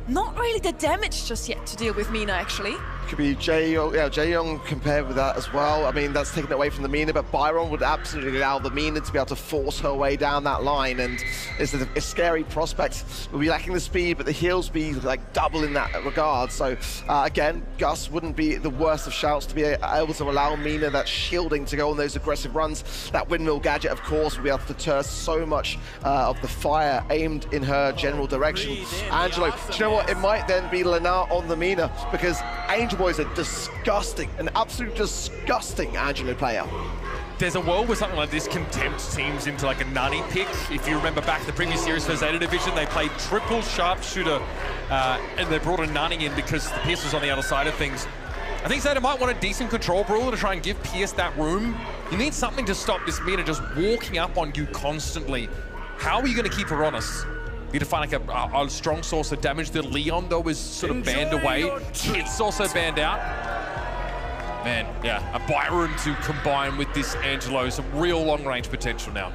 Not really the damage just yet to deal with Mina, actually. Could be Jaeyoung compared with that as well. I mean, that's taken away from the Mina, but Byron would absolutely allow the Mina to be able to force her way down that line, and it's a scary prospect. We'll be lacking the speed, but the heals be like double in that regard. So again, Gus wouldn't be the worst of shouts to be able to allow Mina that shielding to go on those aggressive runs. That windmill gadget, of course, will be able to deter so much of the fire aimed in her general direction. Angelo, do you know what? It might then be Lena on the Mina, because Angel Boy is a disgusting, an absolute disgusting Angelo player. There's a world where something like this can tempt teams into like a Nani pick. If you remember back the previous series for Zeta Division, they played triple sharpshooter and they brought a Nani in because the Pierce was on the other side of things. I think Zeta might want a decent control brawler to try and give Pierce that room. You need something to stop this Mina just walking up on you constantly. How are you going to keep her honest? You need to find like a strong source of damage. The Leon, though, is sort of banned away. It's also banned out. Man, yeah, a Byron to combine with this Angelo. Some real long-range potential now.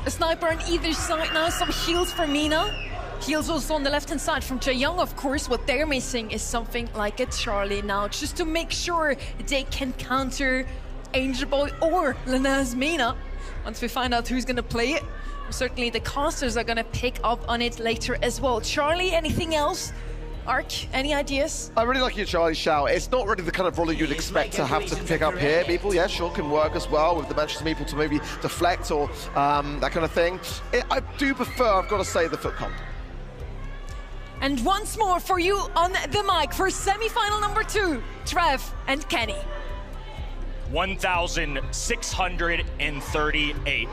A sniper on either side now. Some heals for Mina. Heals also on the left-hand side from Jaeyoung, of course. What they're missing is something like a Charlie now, just to make sure they can counter Angel Boy or Lena's Mina. Once we find out who's going to play it, certainly the casters are going to pick up on it later as well. Charlie, anything else? Ark, any ideas? I really like your Charlie shout. It's not really the kind of brawler you'd expect to have to pick up here. Meeple, yeah, sure, can work as well with the Manchester Meeple to maybe deflect or that kind of thing. I do prefer, I've got to say, the foot comp. And once more for you on the mic for semi-final number 2, Trev and Kenny. 1,638.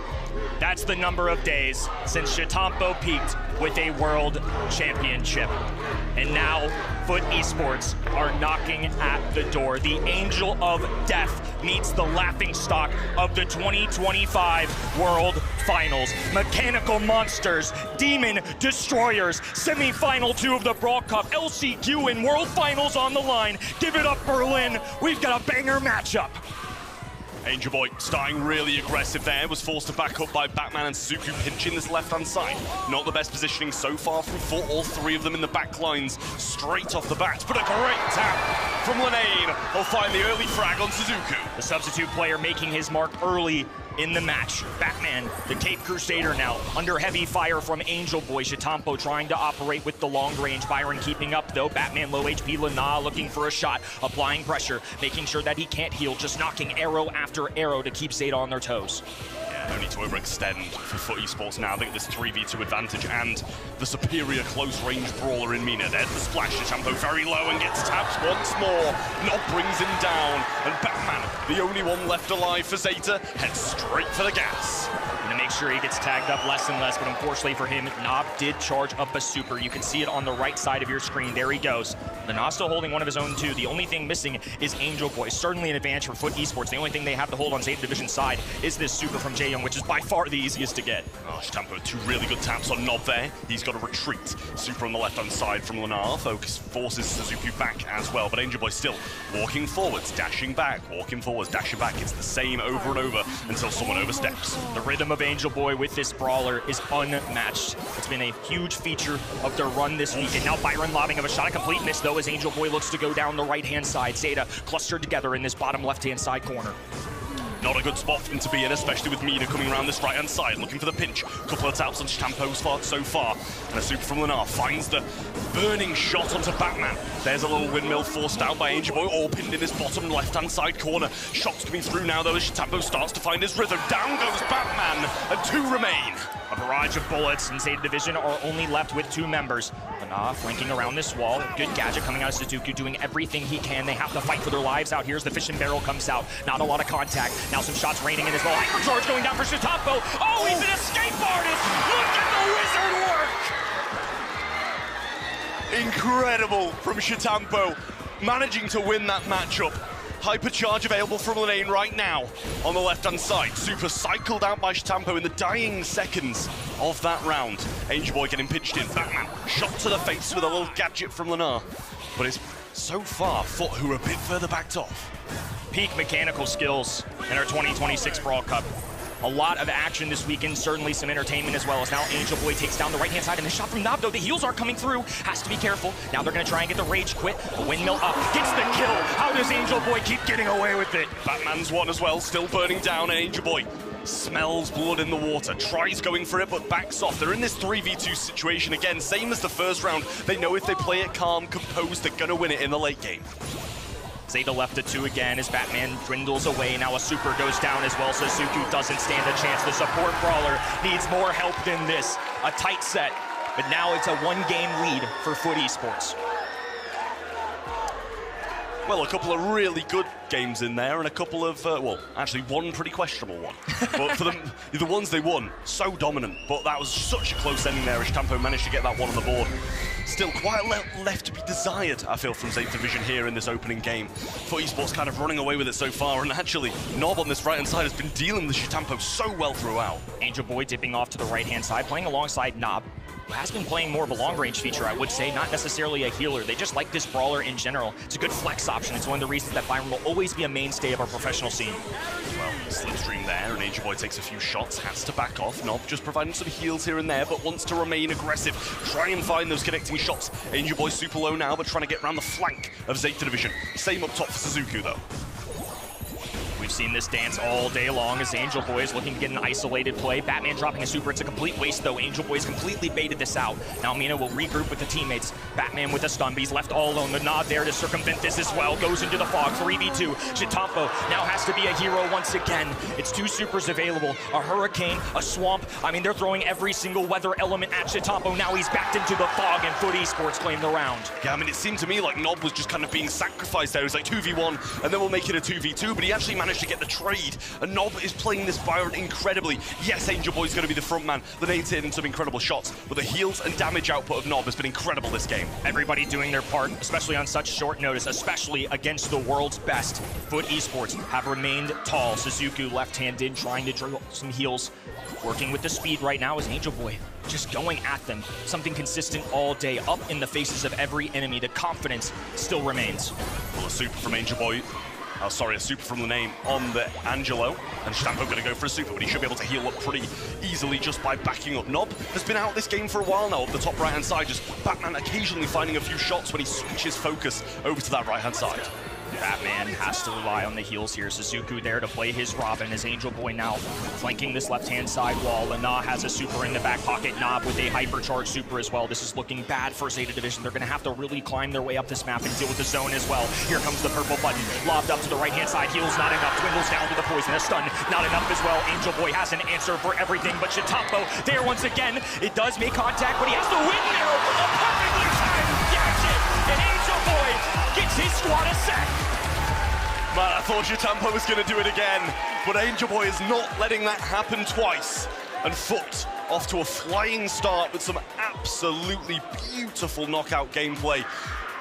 That's the number of days since Chitampo peaked with a world championship. And now, Foot Esports are knocking at the door. The Angel of Death meets the laughingstock of the 2025 World Finals. Mechanical Monsters, Demon Destroyers, semi-final 2 of the Brawl Cup, LCQ and World Finals on the line. Give it up, Berlin. We've got a banger matchup. Angel Boy starting really aggressive there, was forced to back up by Batman and Suzuki pinching this left-hand side. Not the best positioning so far from Foot, all 3 of them in the back lines straight off the bat, but a great tap from Lenane. He'll find the early frag on Suzuki. The substitute player making his mark early in the match. Batman, the Cape Crusader now, under heavy fire from Angel Boy. Chitampo trying to operate with the long range. Byron keeping up though. Batman low HP. Lena looking for a shot, applying pressure, making sure that he can't heal, just knocking arrow after arrow to keep Zeta on their toes. No need to overextend for Foot Esports now. They get this 3v2 advantage and the superior close-range brawler in Mina. There's the splash. Chitampo very low and gets tapped once more. Nob brings him down, and Batman, the only one left alive for Zeta, heads straight for the gas. To make sure he gets tagged up less and less, but unfortunately for him, Nob did charge up a super. You can see it on the right side of your screen. There he goes. Lena still holding one of his own too. The only thing missing is Angel Boy. Certainly an advantage for Foot Esports. The only thing they have to hold on Zeta Division side is this super from Jaeyoung, which is by far the easiest to get. Oh, Chitampo, 2 really good taps on Nob there. He's got to retreat. Super on the left-hand side from Lena. Focus forces Suzuki back as well, but Angel Boy still walking forwards, dashing back, walking forwards, dashing back. It's the same over and over until someone oversteps. The rhythm of Angel Boy with this brawler is unmatched. It's been a huge feature of their run this week, and now Byron lobbing of a shot. A complete miss though as Angel Boy looks to go down the right-hand side. Zeta clustered together in this bottom left-hand side corner. Not a good spot for him to be in, especially with Mina coming around this right-hand side, looking for the pinch. Couple of taps on Chitampo so far. And a super from Lena finds the burning shot onto Batman. There's a little windmill forced out by Angel Boy, all pinned in his bottom left-hand side corner. Shots coming through now, though, as Chitampo starts to find his rhythm. Down goes Batman, and 2 remain. A barrage of bullets, and Zeta Division are only left with 2 members. Lena flanking around this wall. Good gadget coming out of Suzuki, doing everything he can. They have to fight for their lives out here as the fishing barrel comes out. Not a lot of contact. Now some shots raining in as well. Hypercharge going down for Chitampo. Oh, he's an escape artist! Look at the wizard work! Incredible from Chitampo, managing to win that matchup. Hypercharge available from Lenane right now on the left-hand side. Super cycled out by Chitampo in the dying seconds of that round. Angel Boy getting pitched in. Batman shot to the face with a little gadget from Lena. But it's so far Foot who are a bit further backed off. Peak mechanical skills in our 2026 Brawl Cup. A lot of action this weekend, certainly some entertainment as well, as now Angel Boy takes down the right-hand side, and the shot from Nob, though, the heals aren't coming through. Has to be careful. Now they're going to try and get the rage quit. A windmill up, gets the kill. How does Angel Boy keep getting away with it? Batman's one as well, still burning down, and Angel Boy smells blood in the water, tries going for it, but backs off. They're in this 3v2 situation again, same as the first round. They know if they play it calm, composed, they're gonna win it in the late game. Zeta left to 2 again as Batman dwindles away. Now a super goes down as well, so Suku doesn't stand a chance. The support brawler needs more help than this. A tight set, but now it's a 1-game lead for Foot Esports. Well, a couple of really good games in there, and a couple of, well, actually one pretty questionable one. But for them, the ones they won, so dominant. But that was such a close ending there as Tampo managed to get that one on the board. Still quite a lot left to be desired, I feel, from Zeta Division here in this opening game. Foot Esports kind of running away with it so far, and actually, Nob on this right-hand side has been dealing with Shitampo so well throughout. Angel Boy dipping off to the right-hand side, playing alongside Nob, who has been playing more of a long-range feature, I would say, not necessarily a healer. They just like this brawler in general. It's a good flex option. It's one of the reasons that Byron will always be a mainstay of our professional scene. Well, slipstream there, and Angel Boy takes a few shots, has to back off. Nob just providing some heals here and there, but wants to remain aggressive. Try and find those connecting shots. Angel Boy super low now, but trying to get around the flank of Zeta Division. Same up top for Suzuku, though. We've seen this dance all day long as Angel Boy is looking to get an isolated play. Batman dropping a super. It's a complete waste, though. Angel Boy's completely baited this out. Now Mina will regroup with the teammates. Batman with a stun, but he's left all alone. The nod there to circumvent this as well. Goes into the fog. 3v2. Shitampo now has to be a hero once again. It's 2 supers available. A hurricane, a swamp. I mean, they're throwing every single weather element at Shitampo. Now he's backed into the fog, and Foot Esports claim the round. Yeah, I mean, it seemed to me like Nob was just kind of being sacrificed there. It was like 2v1, and then we'll make it a 2v2, but he actually managed to get the trade, and Nob is playing this Byron incredibly. Yes, Angel Boy's going to be the front man. Lineate's hitting some incredible shots, but the heals and damage output of Nob has been incredible this game. Everybody doing their part, especially on such short notice, especially against the world's best. Foot Esports have remained tall. Suzuku left-handed, trying to drill some heals. Working with the speed right now is Angel Boy. Just going at them. Something consistent all day, up in the faces of every enemy. The confidence still remains. Well, a super from Angel Boy. Oh, sorry, a super from the name on the Angelo. And Shitampo going to go for a super, but he should be able to heal up pretty easily just by backing up. Nob has been out this game for a while now, up the top right-hand side. Just Batman occasionally finding a few shots when he switches focus over to that right-hand side. Batman has to rely on the heals here. Suzuku there to play his Robin as Angel Boy now flanking this left-hand side wall. Lana has a super in the back pocket. Nob with a hypercharged super as well. This is looking bad for Zeta Division. They're going to have to really climb their way up this map and deal with the zone as well. Here comes the purple button. Lobbed up to the right-hand side. Heals not enough. Dwindles down to the poison. A stun not enough as well. Angel Boy has an answer for everything, but Shitampo there once again. It does make contact, but he has the windmill. A perfectly timed gadget. And Angel Boy gets his squad a set. Man, I thought Shitampo was going to do it again, but Angel Boy is not letting that happen twice. And Foot off to a flying start with some absolutely beautiful knockout gameplay,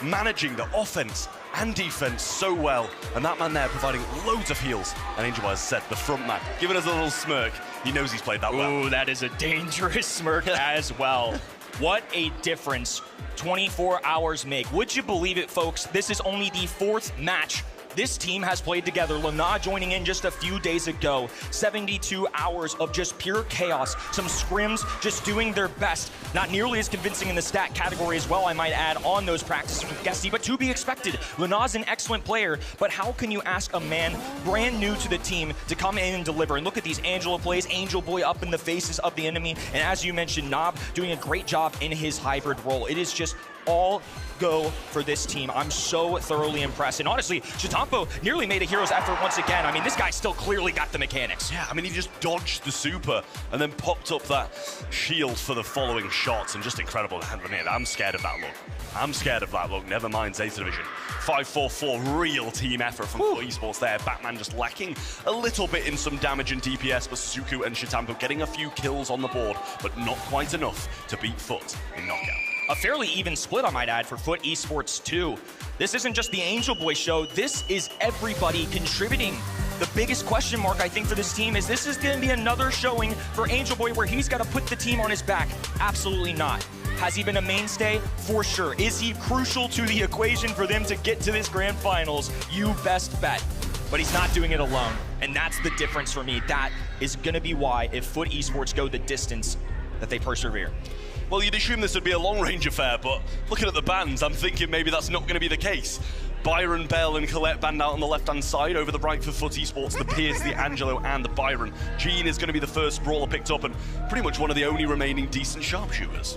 managing the offense and defense so well. And that man there providing loads of heals. And Angel Boy has said, the front man, giving us a little smirk. He knows he's played that well. Ooh, that is a dangerous smirk as well. What a difference 24 hours make. Would you believe it, folks? This is only the 4th match this team has played together. Lana joining in just a few days ago. 72 hours of just pure chaos. Some scrims just doing their best. Not nearly as convincing in the stat category as well, I might add, on those practices with Guesty, but to be expected. Lana's an excellent player, but how can you ask a man brand new to the team to come in and deliver? And look at these Angelo plays. Angel Boy up in the faces of the enemy. And as you mentioned, Nob doing a great job in his hybrid role. It is just all go for this team. I'm so thoroughly impressed. And honestly, Shitampo nearly made a hero's effort once again. I mean, this guy still clearly got the mechanics. Yeah, I mean, he just dodged the super and then popped up that shield for the following shots, and just incredible. Man, I'm scared of that look. I'm scared of that look. Never mind Zeta Division. 5-4-4, real team effort from Foot Esports there. Batman just lacking a little bit in some damage and DPS, but Suzuku and Shitampo getting a few kills on the board, but not quite enough to beat Foot in knockout. A fairly even split, I might add, for Foot Esports too. This isn't just the Angel Boy show. This is everybody contributing. The biggest question mark, I think, for this team is this is going to be another showing for Angel Boy where he's got to put the team on his back. Absolutely not. Has he been a mainstay? For sure. Is he crucial to the equation for them to get to this grand finals? You best bet. But he's not doing it alone. And that's the difference for me. That is going to be why, if Foot Esports go the distance, that they persevere. Well, you'd assume this would be a long-range affair, but looking at the bans, I'm thinking maybe that's not going to be the case. Byron, Bell, and Colette banned out on the left-hand side. Over the right for Foot Esports, the Piers, the Angelo, and the Byron. Gene is going to be the first brawler picked up, and pretty much one of the only remaining decent sharpshooters.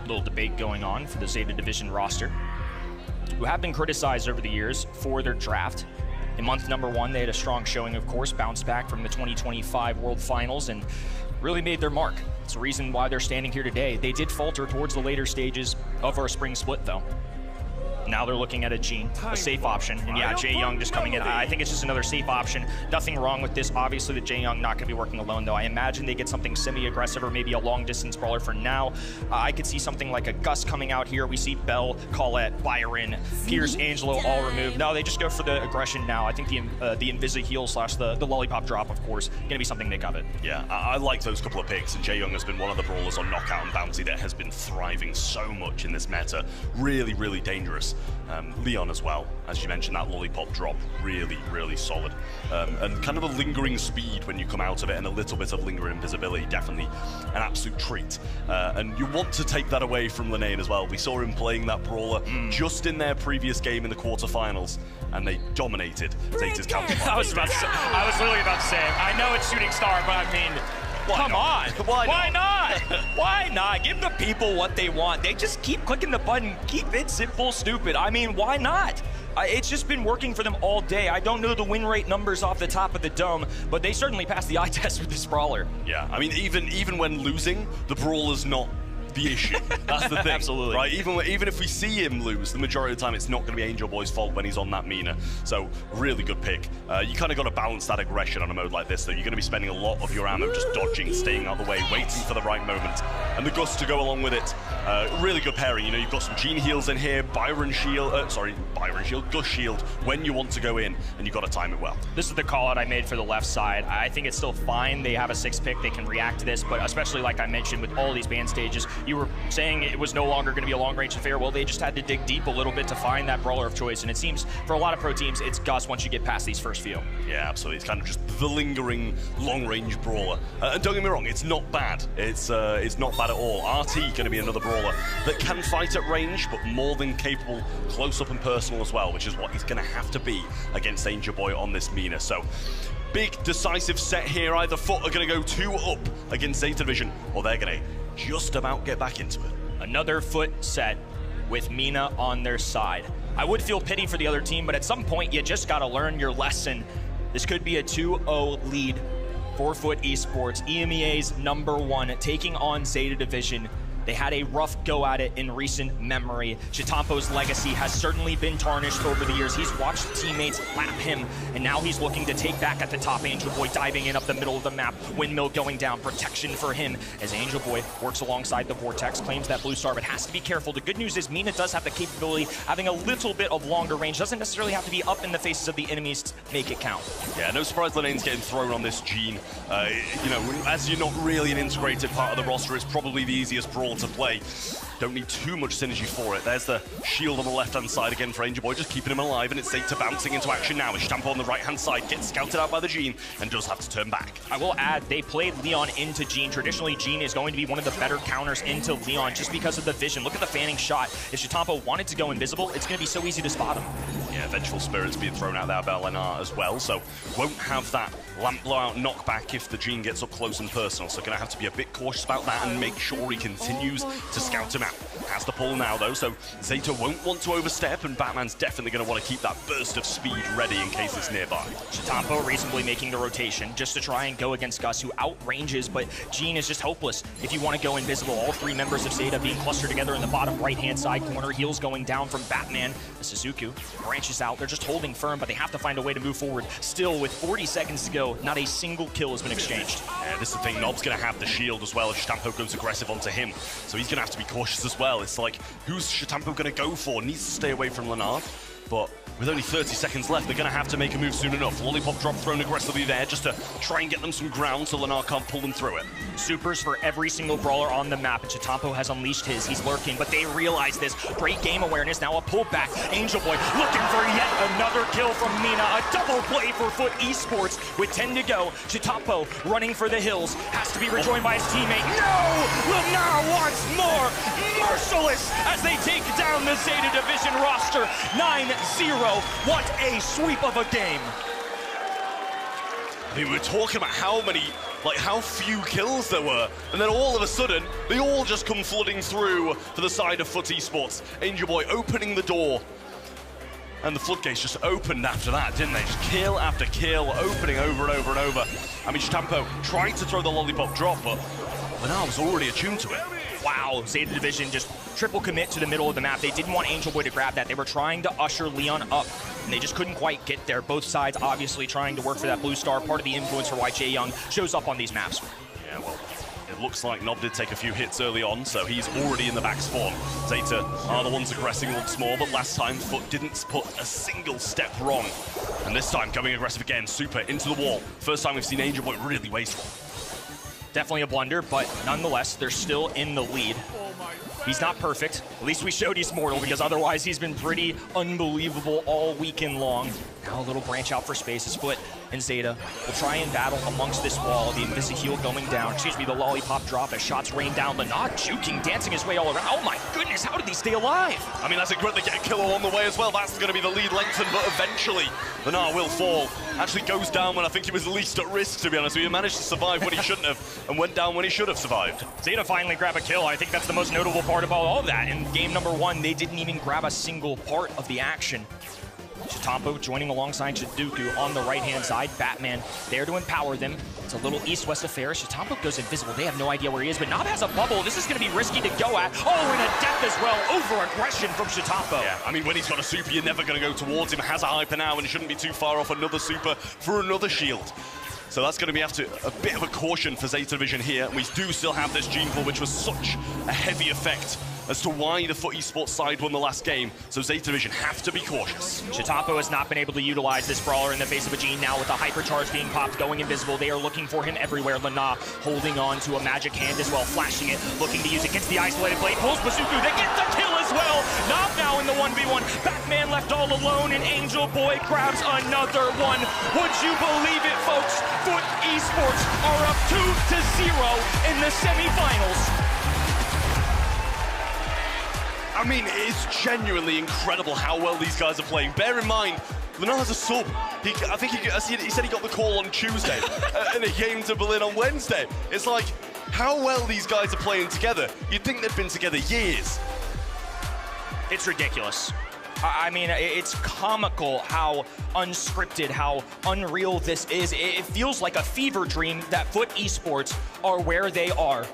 Little debate going on for the Zeta Division roster, who have been criticized over the years for their draft. In month number 1, they had a strong showing, of course, bounced back from the 2025 World Finals and really made their mark. It's the reason why they're standing here today. They did falter towards the later stages of our spring split, though. Now they're looking at a Gene, a safe option. And yeah, Jae Young just coming in. I think it's just another safe option. Nothing wrong with this. Obviously, the Jae Young not going to be working alone, though. I imagine they get something semi-aggressive or maybe a long-distance brawler for now. I could see something like a Gus coming out here. We see Bell, Colette, Byron, Pierce, Angelo all removed. No, they just go for the aggression now. I think the Invisi heal slash the lollipop drop, of course, going to be something they covet. Yeah, I like those couple of picks, and Jae Young has been one of the brawlers on Knockout and Bounty that has been thriving so much in this meta. Really, really dangerous. Leon as well, as you mentioned, that lollipop drop, really, really solid. And kind of a lingering speed when you come out of it, and a little bit of lingering invisibility, definitely an absolute treat. And you want to take that away from Linane as well. We saw him playing that brawler just in their previous game in the quarterfinals, and they dominated Zeta's counterpart. I was literally about to say, I know it's Shooting Star, but I mean, come on. Why not? Why not? Give the people what they want. They just keep clicking the button, keep it simple, stupid. I mean, why not? It's just been working for them all day. I don't know the win rate numbers off the top of the dome, but they certainly passed the eye test with this brawler. Yeah, I mean, even when losing, the brawler's not the issue. That's the thing. Absolutely. Right? Even if we see him lose, the majority of the time it's not going to be Angel Boy's fault when he's on that Mina. So really good pick. You kind of got to balance that aggression on a mode like this, though. You're going to be spending a lot of your ammo just dodging, staying out of the way, waiting for the right moment, and the Gus to go along with it. Really good pairing. You know, you've got some Gene heals in here, Gus shield when you want to go in, and you've got to time it well. This is the call out I made for the left side. I think it's still fine. They have a 6 pick. They can react to this, but especially like I mentioned with all these ban stages, you were saying it was no longer going to be a long-range affair. Well, they just had to dig deep a little bit to find that brawler of choice, and it seems for a lot of pro teams, it's Gus once you get past these first few. Yeah, absolutely. It's kind of just the lingering long-range brawler. And don't get me wrong, it's not bad. It's not bad at all. RT going to be another brawler that can fight at range, but more than capable close-up and personal as well, which is what he's going to have to be against Angel Boy on this Mina. So big decisive set here. Either Foot are going to go 2 up against Zeta Division, or they're going to just about get back into it. Another Foot set with Mina on their side. I would feel pity for the other team, but at some point you just got to learn your lesson. This could be a 2-0 lead for Foot Esports. EMEA's #1 taking on Zeta Division. They had a rough go at it in recent memory. Chitampo's legacy has certainly been tarnished over the years. He's watched teammates lap him, and now he's looking to take back at the top. Angel Boy diving in up the middle of the map. Windmill going down, protection for him as Angel Boy works alongside the Vortex, claims that blue star, but has to be careful. The good news is Mina does have the capability, having a little bit of longer range. Doesn't necessarily have to be up in the faces of the enemies to make it count. Yeah, no surprise Linane's getting thrown on this Gene. You know, as you're not really an integrated part of the roster, it's probably the easiest brawl to play. Don't need too much synergy for it. There's the shield on the left-hand side again for Angel Boy, just keeping him alive, and it's Zeta bouncing into action now. Stampo on the right-hand side gets scouted out by the Gene and does have to turn back. I will add, they played Leon into Gene. Traditionally, Gene is going to be one of the better counters into Leon just because of the vision. Look at the fanning shot. If Chitampo wanted to go invisible, it's going to be so easy to spot him. Yeah, Vengeful Spirit's being thrown out there by Lenar as well, so won't have that lamp blowout knockback if the Gene gets up close and personal, so gonna have to be a bit cautious about that and make sure he continues to scout him out. Has the pull now though, so Zeta won't want to overstep, and Batman's definitely gonna want to keep that burst of speed ready in case it's nearby. Chitampo reasonably making the rotation just to try and go against Gus, who outranges, but Gene is just hopeless. If you want to go invisible, all 3 members of Zeta being clustered together in the bottom right-hand side corner, heals going down from Batman. The Suzuki branches out, they're just holding firm, but they have to find a way to move forward. Still, with 40 seconds to go, not a single kill has been exchanged. Yeah, this is the thing, Nob's gonna have the shield as well if Chitampo goes aggressive onto him, so he's gonna have to be cautious as well. It's like, who's Chitampo gonna go for? Needs to stay away from Lenar. but with only 30 seconds left, they're going to have to make a move soon enough. Lollipop drop thrown aggressively there just to try and get them some ground so Lenar can't pull them through it. Supers for every single brawler on the map, and Chitampo has unleashed his. He's lurking, but they realize this. Great game awareness, now a pullback. Angel Boy looking for yet another kill from Mina. A double play for Foot Esports with 10 to go. Chitampo running for the hills, has to be rejoined by his teammate. No! Lenar wants more! Merciless as they take down the Zeta Division roster. 9-0. What a sweep of a game. I mean, we were talking about how few kills there were, and then all of a sudden, they all just come flooding through for the side of Foot Esports. Angel Boy opening the door, and the floodgates just opened after that, didn't they? Just kill after kill, opening over and over and over. I mean, Chitampo tried to throw the lollipop drop, but Lenar was already attuned to it. Wow, Zeta Division just triple commit to the middle of the map. They didn't want Angel Boy to grab that. They were trying to usher Leon up, and they just couldn't quite get there. Both sides obviously trying to work for that blue star, part of the influence for why Jae Young shows up on these maps. Yeah, well, it looks like Nob did take a few hits early on, so he's already in the back spawn. Zeta are the ones aggressing once more, but last time Foot didn't put a single step wrong. And this time going aggressive again, Super into the wall. First time we've seen Angel Boy really wasteful. Definitely a blunder, but nonetheless, they're still in the lead. He's not perfect. At least we showed he's mortal, because otherwise he's been pretty unbelievable all weekend long. Now a little branch out for space. His Foot and Zeta will try and battle amongst this wall. The Invisi-Heal going down. Excuse me, the lollipop drop as shots rain down. Lenar juking, dancing his way all around. Oh my goodness, how did he stay alive? I mean, that's a great, they get a kill along the way as well. That's going to be the lead lengthen, but eventually Lenar will fall. Actually goes down when I think he was least at risk, to be honest. He managed to survive when he shouldn't have, and went down when he should have survived. Zeta finally grab a kill. I think that's the most notable part about all of that. In game number 1, they didn't even grab a single part of the action. Chitampo joining alongside Chiduku on the right-hand side. Batman there to empower them. It's a little east-west affair. Chitampo goes invisible. They have no idea where he is, but Nob has a bubble. This is going to be risky to go at. Oh, and a death as well. Over-aggression from Chitampo. Yeah, I mean, when he's got a super, you're never going to go towards him. Has a hyper now and shouldn't be too far off. Another super for another shield. So that's going to be a bit of a caution for Zeta Division here. We do still have this Gene Pool, which was such a heavy effect as to why the Foot Esports side won the last game, so Zeta Division have to be cautious. Chitampo has not been able to utilize this brawler in the face of a Gene. Now with the hypercharge being popped, going invisible, they are looking for him everywhere. Lenar holding on to a magic hand as well, flashing it, looking to use it, gets the isolated blade, pulls Bazooka, they get the kill as well! Nob now in the 1v1, Batman left all alone, and Angel Boy grabs another one. Would you believe it, folks? Foot Esports are up 2-0 in the semifinals. I mean, it is genuinely incredible how well these guys are playing. Bear in mind, Lenar has a sub. I think he said he got the call on Tuesday, and he came to Berlin on Wednesday. It's like, how well these guys are playing together. You'd think they've been together years. It's ridiculous. I mean, it's comical how unscripted, how unreal this is. It feels like a fever dream that Foot Esports are where they are.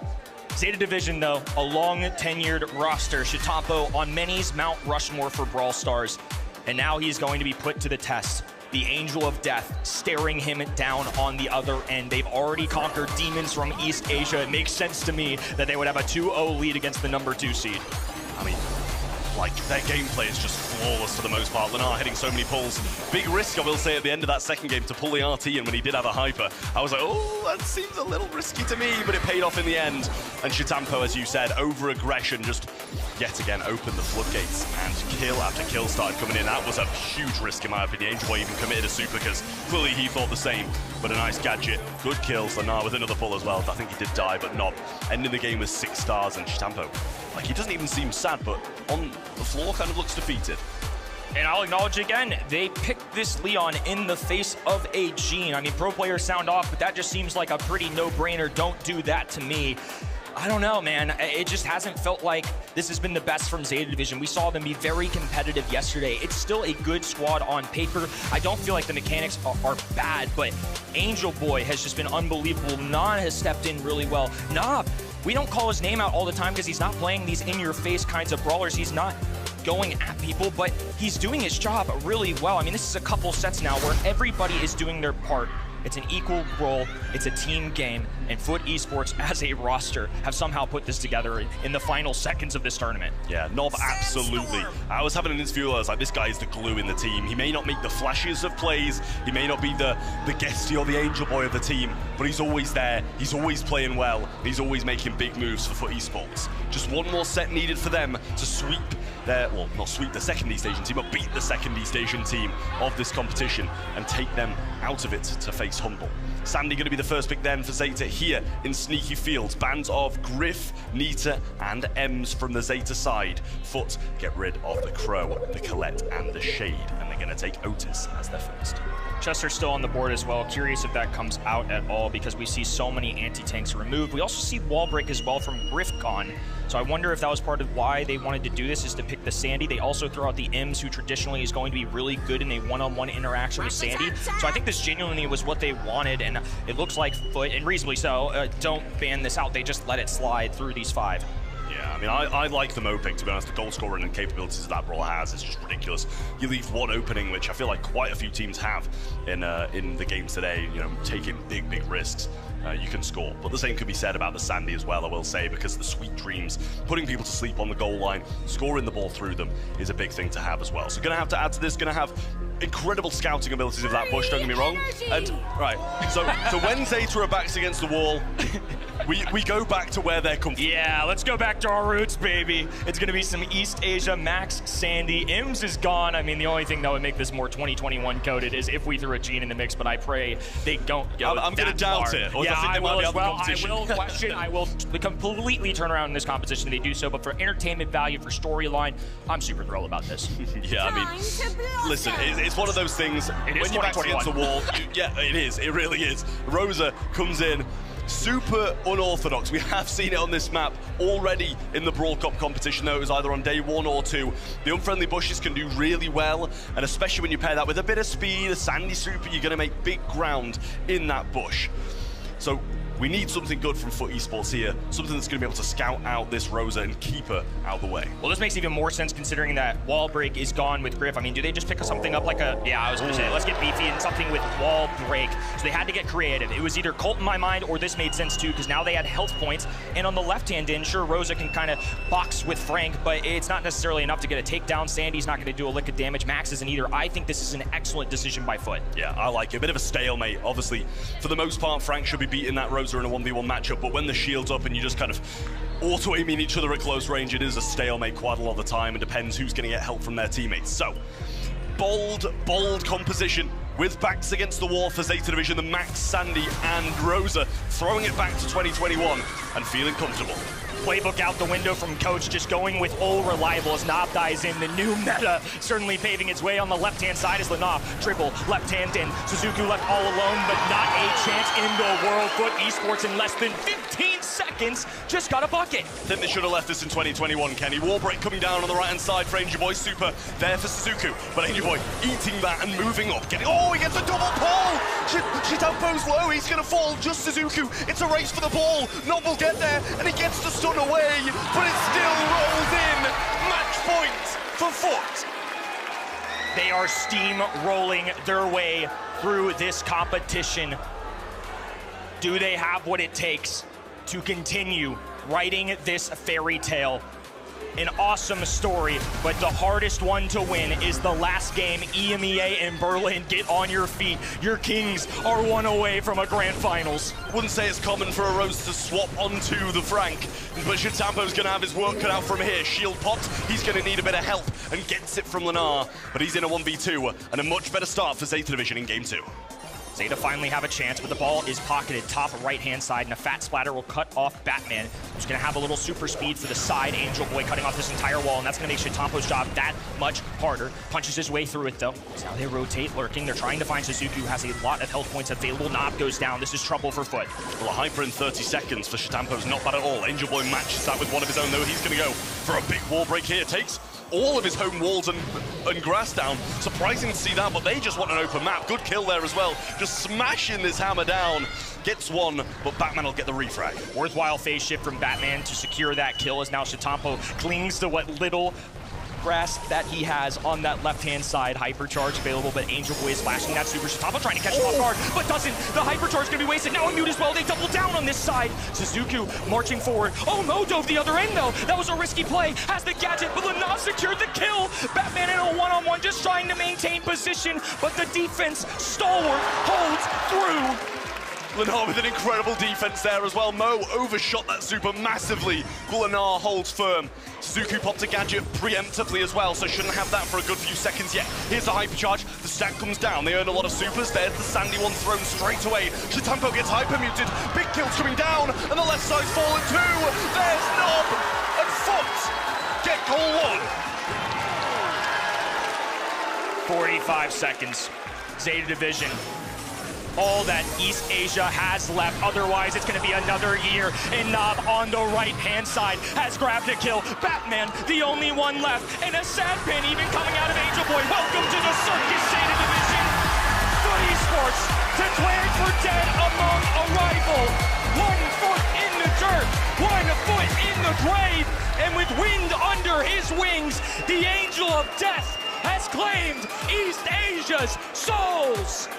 Zeta Division, though, a long tenured roster. Chitampo on many's Mount Rushmore for Brawl Stars. And now he's going to be put to the test. The Angel of Death staring him down on the other end. They've already conquered demons from East Asia. It makes sense to me that they would have a 2-0 lead against the number 2 seed. I mean, like, their gameplay is just flawless for the most part. Lenar hitting so many pulls. Big risk, I will say, at the end of that second game to pull the RT, and when he did have a hyper, I was like, oh, that seems a little risky to me, but it paid off in the end. And Chitampo, as you said, over-aggression, just yet again opened the floodgates, and kill after kill started coming in. That was a huge risk, in my opinion. Angel Boy even committed a super, because clearly he thought the same, but a nice gadget. Good kills. Lenar with another pull as well. I think he did die, but not. Ending the game with 6 stars, and Chitampo, like, he doesn't even seem sad, but on the floor kind of looks defeated. And I'll acknowledge again, they picked this Leon in the face of a Gene. I mean, pro players sound off, but that just seems like a pretty no-brainer. Don't do that to me. I don't know, man. It just hasn't felt like this has been the best from Zeta Division. We saw them be very competitive yesterday. It's still a good squad on paper. I don't feel like the mechanics are bad, but Angel Boy has just been unbelievable. Nan has stepped in really well. Nob, we don't call his name out all the time because he's not playing these in-your-face kinds of brawlers. He's not going at people, but he's doing his job really well. I mean, this is a couple sets now where everybody is doing their part. It's an equal role, it's a team game, and Foot Esports as a roster have somehow put this together in the final seconds of this tournament. Yeah, Nob, absolutely. I was having an interview where I was like, this guy is the glue in the team. He may not make the flashes of plays, he may not be the guesty or the angel boy of the team, but he's always there, he's always playing well, he's always making big moves for Foot Esports. Just one more set needed for them to sweep their, well, not sweep the second East Asian team, but beat the second East Asian team of this competition and take them out of it to face Humble. Sandy going to be the first pick then for Zeta here in Sneaky Fields. Bands of Griff, Nita, and Ems from the Zeta side. Foot get rid of the Crow, the Colette, and the Shade, and they're going to take Otis as their first. Chester's still on the board as well. Curious if that comes out at all because we see so many anti-tanks removed. We also see wall break as well from Griff gone. So I wonder if that was part of why they wanted to do this, is to pick the Sandy. They also throw out the Ems, who traditionally is going to be really good in a one-on-one interaction with Sandy. So I think this genuinely was what they wanted, and it looks like Foot, and reasonably so, don't ban this out. They just let it slide through these 5. Yeah, I mean, I like the Mo pick, to be honest. The goal scoring and capabilities that Brawl has is just ridiculous. You leave one opening, which I feel like quite a few teams have in the games today, you know, taking big risks. You can score. But the same could be said about the Sandy as well, I will say, because the sweet dreams, putting people to sleep on the goal line, scoring the ball through them is a big thing to have as well. So going to have to add to this, going to have incredible scouting abilities of that bush, don't get me wrong. And right, so when Zeta are backs against the wall, we go back to where they're comfortable. Yeah, let's go back to our roots, baby. It's going to be some East Asia, Max, Sandy. Ems is gone. I mean, the only thing that would make this more 2021 coded is if we threw a Gene in the mix, but I pray they don't go I'm going to doubt it. Yeah, I will as well. I will question. I will completely turn around in this competition if they do so, but for entertainment value, for storyline, I'm super thrilled about this. Yeah, I mean, listen, it's one of those things, when you're back against the wall, yeah, it is, it really is. Rosa comes in, super unorthodox. We have seen it on this map already in the Brawl Cup competition, though. It was either on day 1 or 2. The unfriendly bushes can do really well, and especially when you pair that with a bit of speed, a Sandy super, you're going to make big ground in that bush. So we need something good from Foot Esports here, something that's going to be able to scout out this Rosa and keep her out of the way. Well, this makes even more sense considering that wall break is gone with Griff. I mean, do they just pick something up like a, yeah, I was going to say, let's get beefy and something with wall break. So they had to get creative. It was either Colt in my mind or this made sense too, because now they had health points. And on the left-hand end, sure, Rosa can kind of box with Frank, but it's not necessarily enough to get a takedown. Sandy's not going to do a lick of damage. Max isn't either. I think this is an excellent decision by Foot. Yeah, I like it. A bit of a stalemate. Obviously, for the most part, Frank should be beating that Rosa in a 1v1 matchup, but when the shield's up and you just kind of auto-aiming each other at close range, it is a stalemate quite a lot of the time, and depends who's going to get help from their teammates. So, bold composition with backs against the wall for Zeta Division, the Max, Sandy, and Rosa, throwing it back to 2021 and feeling comfortable. Playbook out the window from Coach, just going with all reliable as Nob dies in. The new meta certainly paving its way on the left-hand side as Lenob triple left-hand in. Suzuki left all alone, but not a chance in the world. Foot Esports in less than 15 seconds just got a bucket. I think they should have left this in 2021, Kenny. Warbreak coming down on the right-hand side for Angel Boy. Super there for Suzuki, but Angel Boy eating that and moving up. Oh, he gets a double pull! Shitampo's low, he's going to fall. Just Suzuki. It's a race for the ball. Nob will get there, and he gets the stun away, but it still rolls in. Match point for Foot. They are steam-rolling their way through this competition. Do they have what it takes to continue writing this fairy tale? An awesome story, but the hardest one to win is the last game. EMEA in Berlin, get on your feet. Your Kings are one away from a grand finals. Wouldn't say it's common for a Rose to swap onto the Frank, but Shitampo's going to have his work cut out from here. Shield popped, he's going to need a bit of help, and gets it from Lenar, but he's in a 1v2, and a much better start for Zeta Division in game 2. Zeta finally have a chance, but the ball is pocketed top right-hand side, and a fat splatter will cut off Batman, who's going to have a little super speed for the side. Angel Boy cutting off this entire wall, and that's going to make Shitampo's job that much harder. Punches his way through it, though. So now they rotate, lurking. They're trying to find Suzuki, who has a lot of health points available. Nob goes down. This is trouble for Foot. Well, a hyper in 30 seconds for Shitampo's not bad at all. Angel Boy matches that with one of his own, though. He's going to go for a big wall break here. Takes all of his home walls and grass down. Surprising to see that, but they just want an open map. Good kill there as well. Just smashing this hammer down. Gets one, but Batman will get the refrag. Worthwhile phase shift from Batman to secure that kill, as now Shitampo clings to what little grasp that he has on that left-hand side. Hypercharge available, but Angel Boy is flashing that super. Shatapa trying to catch him off guard, but doesn't. The Hypercharge is going to be wasted. Now a mute as well. They double down on this side. Suzuku marching forward. Oh, Mo dove the other end, though. That was a risky play. Has the gadget, but Lana secured the kill. Batman in a one-on-one, just trying to maintain position, but the defense stalwart holds through. Lenar with an incredible defense there as well. Mo overshot that super massively. Lenar holds firm. Suzuki popped a gadget preemptively as well, so shouldn't have that for a good few seconds yet. Here's the hypercharge. The stack comes down. They earn a lot of supers. There's the sandy one thrown straight away. Shitampo gets hyper muted. Big kills coming down, and the left side's fallen too. There's Nob and Foot get goal one. 45 seconds. Zeta Division. All that East Asia has left. Otherwise, it's going to be another year. And Nob on the right-hand side has grabbed a kill. Batman, the only one left. And a sad pin even coming out of Angel Boy. Welcome to the Circus Zeta Division. Foot Esports declared for dead among a rival. 1 foot in the dirt, 1 foot in the grave. And with wind under his wings, the Angel of Death has claimed East Asia's souls.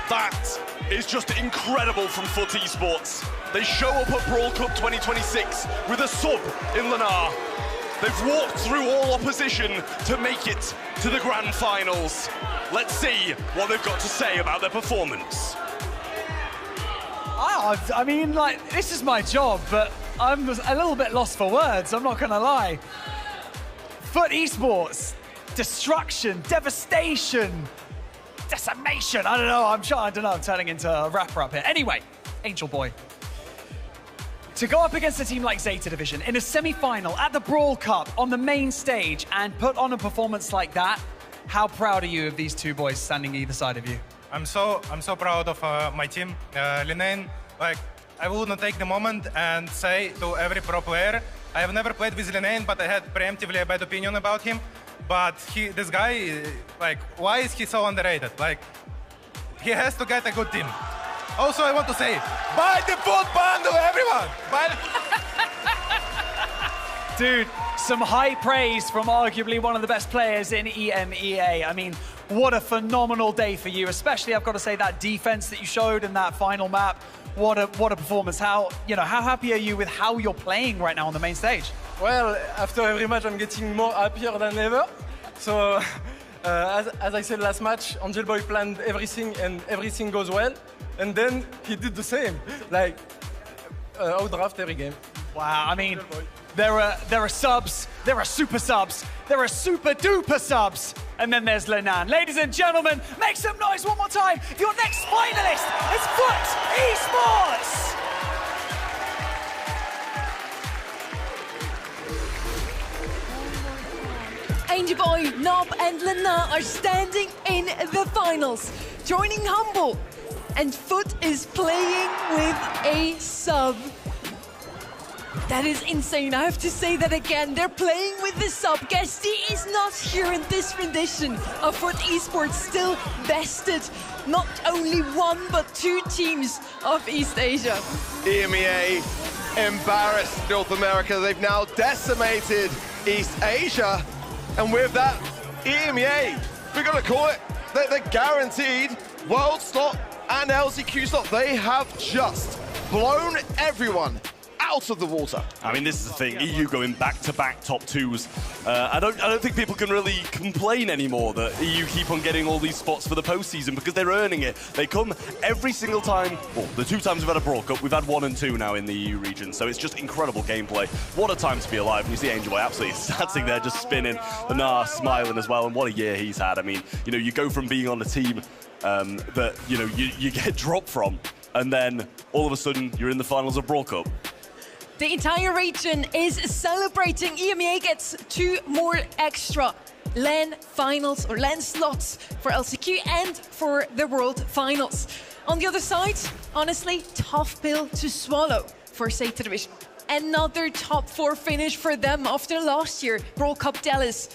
That is just incredible from Foot Esports. They show up at Brawl Cup 2026 with a sub in Lenar. They've walked through all opposition to make it to the grand finals. Let's see what they've got to say about their performance. I mean, like, this is my job, but I'm a little bit lost for words, I'm not gonna lie. Foot Esports, destruction, devastation, decimation. I don't know. I'm turning into a rapper up here. Anyway, Angel Boy. To go up against a team like Zeta Division in a semi-final at the Brawl Cup on the main stage and put on a performance like that, how proud are you of these two boys standing either side of you? I'm so proud of my team. Linane, like, I wouldn't take the moment and say to every pro player, I have never played with Linane, but I had preemptively a bad opinion about him. But this guy, like, why is he so underrated? Like, he has to get a good team. Also, I want to say, buy the foot bundle, everyone! Dude, some high praise from arguably one of the best players in EMEA. I mean, what a phenomenal day for you, especially, I've got to say, that defense that you showed in that final map. What a performance. How happy are you with how you're playing right now on the main stage? Well, after every match, I'm getting more happier than ever. So, as I said last match, Angel Boy planned everything and everything goes well. And then he did the same, like outdraft every game. Wow, I mean, there are subs, there are super subs, there are super duper subs, and then there's Lenan. Ladies and gentlemen, make some noise one more time. Your next finalist is Foot Esports. Angel Boy, Nob and Lana are standing in the finals, joining Humble. And Foot is playing with a sub. That is insane. I have to say that again. They're playing with the sub. Guesty is not here in this rendition of Foot Esports, still bested not only 1 but 2 teams of East Asia. EMEA embarrassed North America. They've now decimated East Asia. And with that, EMEA, we're going to call it, they're guaranteed world slot and LCQ slot. They have just blown everyone out of the water. I mean, this is the thing. EU going back-to-back top 2s. I don't think people can really complain anymore that EU keep on getting all these spots for the postseason because they're earning it. They come every single time. Well, the 2 times we've had a Brawl Cup, we've had 1 and 2 now in the EU region. So it's just incredible gameplay. What a time to be alive. And you see Angel Boy absolutely standing there, just spinning. Lenar smiling as well. And what a year he's had. I mean, you go from being on a team that you get dropped from, and then all of a sudden you're in the finals of Brawl Cup. The entire region is celebrating. EMEA gets 2 more extra LAN finals or LAN slots for LCQ and for the World Finals. On the other side, honestly, tough pill to swallow for Zeta Division. Another top 4 finish for them after last year, Brawl Cup Dallas.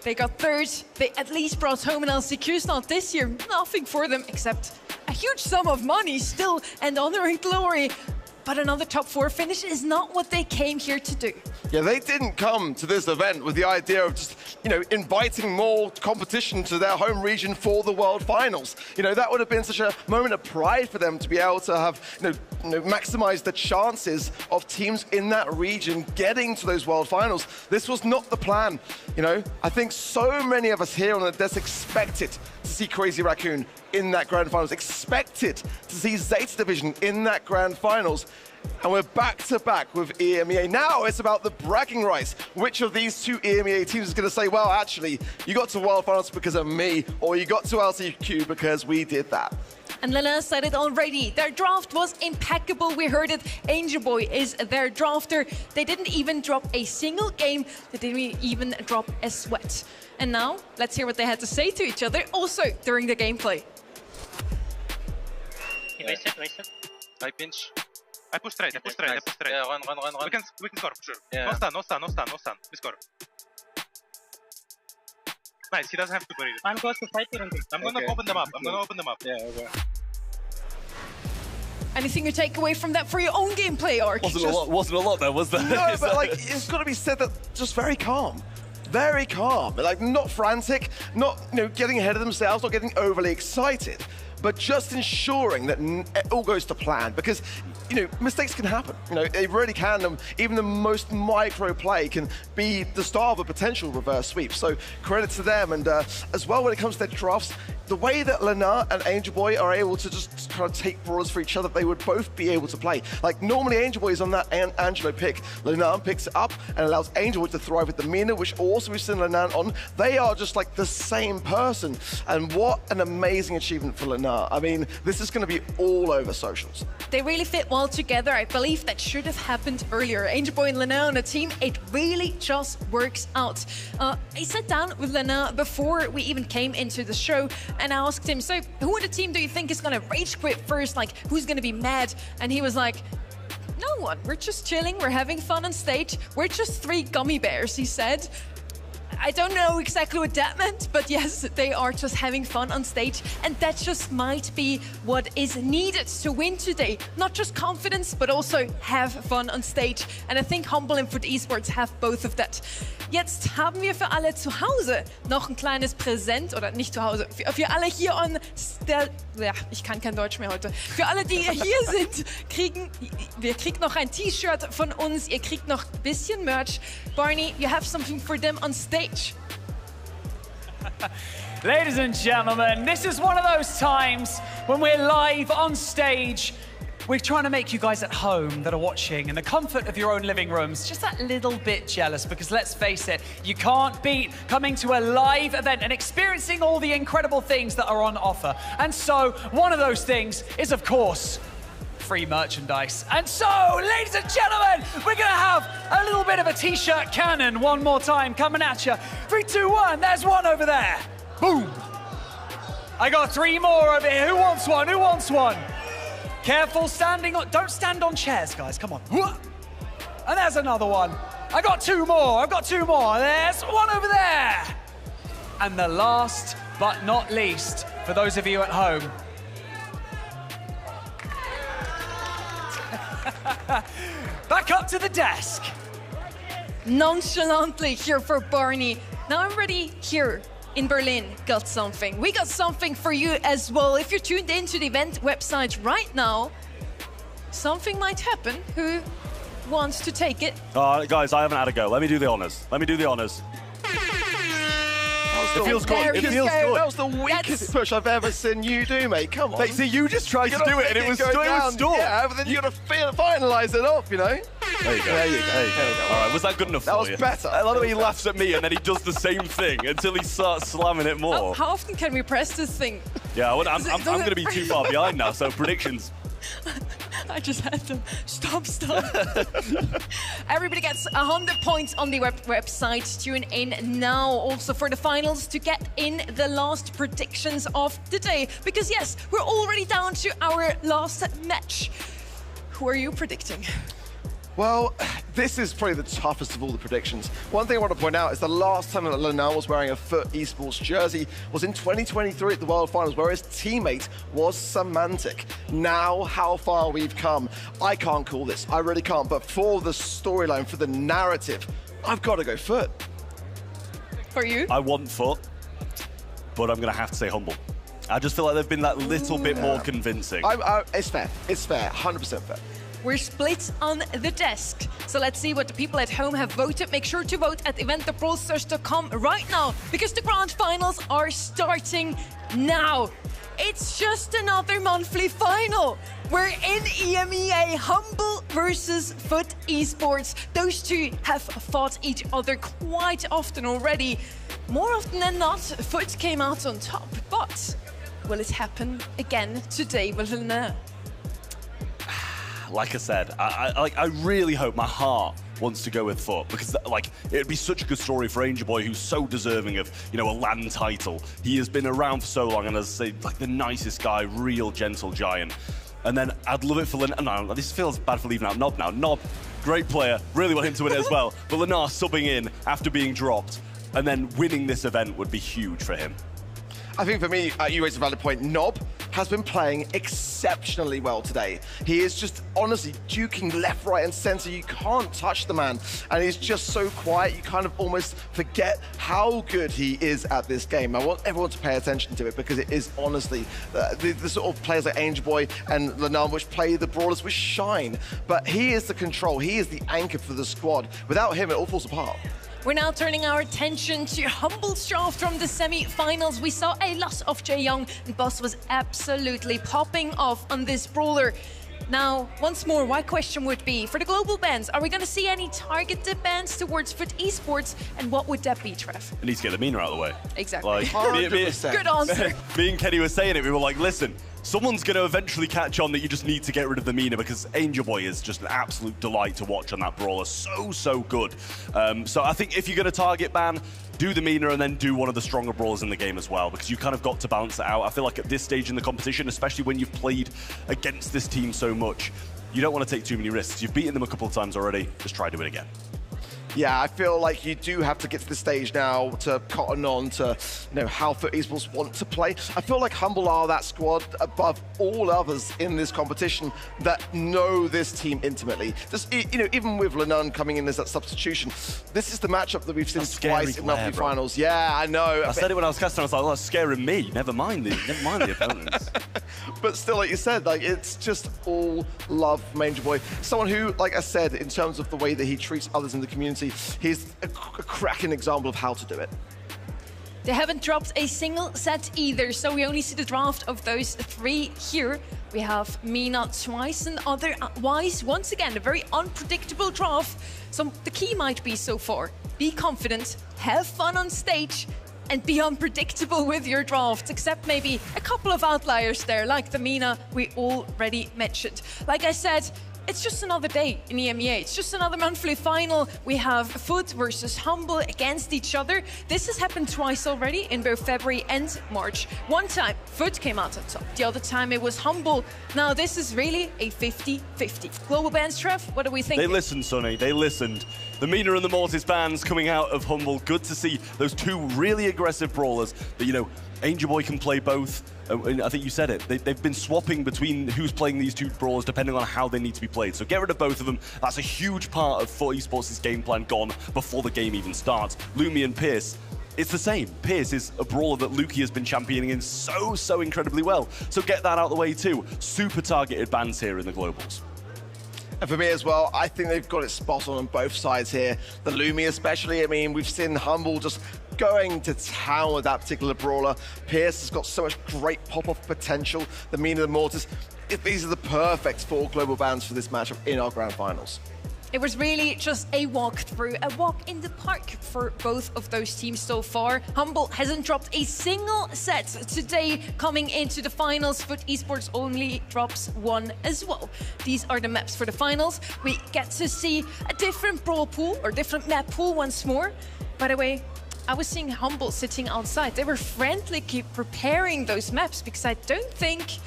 They got 3rd. They at least brought home an LCQ slot this year. Nothing for them except a huge sum of money still and honor and glory. But another top 4 finish is not what they came here to do. Yeah, they didn't come to this event with the idea of just, inviting more competition to their home region for the World Finals. That would have been such a moment of pride for them to be able to have, maximize the chances of teams in that region getting to those World Finals. This was not the plan. I think so many of us here on the desk expected to see Crazy Raccoon in that Grand Finals, expected to see Zeta Division in that Grand Finals. And we're back-to-back with EMEA. Now it's about the bragging rights. Which of these 2 EMEA teams is going to say, well, actually, you got to World Finals because of me, or you got to LCQ because we did that? And Lena said it already. Their draft was impeccable. We heard it. Angel Boy is their drafter. They didn't even drop a single game. They didn't even drop a sweat. And now, let's hear what they had to say to each other, also during the gameplay. Wasted. I pinch. I push straight. Yeah, run. We can score for sure. Yeah. No stun. We score. Nice, he doesn't have to bury it. I'm close to fight here. I'm gonna open them up. Yeah, okay. Anything you take away from that for your own gameplay, Ark? Wasn't a lot there, was there? No, but it's got to be said that just very calm. Very calm, not frantic, not getting ahead of themselves, not getting overly excited, but just ensuring that it all goes to plan. Because mistakes can happen. They really can. Even the most micro play can be the start of a potential reverse sweep. So credit to them. And as well, when it comes to their drafts, the way that Lena and Angel Boy are able to just kind of take brawlers for each other, they would both be able to play. Normally Angel Boy is on that Angelo pick. Lena picks it up and allows Angel Boy to thrive with the Mina, which also we've seen Lena on. They are just the same person. And what an amazing achievement for Lena. I mean, this is going to be all over socials. They really fit well together. I believe that should have happened earlier. Angel Boy and Lena on a team, it really just works out. I sat down with Lena before we even came into the show and I asked him, so who on the team do you think is going to rage quit first? Who's going to be mad? And he was like, no one. We're just chilling. We're having fun on stage. We're just 3 gummy bears, he said. I don't know exactly what that meant, but yes, they are just having fun on stage. And that just might be what is needed to win today. Not just confidence, but also have fun on stage. And I think Humble and Foot Esports have both of that. Jetzt haben wir für alle zu Hause noch ein kleines Präsent, oder nicht zu Hause, für alle hier on ja, ich kann kein Deutsch mehr heute. Für alle, die hier sind, wir kriegen noch ein T-Shirt von uns, ihr kriegt noch ein bisschen Merch. Barney, you have something for them on stage. Ladies and gentlemen, this is one of those times when we're live on stage. We're trying to make you guys at home that are watching in the comfort of your own living rooms just that little bit jealous, because let's face it, you can't beat coming to a live event and experiencing all the incredible things that are on offer. And so one of those things is, of course, free merchandise. And so, ladies and gentlemen, we're gonna have a little bit of a t-shirt cannon one more time coming at you. 3, 2, 1, there's one over there. Boom. I got 3 more over here. Who wants one? Who wants one? Careful standing on, don't stand on chairs, guys, come on. And there's another one. I got 2 more, I've got 2 more. There's one over there. And the last but not least, for those of you at home, back up to the desk. Nonchalantly here for Barney. Now everybody here in Berlin got something. We got something for you as well. If you're tuned into the event website right now, something might happen. Who wants to take it? Guys, I haven't had a go. Let me do the honors. It feels good. It feels good. That was the weakest push I've ever seen you do, mate. Come on. Mate, see, you just tried to do it, and it was stalled. Yeah, but then you got to finalise it off, you know? There you go. There you go. All right, was that good enough for you? That was better. I love that he laughs at me, and then he does the same thing until he starts slamming it more. How often can we press this thing? Yeah, well, I'm going to be too far behind now, so predictions. I just had to stop. Everybody gets 100 points on the website. Tune in now also for the finals to get in the last predictions of the day. Because yes, we're already down to our last match. Who are you predicting? Well, this is probably the toughest of all the predictions. One thing I want to point out is the last time that Lenan was wearing a FUT Esports jersey was in 2023 at the World Finals, where his teammate was Semantic. Now, how far we've come. I can't call this. I really can't. But for the storyline, for the narrative, I've got to go FUT. For you? I want FUT, but I'm going to have to say Humble. I just feel like they've been that little bit more convincing. It's fair. It's fair. 100% fair. We're split on the desk. So let's see what the people at home have voted. Make sure to vote at event.brawlstars.com right now, because the grand finals are starting now. It's just another monthly final. We're in EMEA, Humble versus FUT Esports. Those two have fought each other quite often already. More often than not, FUT came out on top. But will it happen again today with Lena? Like I said, I really hope, my heart wants to go with FUT, because it'd be such a good story for Angel Boy, who's so deserving of, you know, a LAN title. He has been around for so long, and as I say, like the nicest guy, real gentle giant. And then I'd love it for Lenar. No, this feels bad for leaving out Nob now. Nob, great player, really want him to win it as well. But Lenar subbing in after being dropped and then winning this event would be huge for him. I think for me, you raised a valid point. Nob has been playing exceptionally well today. He is just honestly duking left, right, and center. You can't touch the man. And he's just so quiet, you kind of almost forget how good he is at this game. I want everyone to pay attention to it, because it is honestly the sort of players like Angel Boy and Lenar, which play the brawlers with shine. But he is the control, he is the anchor for the squad. Without him, it all falls apart. We're now turning our attention to Humble's draft from the semi-finals. We saw a loss of Jae Young, and Boss was absolutely popping off on this brawler. Now, once more, my question would be, for the global bans, are we going to see any targeted bans towards FUT Esports, and what would that be, Trev? It needs to get the Mina out of the way. Exactly. Like, 100%. Good answer. Me and Kenny were saying it, we were like, listen, someone's going to eventually catch on that you just need to get rid of the Mina, because Angel Boy is just an absolute delight to watch on that brawler. So good. So I think if you're going to target ban, do the Mina and then do one of the stronger brawlers in the game as well, because you kind of got to balance it out. I feel like at this stage in the competition, especially when you've played against this team so much, you don't want to take too many risks. You've beaten them a couple of times already. Just try to do it again. Yeah, I feel like you do have to get to the stage now to cotton on to, you know, how FUT Esports want to play. I feel like Humble are that squad above all others in this competition that know this team intimately. Just, you know, even with Lenan coming in as that substitution, this is the matchup that we've seen twice in monthly finals. Yeah, I know. I said it when I was casting. I was like, oh, that's scaring me. Never mind the opponents. But still, like you said, like it's just all love from Angel Boy. Someone who, like I said, in terms of the way that he treats others in the community, he's a cracking example of how to do it. They haven't dropped a single set either, so we only see the draft of those three here. We have Mina twice and otherwise, once again, a very unpredictable draft. So the key might be so far, be confident, have fun on stage, and be unpredictable with your drafts, except maybe a couple of outliers there, like the Mina we already mentioned. Like I said, it's just another day in EMEA. It's just another monthly final. We have FUT versus Humble against each other. This has happened twice already in both February and March. One time, FUT came out on top. The other time, it was Humble. Now, this is really a 50-50. Global bans, Trev, what do we think? They listened, Sonny. They listened. The Mina and the Mortis bans coming out of Humble. Good to see those two really aggressive brawlers. But, you know, Angel Boy can play both. I think you said it. They've been swapping between who's playing these two brawlers depending on how they need to be played. So get rid of both of them. That's a huge part of FUT Esports' game plan gone before the game even starts. Lumi and Pierce, it's the same. Pierce is a brawler that Luki has been championing in so incredibly well. So get that out of the way too. Super targeted bans here in the Globals. And for me as well, I think they've got it spot on both sides here. The Lumi especially, I mean, we've seen Humble just going to town with that particular brawler. Pierce has got so much great pop-off potential. The Mina and the Mortis, these are the perfect 4 global bans for this matchup in our grand finals. It was really just a walkthrough, a walk in the park for both of those teams so far. Humble hasn't dropped a single set today coming into the finals. FUT Esports only drops 1 as well. These are the maps for the finals. We get to see a different brawl pool or different map pool once more. By the way, I was seeing Humble sitting outside. They were frantically preparing those maps because I don't think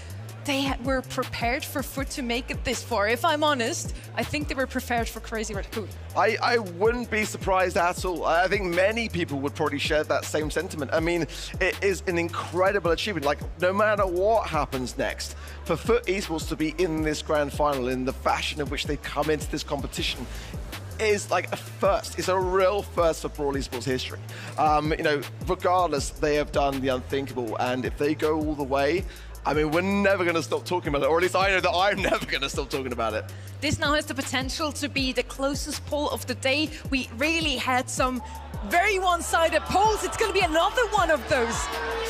they were prepared for Foot to make it this far. If I'm honest, I think they were prepared for Crazy Raccoon. I wouldn't be surprised at all. I think many people would probably share that same sentiment. I mean, it is an incredible achievement. Like, no matter what happens next, for Foot Esports to be in this grand final in the fashion in which they come into this competition is like a first. It's a real first for Brawl Esports history. You know, regardless, they have done the unthinkable, and if they go all the way, I mean, we're never going to stop talking about it, or at least I know that I'm never going to stop talking about it. This now has the potential to be the closest poll of the day. We really had some very one-sided polls. It's going to be another one of those.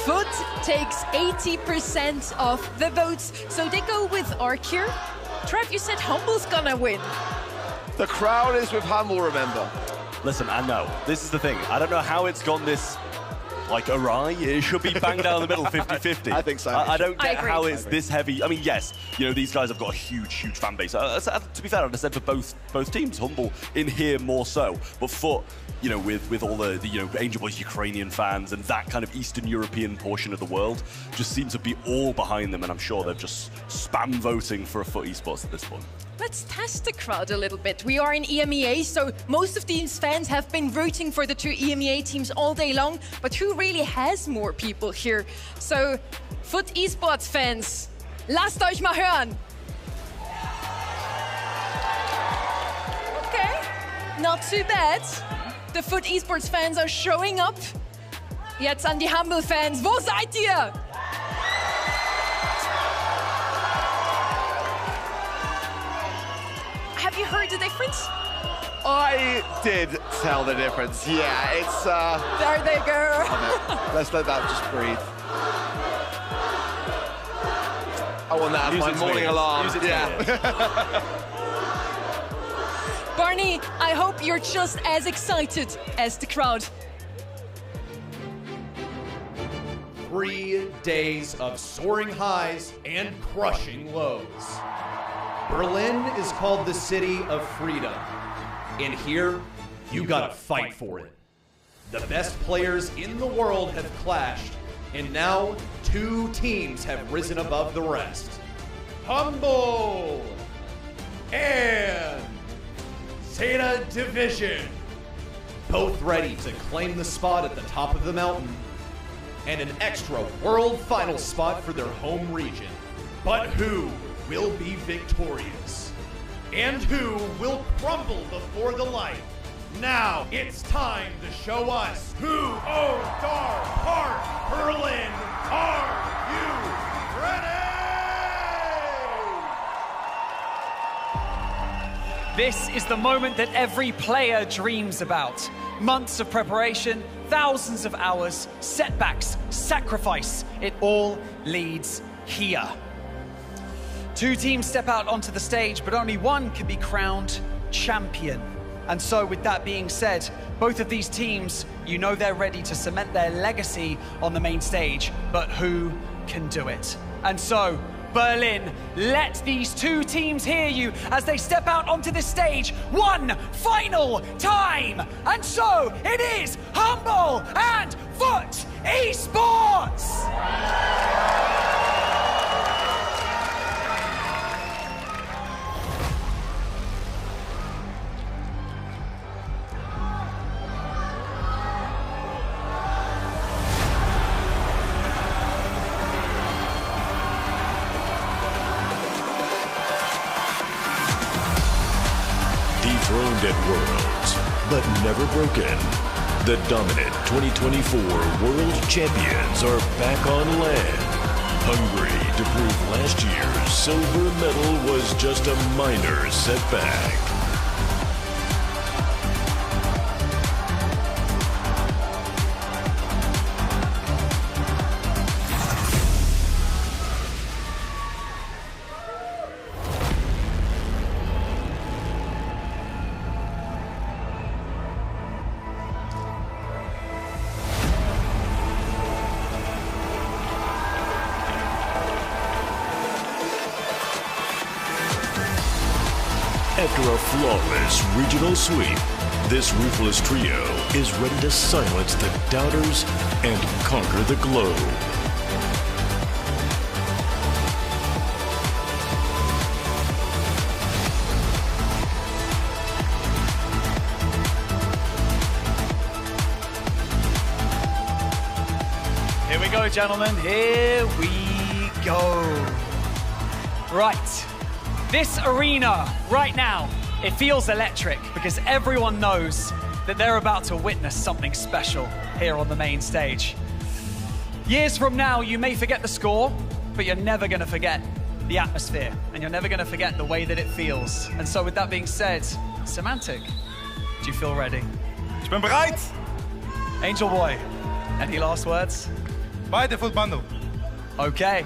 Foot takes 80% of the votes, so they go with Ark here. Trev, you said Humble's going to win. The crowd is with Humble, remember. Listen, I know. This is the thing. I don't know how it's gone this, like, awry. It should be bang down the middle, 50-50. I think so. I don't get how it's this heavy. I mean, yes, you know, these guys have got a huge, huge fan base. To be fair, I'd have said for both teams, Humble in here more so. But Foot, you know, with all the you know, Angel Boys Ukrainian fans and that kind of Eastern European portion of the world, just seems to be all behind them, and I'm sure they're just spam voting for a Foot Esports at this point. Let's test the crowd a little bit. We are in EMEA, so most of these fans have been rooting for the two EMEA teams all day long, but who really has more people here? So, Foot Esports fans, lasst euch mal hören. Okay, not too bad. The Foot Esports fans are showing up. Jetzt an die Humble Fans, wo seid ihr? Have you heard the difference? I did tell the difference. Yeah, it's there they go. Let's let that just breathe. I want that as my morning alarm. Yeah. Barney, I hope you're just as excited as the crowd. 3 days of soaring highs and crushing lows. Berlin is called the city of freedom. And here, you gotta fight for it. The best players in the world have clashed, and now 2 teams have risen above the rest. Humble and Zeta Division, both ready to claim the spot at the top of the mountain and an extra world final spot for their home region. But who will be victorious? And who will crumble before the light? Now it's time to show us who owns our part. Berlin, are you ready? This is the moment that every player dreams about. Months of preparation, thousands of hours, setbacks, sacrifice. It all leads here. 2 teams step out onto the stage, but only one can be crowned champion. And so with that being said, both of these teams, you know they're ready to cement their legacy on the main stage, but who can do it? And so, Berlin, let these 2 teams hear you as they step out onto the stage one final time. And so it is Humble and Foot Esports! Dethroned at Worlds, but never broken. The dominant 2024 World Champions are back on land. Hungry to prove last year's silver medal was just a minor setback. After a flawless regional sweep, this ruthless trio is ready to silence the doubters and conquer the globe. go, gentlemen. Here we go. Right. This arena right now, it feels electric because everyone knows that they're about to witness something special here on the main stage. Years from now, you may forget the score, but you're never going to forget the atmosphere, and you're never going to forget the way that it feels. And so with that being said, Semantic, do you feel ready? Ich bin bereit. Angel Boy, any last words? Buy the full bundle. Okay.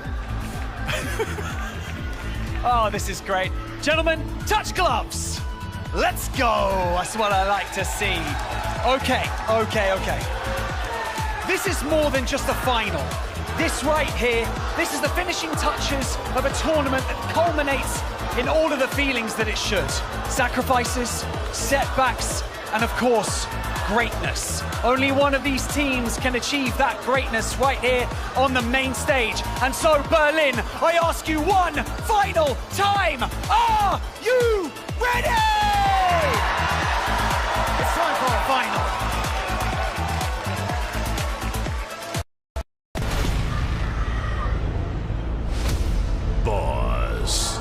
Oh, this is great. Gentlemen, touch gloves. Let's go. That's what I like to see. Okay. This is more than just a final. This right here, this is the finishing touches of a tournament that culminates in all of the feelings that it should. Sacrifices, setbacks, and of course, greatness. Only one of these teams can achieve that greatness right here on the main stage. And so, Berlin, I ask you one final time, are you ready? It's time for a final. Boss.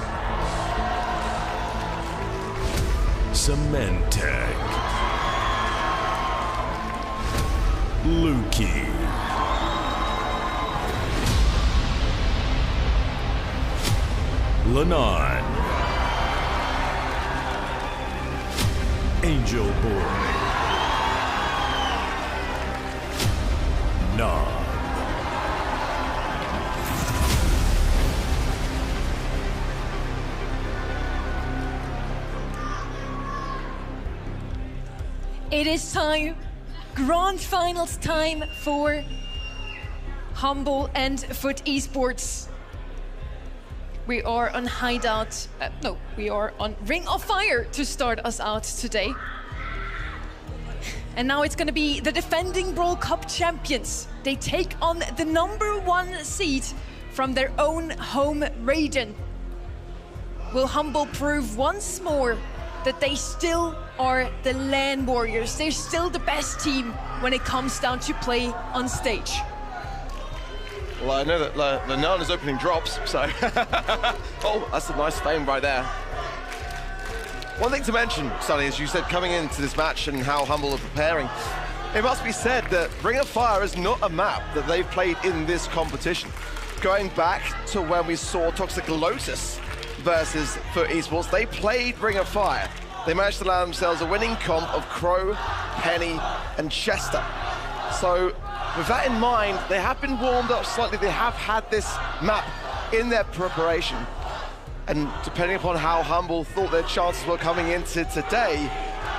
Semantic. Lukey. Lenon. Angel Boy. Knob. It is time, grand finals time for Humble and Foot Esports. We are on Hideout, we are on Ring of Fire to start us out today. And now it's gonna be the defending Brawl Cup champions. They take on the #1 seed from their own home region. Will Humble prove once more that they still are the LAN warriors? They're still the best team when it comes down to play on stage. Well, I know that Lenon is opening drops, so... Oh, that's a nice fame right there. One thing to mention, Sonny, as you said, coming into this match and how Humble are preparing, it must be said that Ring of Fire is not a map that they've played in this competition. Going back to when we saw Toxic Lotus versus Foot Esports, they played Ring of Fire. They managed to land themselves a winning comp of Crow, Penny, and Chester. So with that in mind, they have been warmed up slightly. They have had this map in their preparation. And depending upon how Humble thought their chances were coming into today,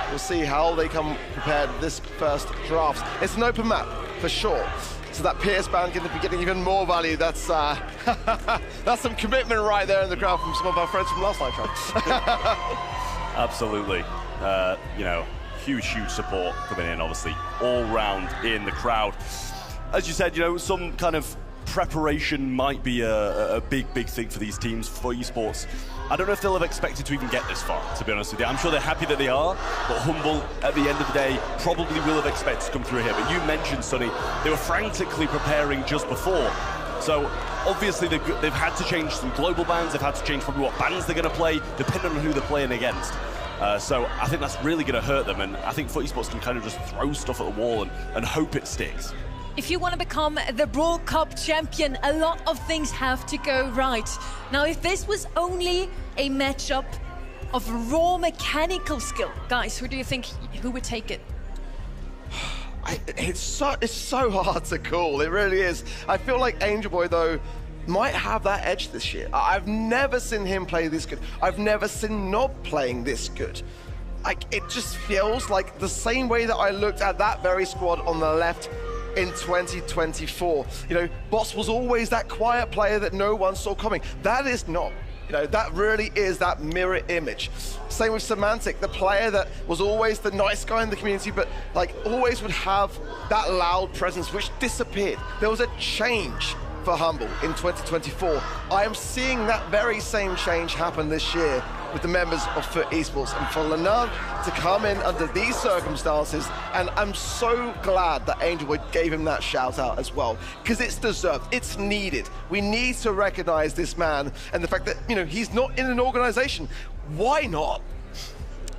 we'll see how they come prepared this first draft. It's an open map, for sure. So that Pierce band going to be getting even more value. That's that's some commitment right there in the crowd from some of our friends from last night. Absolutely. You know, huge support coming in, obviously, all round in the crowd. As you said, you know, some kind of preparation might be a big thing for these teams, for esports. I don't know if they'll have expected to even get this far, to be honest with you. I'm sure they're happy that they are, but Humble, at the end of the day, probably will have expected to come through here. But you mentioned, Sonny, they were frantically preparing just before. So obviously they've had to change some global bans, they've had to change probably what bands they're going to play, depending on who they're playing against. So I think that's really going to hurt them, and I think Foot Esports can kind of just throw stuff at the wall and hope it sticks. If you want to become the Brawl Cup champion, a lot of things have to go right. Now, if this was only a matchup of raw mechanical skill, guys, who do you think who would take it? It's so hard to call, it really is. I feel like Angel Boy, though, might have that edge this year. I've never seen him play this good. I've never seen Nob playing this good. It just feels like the same way that I looked at that very squad on the left in 2024. You know, Boss was always that quiet player that no one saw coming. That is not. You know, that really is that mirror image. Same with Semantic, the player that was always the nice guy in the community, but like always would have that loud presence which disappeared. There was a change for Humble in 2024. I am seeing that very same change happen this year with the members of FUT Esports. And for Lenard to come in under these circumstances, and I'm so glad that Angel Boy gave him that shout out as well, because it's deserved, it's needed. We need to recognize this man and the fact that, you know, he's not in an organization. Why not?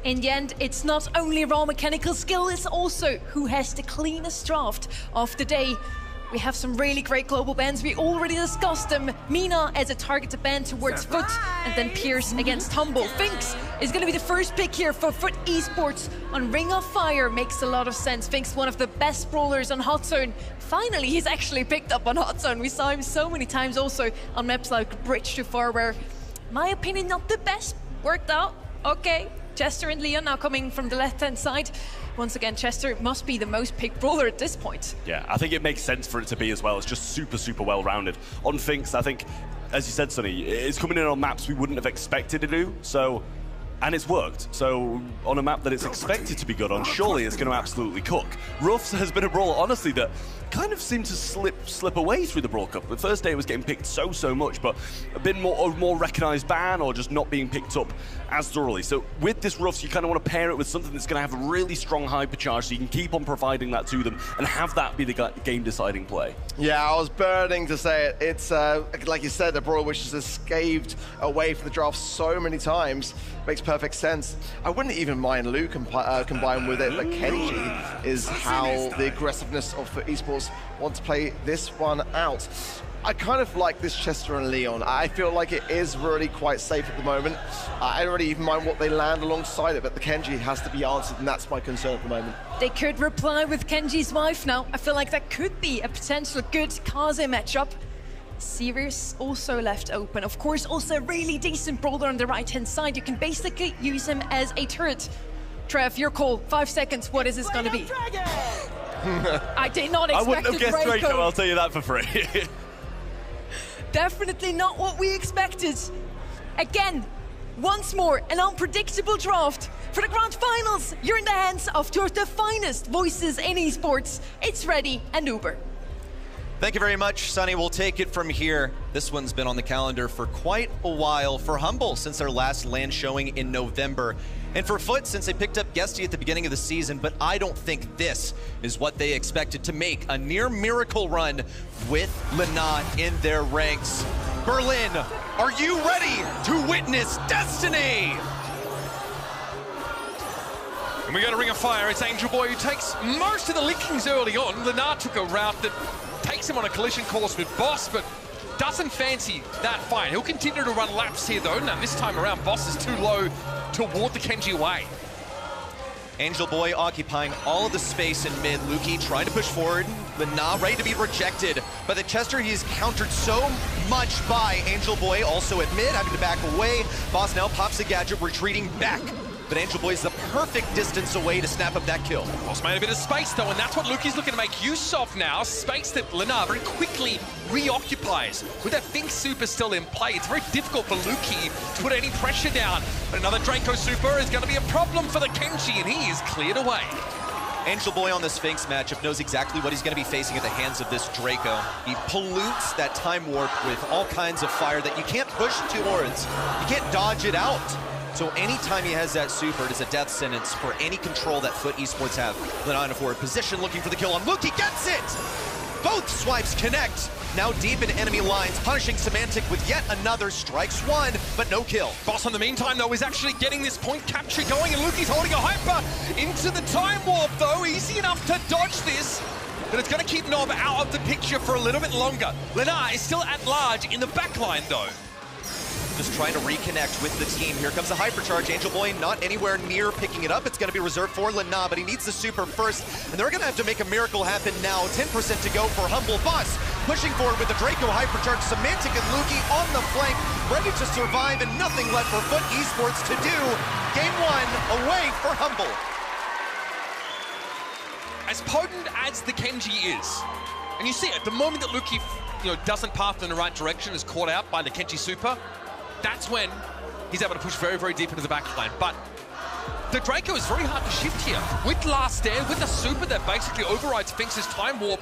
In the end, it's not only raw mechanical skill, it's also who has the cleanest draft of the day. We have some really great global bans. We already discussed them. Mina as a targeted ban towards FUT, and then Pierce against Humble. Finks is going to be the first pick here for FUT Esports on Ring of Fire. Makes a lot of sense. Finks, one of the best brawlers on Hot Zone. Finally, he's actually picked up on Hot Zone. We saw him so many times also on maps like Bridge to Far, where, my opinion, not the best. Worked out, okay. Chester and Leon now coming from the left-hand side. Once again, Chester must be the most picked brawler at this point. Yeah, I think it makes sense for it to be as well. It's just super, super well-rounded. On Finks, I think, as you said, Sonny, it's coming in on maps we wouldn't have expected to do, so... And it's worked, so on a map that it's expected to be good on, surely it's going to absolutely cook. Ruffs has been a brawler, honestly, that kind of seemed to slip away through the Brawl Cup. The first day it was getting picked so much, but a bit more recognised ban or just not being picked up as thoroughly. So with this Ruffs, you kind of want to pair it with something that's going to have a really strong hypercharge, so you can keep on providing that to them and have that be the game-deciding play. Yeah, I was burning to say it. It's, like you said, a brawler which has escaped away from the draft so many times. Makes perfect sense. I wouldn't even mind Lou combined with it, but Kenji is how the aggressiveness of FUT Esports want to play this one out. I kind of like this Chester and Leon. I feel like it is really quite safe at the moment. I don't really even mind what they land alongside it, but the Kenji has to be answered, and that's my concern at the moment. They could reply with Kenji's wife now. I feel like that could be a potential good Kaze matchup. Sirius also left open. Of course, also a really decent brawler on the right-hand side. You can basically use him as a turret. Trev, your call. 5 seconds. What is this going to be? I did not expect I wouldn't have guessed Draco, I'll tell you that for free. Definitely not what we expected. Again, once more, an unpredictable draft. For the grand finals, you're in the hands of two of the finest voices in esports. It's Ready and Uber. Thank you very much, Sonny. We'll take it from here. This one's been on the calendar for quite a while. For Humble, since their last LAN showing in November. And for FUT, since they picked up Guesty at the beginning of the season, but I don't think this is what they expected to make a near miracle run with Lena in their ranks. Berlin, are you ready to witness destiny? And we got a Ring of Fire. It's Angel Boy who takes most of the lickings early on. Lena took a route that takes him on a collision course with Boss, but doesn't fancy that fight. He'll continue to run laps here, though. Now, this time around, Boss is too low to ward the Kenji away. Angel Boy occupying all of the space in mid. Luki trying to push forward, but not ready to be rejected. But the Chester, he's countered so much by Angel Boy, also at mid, having to back away. Boss now pops a gadget, retreating back. But Angel Boy is the perfect distance away to snap up that kill. Boss made a bit of space, though, and that's what Luki's looking to make use of now. Space that Lena very quickly reoccupies. With that Finks super still in play, it's very difficult for Luki to put any pressure down. But another Draco super is going to be a problem for the Kenji, and he is cleared away. Angel Boy on this Finks matchup knows exactly what he's going to be facing at the hands of this Draco. He pollutes that time warp with all kinds of fire that you can't push towards. You can't dodge it out. So anytime he has that super, it is a death sentence for any control that FUT Esports have. Lena in a forward position, looking for the kill on Luki, gets it! Both swipes connect. Now deep in enemy lines, punishing Semantic with yet another strikes one, but no kill. Boss in the meantime, though, is actually getting this point capture going, and Luki's holding a hyper into the time warp, though. Easy enough to dodge this, but it's going to keep Nob out of the picture for a little bit longer. Lena is still at large in the backline, though. Just trying to reconnect with the team. Here comes the hypercharge. Angel Boy not anywhere near picking it up. It's going to be reserved for Lena, but he needs the super first, and they're going to have to make a miracle happen now. 10% to go for Humble. Boss pushing forward with the Draco hypercharge. Semantic and Luki on the flank, ready to survive, and nothing left for FUT Esports to do. Game one away for Humble. As potent as the Kenji is, and you see at the moment that Luki, doesn't path in the right direction, is caught out by the Kenji super, that's when he's able to push very, very deep into the backline. But the Draco is very hard to shift here. With Last Dare, with a super that basically overrides Finks' time warp,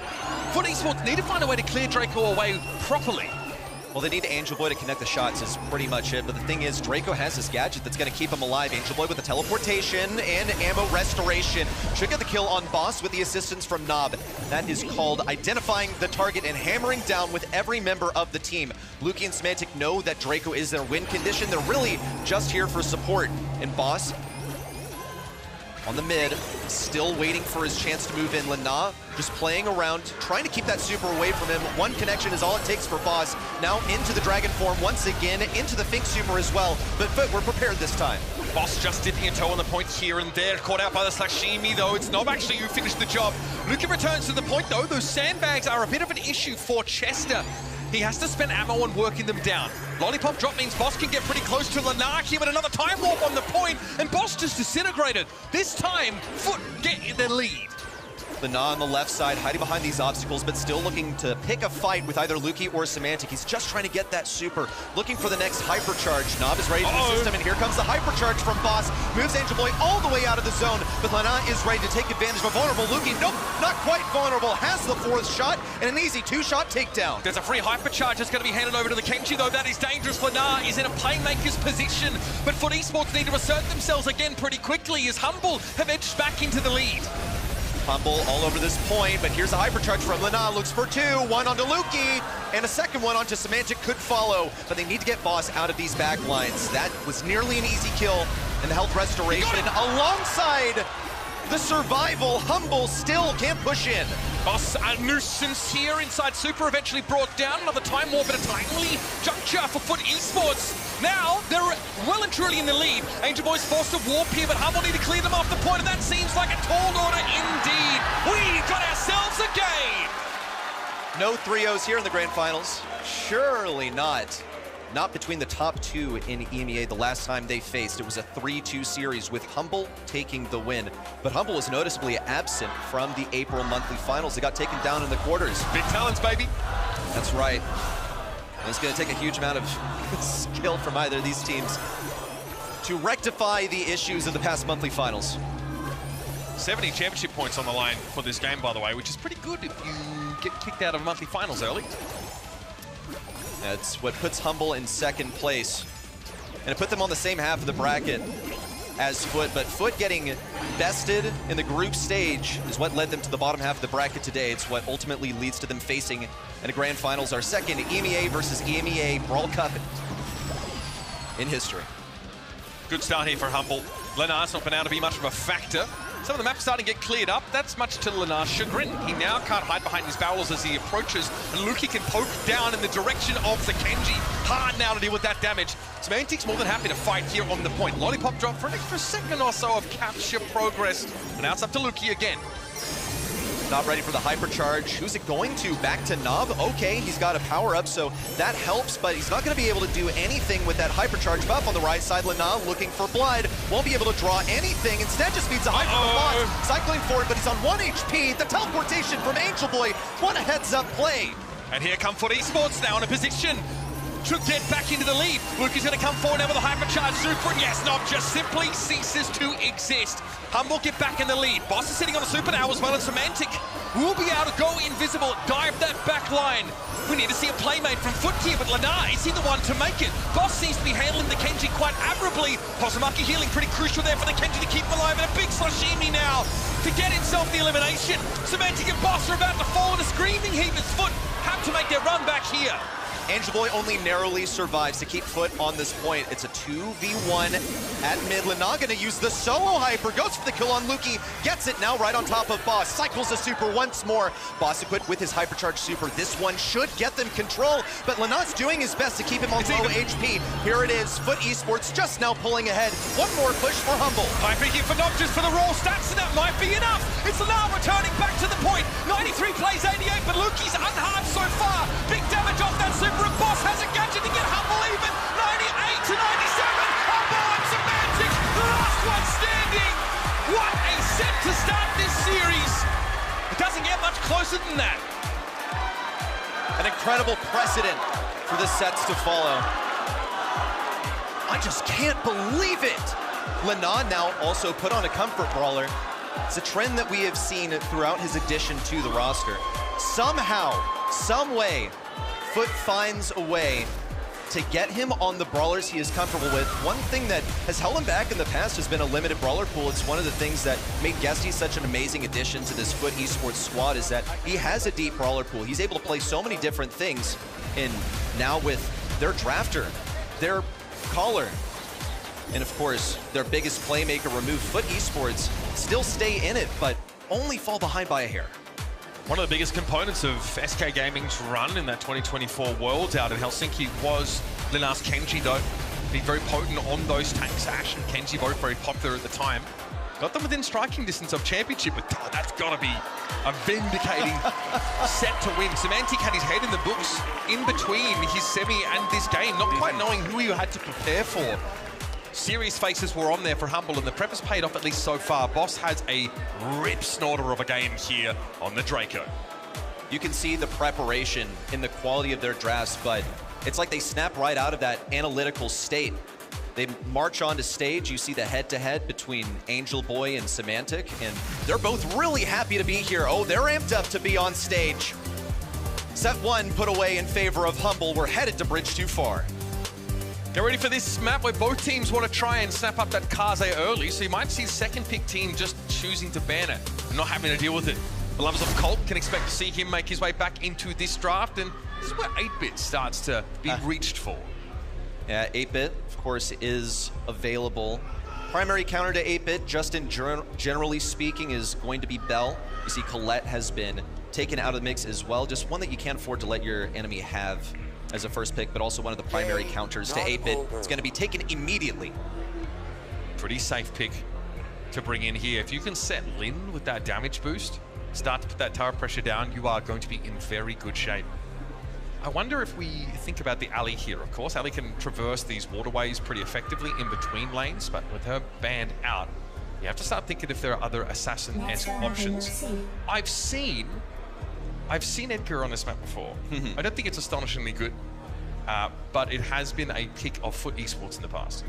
FUT Esports need to find a way to clear Draco away properly. Well, they need Angel Boy to connect the shots is pretty much it, but the thing is, Draco has this gadget that's going to keep him alive. Angel Boy with the teleportation and ammo restoration. Should get the kill on Boss with the assistance from Nob. That is called identifying the target and hammering down with every member of the team. Luki and Symantec know that Draco is their win condition. They're really just here for support. And Boss on the mid, still waiting for his chance to move in. Lana just playing around, trying to keep that super away from him. One connection is all it takes for Boss. Now into the Dragon form once again, into the Fink super as well. But we're prepared this time. Boss just dipping a toe on the point here and there. Caught out by the Slashimi, though. It's not actually who finished the job. Luki returns to the point, though. Those sandbags are a bit of an issue for Chester. He has to spend ammo on working them down. Lollipop drop means Boss can get pretty close to Lanar here, but another time warp on the point, and Boss just disintegrated. This time, Foot get in the lead. Lana on the left side, hiding behind these obstacles, but still looking to pick a fight with either Luki or Symantec. He's just trying to get that super, looking for the next hypercharge. Nob is ready for the system, and here comes the hypercharge from Boss. Moves Angel Boy all the way out of the zone, but Lana is ready to take advantage of a vulnerable Luki. Nope, not quite vulnerable. Has the fourth shot, and an easy two-shot takedown. There's a free hypercharge that's going to be handed over to the Kenji, though. That is dangerous. Lana is in a playmaker's position, but Foot Esports need to assert themselves again pretty quickly as Humble have edged back into the lead. Humble all over this point, but here's a hypercharge from Lana. Looks for two, one onto Luki, and a second one onto Symantec could follow, but they need to get Boss out of these back lines. That was nearly an easy kill, and the health restoration alongside the survival. Humble still can't push in. Boss, a nuisance here inside super, eventually brought down. Another time warp at a timely juncture for Foot Esports. Now, they're well and truly in the lead. Angel Boy's forced to warp here, but Humble need to clear them off the point, and that seems like a tall order indeed. We got ourselves a game! No 3-0s here in the grand finals. Surely not. Not between the top two in EMEA the last time they faced. It was a 3-2 series with Humble taking the win. But Humble was noticeably absent from the April monthly finals. They got taken down in the quarters. Big talents, baby. That's right. And it's going to take a huge amount of skill from either of these teams to rectify the issues of the past monthly finals. 70 championship points on the line for this game, by the way, which is pretty good if you get kicked out of monthly finals early. That's what puts Humble in second place. And it put them on the same half of the bracket as Foot, but Foot getting bested in the group stage is what led them to the bottom half of the bracket today. It's what ultimately leads to them facing in the grand finals our second EMEA versus EMEA Brawl Cup in history. Good start here for Humble. Lenar's not been able to be much of a factor. Some of the maps starting to get cleared up. That's much to Lenar's chagrin. He now can't hide behind his barrels as he approaches, and Luki can poke down in the direction of the Kenji. Hard now to deal with that damage. Symantec's more than happy to fight here on the point. Lollipop drop for an extra second or so of capture progress. And now it's up to Luki again. Not ready for the hypercharge. Who's it going to? Back to Nob. Okay, he's got a power-up, so that helps, but he's not going to be able to do anything with that hypercharge buff on the right side. Lana looking for Blood. Won't be able to draw anything. Instead, just feeds a hyper from Boss. Cycling forward, but he's on 1 HP. The teleportation from Angel Boy. What a heads-up play. And here come Foot Esports now in a position to get back into the lead. Luki's going to come forward now with a hypercharge super, and yes, Nob just simply ceases to exist. Humble get back in the lead. Boss is sitting on a super now as well, and Symantec will be able to go invisible, dive that back line. We need to see a playmate from Foot here, but Lana, is he the one to make it? Boss seems to be handling the Kenji quite admirably. Pozumaki healing pretty crucial there for the Kenji to keep him alive, and a big Slashimi now to get himself the elimination. Symantec and Boss are about to fall in a screaming heap as Foot have to make their run back here. Angel Boy only narrowly survives to keep Foot on this point. It's a 2v1 at mid. Lana gonna use the solo hyper, goes for the kill on Luki, gets it now right on top of Boss, cycles the super once more. Boss equipped with his hypercharge super. This one should get them control, but Lana's doing his best to keep him on low HP. Here it is, Foot Esports just now pulling ahead. One more push for Humble. Hyper here for Nob just for the raw stats, and that might be enough. It's Lana returning back to the point. 93 plays 88, but Luki's unharmed so far. Big damage off that super. And Boss has a gadget to get Humble even. 98 to 97. Humble and Symantec, the last one standing. What a set to start this series. It doesn't get much closer than that. An incredible precedent for the sets to follow. I just can't believe it. Lana now also put on a comfort brawler. It's a trend that we have seen throughout his addition to the roster. Somehow, some way, Foot finds a way to get him on the brawlers he is comfortable with. One thing that has held him back in the past has been a limited brawler pool. It's one of the things that made Guesty such an amazing addition to this Foot Esports squad, is that he has a deep brawler pool. He's able to play so many different things. And now with their drafter, their caller, and of course, their biggest playmaker removed, Foot Esports still stay in it, but only fall behind by a hair. One of the biggest components of SK Gaming's run in that 2024 Worlds out in Helsinki was Linar's Kenji, though. Being very potent on those tanks. Ash and Kenji both very popular at the time. Got them within striking distance of Championship, but that's got to be a vindicating set to win. Semantic had his head in the books in between his semi and this game, not quite knowing who he had to prepare for. Serious faces were on there for Humble, and the prep has paid off at least so far. Boss has a rip snorter of a game here on the Draco. You can see the preparation in the quality of their drafts, but it's like they snap right out of that analytical state. They march onto stage, you see the head-to-head between Angel Boy and Semantic, and they're both really happy to be here. Oh, they're amped up to be on stage. Set 1 put away in favor of Humble. We're headed to Bridge Too Far. Get ready for this map where both teams want to try and snap up that Kaze early, so you might see the second pick team just choosing to ban it and not having to deal with it. The lovers of Colt can expect to see him make his way back into this draft, and this is where 8-Bit starts to be reached for. Yeah, 8-Bit, of course, is available. Primary counter to 8-Bit, just in generally speaking, is going to be Bell. You see Colette has been taken out of the mix as well, just one that you can't afford to let your enemy have as a first pick, but also one of the primary counters to 8-Bit. It's going to be taken immediately. Pretty safe pick to bring in here. If you can set Lin with that damage boost, start to put that tower pressure down, you are going to be in very good shape. I wonder if we think about the Ali here. Of course, Ali can traverse these waterways pretty effectively in between lanes, but with her banned out, you have to start thinking if there are other assassin-esque options. I've seen Edgar on this map before. I don't think it's astonishingly good, but it has been a pick of Foot Esports in the past.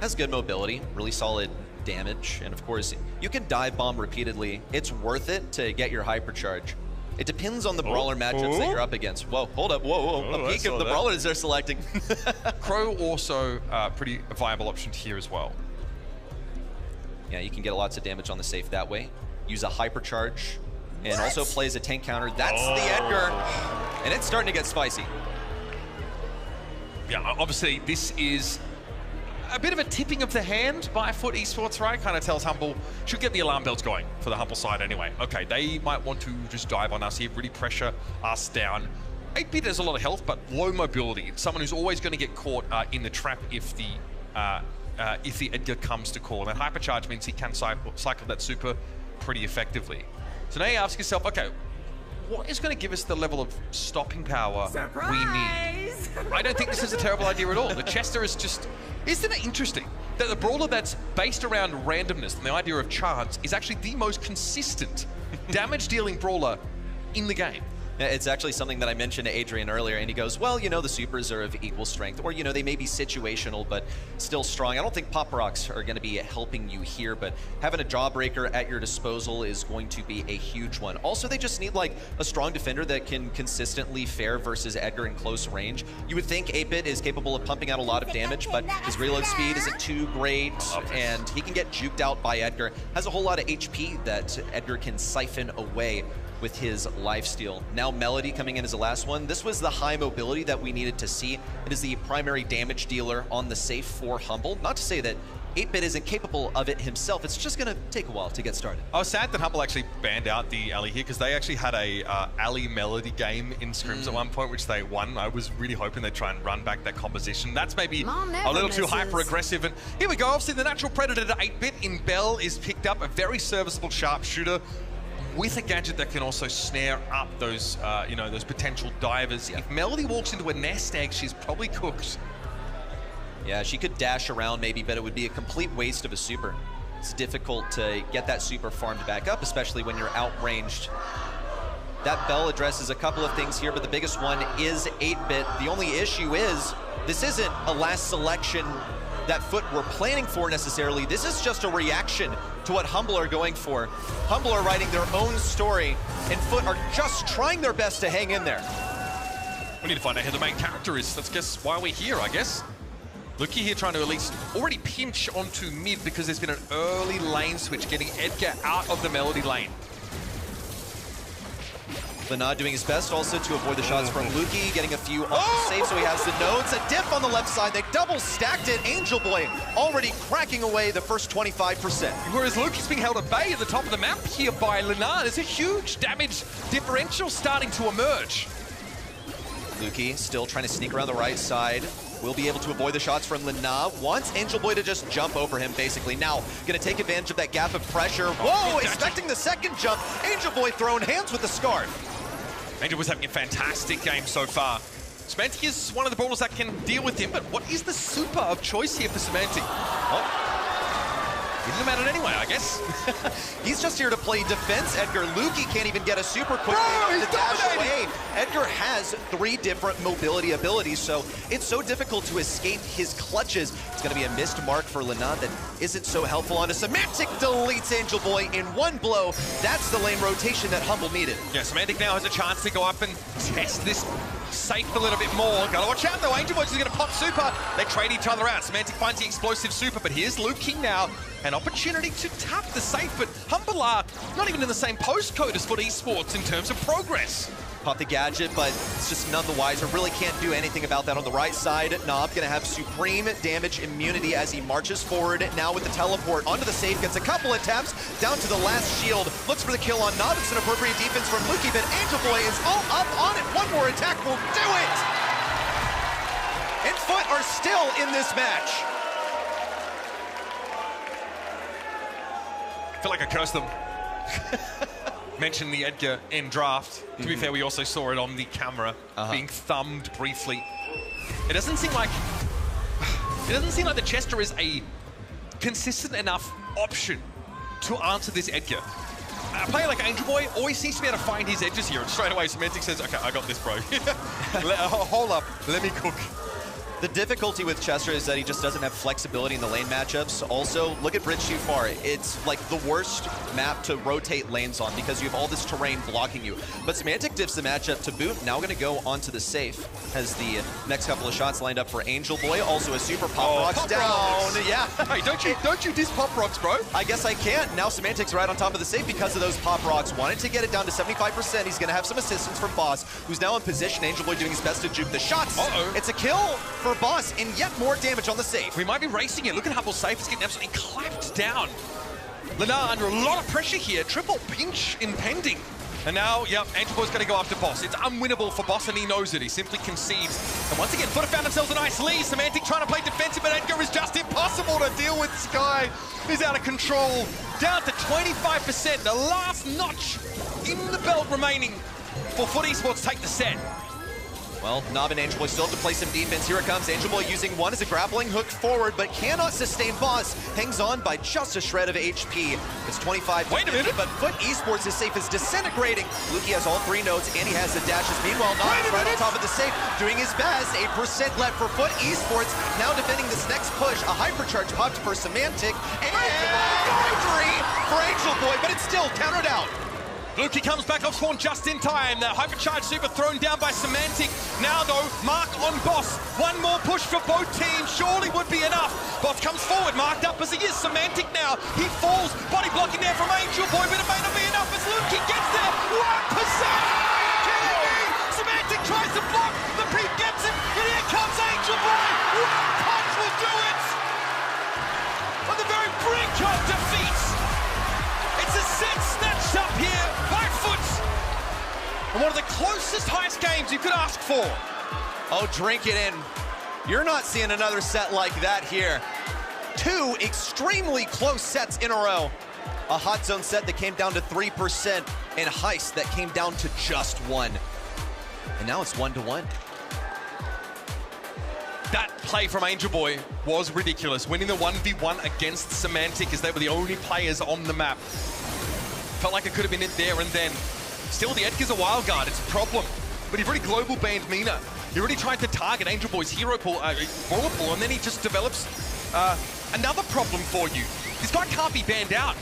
Has good mobility, really solid damage, and of course, you can dive bomb repeatedly. It's worth it to get your hypercharge. It depends on the brawler matchups that you're up against. Whoa, hold up, whoa. A peek of the brawlers they're selecting. Crow also pretty viable option here as well. Yeah, you can get lots of damage on the safe that way. Use a hypercharge, and also plays a tank counter. That's the Edgar, and it's starting to get spicy. Yeah, obviously this is a bit of a tipping of the hand by Foot Esports, right? Kind of tells Humble, should get the alarm bells going for the Humble side anyway. Okay, they might want to just dive on us here, really pressure us down. 8-Bit has a lot of health, but low mobility. It's someone who's always going to get caught in the trap if the Edgar comes to call. And hypercharge means he can cycle that super pretty effectively. So now you ask yourself, okay, what is going to give us the level of stopping power we need? I don't think this is a terrible idea at all. The Chester is just... Isn't it interesting that the brawler that's based around randomness and the idea of chance is actually the most consistent damage-dealing brawler in the game? It's actually something that I mentioned to Adrian earlier, and he goes, well, you know, the supers are of equal strength, or, you know, they may be situational, but still strong. I don't think Pop Rocks are going to be helping you here, but having a Jawbreaker at your disposal is going to be a huge one. Also, they just need, like, a strong defender that can consistently fare versus Edgar in close range. You would think 8-Bit is capable of pumping out a lot of damage, but his reload speed isn't too great, and he can get juked out by Edgar. Has a whole lot of HP that Edgar can siphon away with his lifesteal. Now Melody coming in as the last one. This was the high mobility that we needed to see. It is the primary damage dealer on the safe for Humble. Not to say that 8-Bit isn't capable of it himself. It's just going to take a while to get started. I was sad that Humble actually banned out the Ali here because they actually had a Ali Melody game in scrims at one point, which they won. I was really hoping they'd try and run back that composition. That's maybe a little too hyper-aggressive. And here we go. Obviously, the natural predator to 8-Bit in Bell is picked up. A very serviceable sharpshooter with a gadget that can also snare up those, you know, those potential divers. If Melody walks into a nest egg, she's probably cooked. Yeah, she could dash around maybe, but it would be a complete waste of a super. It's difficult to get that super farmed back up, especially when you're outranged. That Bell addresses a couple of things here, but the biggest one is 8-Bit. The only issue is this isn't a last selection that Foot were planning for necessarily. This is just a reaction to what Humble are going for. Humble are writing their own story, and Foot are just trying their best to hang in there. We need to find out who the main character is. Let's guess why we're here, I guess. Luki here trying to at least already pinch onto mid because there's been an early lane switch, getting Edgar out of the Melody lane. Lenard doing his best also to avoid the shots from Luki, getting a few on the save, so he has the nodes. A dip on the left side, they double stacked it. Angel Boy already cracking away the first 25%. Whereas Luki's being held at bay at the top of the map here by Lenard. There's a huge damage differential starting to emerge. Luki still trying to sneak around the right side. Will be able to avoid the shots from Lenard. Wants Angel Boy to just jump over him, basically. Now, gonna take advantage of that gap of pressure. Whoa, expecting the second jump. Angel Boy throwing hands with the scarf. Angel was having a fantastic game so far. Semantic is one of the brawlers that can deal with him, but what is the super of choice here for Semantic? Oh. He didn't matter anyway, I guess. He's just here to play defense, Edgar. Luki can't even get a super quick he's to dash away. Edgar has 3 different mobility abilities, so it's so difficult to escape his clutches. It's going to be a missed mark for Lenard that isn't so helpful on a Semantic deletes Angel Boy in one blow. That's the lane rotation that Humble needed. Yeah, Semantic now has a chance to go up and test this safe a little bit more. Gotta watch out though, Angel Boy's gonna pop super. They trade each other out. Semantic finds the explosive super, but here's Luke King now. An opportunity to tap the safe, but Humble are not even in the same postcode as FUT Esports in terms of progress. Pop the gadget, but it's just none the wiser. Really can't do anything about that on the right side. Nob gonna have supreme damage immunity as he marches forward. Now with the teleport onto the safe, gets a couple of taps down to the last shield. Looks for the kill on Nob. It's an appropriate defense from Luki, but Angel Boy is all up on it. One more attack will do it! And FUT are still in this match. I feel like I cursed them. Mentioned the Edgar in draft. To be fair, we also saw it on the camera being thumbed briefly. It doesn't seem like the Chester is a consistent enough option to answer this Edgar. A player like Angel Boy always seems to be able to find his edges here, and straight away Semantic says, okay, I got this, bro. Hold up, let me cook. The difficulty with Chester is that he just doesn't have flexibility in the lane matchups. Also, look at Bridge Too Far. It's like the worst map to rotate lanes on because you have all this terrain blocking you. But Semantic diffs the matchup to boot. Now going to go onto the safe. Has the next couple of shots lined up for Angel Boy. Also a super Pop Rocks Pop down. Rocks. Yeah. Hey, don't you diss Pop Rocks, bro? I guess I can't. Now Semantic's right on top of the safe because of those Pop Rocks. Wanted to get it down to 75%. He's going to have some assistance from Boss, who's now in position. Angel Boy doing his best to juke the shots. It's a kill for Boss, and yet more damage on the safe. We might be racing it. Look at Humble's safe. It's getting absolutely clapped down. Lenard under a lot of pressure here. Triple pinch impending. And now, yep, Angel Boy's going to go after Boss. It's unwinnable for Boss, and he knows it. He simply concedes. And once again, FUT have found themselves a nice lead. Semantic trying to play defensive, but Edgar is just impossible to deal with. Sky is out of control. Down to 25%. The last notch in the belt remaining for FUT Esports take the set. Well, Nob and Angel Boy still have to play some defense. Here it comes. Angel Boy using one as a grappling hook forward, but cannot sustain Boss. Hangs on by just a shred of HP. It's 25. Wait a minute. But FUT Esports' is safe is disintegrating. Luki has all 3 nodes, and he has the dashes. Meanwhile, Nob is right on top of the safe, doing his best. 8% left for FUT Esports. Now defending this next push. A hypercharge popped for Semantic. And victory for Angel Boy, but it's still countered out. Luki comes back off spawn just in time. The hypercharge super thrown down by Semantic. Now though, Mark on Boss. One more push for both teams surely would be enough. Boss comes forward, marked up as he is. Semantic now. He falls. Body blocking there from Angel Boy, but it may not be enough as Luki gets there. 1%! Are you kidding me? Semantic tries to block. The Pete gets it, and here comes Angel Boy. One punch will do it. On the very brink of defeat. It's a set snatched up here by FUT. And one of the closest, highest games you could ask for. Oh, drink it in. You're not seeing another set like that here. 2 extremely close sets in a row. A hot zone set that came down to 3%, and Heist that came down to just 1. And now it's 1-1. That play from Angel Boy was ridiculous. Winning the 1v1 against Semantic as they were the only players on the map. Felt like it could have been it there and then. Still, the Edgar's a wild card. It's a problem. But you've already global banned Mina. You already tried to target Angel Boy's hero pool, brawler pool, and then he just develops another problem for you. This guy can't be banned out.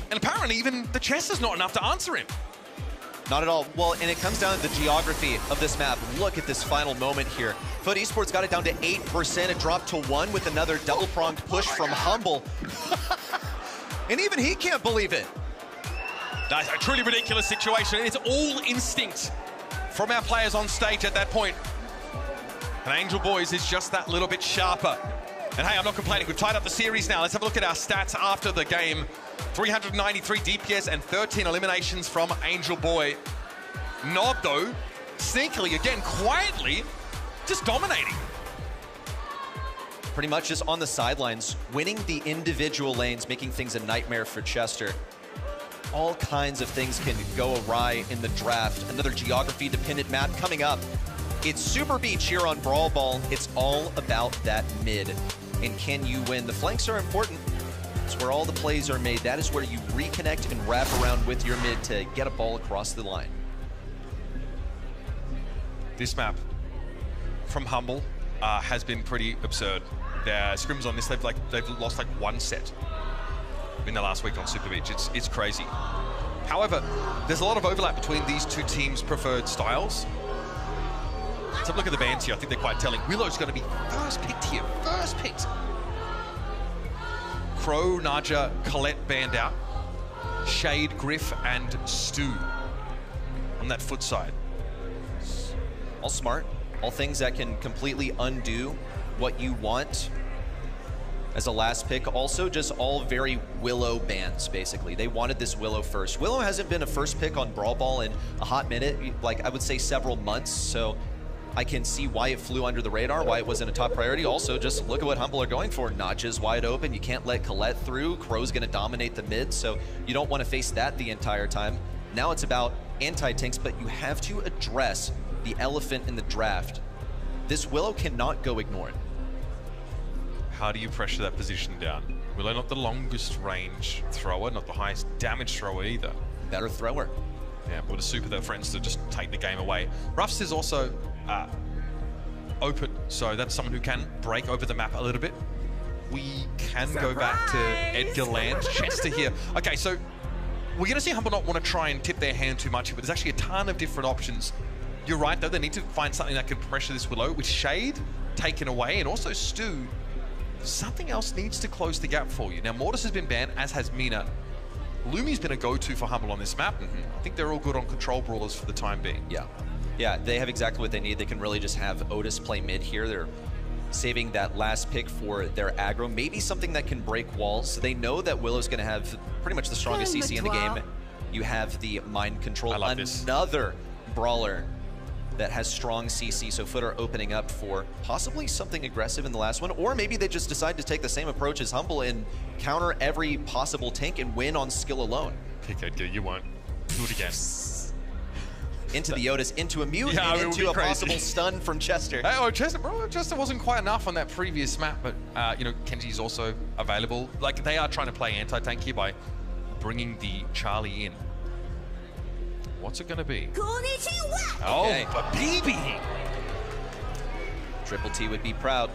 And apparently even the chest is not enough to answer him. Not at all. Well, and it comes down to the geography of this map. Look at this final moment here. Foot Esports got it down to 8%. It dropped to 1 with another double-pronged push from Humble. And even he can't believe it. That's a truly ridiculous situation. It's all instinct from our players on stage at that point. And Angel Boys is just that little bit sharper. And hey, I'm not complaining. We've tied up the series now. Let's have a look at our stats after the game. 393 DPS and 13 eliminations from Angel Boy. Nob, though, sneakily, again, quietly, just dominating. Pretty much just on the sidelines, winning the individual lanes, making things a nightmare for Chester. All kinds of things can go awry in the draft. Another geography-dependent map coming up. It's Super Beach here on Brawl Ball. It's all about that mid. And can you win? The flanks are important. It's where all the plays are made. That is where you reconnect and wrap around with your mid to get a ball across the line. This map from Humble has been pretty absurd. Their scrims on this, they've lost like 1 set in the last week on Super Beach. It's crazy. However, there's a lot of overlap between these two teams' preferred styles. Let's have a look at the bans here. I think they're quite telling. Willow's going to be first picked here. First picked. Crow, Naja, Colette banned out. Shade, Griff, and Stu on that foot side. All smart. All things that can completely undo what you want as a last pick. Also, just all very Willow bans, basically. They wanted this Willow first. Willow hasn't been a first pick on Brawl Ball in a hot minute, like I would say several months, so I can see why it flew under the radar, why it wasn't a top priority. Also, just look at what Humble are going for. Notches wide open. You can't let Colette through. Crow's going to dominate the mid, so you don't want to face that the entire time. Now it's about anti-tanks, but you have to address the elephant in the draft. This Willow cannot go ignored. How do you pressure that position down? Willow not the longest range thrower, not the highest damage thrower either. Better thrower. Yeah, but a super that threatens to just take the game away. Ruffs is also open, so that's someone who can break over the map a little bit. We can go back to Edgar Land. Chester here. Okay, so we're going to see Humble not want to try and tip their hand too much, but there's actually a ton of different options. You're right, though. They need to find something that can pressure this Willow. With Shade taken away and also Stu, something else needs to close the gap for you. Now, Mortis has been banned, as has Mina. Lumi's been a go-to for Humble on this map. I think they're all good on control brawlers for the time being. Yeah, they have exactly what they need. They can really just have Otis play mid here. They're saving that last pick for their aggro. Maybe something that can break walls. So they know that Willow's going to have pretty much the strongest CC in the game. You have the mind control. Another brawler that has strong CC, so Foot are opening up for possibly something aggressive in the last one, or maybe they just decide to take the same approach as Humble and counter every possible tank and win on skill alone. Pick Edgar, you won't. Do it again. Into the Otis, into a mute, and into a possible stun from Chester. Chester wasn't quite enough on that previous map, but you know, Kenji's also available. Like, they are trying to play anti-tank here by bringing the Charlie in. What's it gonna be? Okay. Oh, a BB! Triple T would be proud.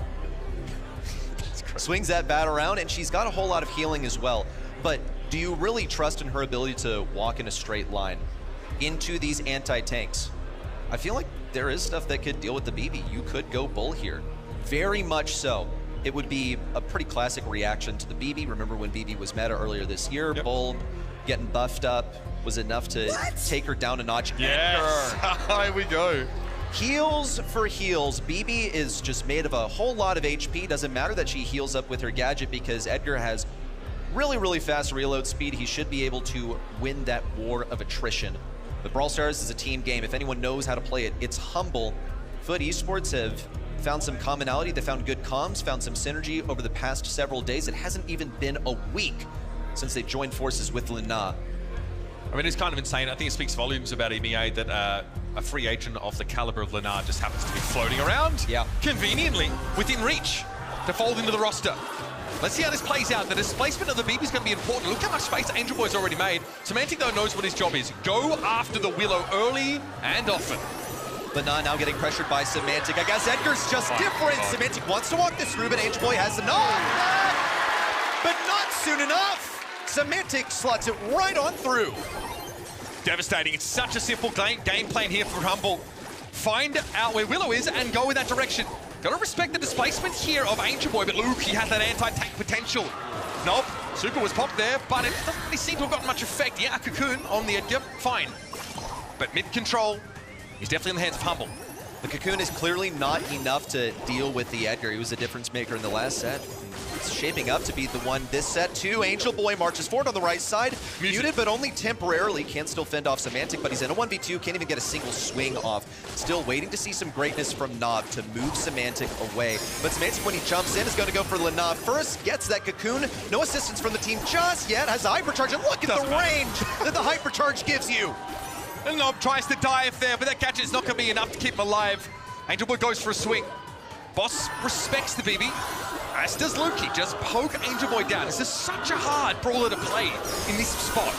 Swings that bat around, and she's got a whole lot of healing as well. But do you really trust in her ability to walk in a straight line into these anti-tanks? I feel like there is stuff that could deal with the BB. You could go Bull here. Very much so. It would be a pretty classic reaction to the BB. Remember when BB was meta earlier this year? Yep. Bull getting buffed up was enough to take her down a notch. Yes, here we go. Heals for heals. BB is just made of a whole lot of HP. Doesn't matter that she heals up with her gadget because Edgar has really, really fast reload speed. He should be able to win that war of attrition. But Brawl Stars is a team game. If anyone knows how to play it, it's Humble. Foot Esports have found some commonality. They found good comms, found some synergy over the past several days. It hasn't even been a week since they joined forces with Lina. I mean, it's kind of insane. I think it speaks volumes about EMEA that a free agent of the caliber of Lina just happens to be floating around conveniently within reach to fold into the roster. Let's see how this plays out. The displacement of the BB is going to be important. Look how much space Angel Boy's already made. Semantic, though, knows what his job is. Go after the Willow early and often. Lina now getting pressured by Semantic. I guess Edgar's just different. Semantic wants to walk this through, but Angel Boy has the knock. But not soon enough. Semantic slots it right on through. devastating. It's such a simple game plan here for Humble. Find out where Willow is and go in that direction. Gotta respect the displacement here of Angel Boy, but Luke, he has that anti-tank potential. Nope, Super was popped there, but it doesn't really seem to have gotten much effect. Yeah, Cocoon on the edge, yep, fine. But mid-control is definitely in the hands of Humble. The Cocoon is clearly not enough to deal with the Edgar. He was a difference maker in the last set. It's shaping up to be the one this set too. Angel Boy marches forward on the right side. Muted, but only temporarily. Can still fend off Semantic, but he's in a 1v2. Can't even get a single swing off. Still waiting to see some greatness from Nob to move Semantic away. But Semantic, when he jumps in, is going to go for Lena first. Gets that Cocoon. No assistance from the team just yet. Has a Hypercharge, and look at the range that the Hypercharge gives you. And Nob tries to dive there, but that gadget is not going to be enough to keep him alive. Angel Boy goes for a swing. Boss respects the BB, as does Lukey. Just poke Angel Boy down. This is such a hard brawler to play in this spot.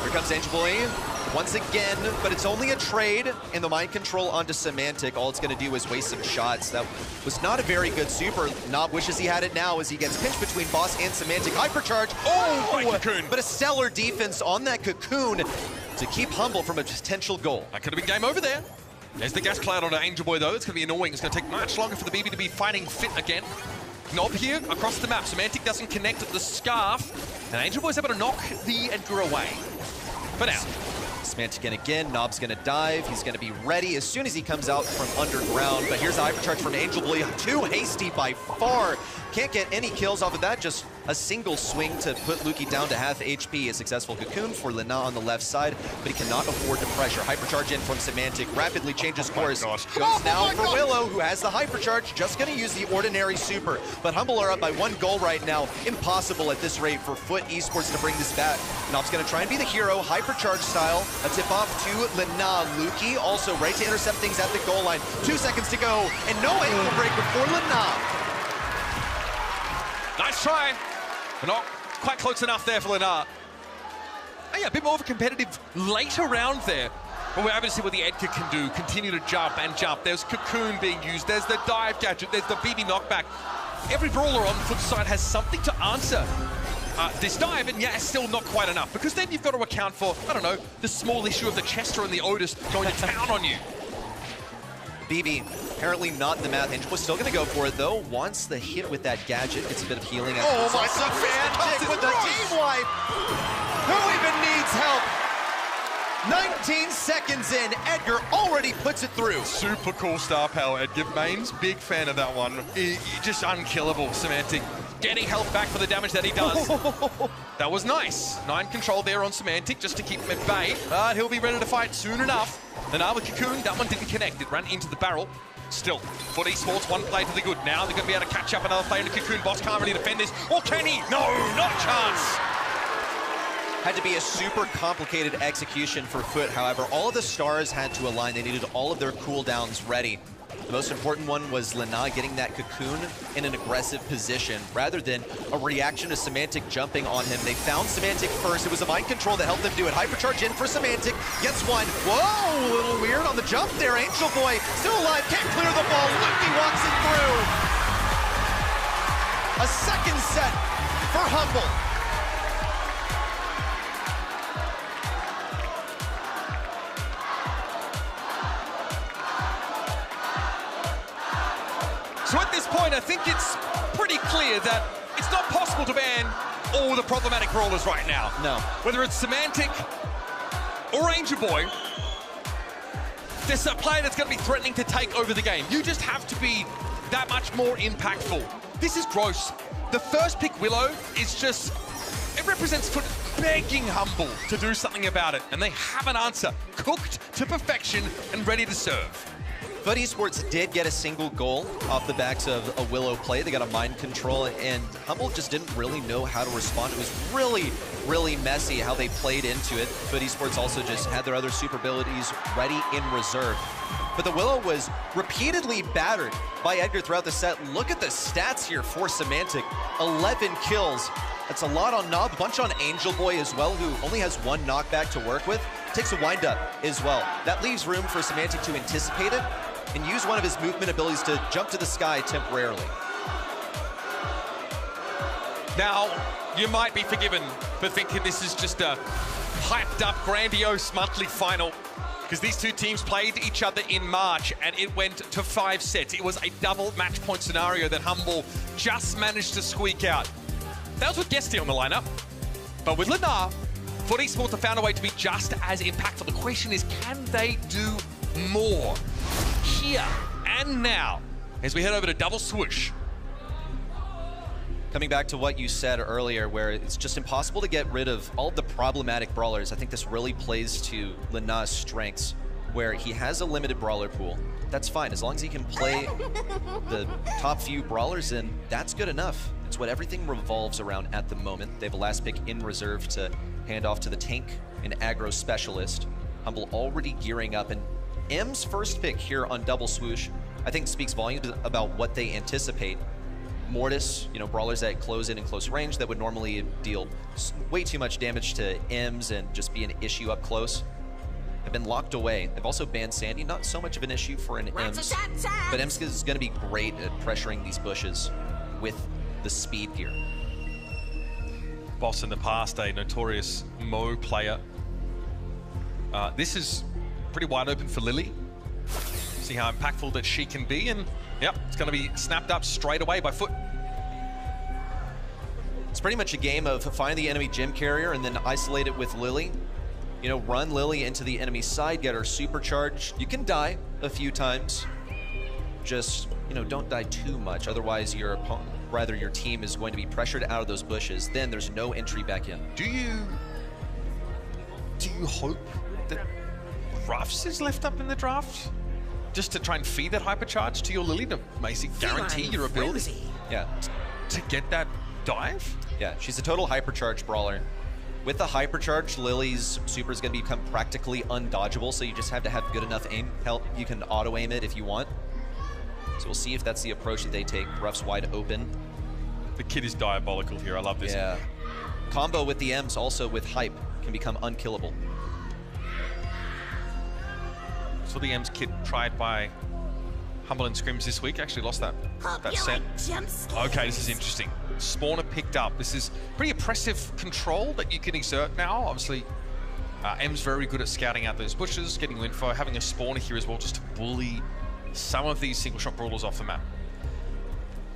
Here comes Angel Boy once again, but it's only a trade in the mind control onto Semantic. All it's going to do is waste some shots. That was not a very good super. Nob wishes he had it now as he gets pinched between Boss and Semantic. Hypercharge. Oh, Cocoon. But a stellar defense on that Cocoon to keep Humble from a potential goal. That could have been game over there. There's the gas cloud onto Angel Boy, though. It's going to be annoying. It's going to take much longer for the BB to be fighting fit again. Nob here across the map. Semantic doesn't connect at the scarf, and Angel Boy's able to knock the Edgar away. For now. Semantic in again. Nob's going to dive. He's going to be ready as soon as he comes out from underground. But here's a Hypercharge from Angel Boy. Too hasty by far. Can't get any kills off of that. Just a single swing to put Lukey down to half HP. A successful Cocoon for Lena on the left side, but he cannot afford to pressure. Hypercharge in from Semantic. Rapidly changes course. Goes now for Willow, who has the Hypercharge. Just going to use the ordinary super. But Humble are up by 1 goal right now. Impossible at this rate for Foot Esports to bring this back. Nob's going to try and be the hero, Hypercharge style. A tip off to Lena. Lukey also ready to intercept things at the goal line. 2 seconds to go, and no ankle break before Lena. Nice try, but not quite close enough there for Lena. Oh yeah, a bit more of a competitive later round there. When we're able to see what the Edgar can do, continue to jump and jump. There's Cocoon being used, there's the dive gadget, there's the BB knockback. Every brawler on Foot's side has something to answer this dive, and yeah, it's still not quite enough, because then you've got to account for, I don't know, the small issue of the Chester and the Otis going to town on you. BB, apparently not in the math. Angel was still going to go for it, though. Wants the hit with that gadget. Gets a bit of healing. Oh my Semantic with the team wipe. Who even needs help? 19 seconds in, Edgar already puts it through. Super cool star power, Edgar. Mains, big fan of that one. Just unkillable, Semantic. Getting health back for the damage that he does. That was nice. 9 control there on Semantic just to keep him at bay. But he'll be ready to fight soon enough. And now with Cocoon, that one didn't connect. It ran into the barrel. Still, Foot Esports, 1 play to the good. Now they're going to be able to catch up another player into Cocoon. Boss can't really defend this. Or can he? No, not a chance. Had to be a super complicated execution for Foot. However, all of the stars had to align. They needed all of their cooldowns ready. The most important one was Lena getting that Cocoon in an aggressive position rather than a reaction to Semantic jumping on him. They found Semantic first. It was a mind control that helped them do it. Hypercharge in for Semantic. Gets one. Whoa, a little weird on the jump there. Angel Boy still alive. Can't clear the ball. Lukey walks it through. A second set for Humble. So at this point, I think it's pretty clear that it's not possible to ban all the problematic brawlers right now. No. Whether it's Semantic or Angel Boy, there's a player that's going to be threatening to take over the game. You just have to be that much more impactful. This is gross. The first pick, Willow, is just, it represents Foot begging Humble to do something about it. And they have an answer, cooked to perfection and ready to serve. Foot Esports did get a single goal off the backs of a Willow play. They got a mind control, and Humble just didn't really know how to respond. It was really, really messy how they played into it. Foot Esports also just had their other super abilities ready in reserve. But the Willow was repeatedly battered by Edgar throughout the set. Look at the stats here for Semantic. 11 kills. That's a lot on Nob, a bunch on Angel Boy as well, who only has 1 knockback to work with. Takes a wind-up as well. That leaves room for Semantic to anticipate it and use one of his movement abilities to jump to the sky temporarily. Now, you might be forgiven for thinking this is just a hyped up, grandiose monthly final. Because these two teams played each other in March and it went to 5 sets. It was a double match point scenario that Humble just managed to squeak out. That was with Guesty on the lineup. But with Linar, FUT Esports have found a way to be just as impactful. The question is, can they do more here and now as we head over to double swoosh? Coming back to what you said earlier, where it's just impossible to get rid of all the problematic brawlers, I think this really plays to Linar's strengths, where he has a limited brawler pool. That's fine, as long as he can play the top few brawlers in, that's good enough. It's what everything revolves around at the moment. They have a last pick in reserve to hand off to the tank and aggro specialist. Humble already gearing up, and M's first pick here on double swoosh, I think speaks volumes about what they anticipate. Mortis, you know, brawlers that close in close range that would normally deal way too much damage to Ems and just be an issue up close, have been locked away. They've also banned Sandy, not so much of an issue for an Ems, but Ems is going to be great at pressuring these bushes with the speed gear. Boss in the past, a notorious Mo player. This is pretty wide open for Lily. See how impactful that she can be, and yep, it's going to be snapped up straight away by FUT. It's pretty much a game of find the enemy gem carrier and then isolate it with Lily. You know, run Lily into the enemy side, get her supercharged. You can die a few times. Just, you know, don't die too much. Otherwise, your opponent, rather your team is going to be pressured out of those bushes. Then there's no entry back in. Do you hope that Ruffs is left up in the draft? Just to try and feed that hypercharge to your Lily to basically guarantee your ability to get that dive? Yeah, she's a total hypercharge brawler. With the hypercharge, Lily's super is going to become practically undodgeable, so you just have to have good enough aim help. You can auto-aim it if you want. So we'll see if that's the approach that they take. Ruff's wide open. The kid is diabolical here. I love this. Yeah. Combo with the M's, also with hype, can become unkillable. So the M's kit tried by Humble and Scrims this week. Actually lost that set. Okay, this is interesting. Spawner picked up. This is pretty oppressive control that you can exert now. Obviously, M's very good at scouting out those bushes, getting info, having a spawner here as well just to bully some of these single shot brawlers off the map.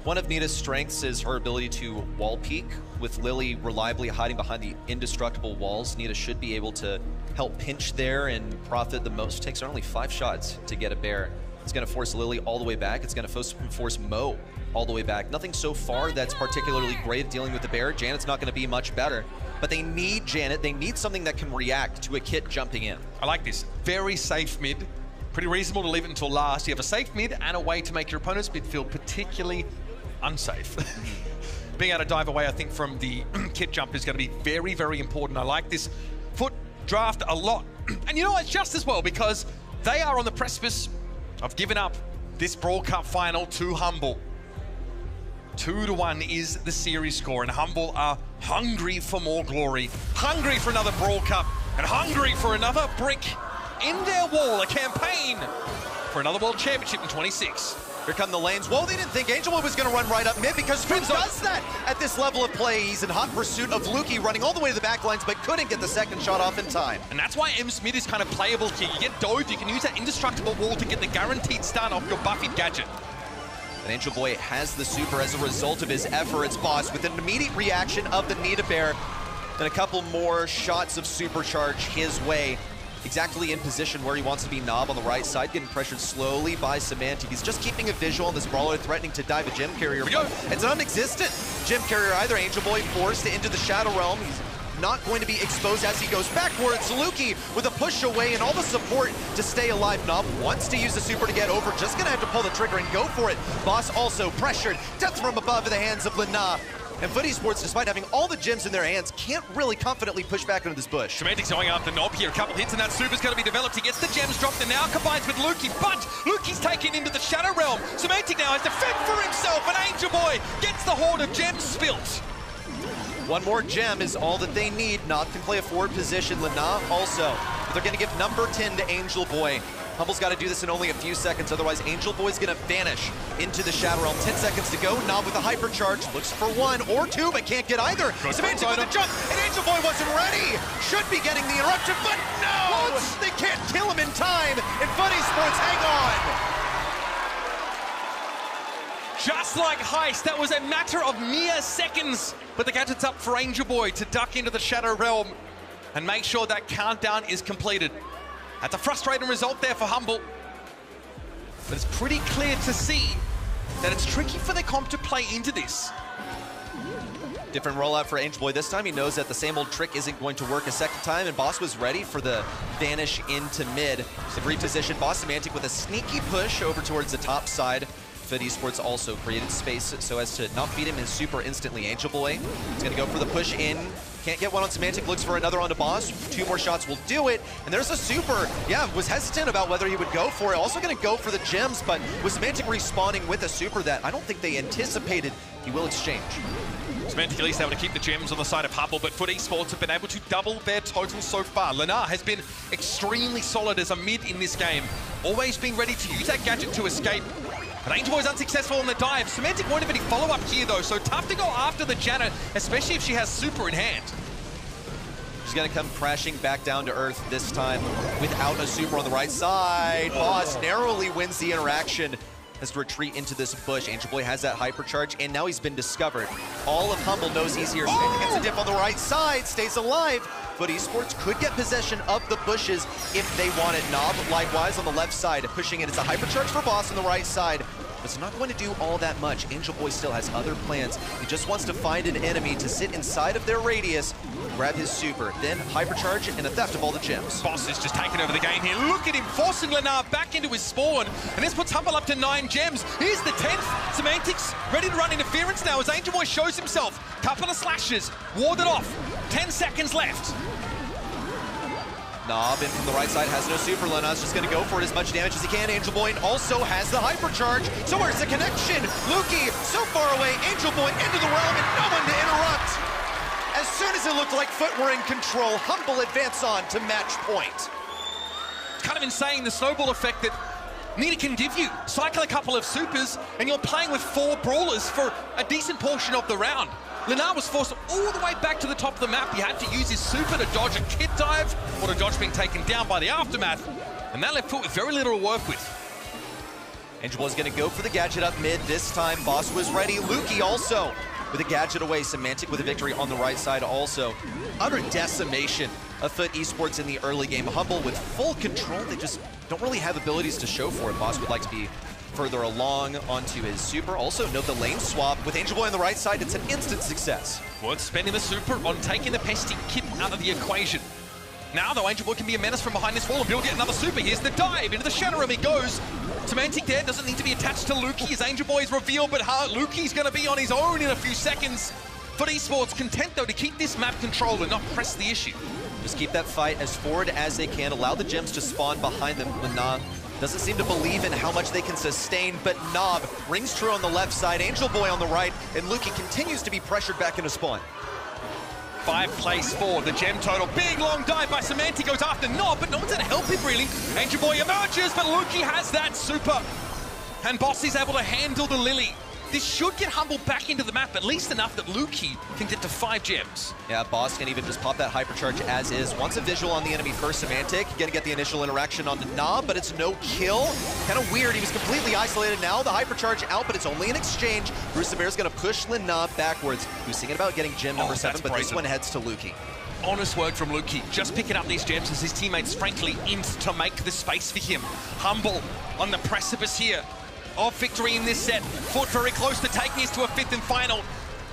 One of Nita's strengths is her ability to wall peek. With Lily reliably hiding behind the indestructible walls, Nita should be able to help pinch there and profit the most. It takes her only 5 shots to get a bear. It's going to force Lily all the way back. It's going to force Mo all the way back. Nothing so far that's particularly great at dealing with the bear. Janet's not going to be much better, but they need Janet. They need something that can react to a kit jumping in. I like this. Very safe mid. Pretty reasonable to leave it until last. You have a safe mid and a way to make your opponent's mid feel particularly unsafe. Being able to dive away, I think, from the kit jump is going to be very, very important. I like this FUT draft a lot. And you know what? It's just as well, because they are on the precipice of giving up this Brawl Cup final to Humble. 2-1 is the series score, and Humble are hungry for more glory, hungry for another Brawl Cup, and hungry for another brick in their wall, a campaign for another World Championship in 26. Here come the lanes. Whoa, they didn't think Angel Boy was going to run right up mid, because who does that at this level of play? He's in hot pursuit of Lukey, running all the way to the back lines, but couldn't get the second shot off in time. And that's why M's mid is kind of playable here. You get dove, you can use that indestructible wall to get the guaranteed stun off your buffied gadget. And Angel Boy has the super as a result of his efforts, boss, with an immediate reaction of the Nita Bear, and a couple more shots of supercharge his way. Exactly in position where he wants to be. Knob on the right side, getting pressured slowly by Semantic. He's just keeping a visual on this brawler, threatening to dive a gem carrier. It's an non-existent gem carrier either. Angel Boy forced into the Shadow Realm. He's not going to be exposed as he goes backwards. Luki with a push away and all the support to stay alive. Knob wants to use the super to get over. Just gonna have to pull the trigger and go for it. Boss also pressured. Death from above in the hands of Lina. And FUT Esports, despite having all the gems in their hands, can't really confidently push back into this bush. Semantic's going after Knob here. A couple hits and that super's going to be developed. He gets the gems dropped and now combines with Lukey. But Lukey's taken into the Shadow Realm. Semantic now has to fend for himself, and Angel Boy gets the horde of gems spilt. One more gem is all that they need. Knob can play a forward position. Lina also. But they're going to give number 10 to Angel Boy. Humble's got to do this in only a few seconds, otherwise Angel Boy's gonna vanish into the Shadow Realm. 10 seconds to go. Nob with a hypercharge, looks for one or two, but can't get either. Semantic with the jump, and Angel Boy wasn't ready. Should be getting the interruption, but no! What? They can't kill him in time, and Funny Sports hang on. Just like Heist, that was a matter of mere seconds. But the gadget's up for Angel Boy to duck into the Shadow Realm and make sure that countdown is completed. That's a frustrating result there for Humble. But it's pretty clear to see that it's tricky for the comp to play into this. Different rollout for Angel Boy this time. He knows that the same old trick isn't going to work a second time, and Boss was ready for the vanish into mid. To reposition Boss Semantic with a sneaky push over towards the top side. Fit Esports also created space so as to not feed him his super instantly. Angel Boy is going to go for the push in. Can't get one on Semantic, looks for another onto Boss. 2 more shots will do it, and there's a super. Yeah, was hesitant about whether he would go for it. Also going to go for the gems, but with Semantic respawning with a super that I don't think they anticipated, he will exchange. Semantic at least able to keep the gems on the side of Humble, but Foot Esports have been able to double their total so far. Lenar has been extremely solid as a mid in this game, always being ready to use that gadget to escape. But Angel Boy's unsuccessful on the dive. Semantic won't have any follow-up here though, so tough to go after the Janet, especially if she has super in hand. She's gonna come crashing back down to earth this time without a super on the right side. Boss narrowly wins the interaction. Has to retreat into this bush. Angel Boy has that hypercharge, and now he's been discovered. All of Humble knows he's here. Semantic gets a dip on the right side, stays alive. But Esports could get possession of the bushes if they want it. Nob, likewise, on the left side, pushing it. It's a hypercharge for Boss on the right side. But it's not going to do all that much. Angel Boy still has other plans. He just wants to find an enemy to sit inside of their radius, grab his super, then hypercharge and a theft of all the gems. Boss is just taking over the game here. Look at him forcing Lenar back into his spawn. And this puts Humble up to 9 gems. Here's the 10th. Semantics ready to run interference now as Angel Boy shows himself. Couple of slashes, warded off. 10 seconds left. Nob in from the right side has no super. Lenar's just going to go for it as much damage as he can. Angel Boy also has the hypercharge. So where's the connection? Lukey so far away. Angel Boy into the realm and no one to interrupt. As soon as it looked like Foot were in control, Humble advance on to match point. It's kind of insane, the snowball effect that Nita can give you. Cycle a couple of supers and you're playing with 4 brawlers for a decent portion of the round. Lenar was forced all the way back to the top of the map. He had to use his super to dodge a kit dive or to dodge being taken down by the aftermath. And that left Foot with very little to work with. Angel Boy's going to go for the gadget up mid this time. Boss was ready. Lukey also with a gadget away. Semantic with a victory on the right side also. Utter decimation of Foot Esports in the early game. Humble with full control. They just don't really have abilities to show for it. Boss would like to be further along onto his super. Also, note the lane swap. With Angel Boy on the right side, it's an instant success. Worth spending the super on taking the pesty kit out of the equation. Now, though, Angel Boy can be a menace from behind this wall and build yet another super. Here's the dive into the Shadow Realm. He goes. Semantic there doesn't need to be attached to Lukey as Angel Boy is revealed, but Lukey's going to be on his own in a few seconds. Foot Esports content, though, to keep this map control and not press the issue. Just keep that fight as forward as they can. Allow the gems to spawn behind them. Lenar doesn't seem to believe in how much they can sustain, but Nob rings true on the left side, Angel Boy on the right, and Lukey continues to be pressured back into spawn. 5 plays 4, the gem total. Big long dive by Semantic goes after Nob, but no one's gonna help him really. Angel Boy emerges, but Lukey has that super. And Boss is able to handle the Lily. This should get Humble back into the map, at least enough that Lukey can get to 5 gems. Yeah, Boss can even just pop that hypercharge as is. Wants a visual on the enemy first. Semantic gonna get the initial interaction on the Nob, but it's no kill. Kind of weird, he was completely isolated. Now the hypercharge out, but it's only an exchange. Brusabear's gonna push Lenar backwards. He was thinking about getting gem number 7, but this one heads to Lukey. Honest word from Lukey, just picking up these gems as his teammates frankly int to make the space for him. Humble on the precipice here of victory in this set. Foot very close to taking us to a 5th and final.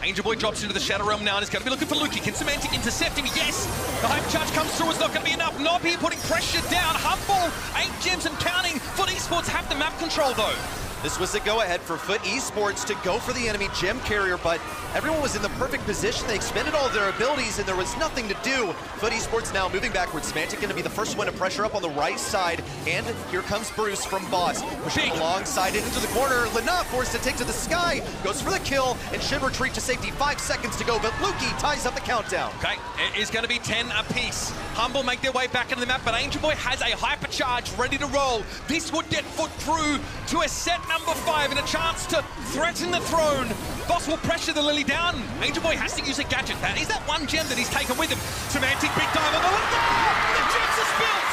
Angel Boy drops into the Shadow Realm now and is going to be looking for Lukey. Can Semantic intercept him? Yes! The hypercharge comes through, it's not going to be enough. Nob here putting pressure down. Humble, 8 gems and counting. Foot Esports have the map control though. This was a go-ahead for Foot Esports to go for the enemy gem carrier, but everyone was in the perfect position. They expended all of their abilities, and there was nothing to do. Foot Esports now moving backwards. Semantic going to be the first one to pressure up on the right side, and here comes Bruce from Boss. Pushing alongside it into the corner. Lena forced to take to the sky, goes for the kill, and should retreat to safety. 5 seconds to go, but Lukey ties up the countdown. Okay, it is going to be 10 apiece. Humble make their way back into the map, but Angel Boy has a hypercharge ready to roll. This would get Foot through to a set number 5 and a chance to threaten the throne. Boss will pressure the Lily down. Angel Boy has to use a gadget. That is that one gem that he's taken with him. Semantic big dive on the left. The gems are spilt!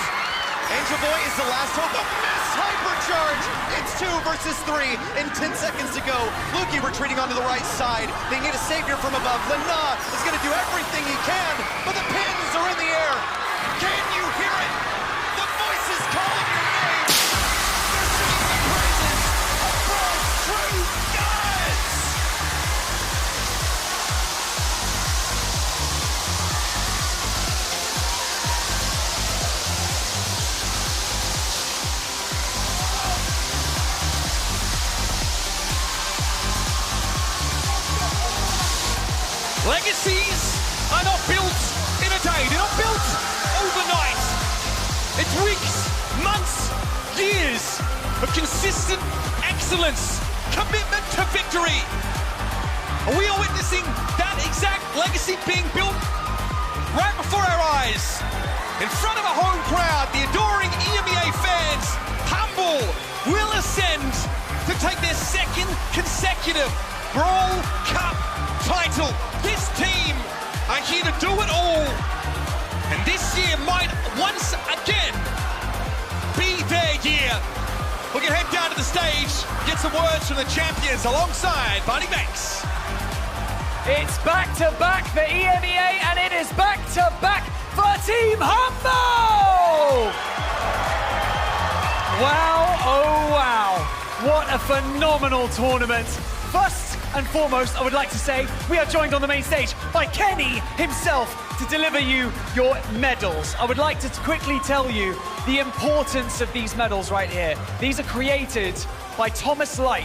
Angel Boy is the last hope of this hypercharge. It's 2 versus 3 and 10 seconds to go. Lukey retreating onto the right side. They need a savior from above. Lena is going to do everything he can, but the pins are in the air. Can you hear it? The voices calling your name. They're singing the praises of Brawl's true gods. Legacies are not built in a day. They're not built overnight. It's weeks, months, years of consistent excellence, commitment to victory. And we are witnessing that exact legacy being built right before our eyes. In front of a home crowd, the adoring EMEA fans, Humble will ascend to take their second consecutive Brawl Cup title. This team are here to do it all. And this year might once again be their year. We're going to head down to the stage, get some words from the champions alongside Barney Banks. It's back-to-back for EMEA, and it is back-to-back for Team Humble! Wow, oh wow. What a phenomenal tournament. First and foremost, I would like to say we are joined on the main stage by Kenny himself to deliver you your medals. I would like to quickly tell you the importance of these medals right here. These are created by Thomas Light,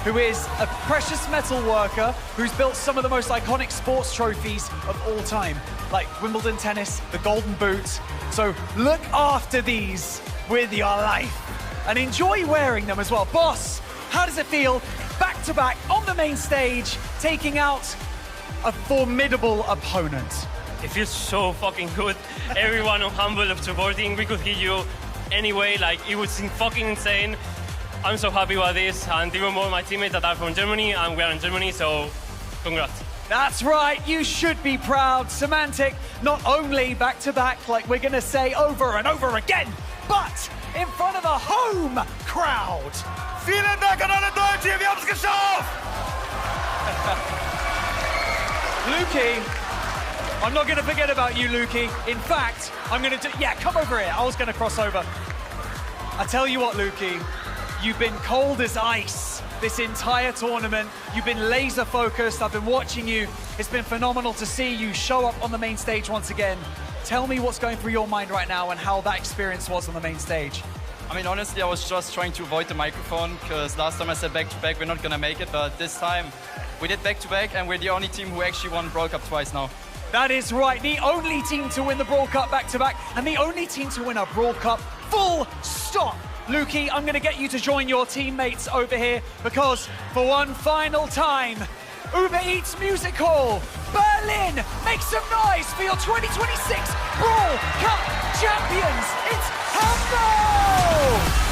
who is a precious metal worker who's built some of the most iconic sports trophies of all time, like Wimbledon tennis, the Golden Boot. So look after these with your life and enjoy wearing them as well. Boss, how does it feel back-to-back on the main stage, taking out a formidable opponent? It feels so fucking good. Everyone on Humble of supporting, we could hit you anyway, like it was fucking insane. I'm so happy about this, and even more my teammates that are from Germany, and we are in Germany, so congrats. That's right, you should be proud. Semantic, not only back-to-back, like we're gonna say over and over again, but in front of a home crowd. Vielen Dank an alle Deutsche, wir haben's geschafft! Lukey, I'm not going to forget about you, Lukey. In fact, I'm going to do... Yeah, come over here. I was going to cross over. I tell you what, Lukey, you've been cold as ice this entire tournament. You've been laser focused. I've been watching you. It's been phenomenal to see you show up on the main stage once again. Tell me what's going through your mind right now and how that experience was on the main stage. I mean, honestly, I was just trying to avoid the microphone because last time I said back-to-back, we're not going to make it, but this time we did back-to-back, and we're the only team who actually won Brawl Cup twice now. That is right, the only team to win the Brawl Cup back-to-back, and the only team to win a Brawl Cup full stop. Lukey, I'm going to get you to join your teammates over here because for one final time, Uber Eats Music Hall, Berlin, make some noise for your 2026 Brawl Cup champions. It's Humble!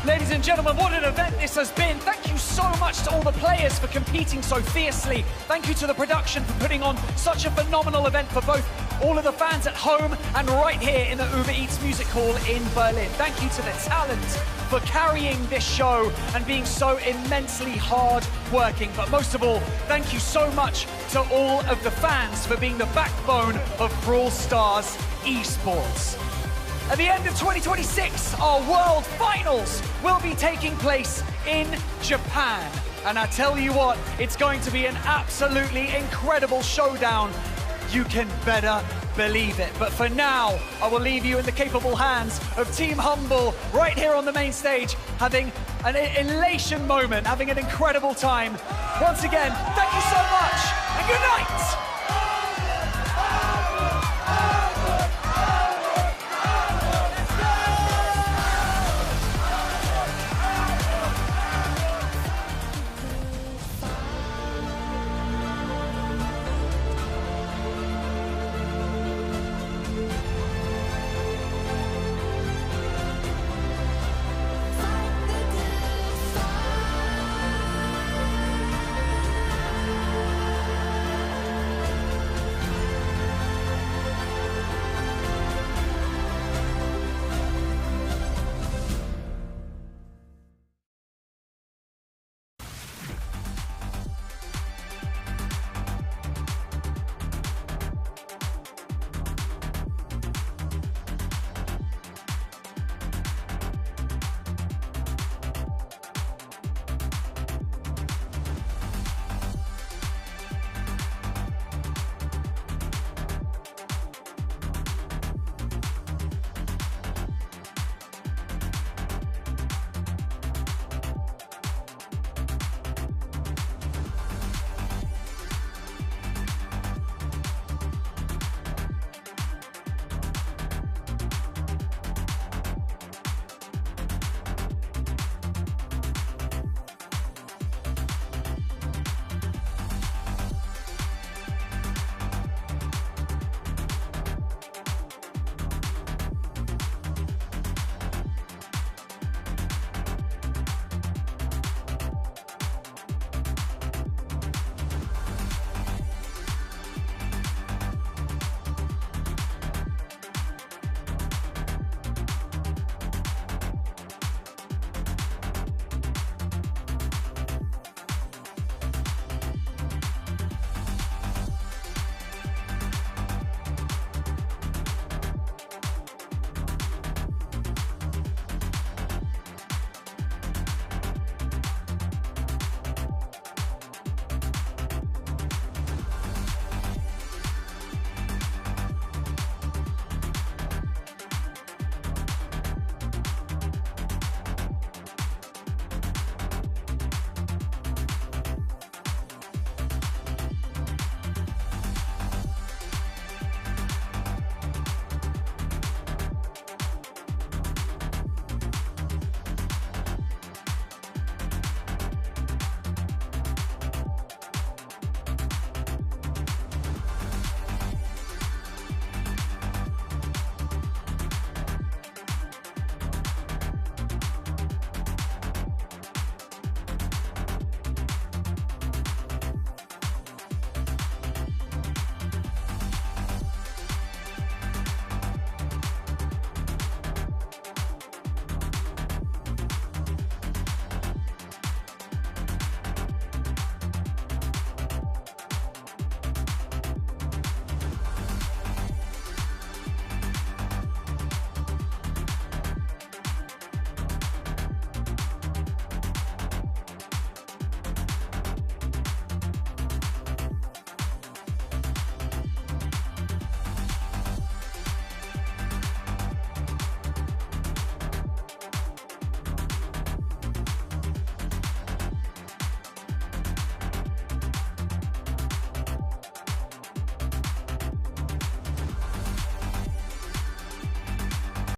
Ladies and gentlemen, what an event this has been. Thank you so much to all the players for competing so fiercely. Thank you to the production for putting on such a phenomenal event for both all of the fans at home and right here in the Uber Eats Music Hall in Berlin. Thank you to the talent for carrying this show and being so immensely hard working. But most of all, thank you so much to all of the fans for being the backbone of Brawl Stars esports. At the end of 2026, our World Finals will be taking place in Japan. And I tell you what, it's going to be an absolutely incredible showdown. You can better believe it. But for now, I will leave you in the capable hands of Team Humble right here on the main stage, having an elation moment, having an incredible time. Once again, thank you so much, and good night!